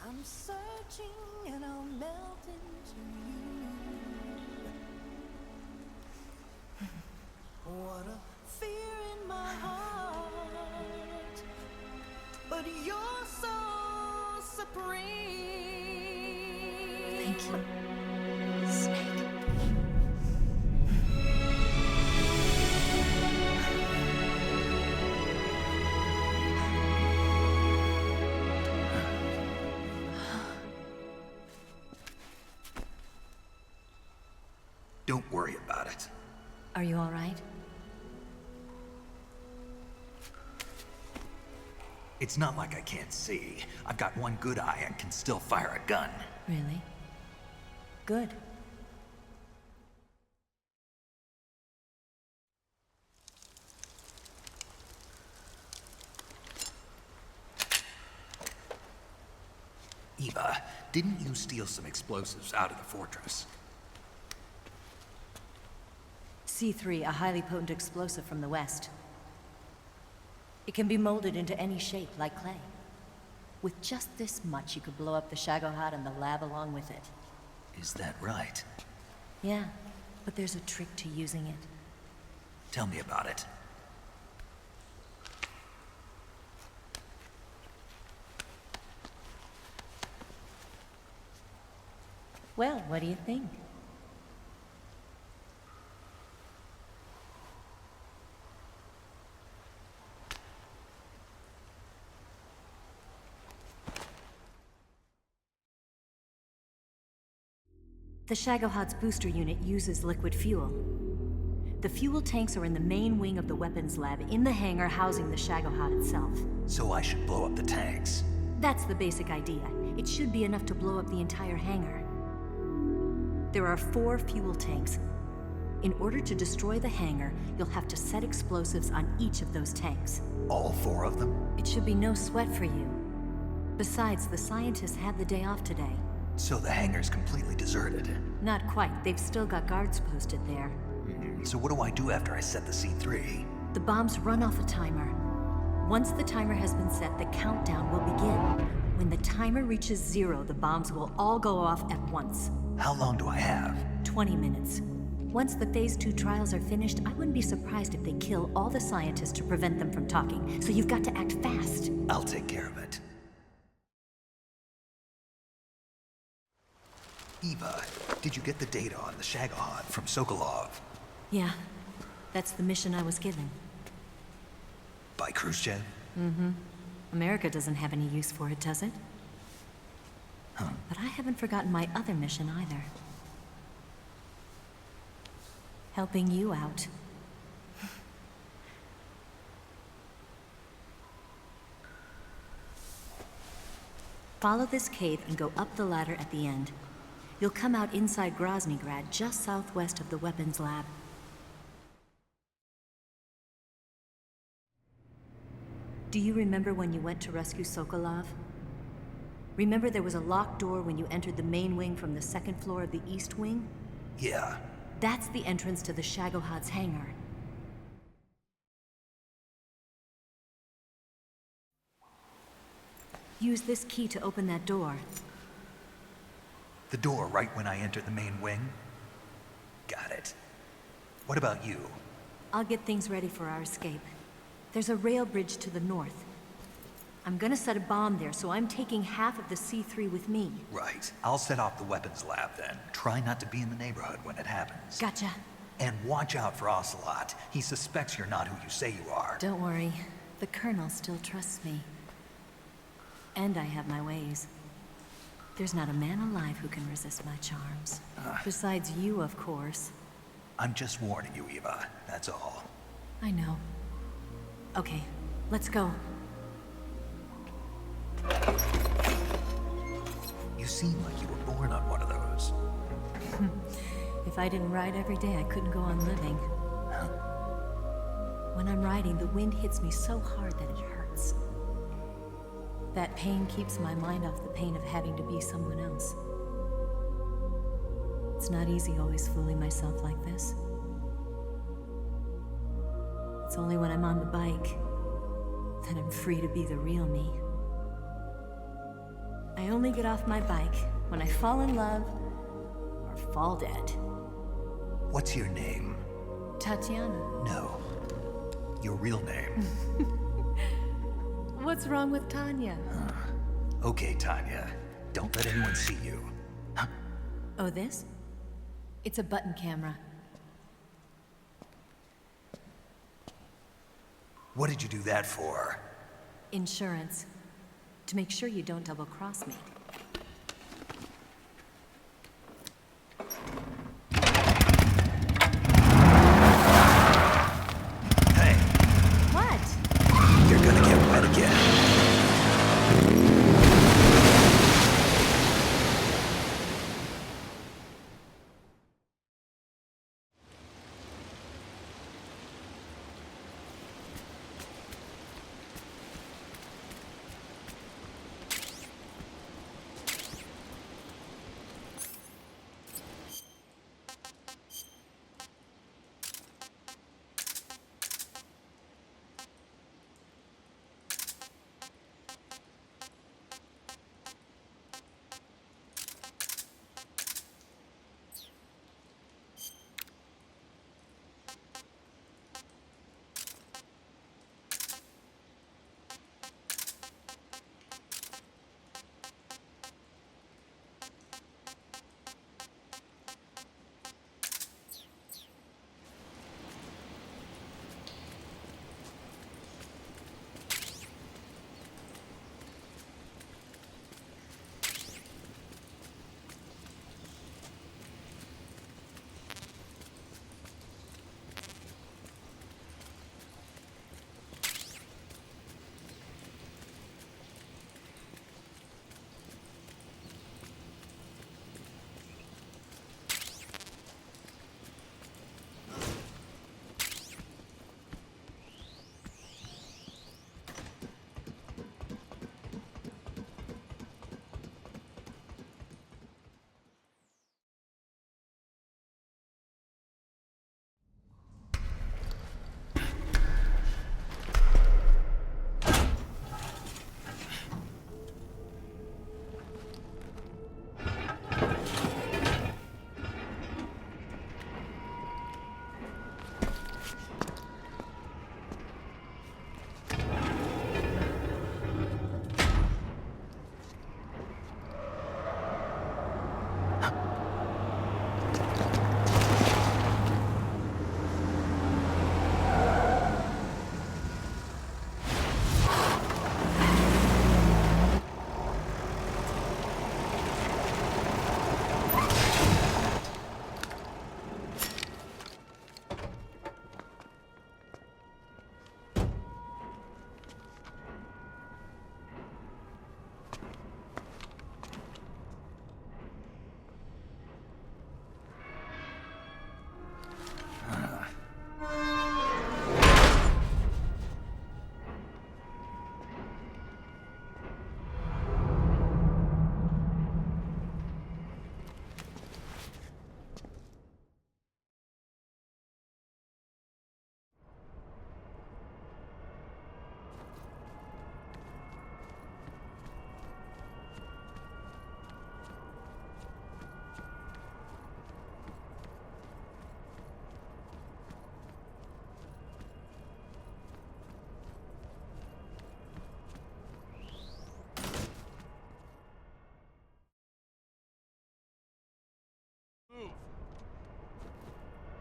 I'm searching and I'll melt into you. What a fear in my heart, but you're so supreme. Thank you, Snake. Don't worry about it. Are you all right? It's not like I can't see. I've got one good eye and can still fire a gun. Really? Good. Eva, didn't you steal some explosives out of the fortress? C3, a highly potent explosive from the west. It can be molded into any shape, like clay. With just this much, you could blow up the Shagohod and the lab along with it. Is that right? Yeah, but there's a trick to using it. Tell me about it. Well, what do you think? The Shagohod's booster unit uses liquid fuel. The fuel tanks are in the main wing of the weapons lab in the hangar housing the Shagohod itself. So I should blow up the tanks. That's the basic idea. It should be enough to blow up the entire hangar. There are 4 fuel tanks. In order to destroy the hangar, you'll have to set explosives on each of those tanks. All 4 of them? It should be no sweat for you. Besides, the scientists had the day off today. So the hangar's completely deserted. Not quite. They've still got guards posted there. So what do I do after I set the C3? The bombs run off a timer. Once the timer has been set, the countdown will begin. When the timer reaches 0, the bombs will all go off at once. How long do I have? 20 minutes. Once the Phase 2 trials are finished, I wouldn't be surprised if they kill all the scientists to prevent them from talking. So you've got to act fast. I'll take care of it. Eva, did you get the data on the Shagohod from Sokolov? Yeah, that's the mission I was given. By Khrushchev? Mm-hmm. America doesn't have any use for it, does it? Huh. But I haven't forgotten my other mission either. Helping you out. Follow this cave and go up the ladder at the end. You'll come out inside Groznygrad, just southwest of the weapons lab. Do you remember when you went to rescue Sokolov? Remember there was a locked door when you entered the main wing from the 2nd floor of the east wing? Yeah. That's the entrance to the Shagohod's hangar. Use this key to open that door. The door right when I enter the main wing? Got it. What about you? I'll get things ready for our escape. There's a rail bridge to the north. I'm gonna set a bomb there, so I'm taking half of the C3 with me. Right. I'll set off the weapons lab then. Try not to be in the neighborhood when it happens. Gotcha. And watch out for Ocelot. He suspects you're not who you say you are. Don't worry. The Colonel still trusts me. And I have my ways. There's not a man alive who can resist my charms. Besides you, of course. I'm just warning you, Eva. That's all. I know. Okay, let's go. You seem like you were born on one of those. If I didn't ride every day, I couldn't go on living. When I'm riding, the wind hits me so hard that it hurts. That pain keeps my mind off the pain of having to be someone else. It's not easy always fooling myself like this. It's only when I'm on the bike that I'm free to be the real me. I only get off my bike when I fall in love or fall dead. What's your name? Tatiana. No. Your real name. What's wrong with Tanya? Okay, Tanya. Don't let anyone see you. Oh, this? It's a button camera. What did you do that for? Insurance. To make sure you don't double-cross me. Hey. What? You're gonna get wet again.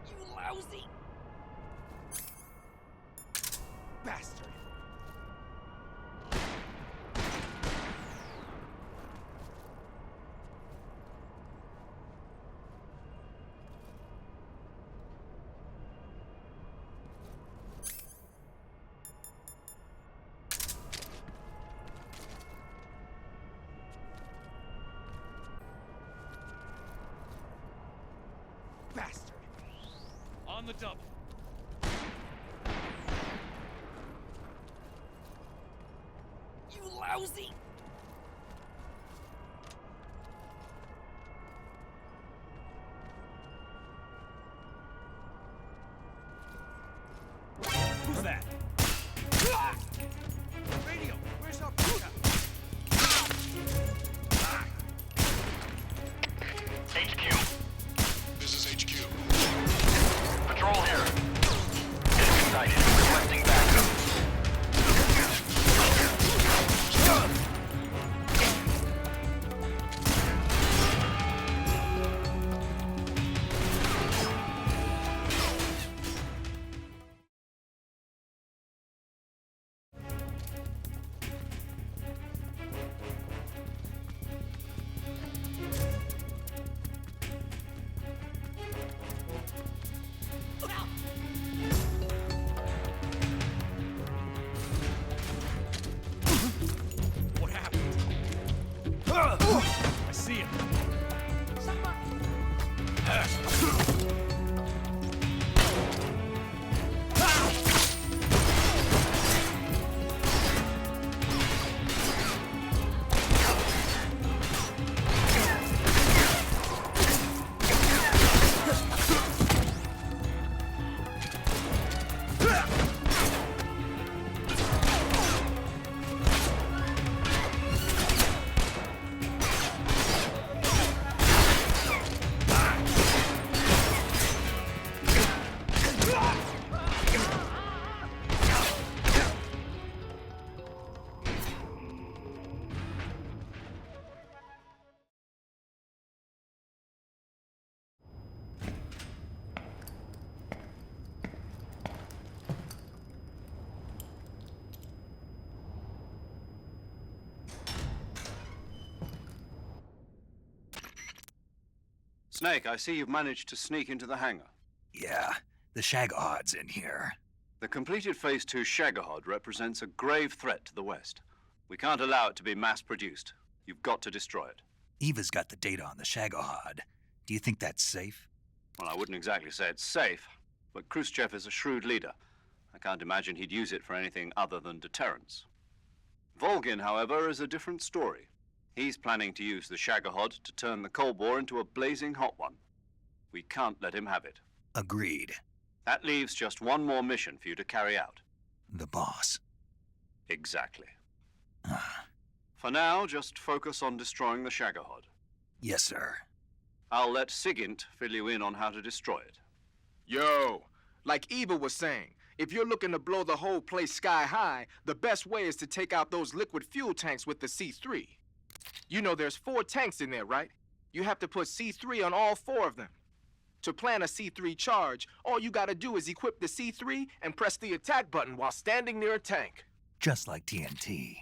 You lousy bastard! Bastard! On the double. You lousy! Snake, I see you've managed to sneak into the hangar. Yeah, the Shagahod's in here. The completed Phase 2 Shagahod represents a grave threat to the West. We can't allow it to be mass-produced. You've got to destroy it. Eva's got the data on the Shagahod. Do you think that's safe? Well, I wouldn't exactly say it's safe, but Khrushchev is a shrewd leader. I can't imagine he'd use it for anything other than deterrence. Volgin, however, is a different story. He's planning to use the Shagahod to turn the Cold War into a blazing hot one. We can't let him have it. Agreed. That leaves just one more mission for you to carry out. The boss. Exactly. For now, just focus on destroying the Shagahod. Yes, sir. I'll let Sigint fill you in on how to destroy it. Yo, like Eva was saying, if you're looking to blow the whole place sky high, the best way is to take out those liquid fuel tanks with the C3. You know there's 4 tanks in there, right? You have to put C3 on all 4 of them. To plant a C3 charge, all you gotta do is equip the C3 and press the attack button while standing near a tank. Just like TNT.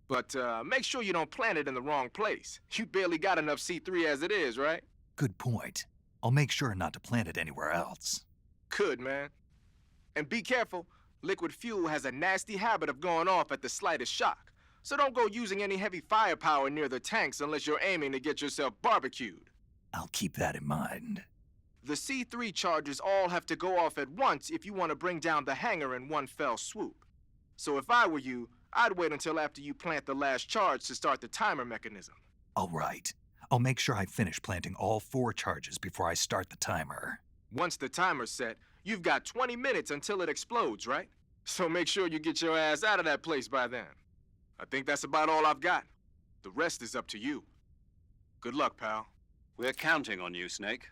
But make sure you don't plant it in the wrong place. You barely got enough C3 as it is, right? Good point. I'll make sure not to plant it anywhere else. Good, man. And be careful. Liquid fuel has a nasty habit of going off at the slightest shock. So don't go using any heavy firepower near the tanks unless you're aiming to get yourself barbecued. I'll keep that in mind. The C3 charges all have to go off at once if you want to bring down the hangar in one fell swoop. So if I were you, I'd wait until after you plant the last charge to start the timer mechanism. All right. I'll make sure I finish planting all 4 charges before I start the timer. Once the timer's set, you've got 20 minutes until it explodes, right? So make sure you get your ass out of that place by then. I think that's about all I've got. The rest is up to you. Good luck, pal. We're counting on you, Snake.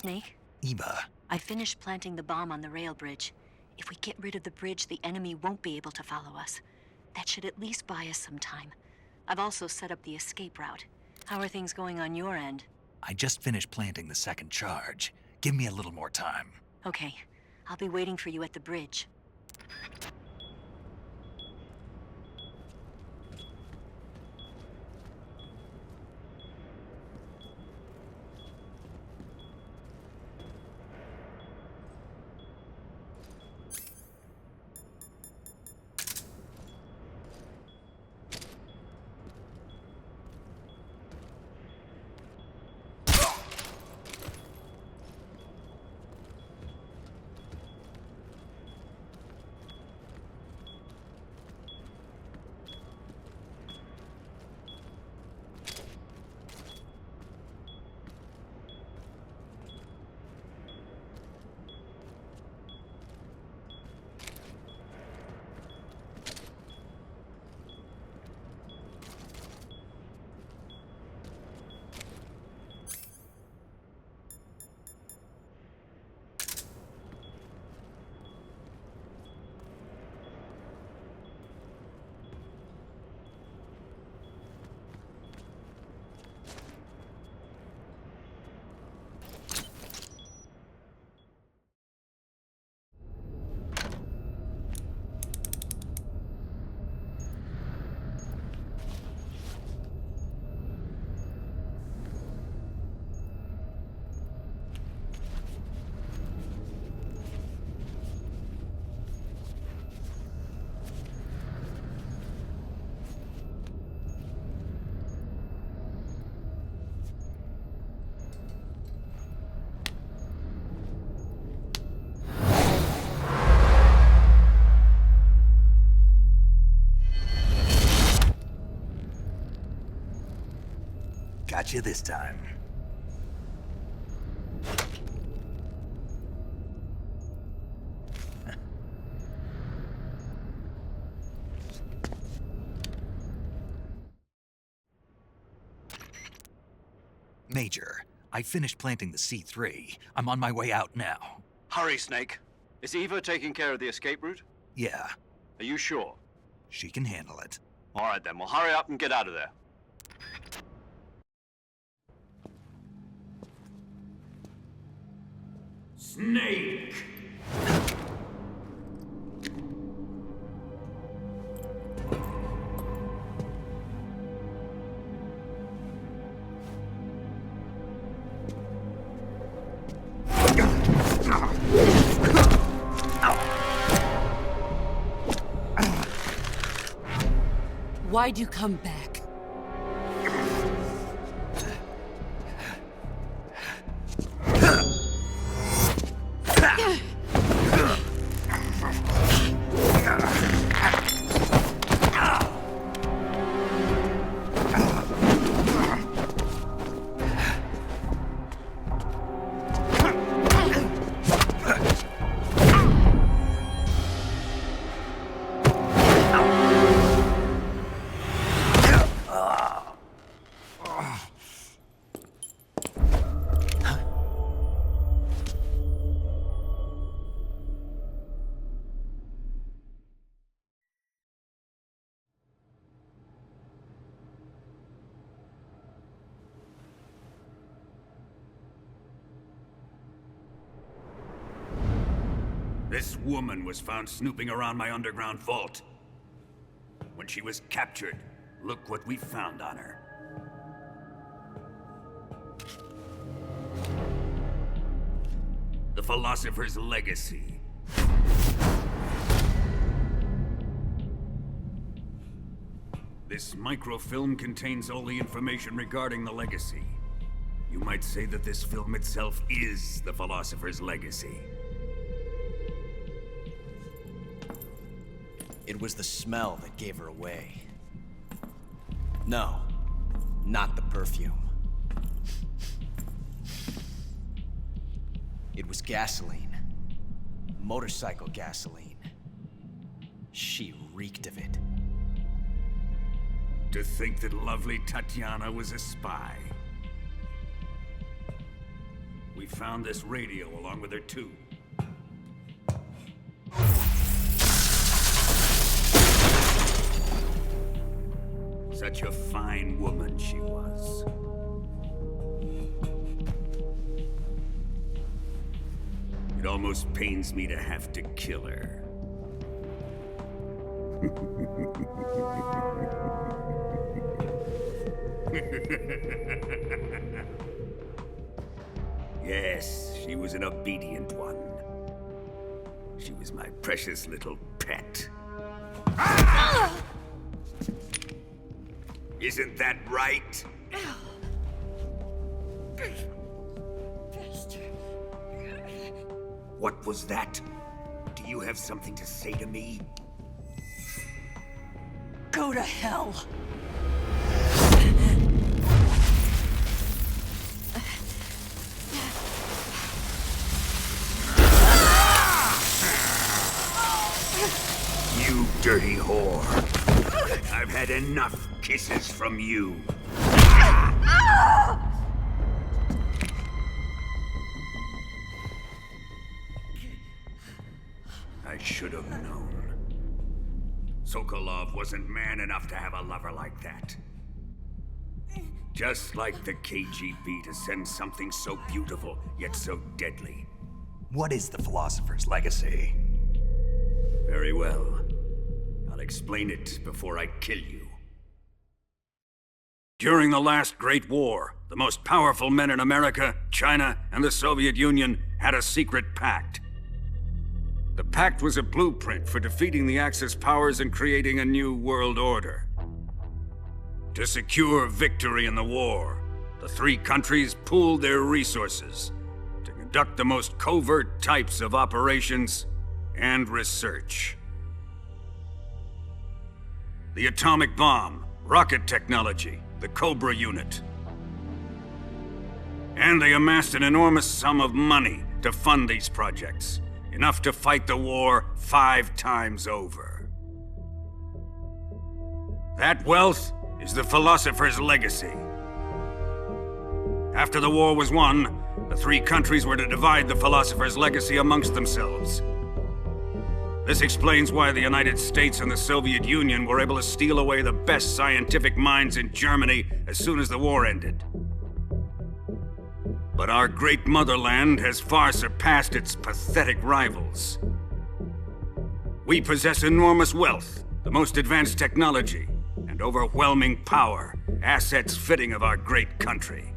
Snake? Eva, I finished planting the bomb on the rail bridge. If we get rid of the bridge, the enemy won't be able to follow us. That should at least buy us some time. I've also set up the escape route. How are things going on your end? I just finished planting the second charge. Give me a little more time. Okay. I'll be waiting for you at the bridge. Got you this time. Major, I finished planting the C3. I'm on my way out now. Hurry, Snake. Is Eva taking care of the escape route? Yeah, Are you sure? she can handle it. All right, then. Well, hurry up and get out of there. Snake! Why'd you come back? This woman was found snooping around my underground vault. When she was captured, look what we found on her. The philosopher's legacy. This microfilm contains all the information regarding the legacy. You might say that this film itself is the philosopher's legacy. It was the smell that gave her away. No, not the perfume. It was gasoline. Motorcycle gasoline. She reeked of it. To think that lovely Tatiana was a spy. We found this radio along with her too. Such a fine woman she was. It almost pains me to have to kill her. Yes, she was an obedient one. She was my precious little pet. Isn't that right? What was that? Do you have something to say to me? Go to hell. You dirty whore. I've had enough kisses from you. I should have known. Sokolov wasn't man enough to have a lover like that. Just like the KGB to send something so beautiful, yet so deadly. What is the philosopher's legacy? Very well. I'll explain it before I kill you. During the last Great War, the most powerful men in America, China, and the Soviet Union had a secret pact. The pact was a blueprint for defeating the Axis powers and creating a new world order. To secure victory in the war, the three countries pooled their resources to conduct the most covert types of operations and research. The atomic bomb, rocket technology, the Cobra unit. And they amassed an enormous sum of money to fund these projects, enough to fight the war 5 times over. That wealth is the philosopher's legacy. After the war was won, the three countries were to divide the philosopher's legacy amongst themselves. This explains why the United States and the Soviet Union were able to steal away the best scientific minds in Germany as soon as the war ended. But our great motherland has far surpassed its pathetic rivals. We possess enormous wealth, the most advanced technology, and overwhelming power, assets fitting of our great country.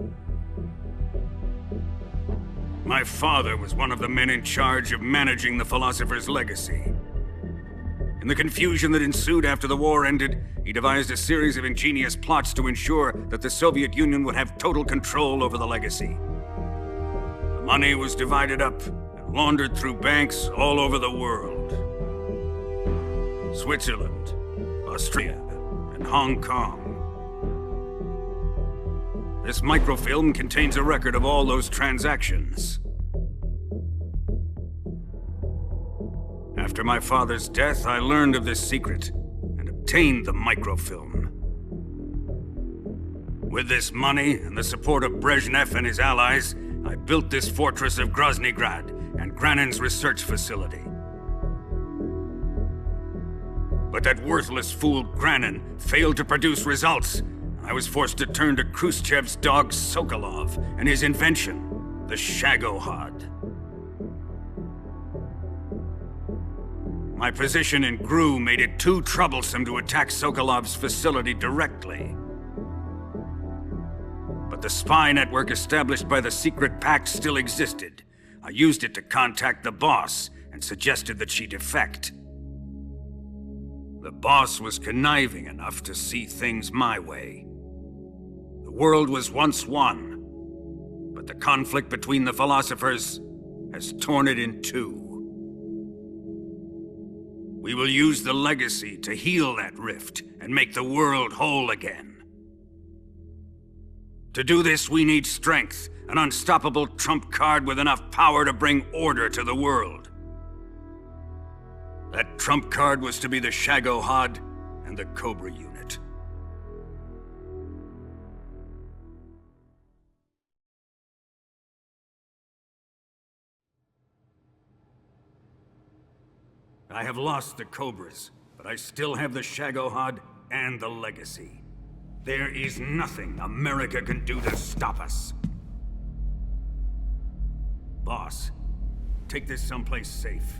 My father was one of the men in charge of managing the philosopher's legacy. In the confusion that ensued after the war ended, he devised a series of ingenious plots to ensure that the Soviet Union would have total control over the legacy. The money was divided up and laundered through banks all over the world. Switzerland, Austria, and Hong Kong. This microfilm contains a record of all those transactions. After my father's death, I learned of this secret and obtained the microfilm. With this money and the support of Brezhnev and his allies, I built this fortress of Groznygrad and Granin's research facility. But that worthless fool Granin failed to produce results. I was forced to turn to Khrushchev's dog Sokolov and his invention, the Shagohod. My position in GRU made it too troublesome to attack Sokolov's facility directly. But the spy network established by the secret pact still existed. I used it to contact the boss and suggested that she defect. The boss was conniving enough to see things my way. The world was once one, but the conflict between the philosophers has torn it in two. We will use the legacy to heal that rift and make the world whole again. To do this, we need strength, an unstoppable trump card with enough power to bring order to the world. That trump card was to be the Shagohod and the Cobra unit. I have lost the Cobras, but I still have the Shagohod and the Legacy. There is nothing America can do to stop us. Boss, take this someplace safe.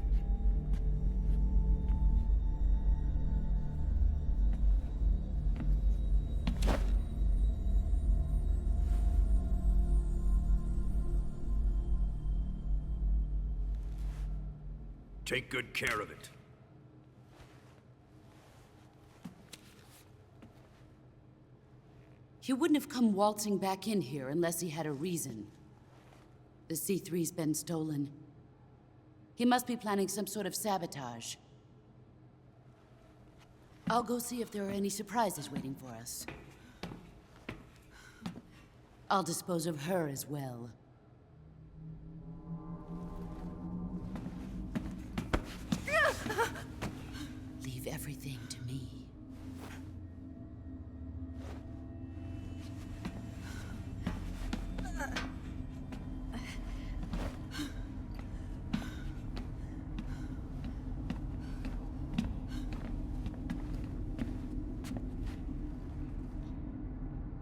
Take good care of it. He wouldn't have come waltzing back in here unless he had a reason. The C3's been stolen. He must be planning some sort of sabotage. I'll go see if there are any surprises waiting for us. I'll dispose of her as well. Leave everything to me.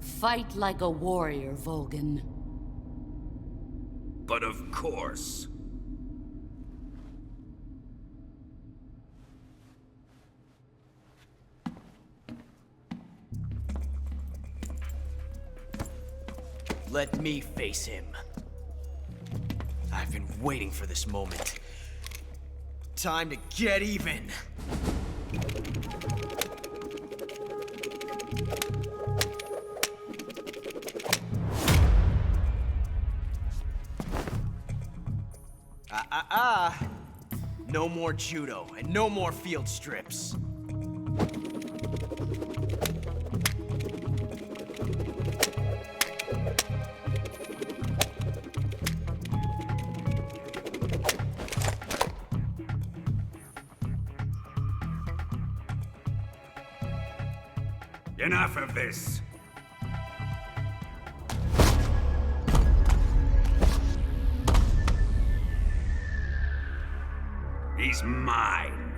Fight like a warrior, Volgan. But of course. Let me face him. I've been waiting for this moment. Time to get even. No more judo, and no more field strips. Enough of this. He's mine.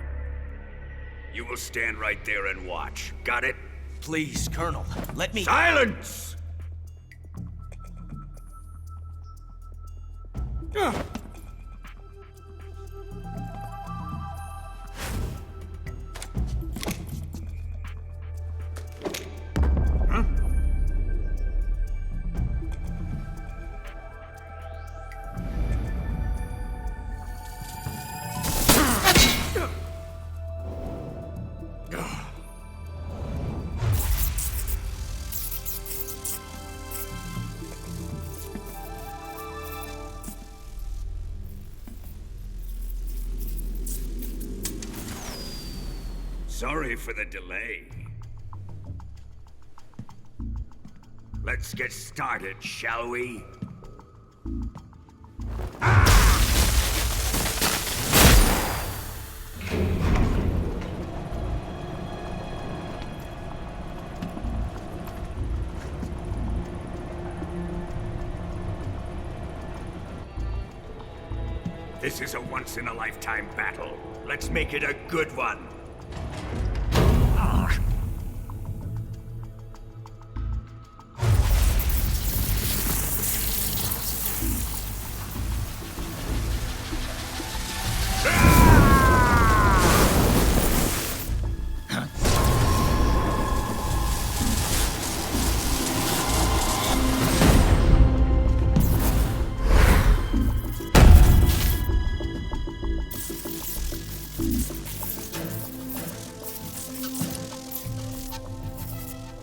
You will stand right there and watch. Got it? Please, Colonel, let me— Silence! Sorry for the delay. Let's get started, shall we? This is a once-in-a-lifetime battle. Let's make it a good one.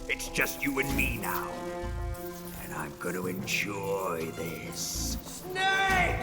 It's just you and me now. And I'm gonna enjoy this. Snake!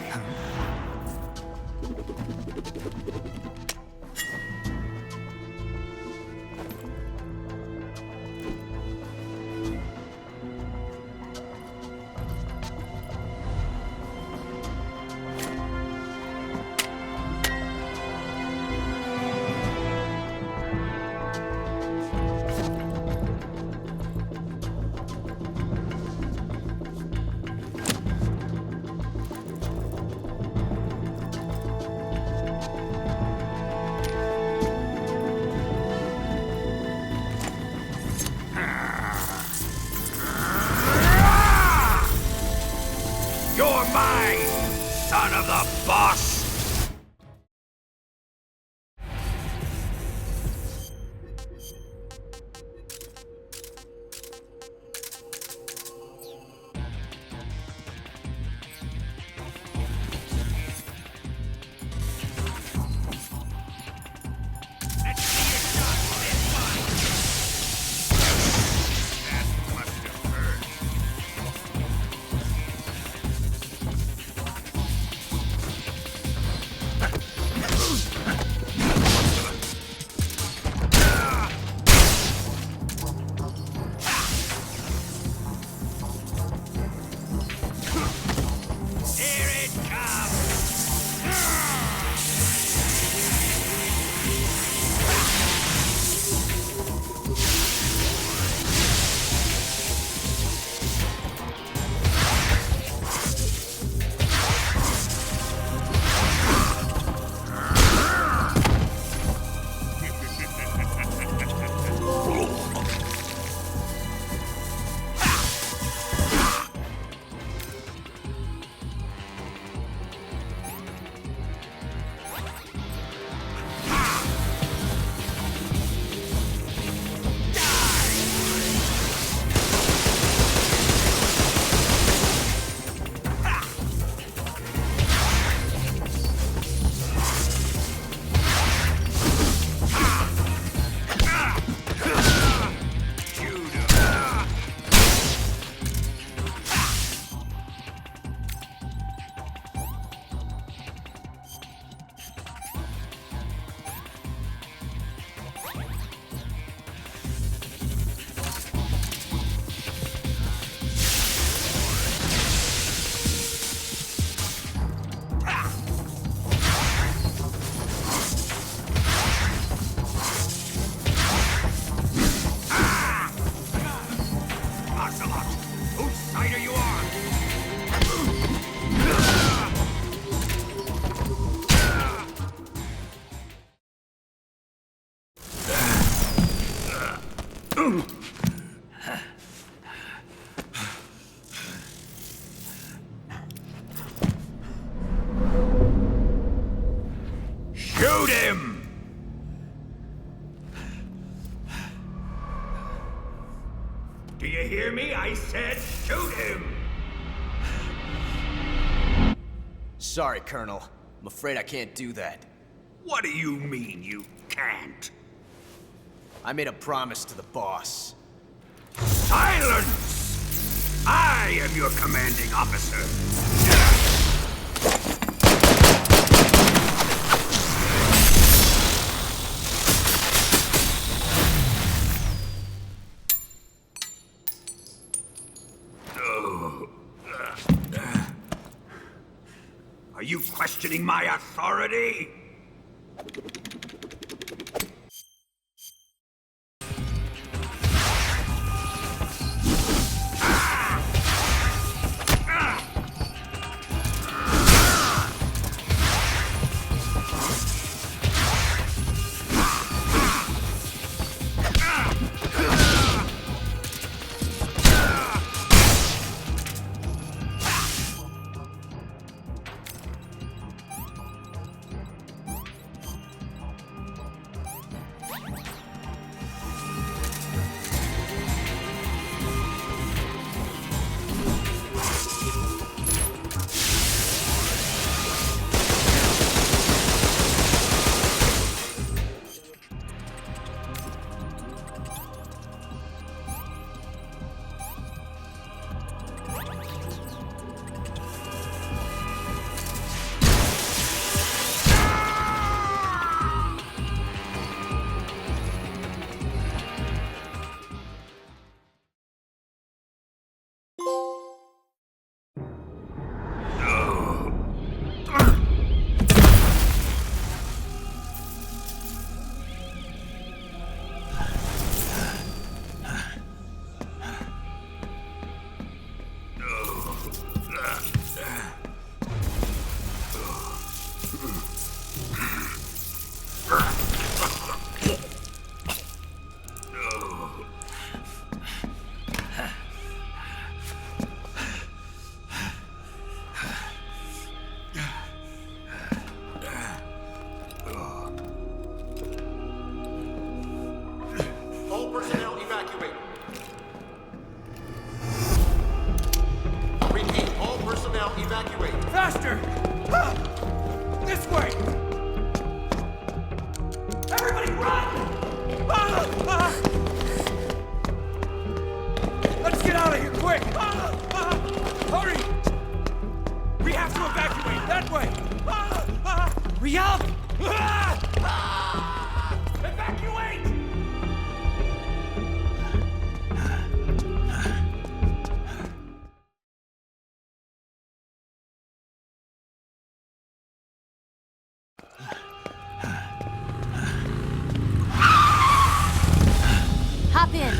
You're mine, son of the boss! Shoot him! Do you hear me? I said shoot him! Sorry, Colonel. I'm afraid I can't do that. What do you mean you can't? I made a promise to the boss. Silence! I am your commanding officer. Are you questioning my authority? Evacuate. Faster! This way! Everybody run! Let's get out of here, quick! Hurry! We have to evacuate, that way! Hurry up! Evacuate! Hop in.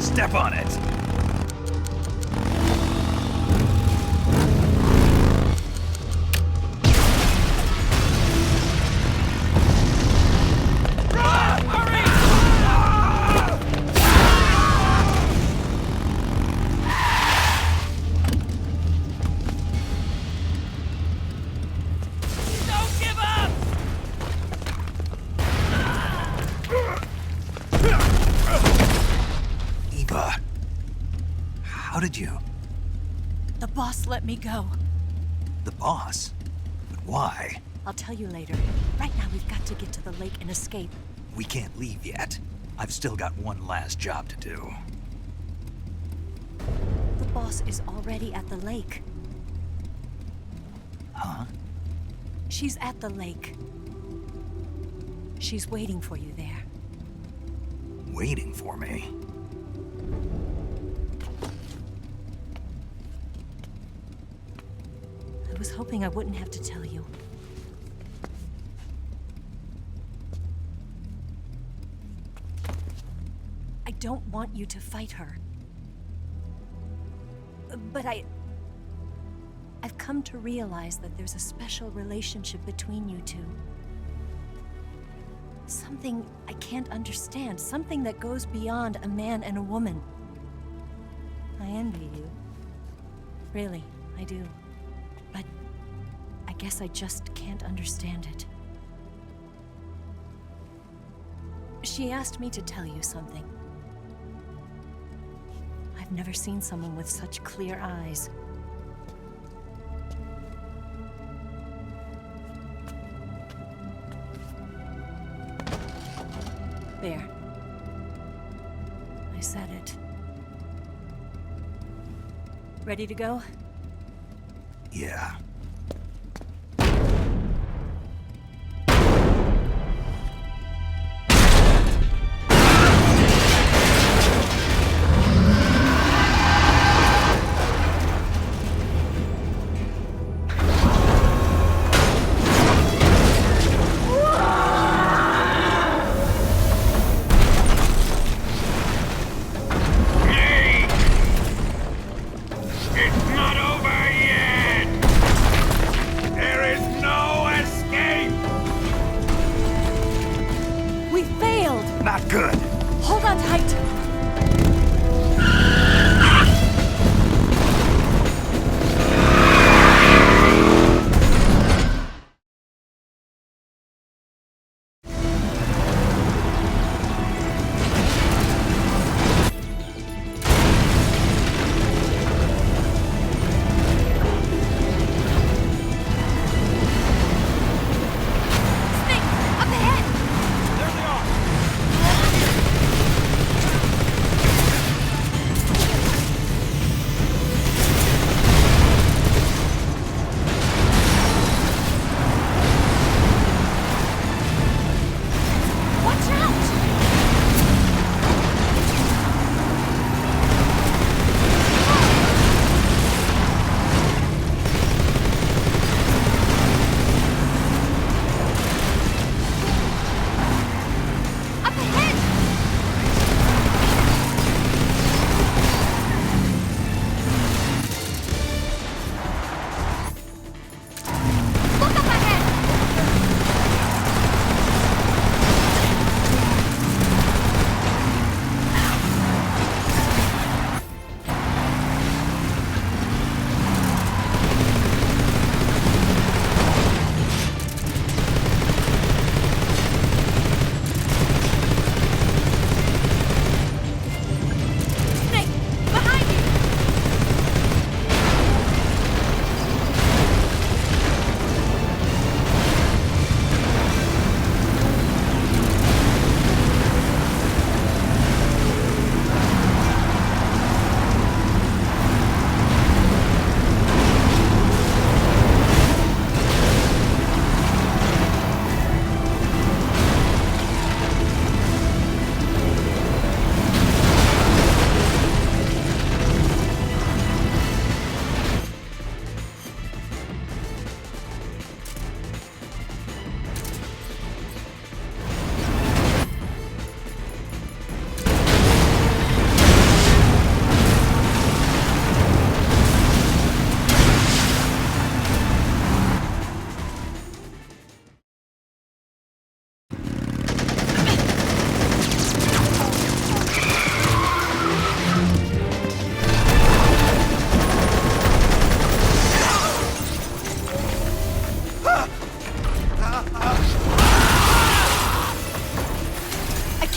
Step on it. How did you? The boss let me go. The boss? But why? I'll tell you later. Right now, we've got to get to the lake and escape. We can't leave yet. I've still got one last job to do. The boss is already at the lake. Huh? She's at the lake. She's waiting for you there. Waiting for me? I was hoping I wouldn't have to tell you. I don't want you to fight her. But I've come to realize that there's a special relationship between you two. Something I can't understand. Something that goes beyond a man and a woman. I envy you. Really, I do. But I guess I just can't understand it. She asked me to tell you something. I've never seen someone with such clear eyes. There. I said it. Ready to go? Yeah. Not good. Hold on tight.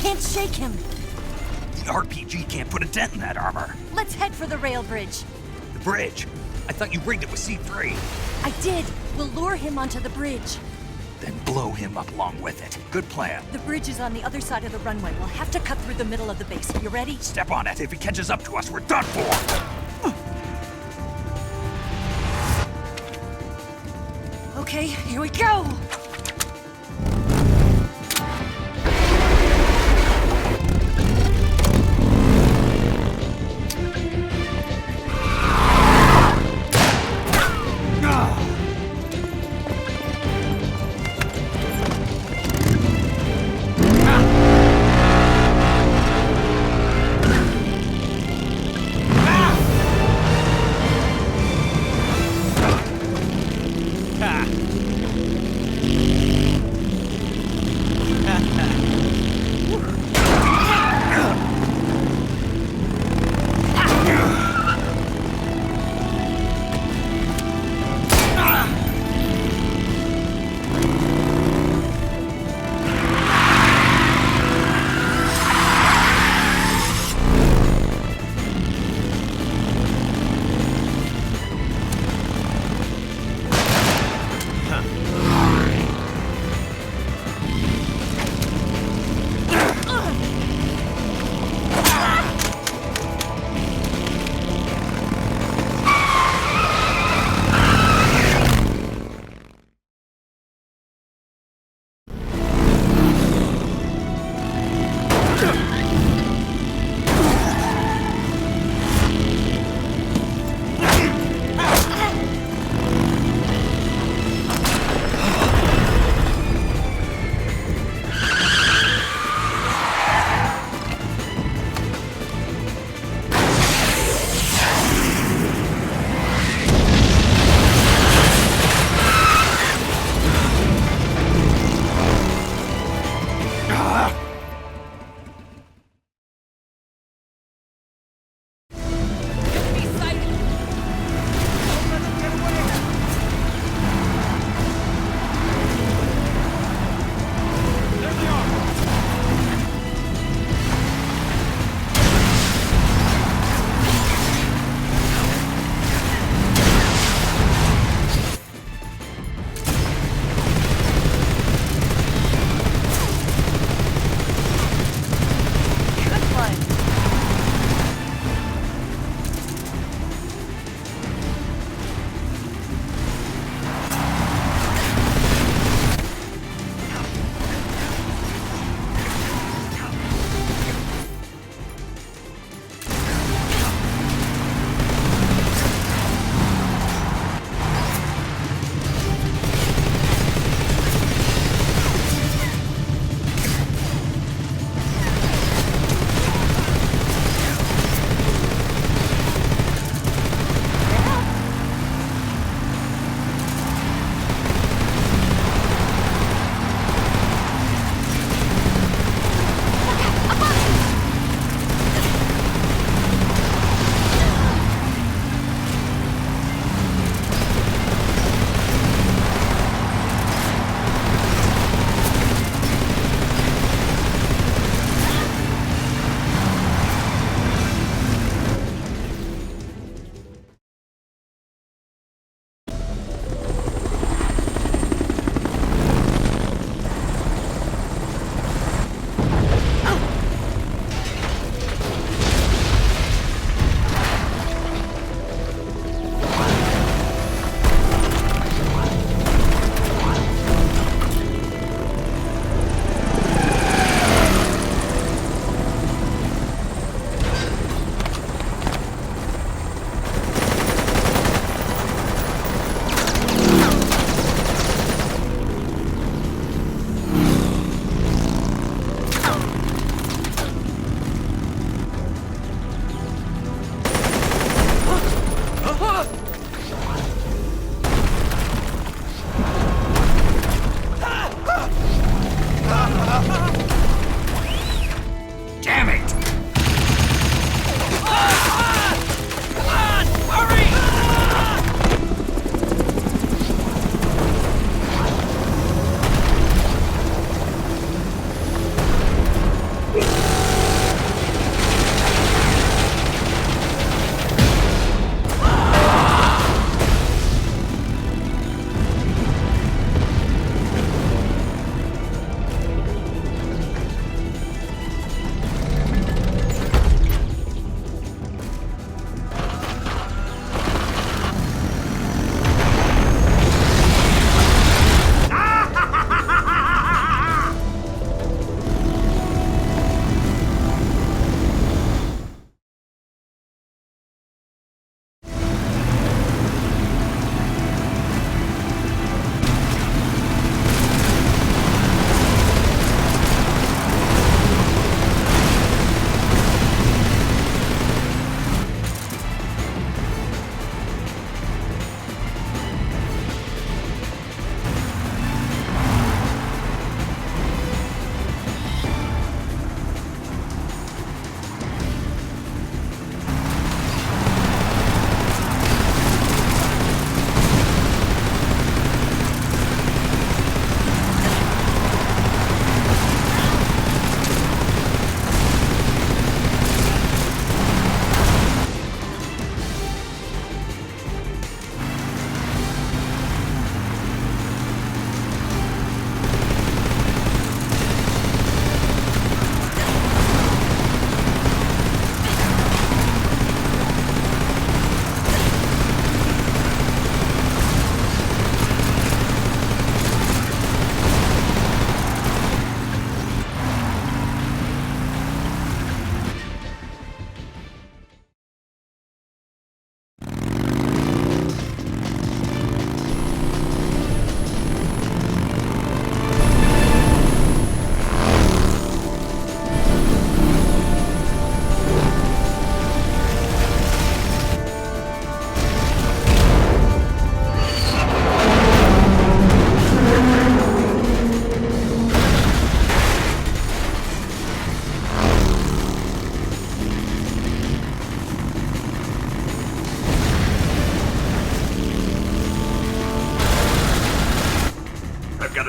can't shake him. The RPG can't put a dent in that armor. Let's head for the rail bridge. The bridge? I thought you rigged it with C3. I did. We'll lure him onto the bridge. Then blow him up along with it. Good plan. The bridge is on the other side of the runway. We'll have to cut through the middle of the base. You ready? Step on it. If he catches up to us, we're done for. Okay, here we go!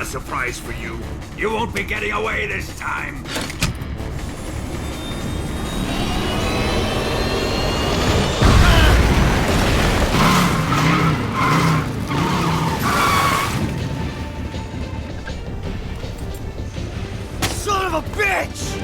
surprise for you. You won't be getting away this time. Son of a bitch!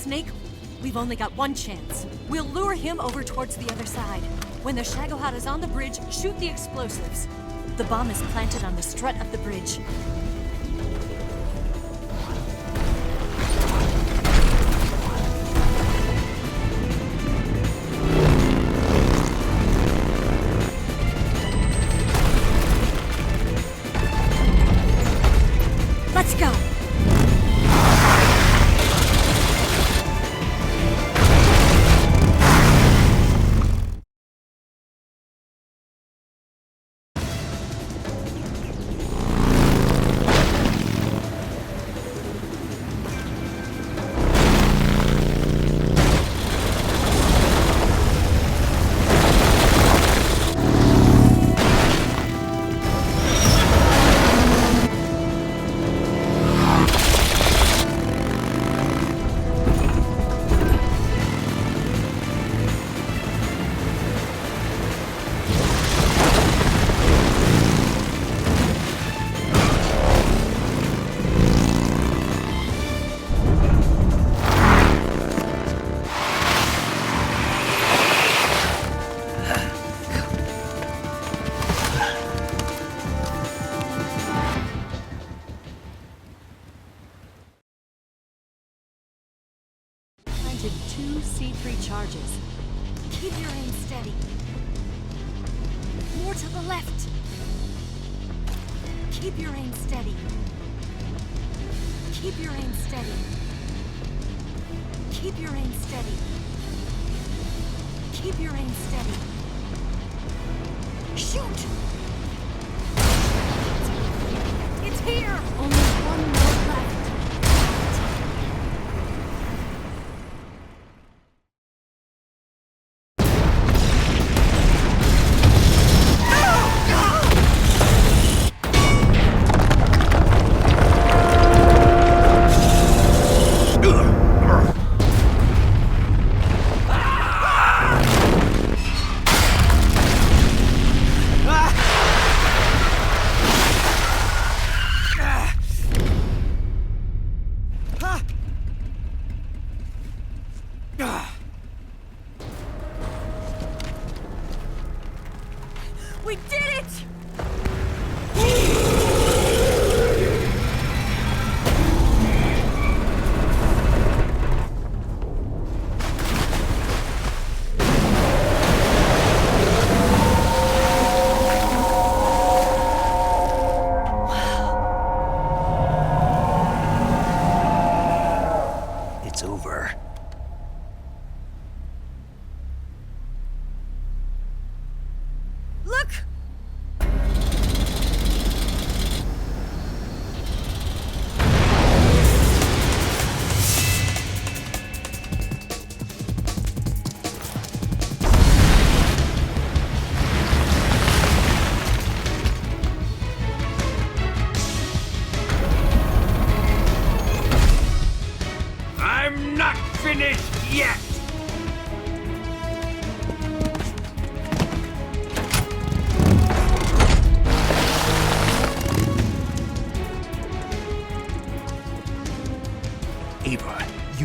Snake, we've only got one chance. We'll lure him over towards the other side. When the Shagohod is on the bridge, shoot the explosives. The bomb is planted on the strut of the bridge. Let's go! Planted 2 C3 charges. Keep your aim steady. More to the left. Keep your aim steady. Keep your aim steady. Keep your aim steady. Keep your aim steady. Shoot! It's here! Only one more left.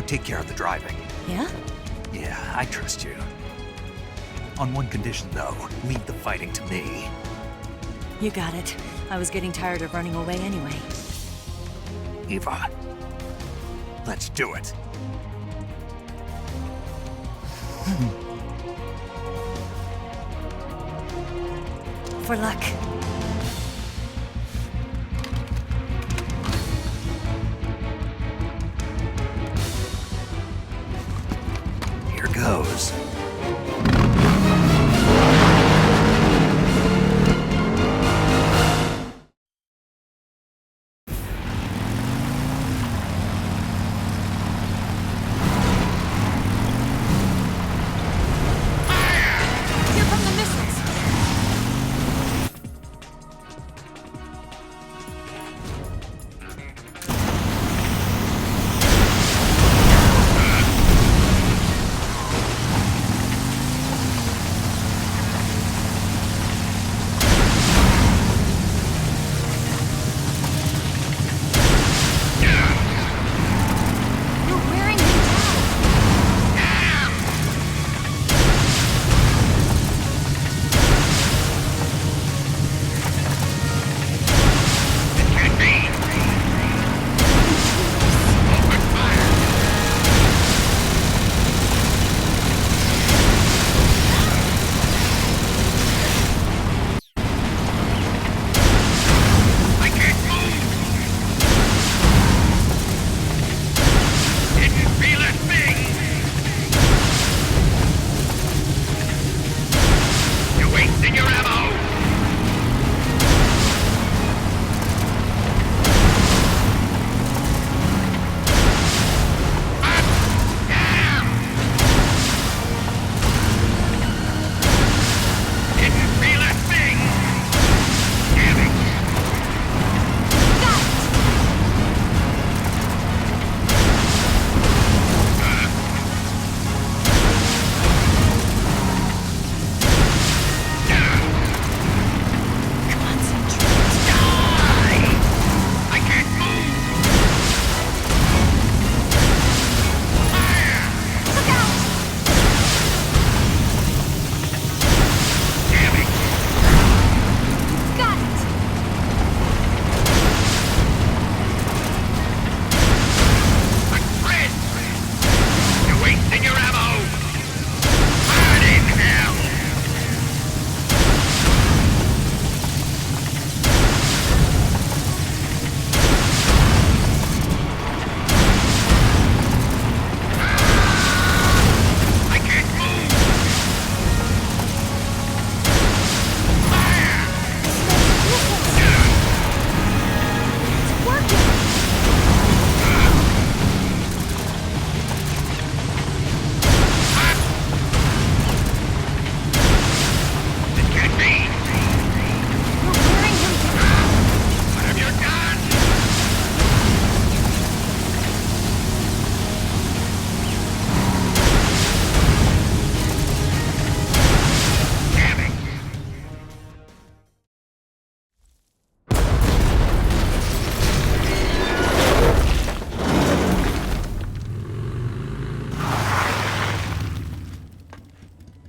take care of the driving. Yeah? Yeah, I trust you. On one condition, though. Leave the fighting to me. You got it. I was getting tired of running away anyway. Eva, let's do it. For luck. Here goes.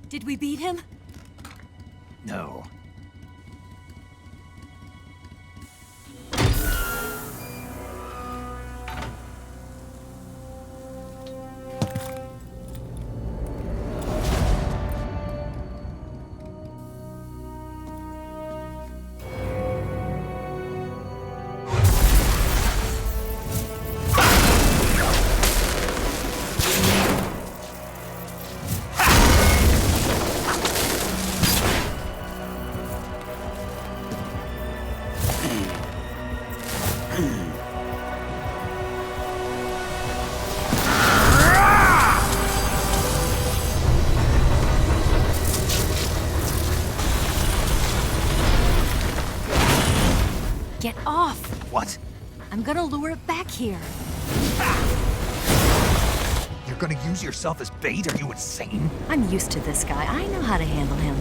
Did we beat him? No. Get off! What? I'm gonna lure it back here. You're gonna use yourself as bait? Are you insane? I'm used to this guy. I know how to handle him.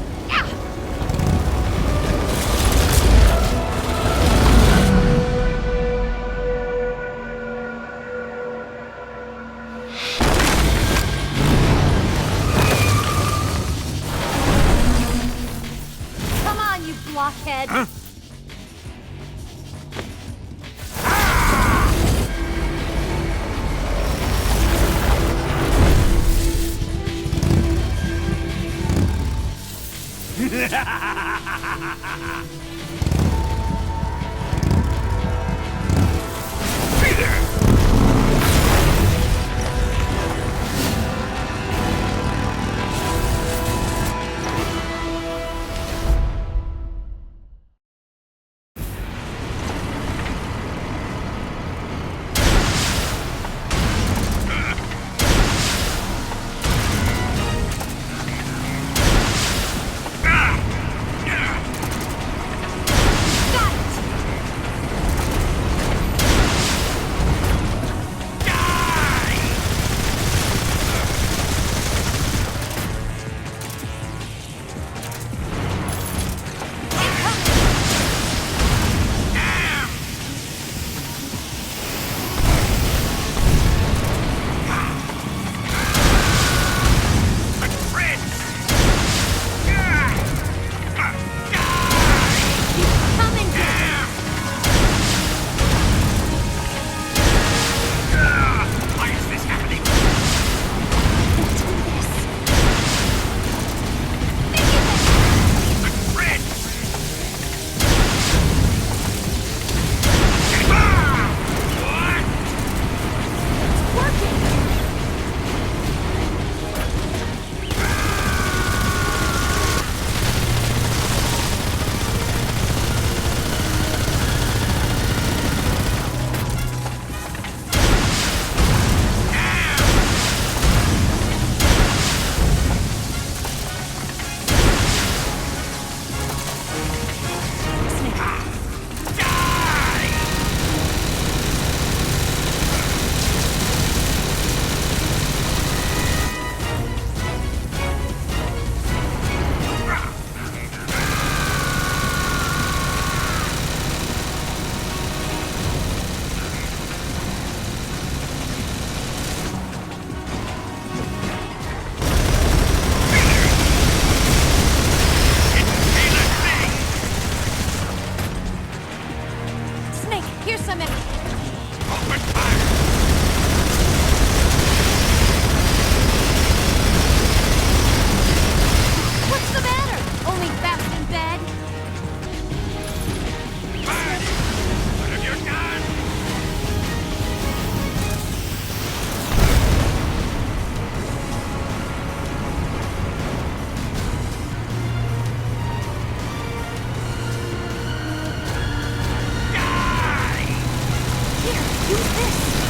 Use this!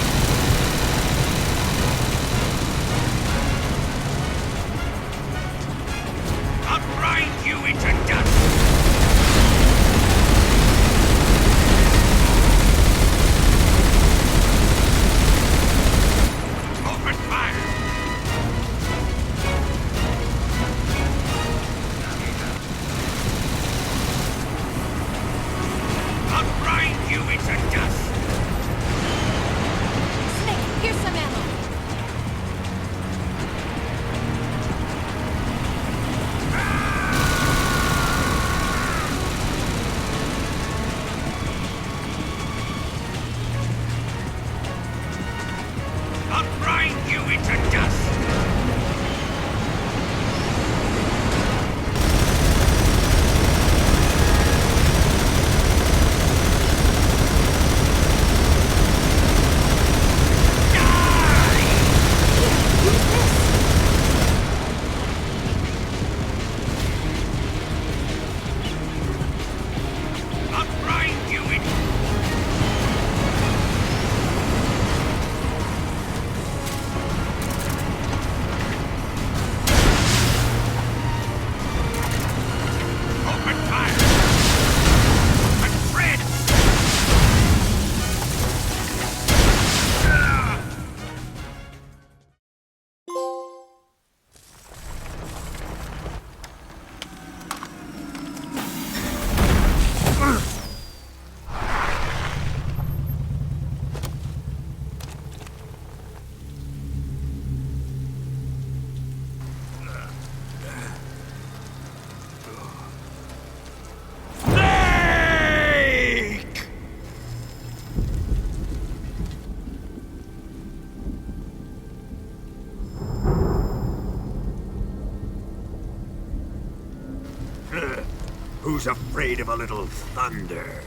Who's afraid of a little thunder?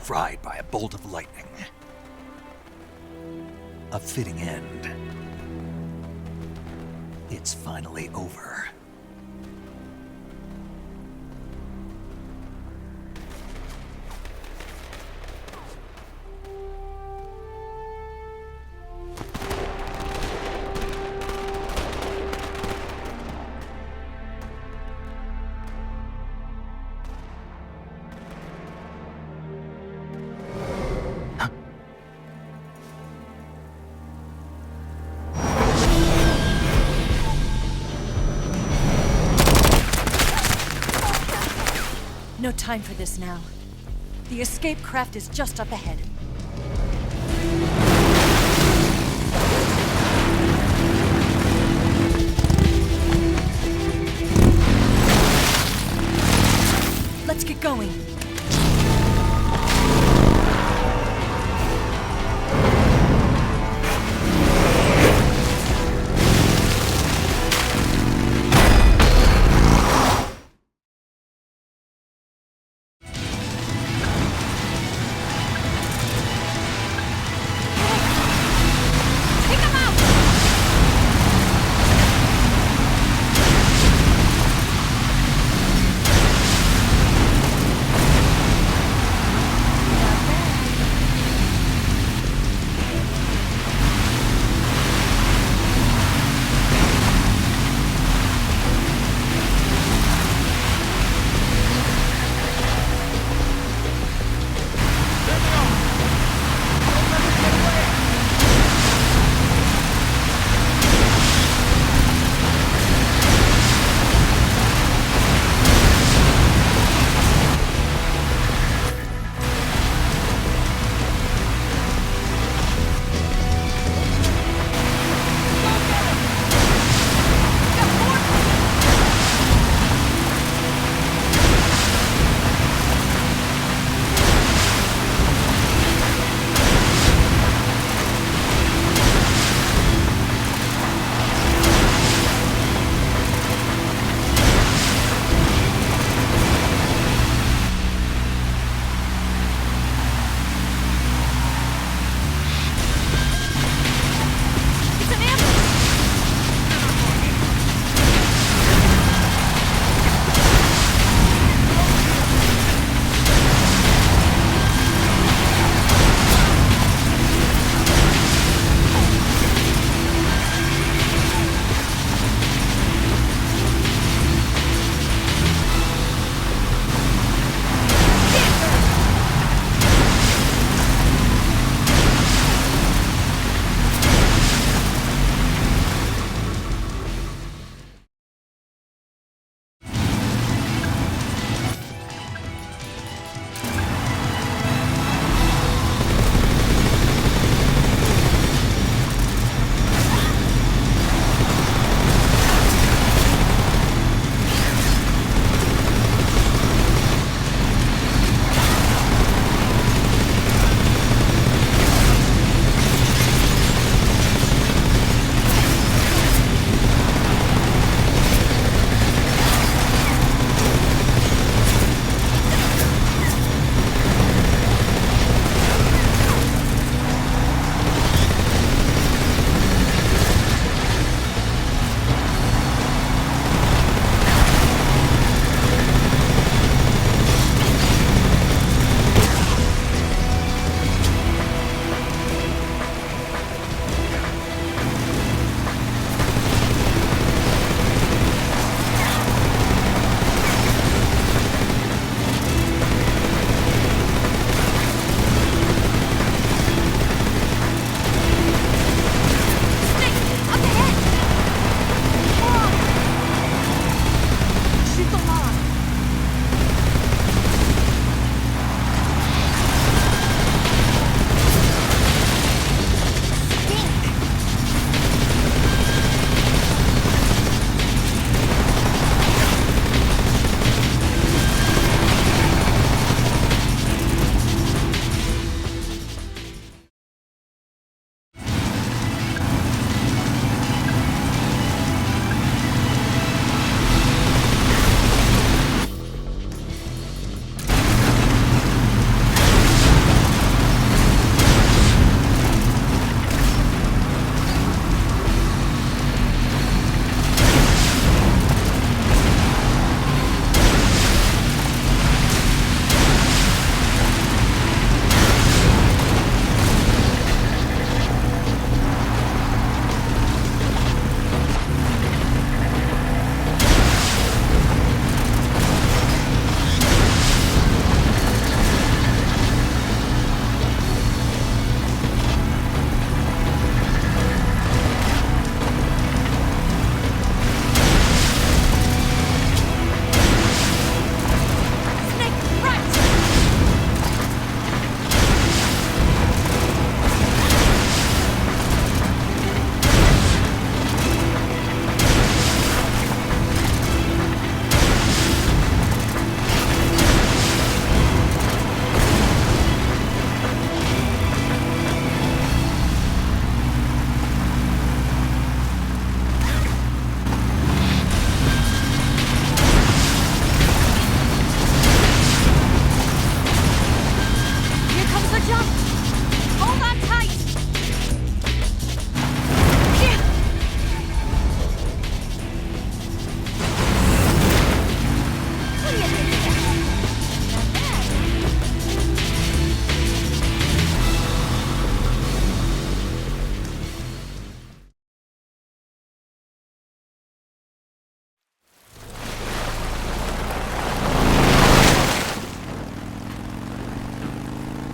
Fried by a bolt of lightning. A fitting end. It's finally over. No time for this now. The escape craft is just up ahead. Let's get going.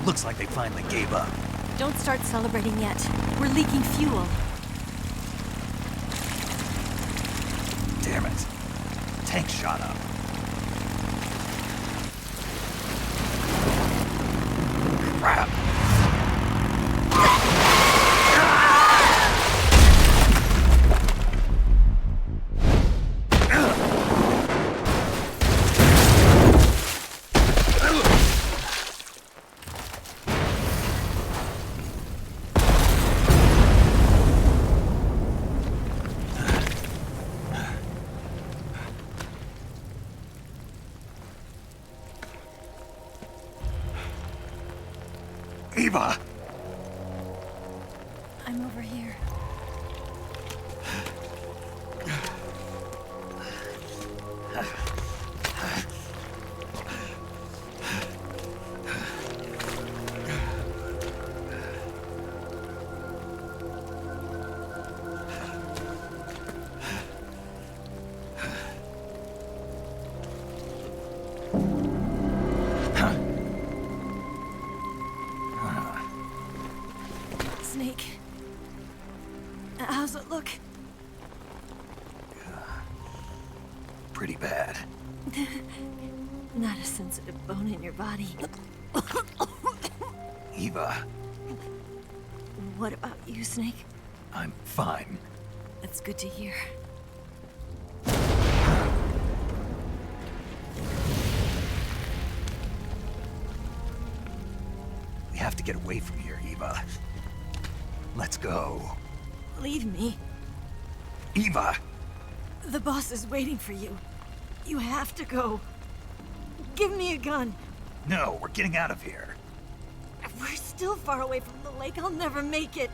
Looks like they finally gave up. Don't start celebrating yet. We're leaking fuel. Damn it. Tank shot up. Crap. Eva! I'm over here. Snake. How's it look? Pretty bad. Not a sensitive bone in your body. Eva, What about you, Snake? I'm fine. That's good to hear. We have to get away from here, Eva. Let's go. Leave me. Eva! The boss is waiting for you. You have to go. Give me a gun. No, we're getting out of here. We're still far away from the lake. I'll never make it.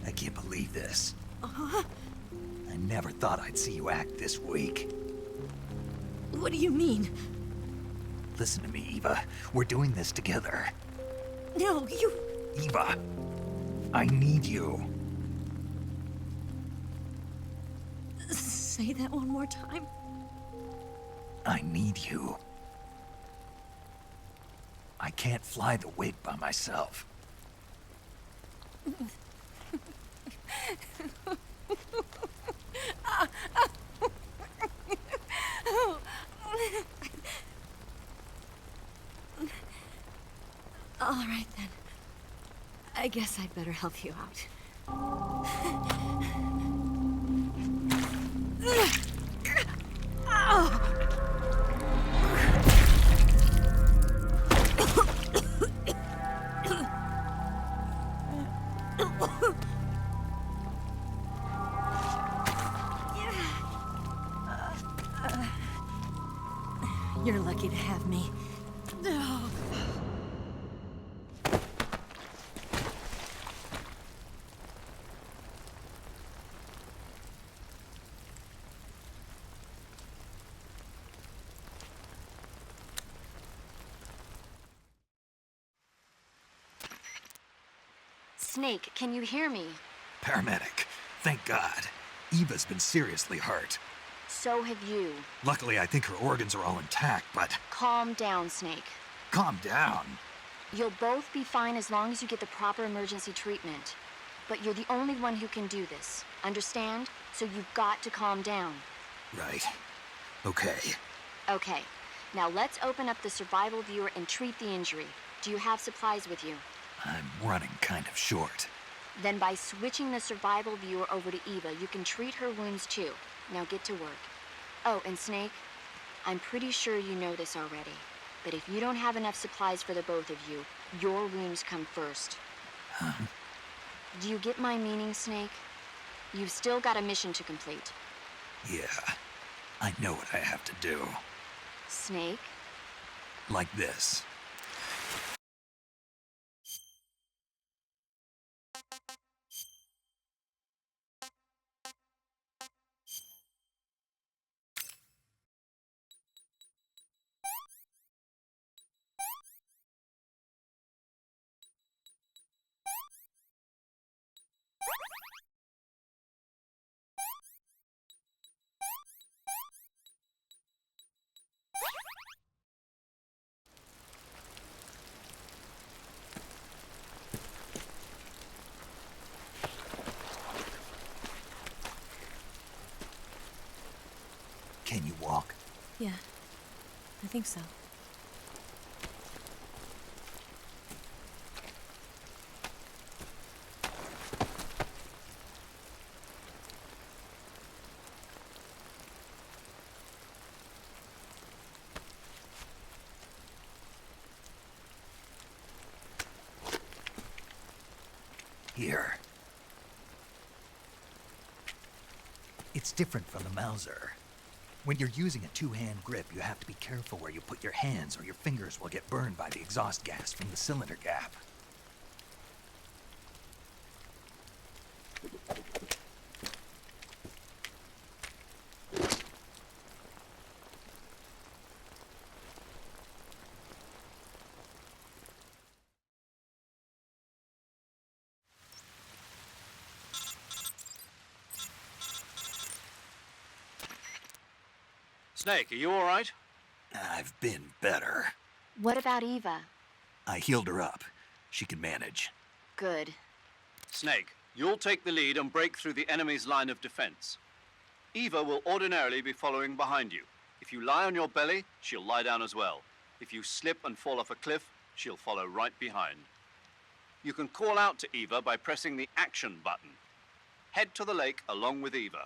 I can't believe this. Uh-huh. I never thought I'd see you act this weak. What do you mean? Listen to me, Eva. We're doing this together. No, you... Eva, I need you. Say that one more time. I need you. I can't fly the wig by myself. All right, then. I guess I'd better help you out. You're lucky to have me. Snake, can you hear me? Paramedic, thank God. Eva's been seriously hurt. So have you. Luckily, I think her organs are all intact, but... Calm down, Snake. Calm down. You'll both be fine as long as you get the proper emergency treatment. But you're the only one who can do this. Understand? So you've got to calm down. Right. Okay. Okay. Now let's open up the survival viewer and treat the injury. Do you have supplies with you? I'm running kind of short. Then by switching the survival viewer over to Eva, you can treat her wounds too. Now get to work. Oh, and Snake, I'm pretty sure you know this already, but if you don't have enough supplies for the both of you, your wounds come first. Huh? Do you get my meaning, Snake? You've still got a mission to complete. Yeah, I know what I have to do. Snake? Like this. Can you walk? Yeah, I think so. Here. It's different from the Mauser. When you're using a two-hand grip, you have to be careful where you put your hands or your fingers will get burned by the exhaust gas from the cylinder gap. Snake, are you all right? I've been better. What about Eva? I healed her up. She can manage. Good. Snake, you'll take the lead and break through the enemy's line of defense. Eva will ordinarily be following behind you. If you lie on your belly, she'll lie down as well. If you slip and fall off a cliff, she'll follow right behind. You can call out to Eva by pressing the action button. Head to the lake along with Eva.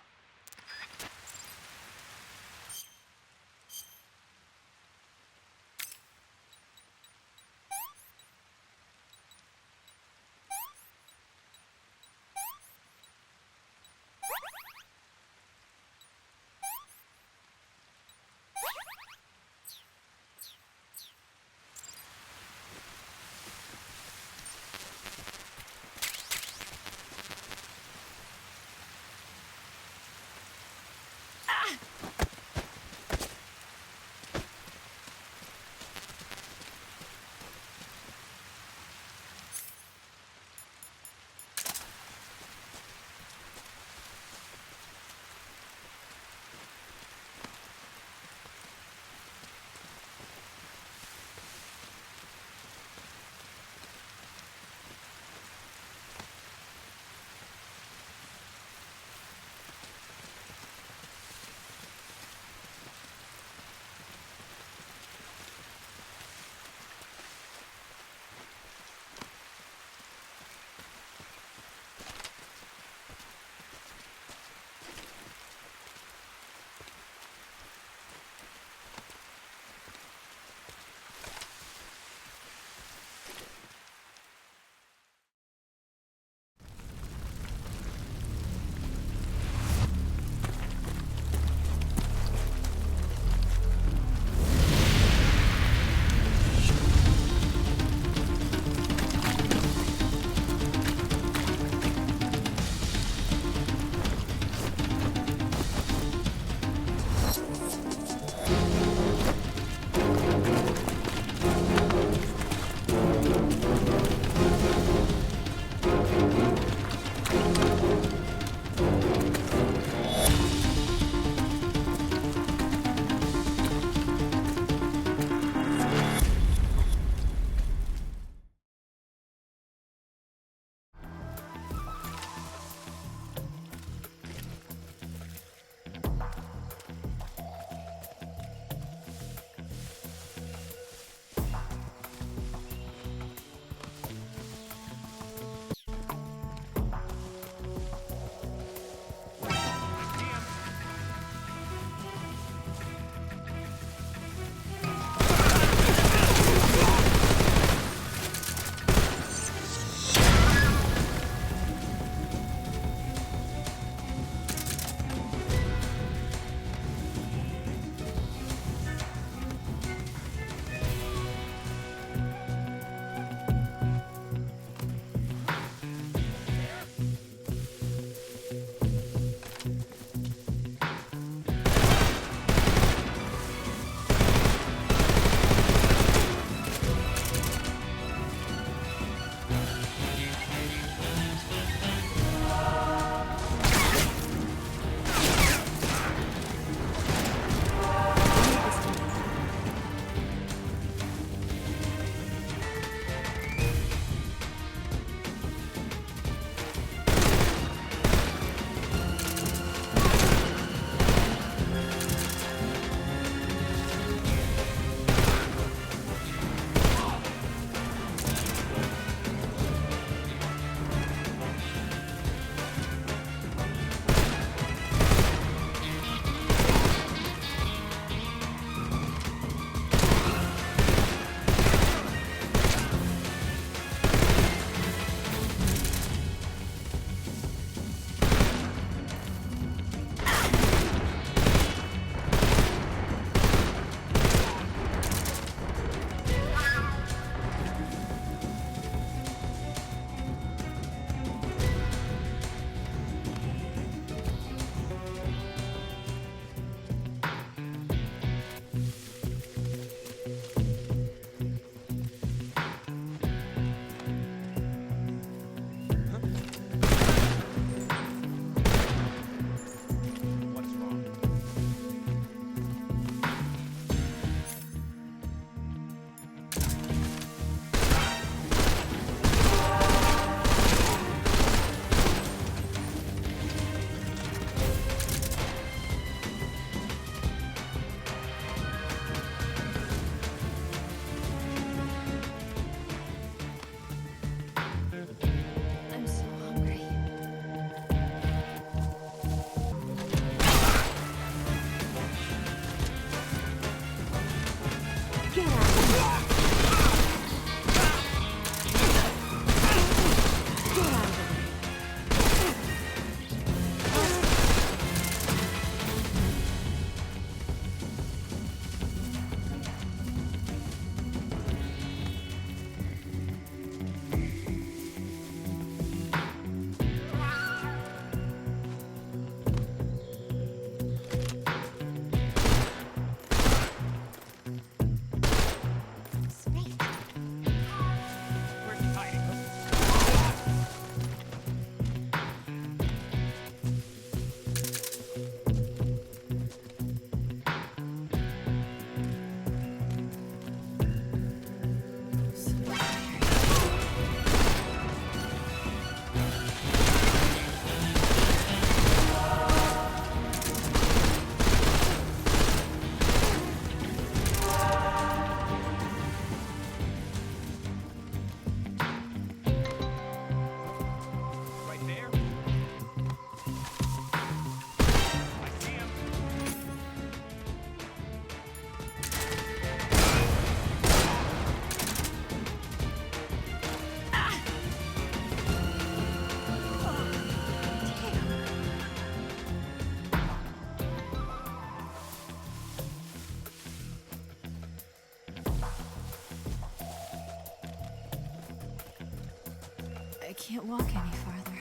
can't walk any farther.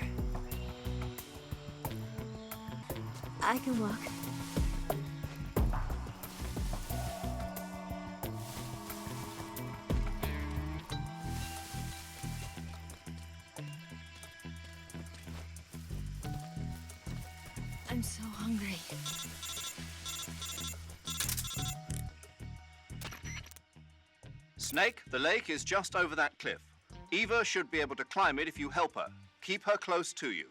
I can walk. I'm so hungry. Snake, the lake is just over that cliff. Eva should be able to climb it if you help her. Keep her close to you.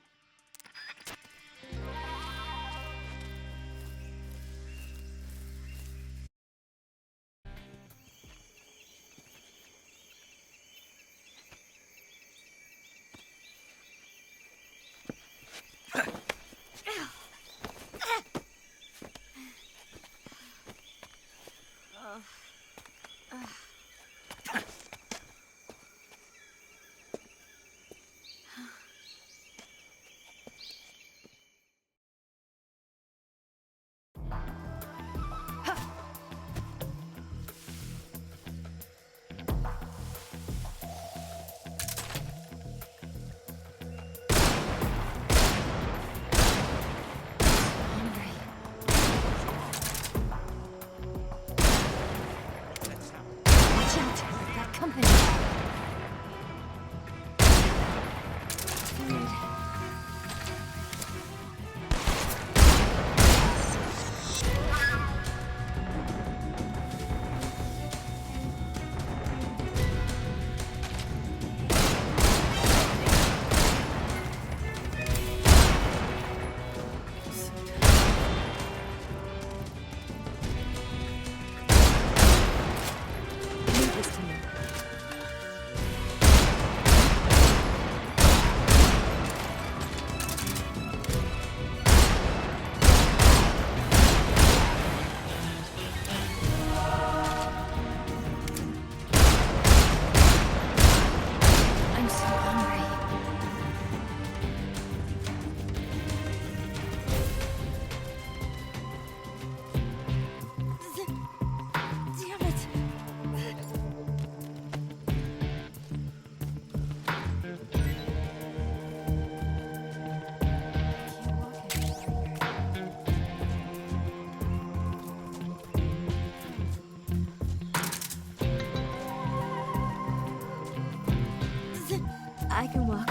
I can walk.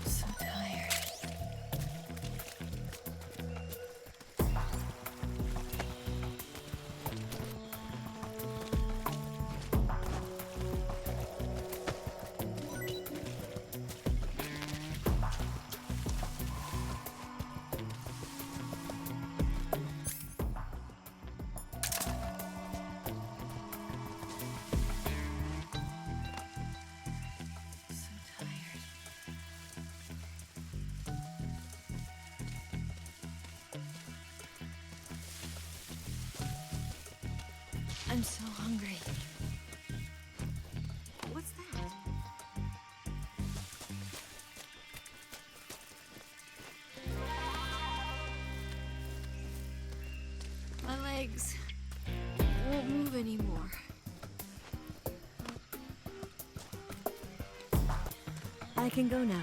So tired. I'm so hungry. What's that? My legs won't move anymore. I can go now.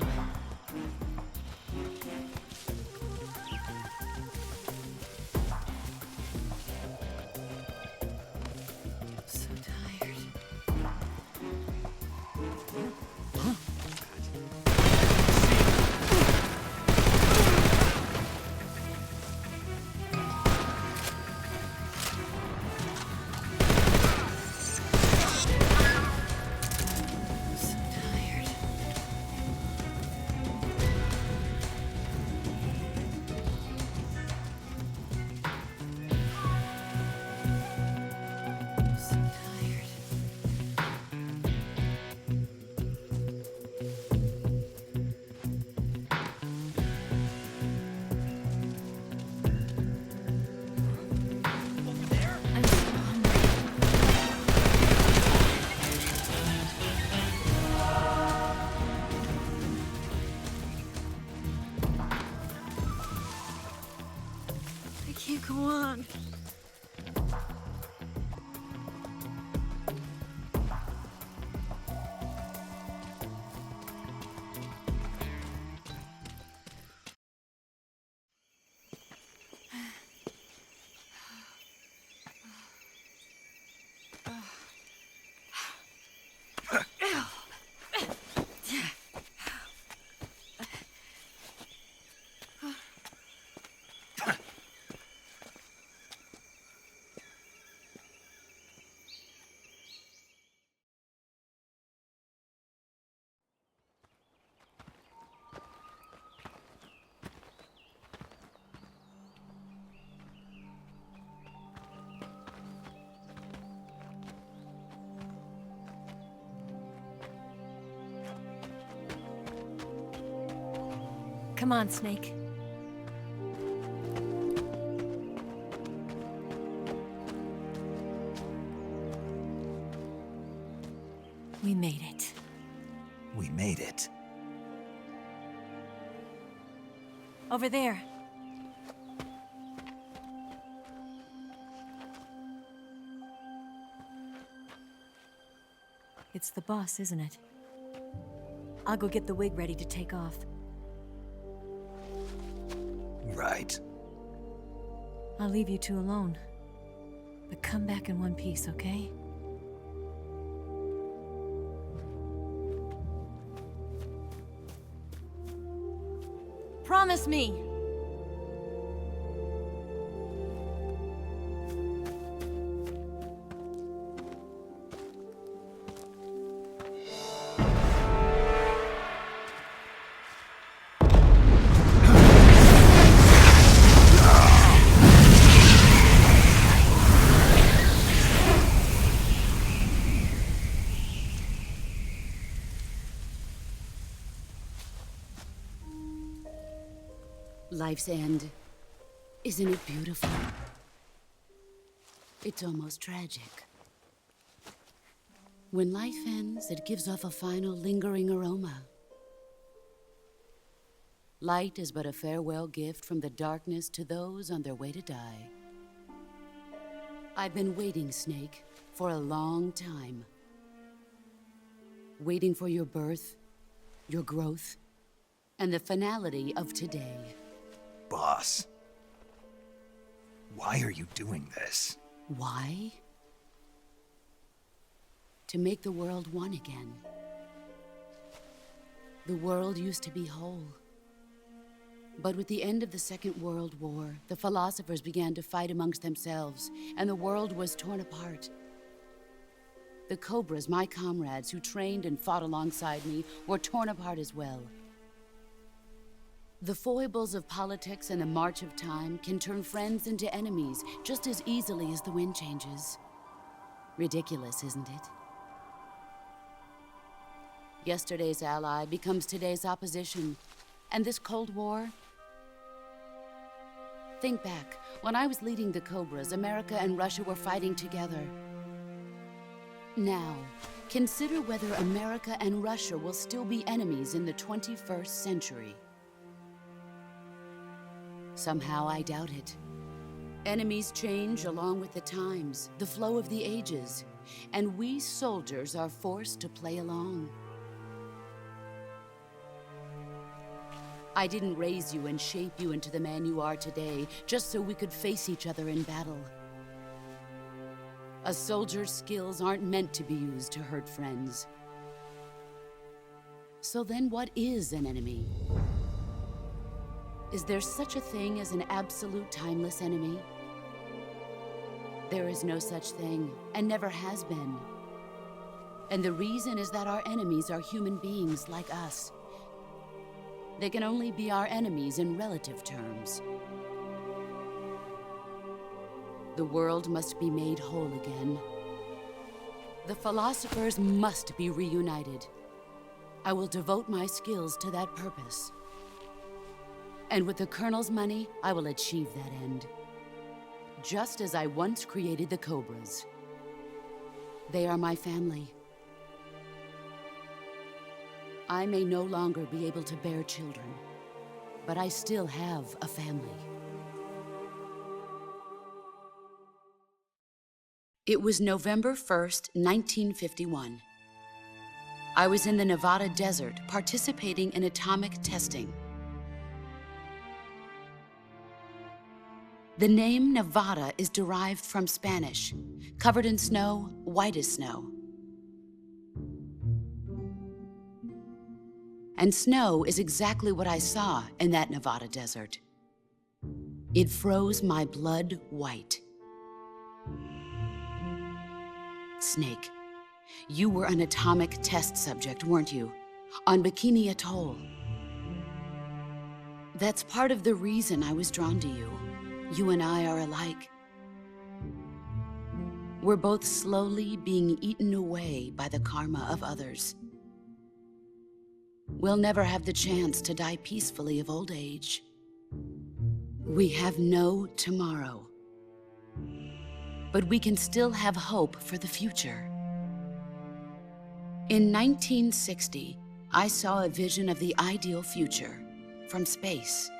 Come on, Snake. We made it. We made it. Over there. It's the boss, isn't it? I'll go get the wig ready to take off. Right. I'll leave you two alone. But come back in one piece, okay? Promise me! Life's end. Isn't it beautiful? It's almost tragic. When life ends, it gives off a final lingering aroma. Light is but a farewell gift from the darkness to those on their way to die. I've been waiting, Snake, for a long time. Waiting for your birth, your growth, and the finality of today. Boss. Why are you doing this? Why? To make the world one again. The world used to be whole. But with the end of the Second World War, the philosophers began to fight amongst themselves, and the world was torn apart. The Cobras, my comrades who trained and fought alongside me, were torn apart as well. The foibles of politics and the march of time can turn friends into enemies just as easily as the wind changes. Ridiculous, isn't it? Yesterday's ally becomes today's opposition. And this Cold War? Think back. When I was leading the Cobras, America and Russia were fighting together. Now, consider whether America and Russia will still be enemies in the 21st century. Somehow I doubt it. Enemies change along with the times, the flow of the ages, and we soldiers are forced to play along. I didn't raise you and shape you into the man you are today just so we could face each other in battle. A soldier's skills aren't meant to be used to hurt friends. So then what is an enemy? Is there such a thing as an absolute timeless enemy? There is no such thing, and never has been. And the reason is that our enemies are human beings like us. They can only be our enemies in relative terms. The world must be made whole again. The philosophers must be reunited. I will devote my skills to that purpose. And with the Colonel's money, I will achieve that end. Just as I once created the Cobras. They are my family. I may no longer be able to bear children, but I still have a family. It was November 1st, 1951. I was in the Nevada desert participating in atomic testing. The name Nevada is derived from Spanish, covered in snow, white as snow. And snow is exactly what I saw in that Nevada desert. It froze my blood white. Snake, you were an atomic test subject, weren't you? On Bikini Atoll. That's part of the reason I was drawn to you. You and I are alike. We're both slowly being eaten away by the karma of others. We'll never have the chance to die peacefully of old age. We have no tomorrow. But we can still have hope for the future. In 1960, I saw a vision of the ideal future from space.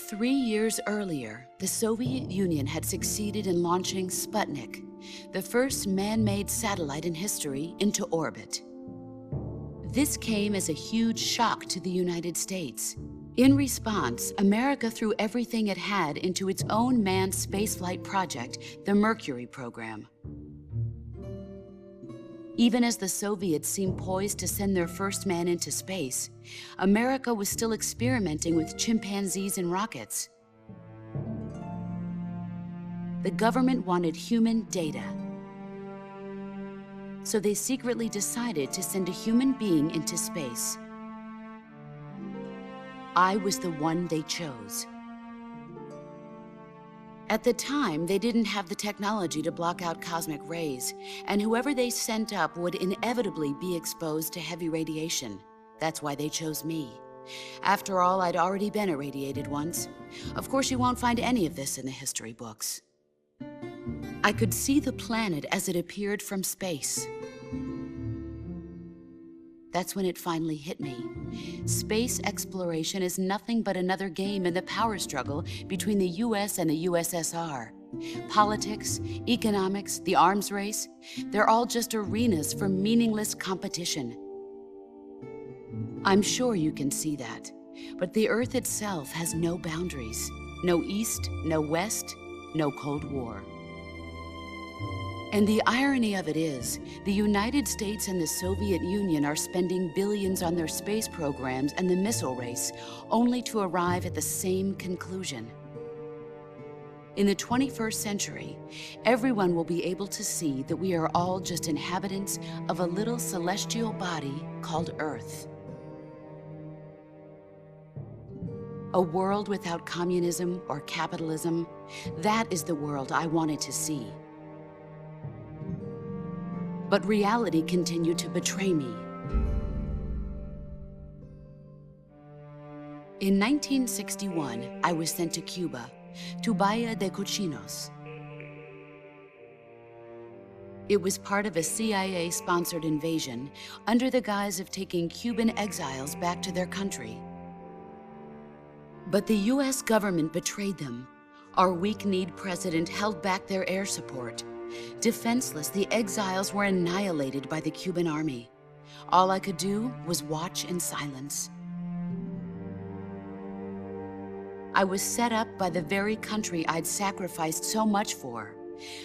3 years earlier, the Soviet Union had succeeded in launching Sputnik, the first man-made satellite in history, into orbit. This came as a huge shock to the United States. In response, America threw everything it had into its own manned spaceflight project, the Mercury program. Even as the Soviets seemed poised to send their first man into space, America was still experimenting with chimpanzees and rockets. The government wanted human data. So they secretly decided to send a human being into space. I was the one they chose. At the time, they didn't have the technology to block out cosmic rays, and whoever they sent up would inevitably be exposed to heavy radiation. That's why they chose me. After all, I'd already been irradiated once. Of course, you won't find any of this in the history books. I could see the planet as it appeared from space. That's when it finally hit me. Space exploration is nothing but another game in the power struggle between the US and the USSR. Politics, economics, the arms race, they're all just arenas for meaningless competition. I'm sure you can see that, but the Earth itself has no boundaries. No East, no West, no Cold War. And the irony of it is, the United States and the Soviet Union are spending billions on their space programs and the missile race, only to arrive at the same conclusion. In the 21st century, everyone will be able to see that we are all just inhabitants of a little celestial body called Earth. A world without communism or capitalism, that is the world I wanted to see. But reality continued to betray me. In 1961, I was sent to Cuba, to Bahia de Cochinos. It was part of a CIA-sponsored invasion under the guise of taking Cuban exiles back to their country. But the US government betrayed them. Our weak-kneed president held back their air support. Defenseless, the exiles were annihilated by the Cuban army. All I could do was watch in silence. I was set up by the very country I'd sacrificed so much for,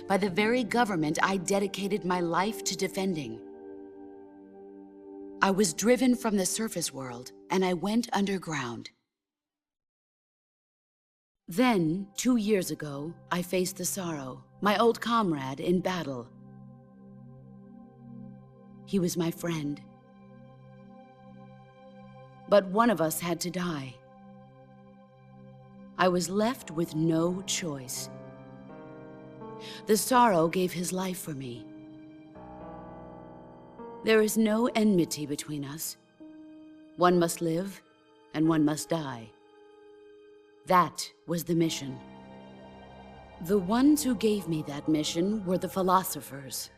by the very government I dedicated my life to defending. I was driven from the surface world, and I went underground. Then, 2 years ago, I faced the sorrow, my old comrade in battle. He was my friend. But one of us had to die. I was left with no choice. The sorrow gave his life for me. There is no enmity between us. One must live, and one must die. That was the mission. The ones who gave me that mission were the philosophers.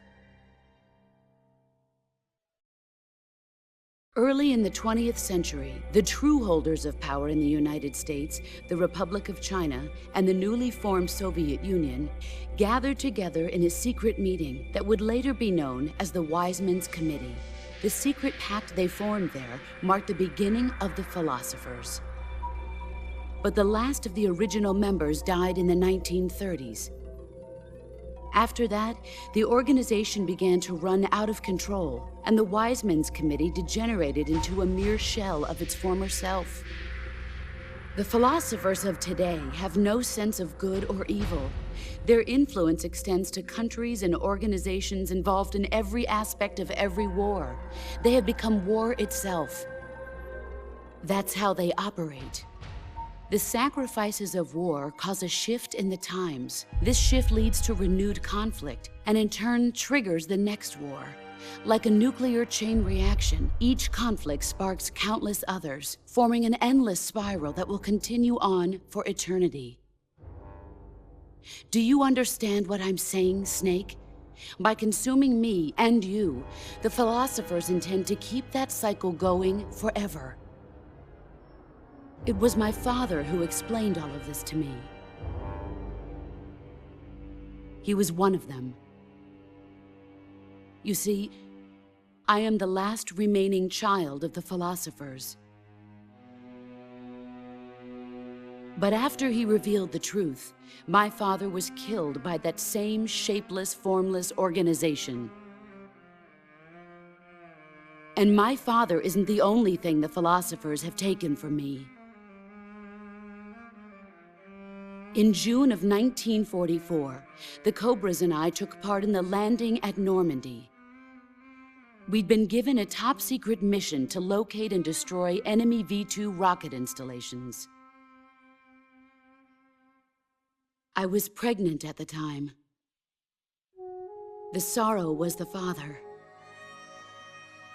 Early in the 20th century, the true holders of power in the United States, the Republic of China, and the newly formed Soviet Union gathered together in a secret meeting that would later be known as the Wise Men's Committee. The secret pact they formed there marked the beginning of the philosophers. But the last of the original members died in the 1930s. After that, the organization began to run out of control, and the Wise Men's Committee degenerated into a mere shell of its former self. The philosophers of today have no sense of good or evil. Their influence extends to countries and organizations involved in every aspect of every war. They have become war itself. That's how they operate. The sacrifices of war cause a shift in the times. This shift leads to renewed conflict, and in turn triggers the next war. Like a nuclear chain reaction, each conflict sparks countless others, forming an endless spiral that will continue on for eternity. Do you understand what I'm saying, Snake? By consuming me and you, the philosophers intend to keep that cycle going forever. It was my father who explained all of this to me. He was one of them. You see, I am the last remaining child of the philosophers. But after he revealed the truth, my father was killed by that same shapeless, formless organization. And my father isn't the only thing the philosophers have taken from me. In June of 1944, the Cobras and I took part in the landing at Normandy. We'd been given a top-secret mission to locate and destroy enemy V-2 rocket installations. I was pregnant at the time. The sorrow was the father.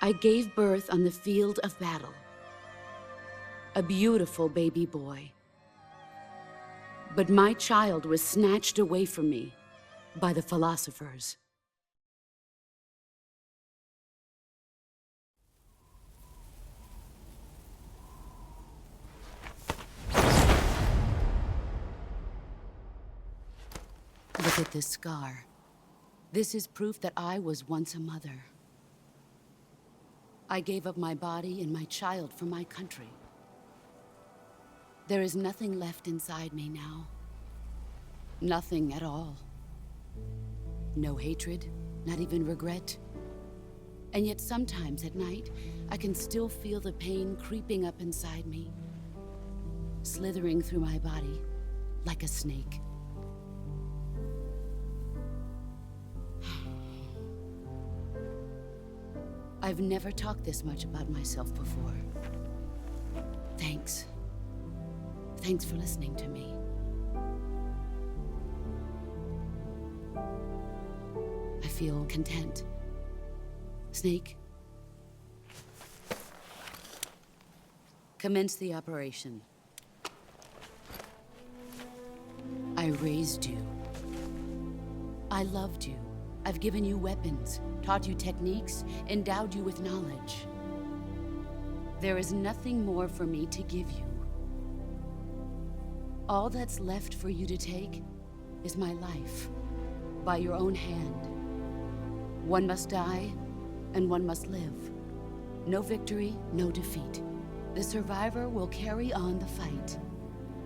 I gave birth on the field of battle. A beautiful baby boy. But my child was snatched away from me by the philosophers. Look at this scar. This is proof that I was once a mother. I gave up my body and my child for my country. There is nothing left inside me now. Nothing at all. No hatred, not even regret. And yet sometimes at night, I can still feel the pain creeping up inside me, slithering through my body like a snake. I've never talked this much about myself before. Thanks. Thanks for listening to me. I feel content. Snake, commence the operation. I raised you. I loved you. I've given you weapons, taught you techniques, endowed you with knowledge. There is nothing more for me to give you. All that's left for you to take is my life, by your own hand. One must die, and one must live. No victory, no defeat. The survivor will carry on the fight.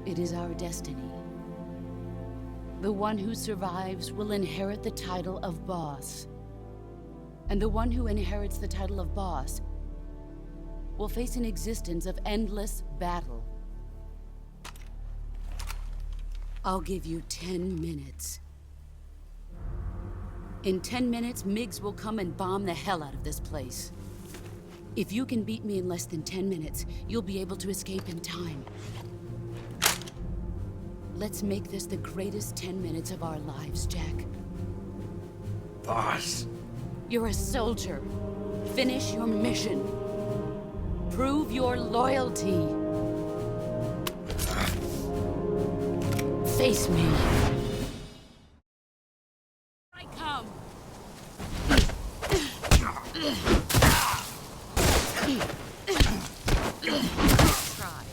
It is our destiny. The one who survives will inherit the title of boss. And the one who inherits the title of boss will face an existence of endless battle. I'll give you 10 minutes. In 10 minutes, MiGs will come and bomb the hell out of this place. If you can beat me in less than 10 minutes, you'll be able to escape in time. Let's make this the greatest 10 minutes of our lives, Jack. Boss. You're a soldier. Finish your mission. Prove your loyalty. Face me. I come. Try.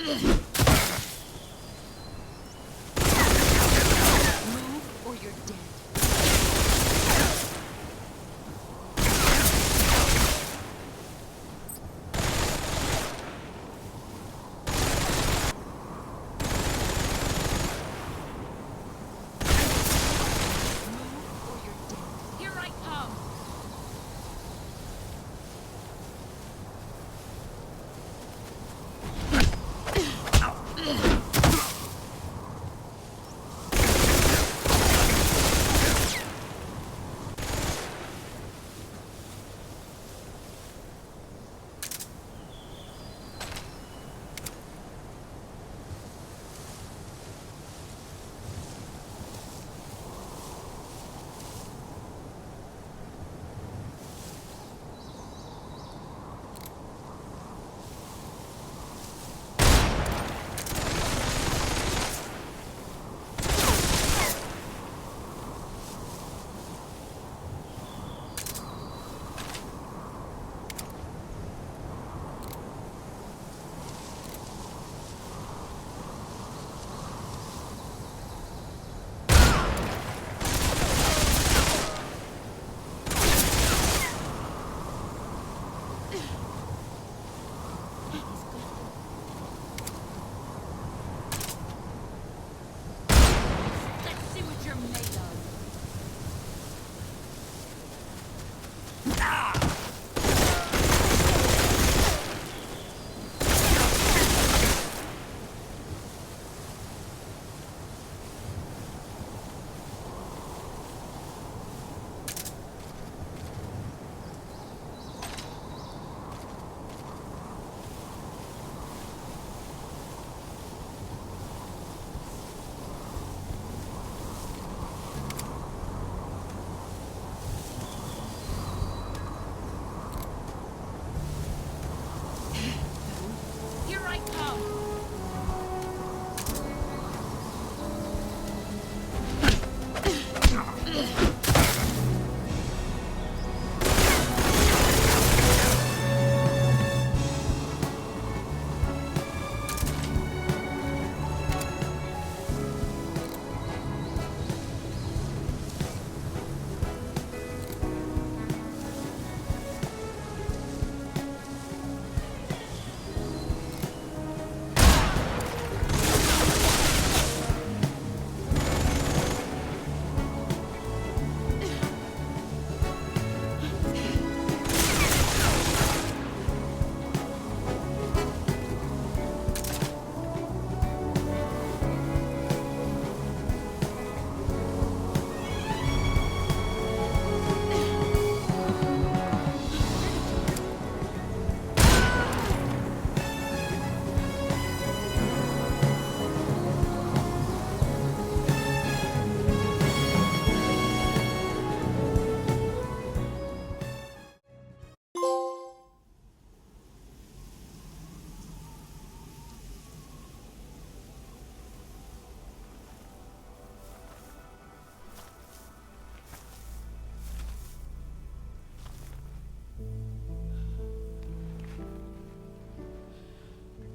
Move or you're dead.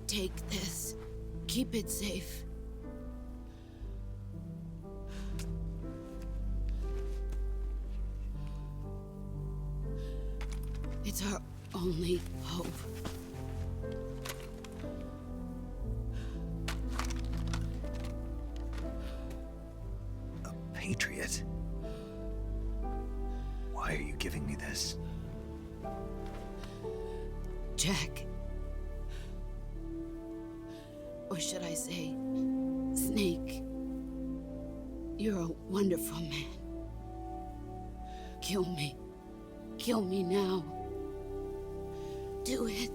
Take this. Keep it safe. It's our only hope. A patriot? Why are you giving me this? Jack. Or should I say, Snake. You're a wonderful man. Kill me. Kill me now. Do it.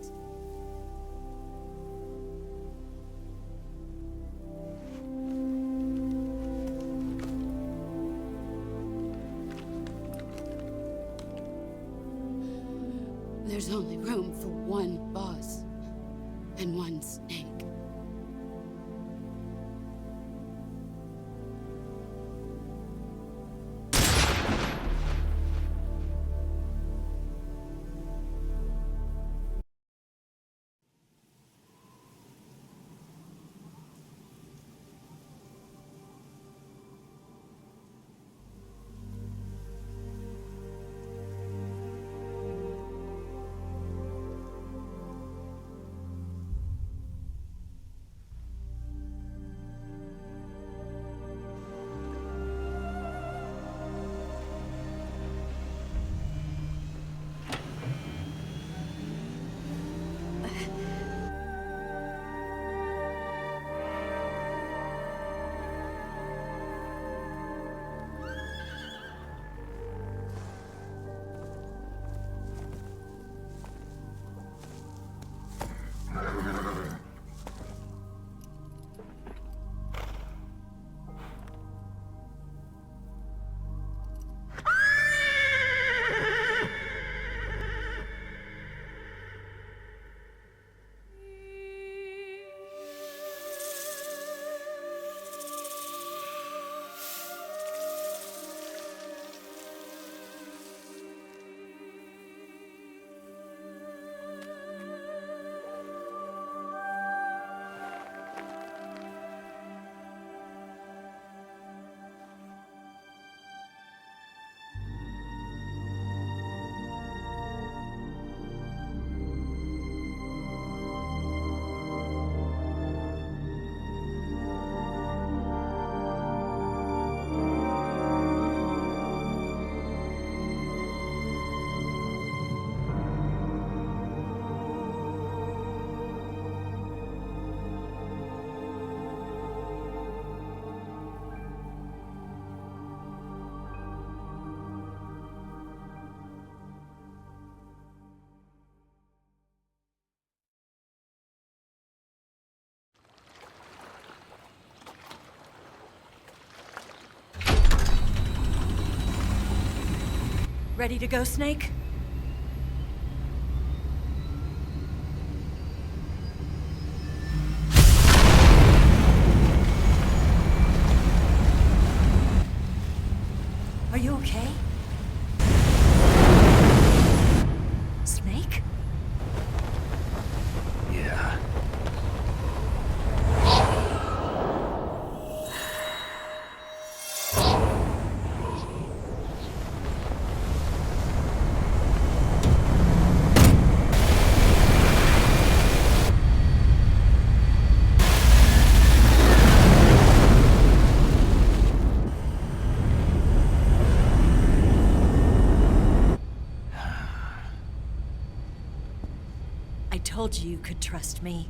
There's only room for one boss and one snake. Ready to go, Snake? Are you okay? Snake? Yeah. I told you you could trust me.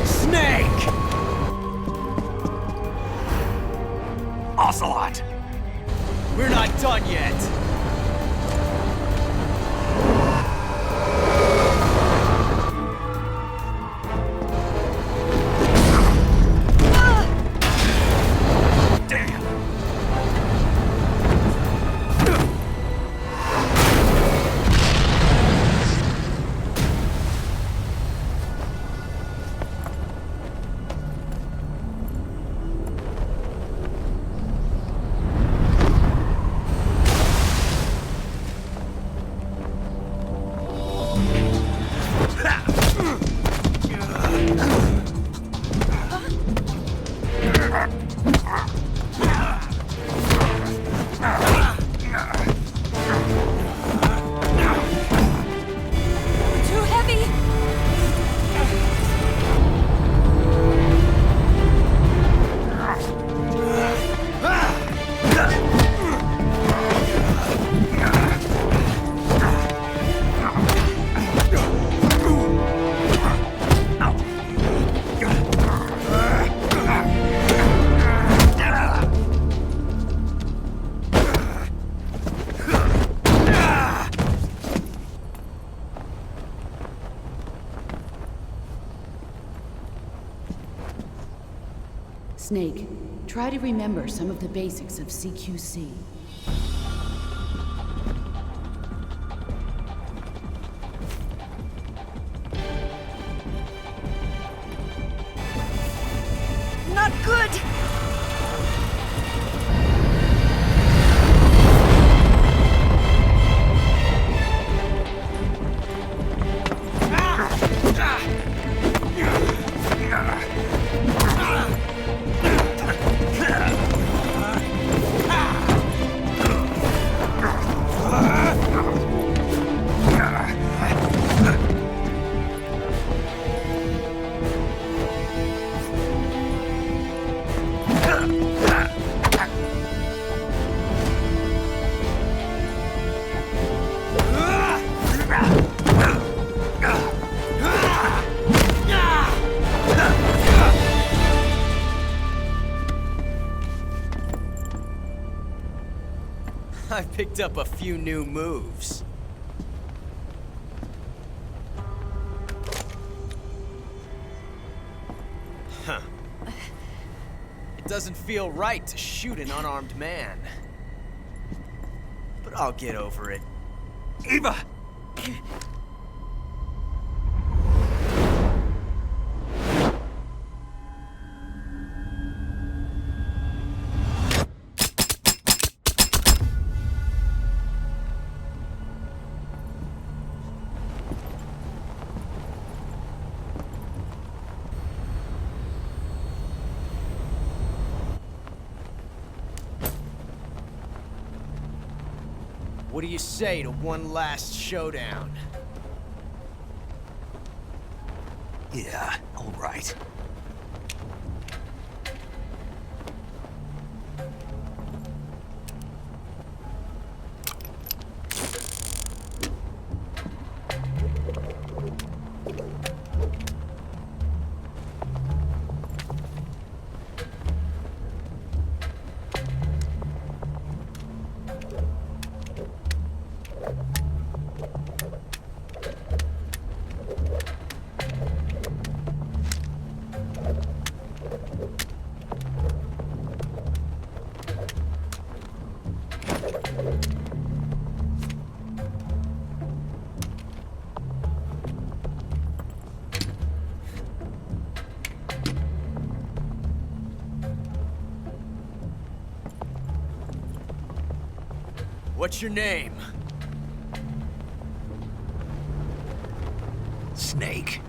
Snake! Ocelot! We're not done yet. Too heavy! Snake, try to remember some of the basics of CQC. Not good! I picked up a few new moves. Huh. It doesn't feel right to shoot an unarmed man. But I'll get over it. Eva! What do you say to one last showdown? Yeah, all right. What's your name? Snake.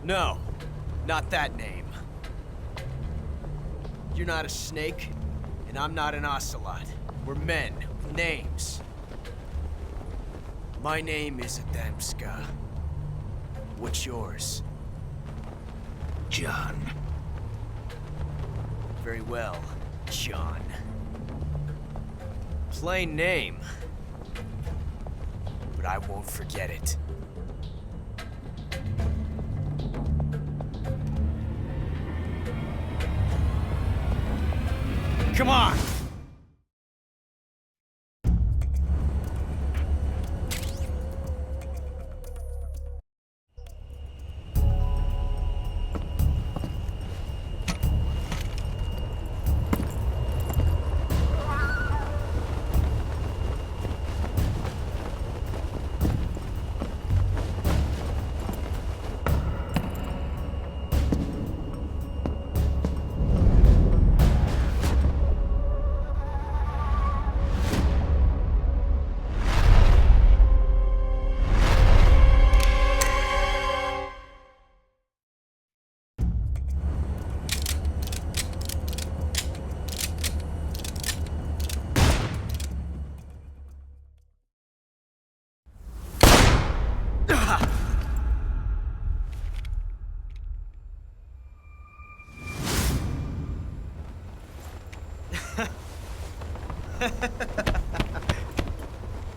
No, not that name. You're not a snake, and I'm not an ocelot. We're men with names. My name is Adamska. What's yours? John. Very well, John. Plain name. But I won't forget it. Come on!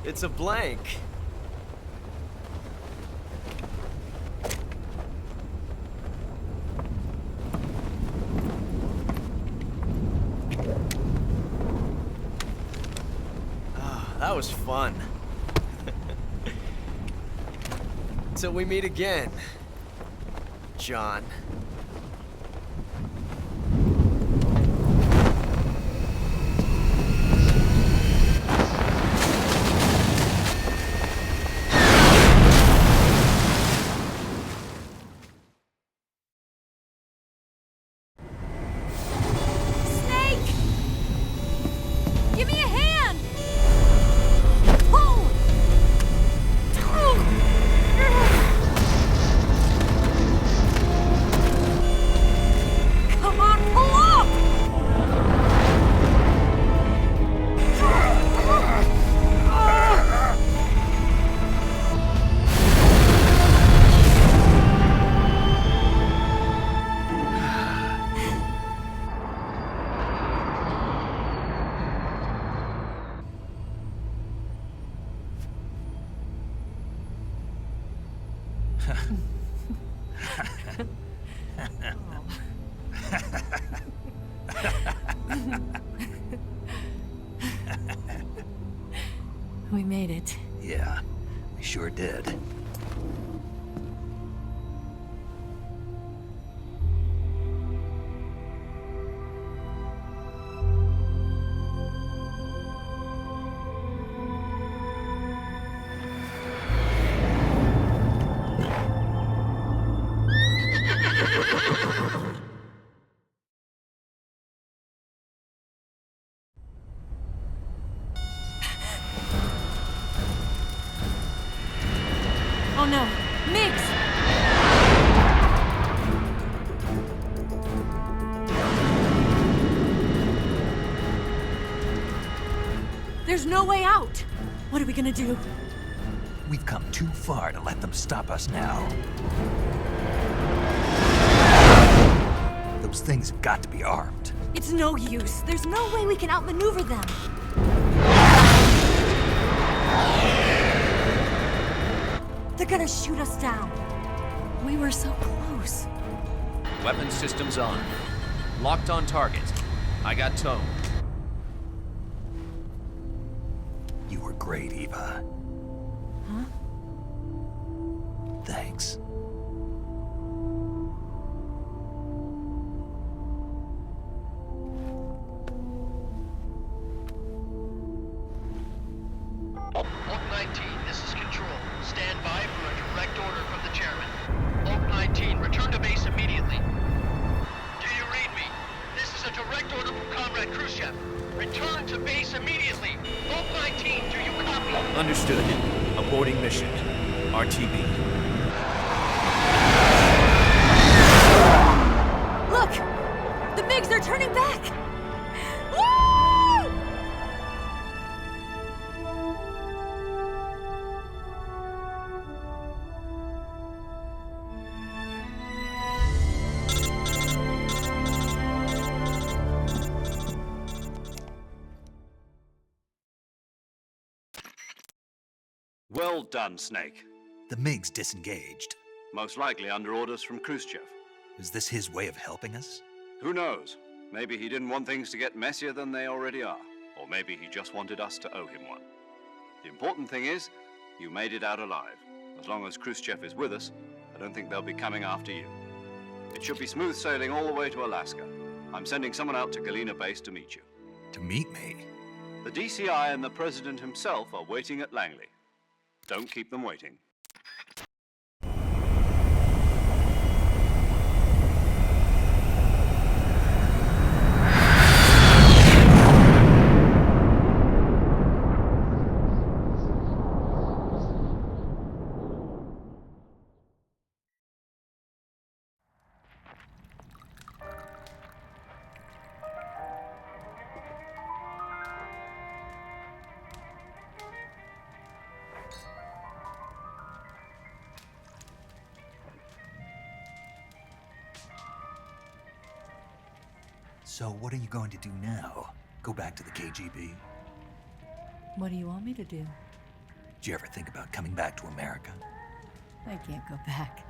It's a blank. Ah, that was fun. Till we meet again, John. We made it. Yeah, we sure did. Oh no, Migs! There's no way out! What are we gonna do? We've come too far to let them stop us now. Those things have got to be armed. It's no use. There's no way we can outmaneuver them. They're gonna shoot us down. We were so close. Weapon systems on. Locked on target. I got tone. You were great, Eva. Huh? Thanks. Oak 19, this is Control. Stand by for a direct order from the chairman. Oak 19, return to base immediately. Do you read me? This is a direct order from Comrade Khrushchev. Return to base immediately. Understood. Aborting mission. RTB. Look! The MiGs, they're turning back! Woo! Well done, Snake. The MiGs disengaged. Most likely under orders from Khrushchev. Is this his way of helping us? Who knows? Maybe he didn't want things to get messier than they already are. Or maybe he just wanted us to owe him one. The important thing is, you made it out alive. As long as Khrushchev is with us, I don't think they'll be coming after you. It should be smooth sailing all the way to Alaska. I'm sending someone out to Galena Base to meet you. To meet me? The DCI and the President himself are waiting at Langley. Don't keep them waiting. So what are you going to do now? Go back to the KGB? What do you want me to do? Did you ever think about coming back to America? I can't go back.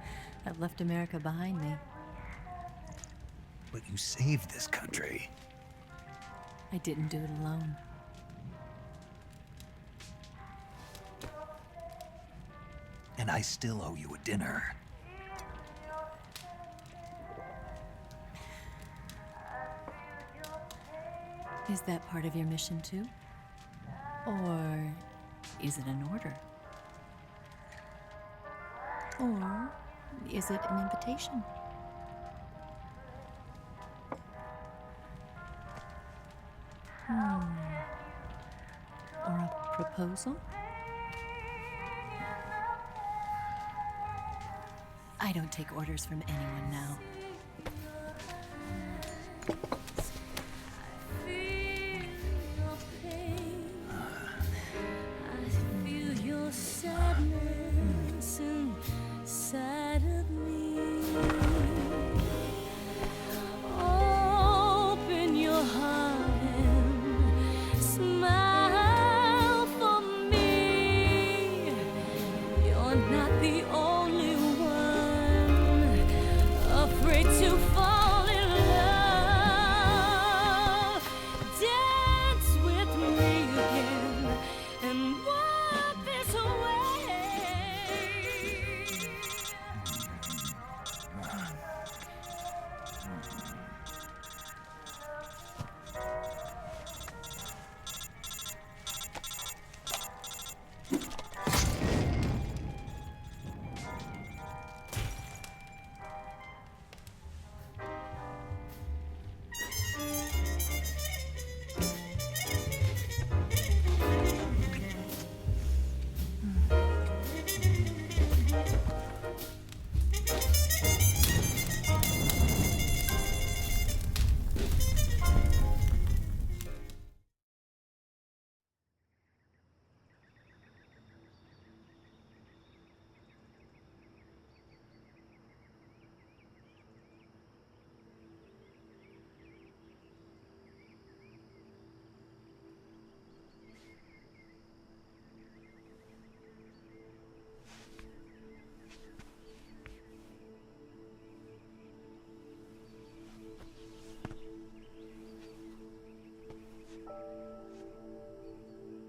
I've left America behind me. But you saved this country. I didn't do it alone. And I still owe you a dinner. Is that part of your mission too? Or is it an order? Or is it an invitation? Or a proposal? I don't take orders from anyone now.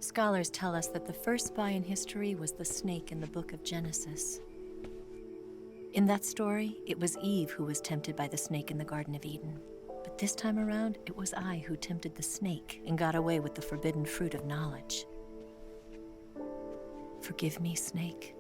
Scholars tell us that the first spy in history was the snake in the book of Genesis. In that story, it was Eve who was tempted by the snake in the Garden of Eden. But this time around, it was I who tempted the snake and got away with the forbidden fruit of knowledge. Forgive me, snake.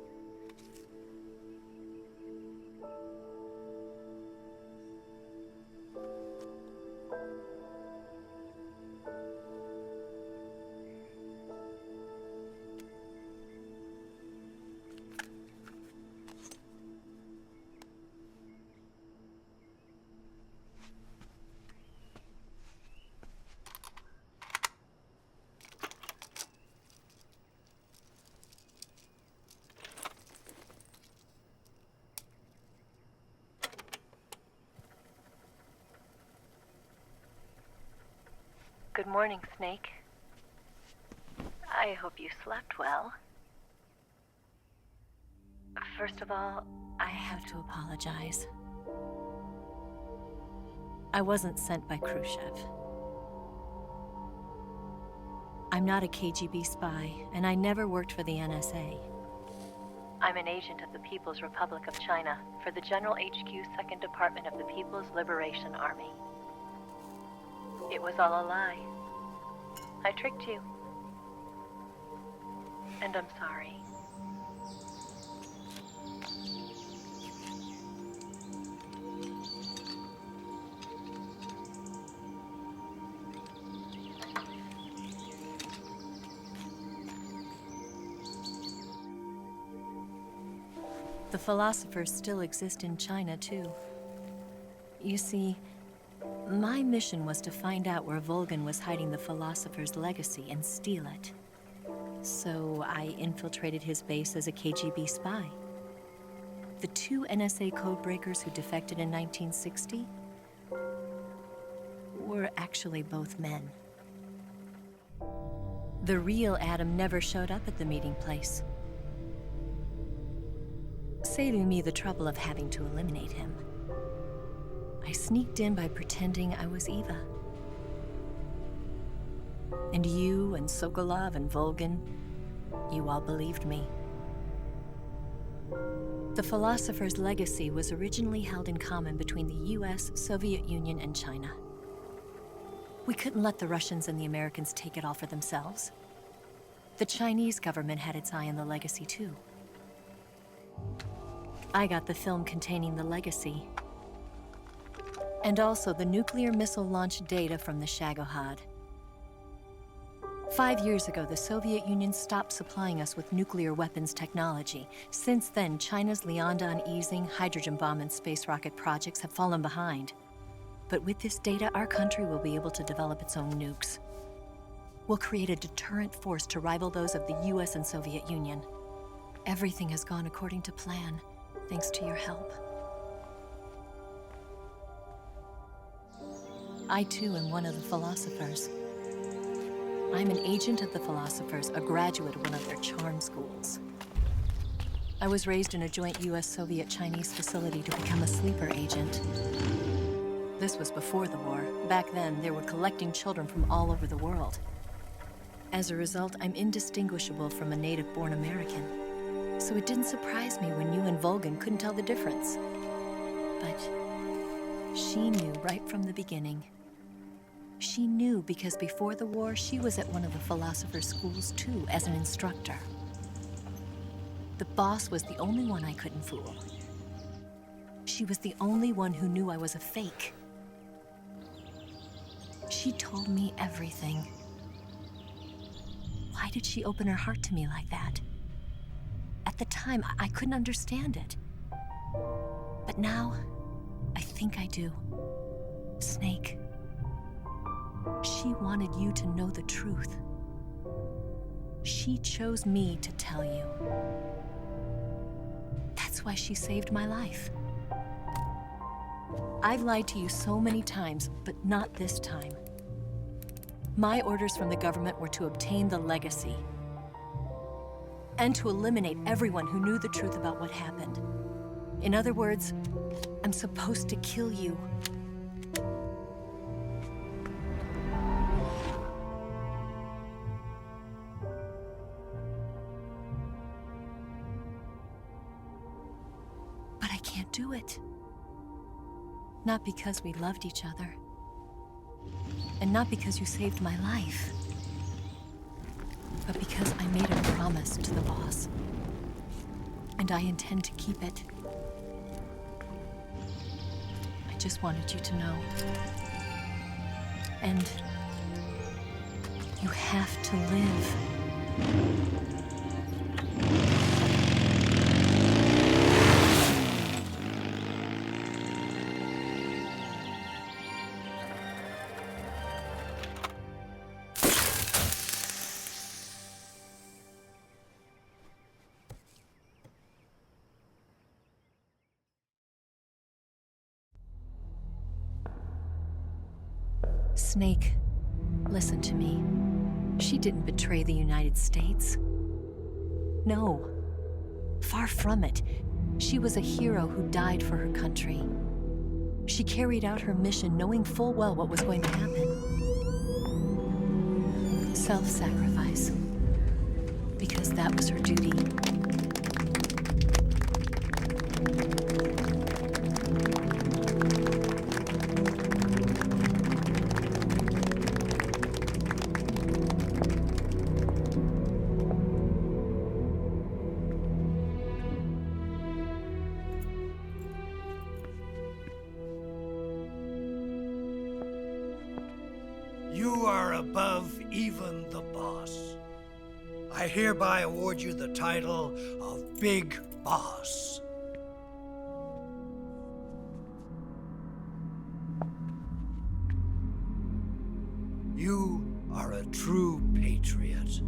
Good morning, Snake. I hope you slept well. First of all, I have to apologize. I wasn't sent by Khrushchev. I'm not a KGB spy, and I never worked for the NSA. I'm an agent of the People's Republic of China for the General HQ 2nd Department of the People's Liberation Army. It was all a lie. I tricked you. And I'm sorry. The philosophers still exist in China, too. You see, my mission was to find out where Volgan was hiding the philosopher's legacy and steal it. So I infiltrated his base as a KGB spy. The 2 NSA codebreakers who defected in 1960 were actually both men. The real Adam never showed up at the meeting place, saving me the trouble of having to eliminate him. I sneaked in by pretending I was Eva. And you and Sokolov and Volgan, you all believed me. The philosopher's legacy was originally held in common between the US, Soviet Union, and China. We couldn't let the Russians and the Americans take it all for themselves. The Chinese government had its eye on the legacy, too. I got the film containing the legacy, and also the nuclear missile launch data from the Shagohod. 5 years ago, the Soviet Union stopped supplying us with nuclear weapons technology. Since then, China's Liaodong easing, hydrogen bomb, and space rocket projects have fallen behind. But with this data, our country will be able to develop its own nukes. We'll create a deterrent force to rival those of the US and Soviet Union. Everything has gone according to plan, thanks to your help. I, too, am one of the philosophers. I'm an agent of the philosophers, a graduate of one of their charm schools. I was raised in a joint US-Soviet-Chinese facility to become a sleeper agent. This was before the war. Back then, they were collecting children from all over the world. As a result, I'm indistinguishable from a native-born American. So it didn't surprise me when you and Volgan couldn't tell the difference. But she knew right from the beginning. She knew because before the war, she was at one of the philosopher's schools too, as an instructor. The boss was the only one I couldn't fool. She was the only one who knew I was a fake. She told me everything. Why did she open her heart to me like that? At the time, I couldn't understand it. But now, I think I do. Snake. She wanted you to know the truth. She chose me to tell you. That's why she saved my life. I've lied to you so many times, but not this time. My orders from the government were to obtain the legacy and to eliminate everyone who knew the truth about what happened. In other words, I'm supposed to kill you. But I can't do it. Not because we loved each other. And not because you saved my life. But because I made a promise to the boss. And I intend to keep it. I just wanted you to know. And you have to live. Snake, Listen to me. She didn't betray the United States. No. Far from it. She was a hero who died for her country. She carried out her mission knowing full well what was going to happen. Self-sacrifice. Because that was her duty. You are above even the boss. I hereby award you the title of Big Boss. You are a true patriot.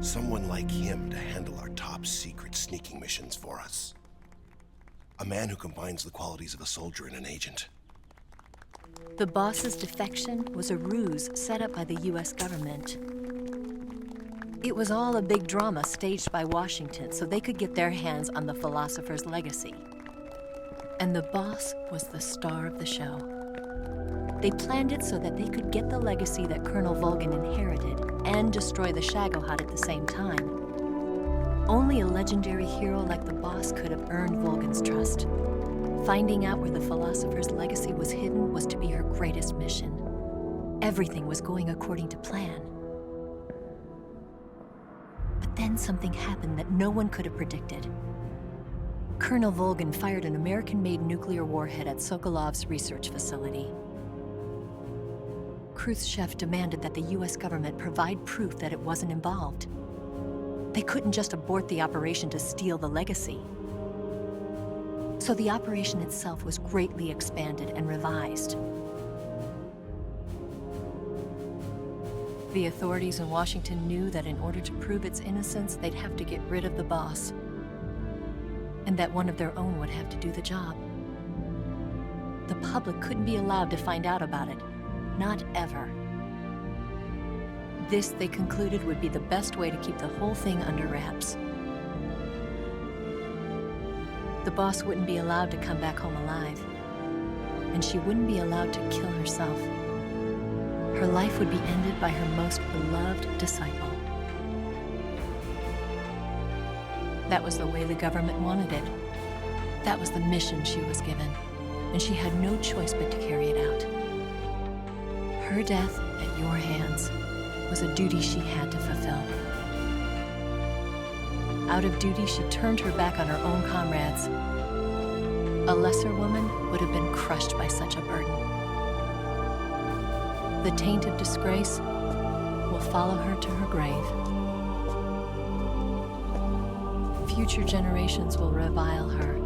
Someone like him to handle our top secret sneaking missions for us. A man who combines the qualities of a soldier and an agent. The boss's defection was a ruse set up by the US government. It was all a big drama staged by Washington so they could get their hands on the philosopher's legacy. And the boss was the star of the show. They planned it so that they could get the legacy that Colonel Volgin inherited and destroy the Shagohod at the same time. Only a legendary hero like the boss could have earned Volgin's trust. Finding out where the philosopher's legacy was hidden was to be her greatest mission. Everything was going according to plan. But then something happened that no one could have predicted. Colonel Volgin fired an American-made nuclear warhead at Sokolov's research facility. Khrushchev demanded that the US government provide proof that it wasn't involved. They couldn't just abort the operation to steal the legacy. So the operation itself was greatly expanded and revised. The authorities in Washington knew that in order to prove its innocence, they'd have to get rid of the boss, and that one of their own would have to do the job. The public couldn't be allowed to find out about it. Not ever. This, they concluded, would be the best way to keep the whole thing under wraps. The boss wouldn't be allowed to come back home alive, and she wouldn't be allowed to kill herself. Her life would be ended by her most beloved disciple. That was the way the government wanted it. That was the mission she was given, and she had no choice but to carry it out. Her death at your hands was a duty she had to fulfill. Out of duty, she turned her back on her own comrades. A lesser woman would have been crushed by such a burden. The taint of disgrace will follow her to her grave. Future generations will revile her.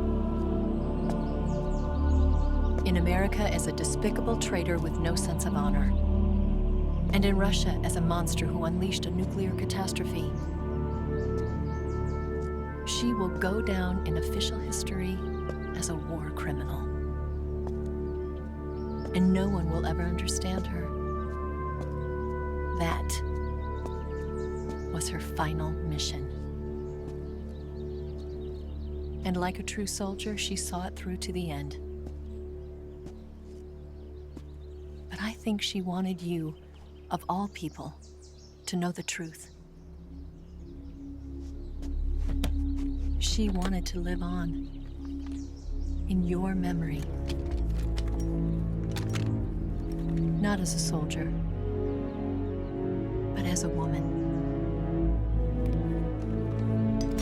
In America as a despicable traitor with no sense of honor. And in Russia as a monster who unleashed a nuclear catastrophe. She will go down in official history as a war criminal. And no one will ever understand her. That was her final mission. And like a true soldier, she saw it through to the end. But I think she wanted you of all people, to know the truth. She wanted to live on, in your memory. Not as a soldier, but as a woman.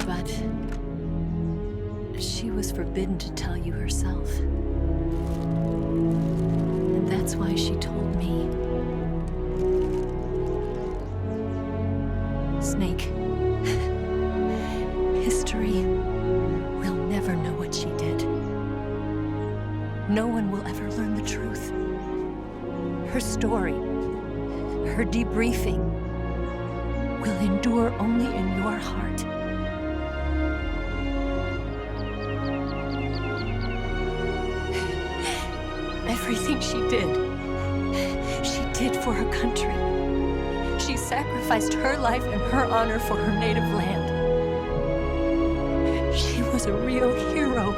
But she was forbidden to tell you herself. And that's why she told me. Snake, history will never know what she did. No one will ever learn the truth. Her story, her debriefing, will endure only in your heart. Everything she did for her country. She sacrificed her life and her honor for her native land. She was a real hero.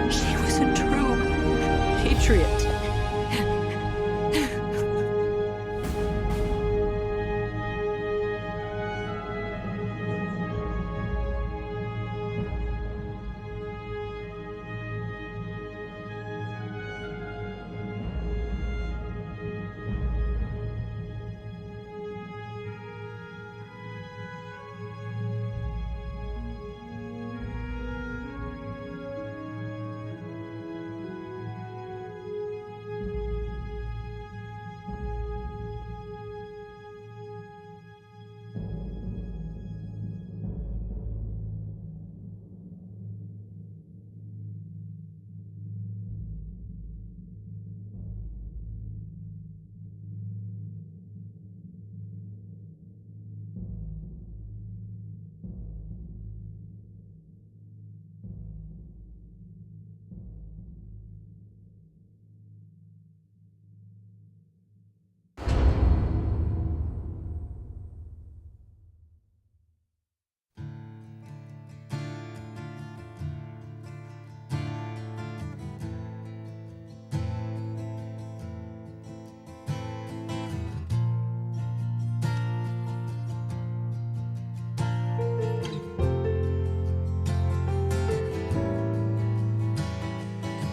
She was a true patriot.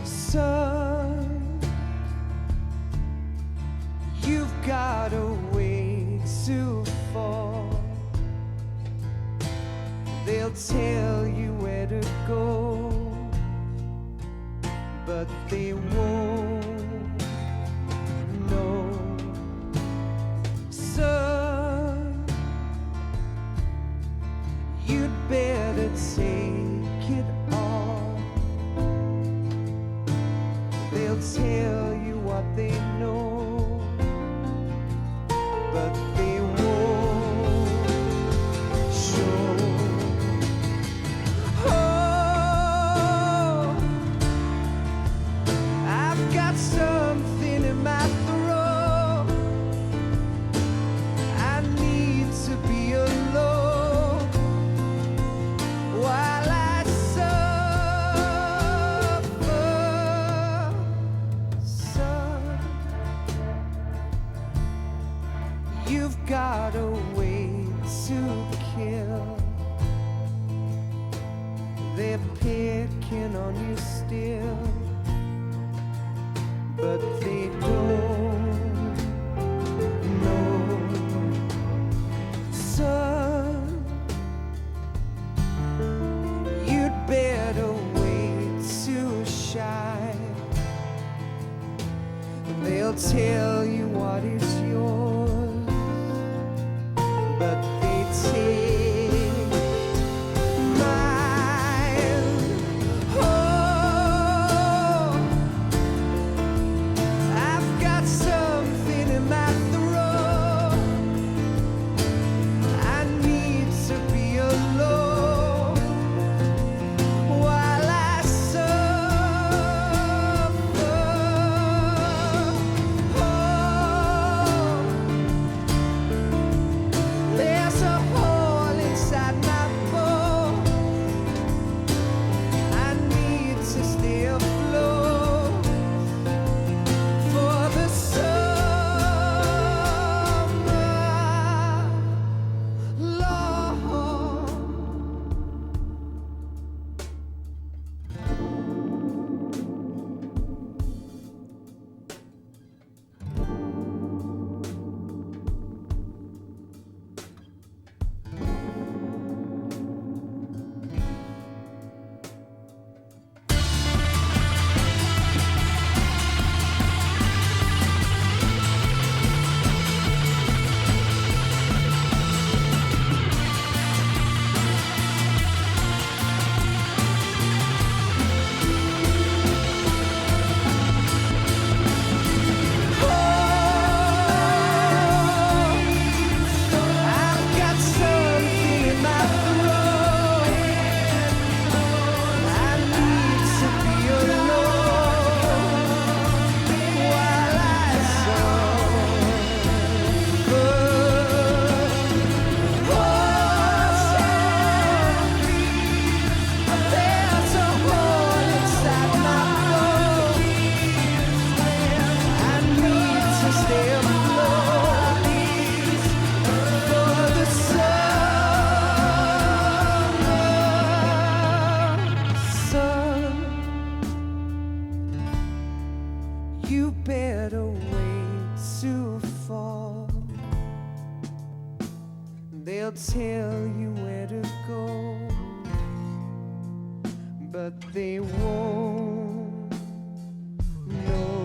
Son, you've got a way to fall. They'll tell you where to go, but they won't know. Son, you'd better take it all. They'll tell you what they know, but they won't show. Oh, I've got something in my throat. I need to be alone while I suffer. Son, you've got a way to kill. They're picking on you still, but they don't know. Son, you'd better wait to shine. They'll tell you what is yours, but they take mine. Oh, I've got something in my throat. I need to be alone while I suffer. Oh, you better wait to fall. They'll tell you where to go, but they won't know.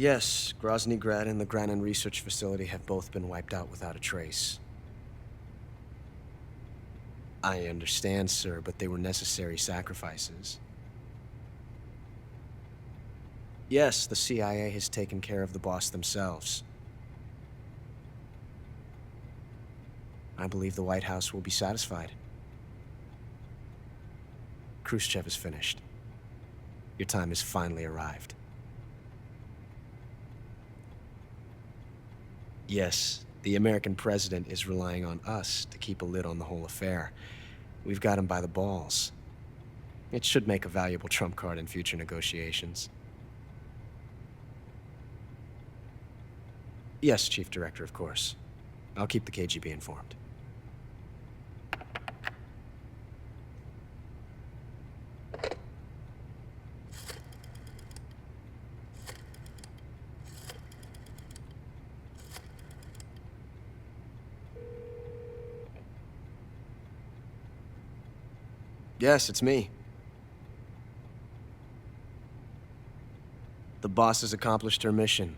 Yes, Grozny Grad and the Granin Research Facility have both been wiped out without a trace. I understand, sir, but they were necessary sacrifices. Yes, the CIA has taken care of the boss themselves. I believe the White House will be satisfied. Khrushchev is finished. Your time has finally arrived. Yes, the American president is relying on us to keep a lid on the whole affair. We've got him by the balls. It should make a valuable trump card in future negotiations. Yes, Chief Director, of course. I'll keep the KGB informed. Yes, it's me. The boss has accomplished her mission.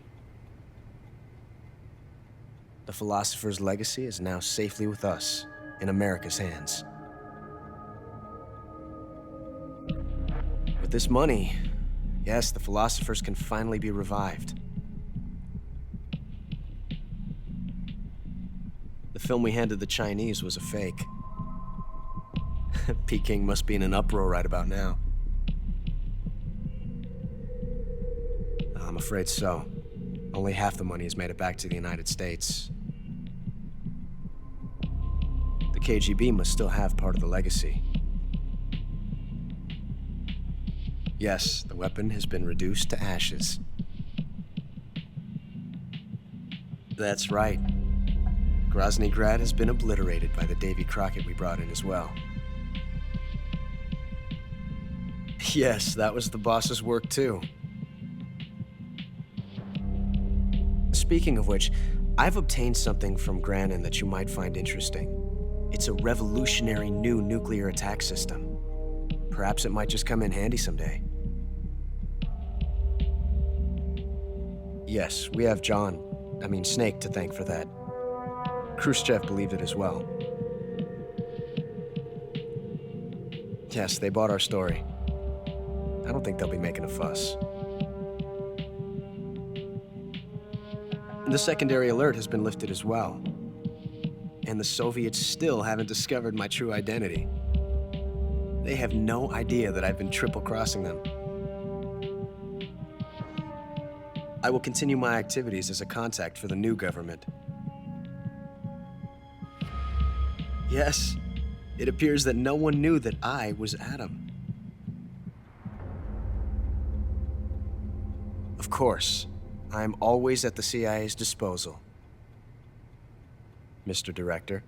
The philosopher's legacy is now safely with us, in America's hands. With this money, yes, the philosophers can finally be revived. The film we handed the Chinese was a fake. Peking must be in an uproar right about now. I'm afraid so. Only half the money has made it back to the United States. The KGB must still have part of the legacy. Yes, the weapon has been reduced to ashes. That's right. Grozny Grad has been obliterated by the Davy Crockett we brought in as well. Yes, that was the boss's work too. speaking of which, I've obtained something from Grannon that you might find interesting. It's a revolutionary new nuclear attack system. Perhaps it might just come in handy someday. Yes, we have Snake to thank for that. Khrushchev believed it as well. Yes, they bought our story. I don't think they'll be making a fuss. The secondary alert has been lifted as well. And the Soviets still haven't discovered my true identity. They have no idea that I've been triple-crossing them. I will continue my activities as a contact for the new government. Yes, it appears that no one knew that I was Adam. Of course, I'm always at the CIA's disposal, Mr. Director.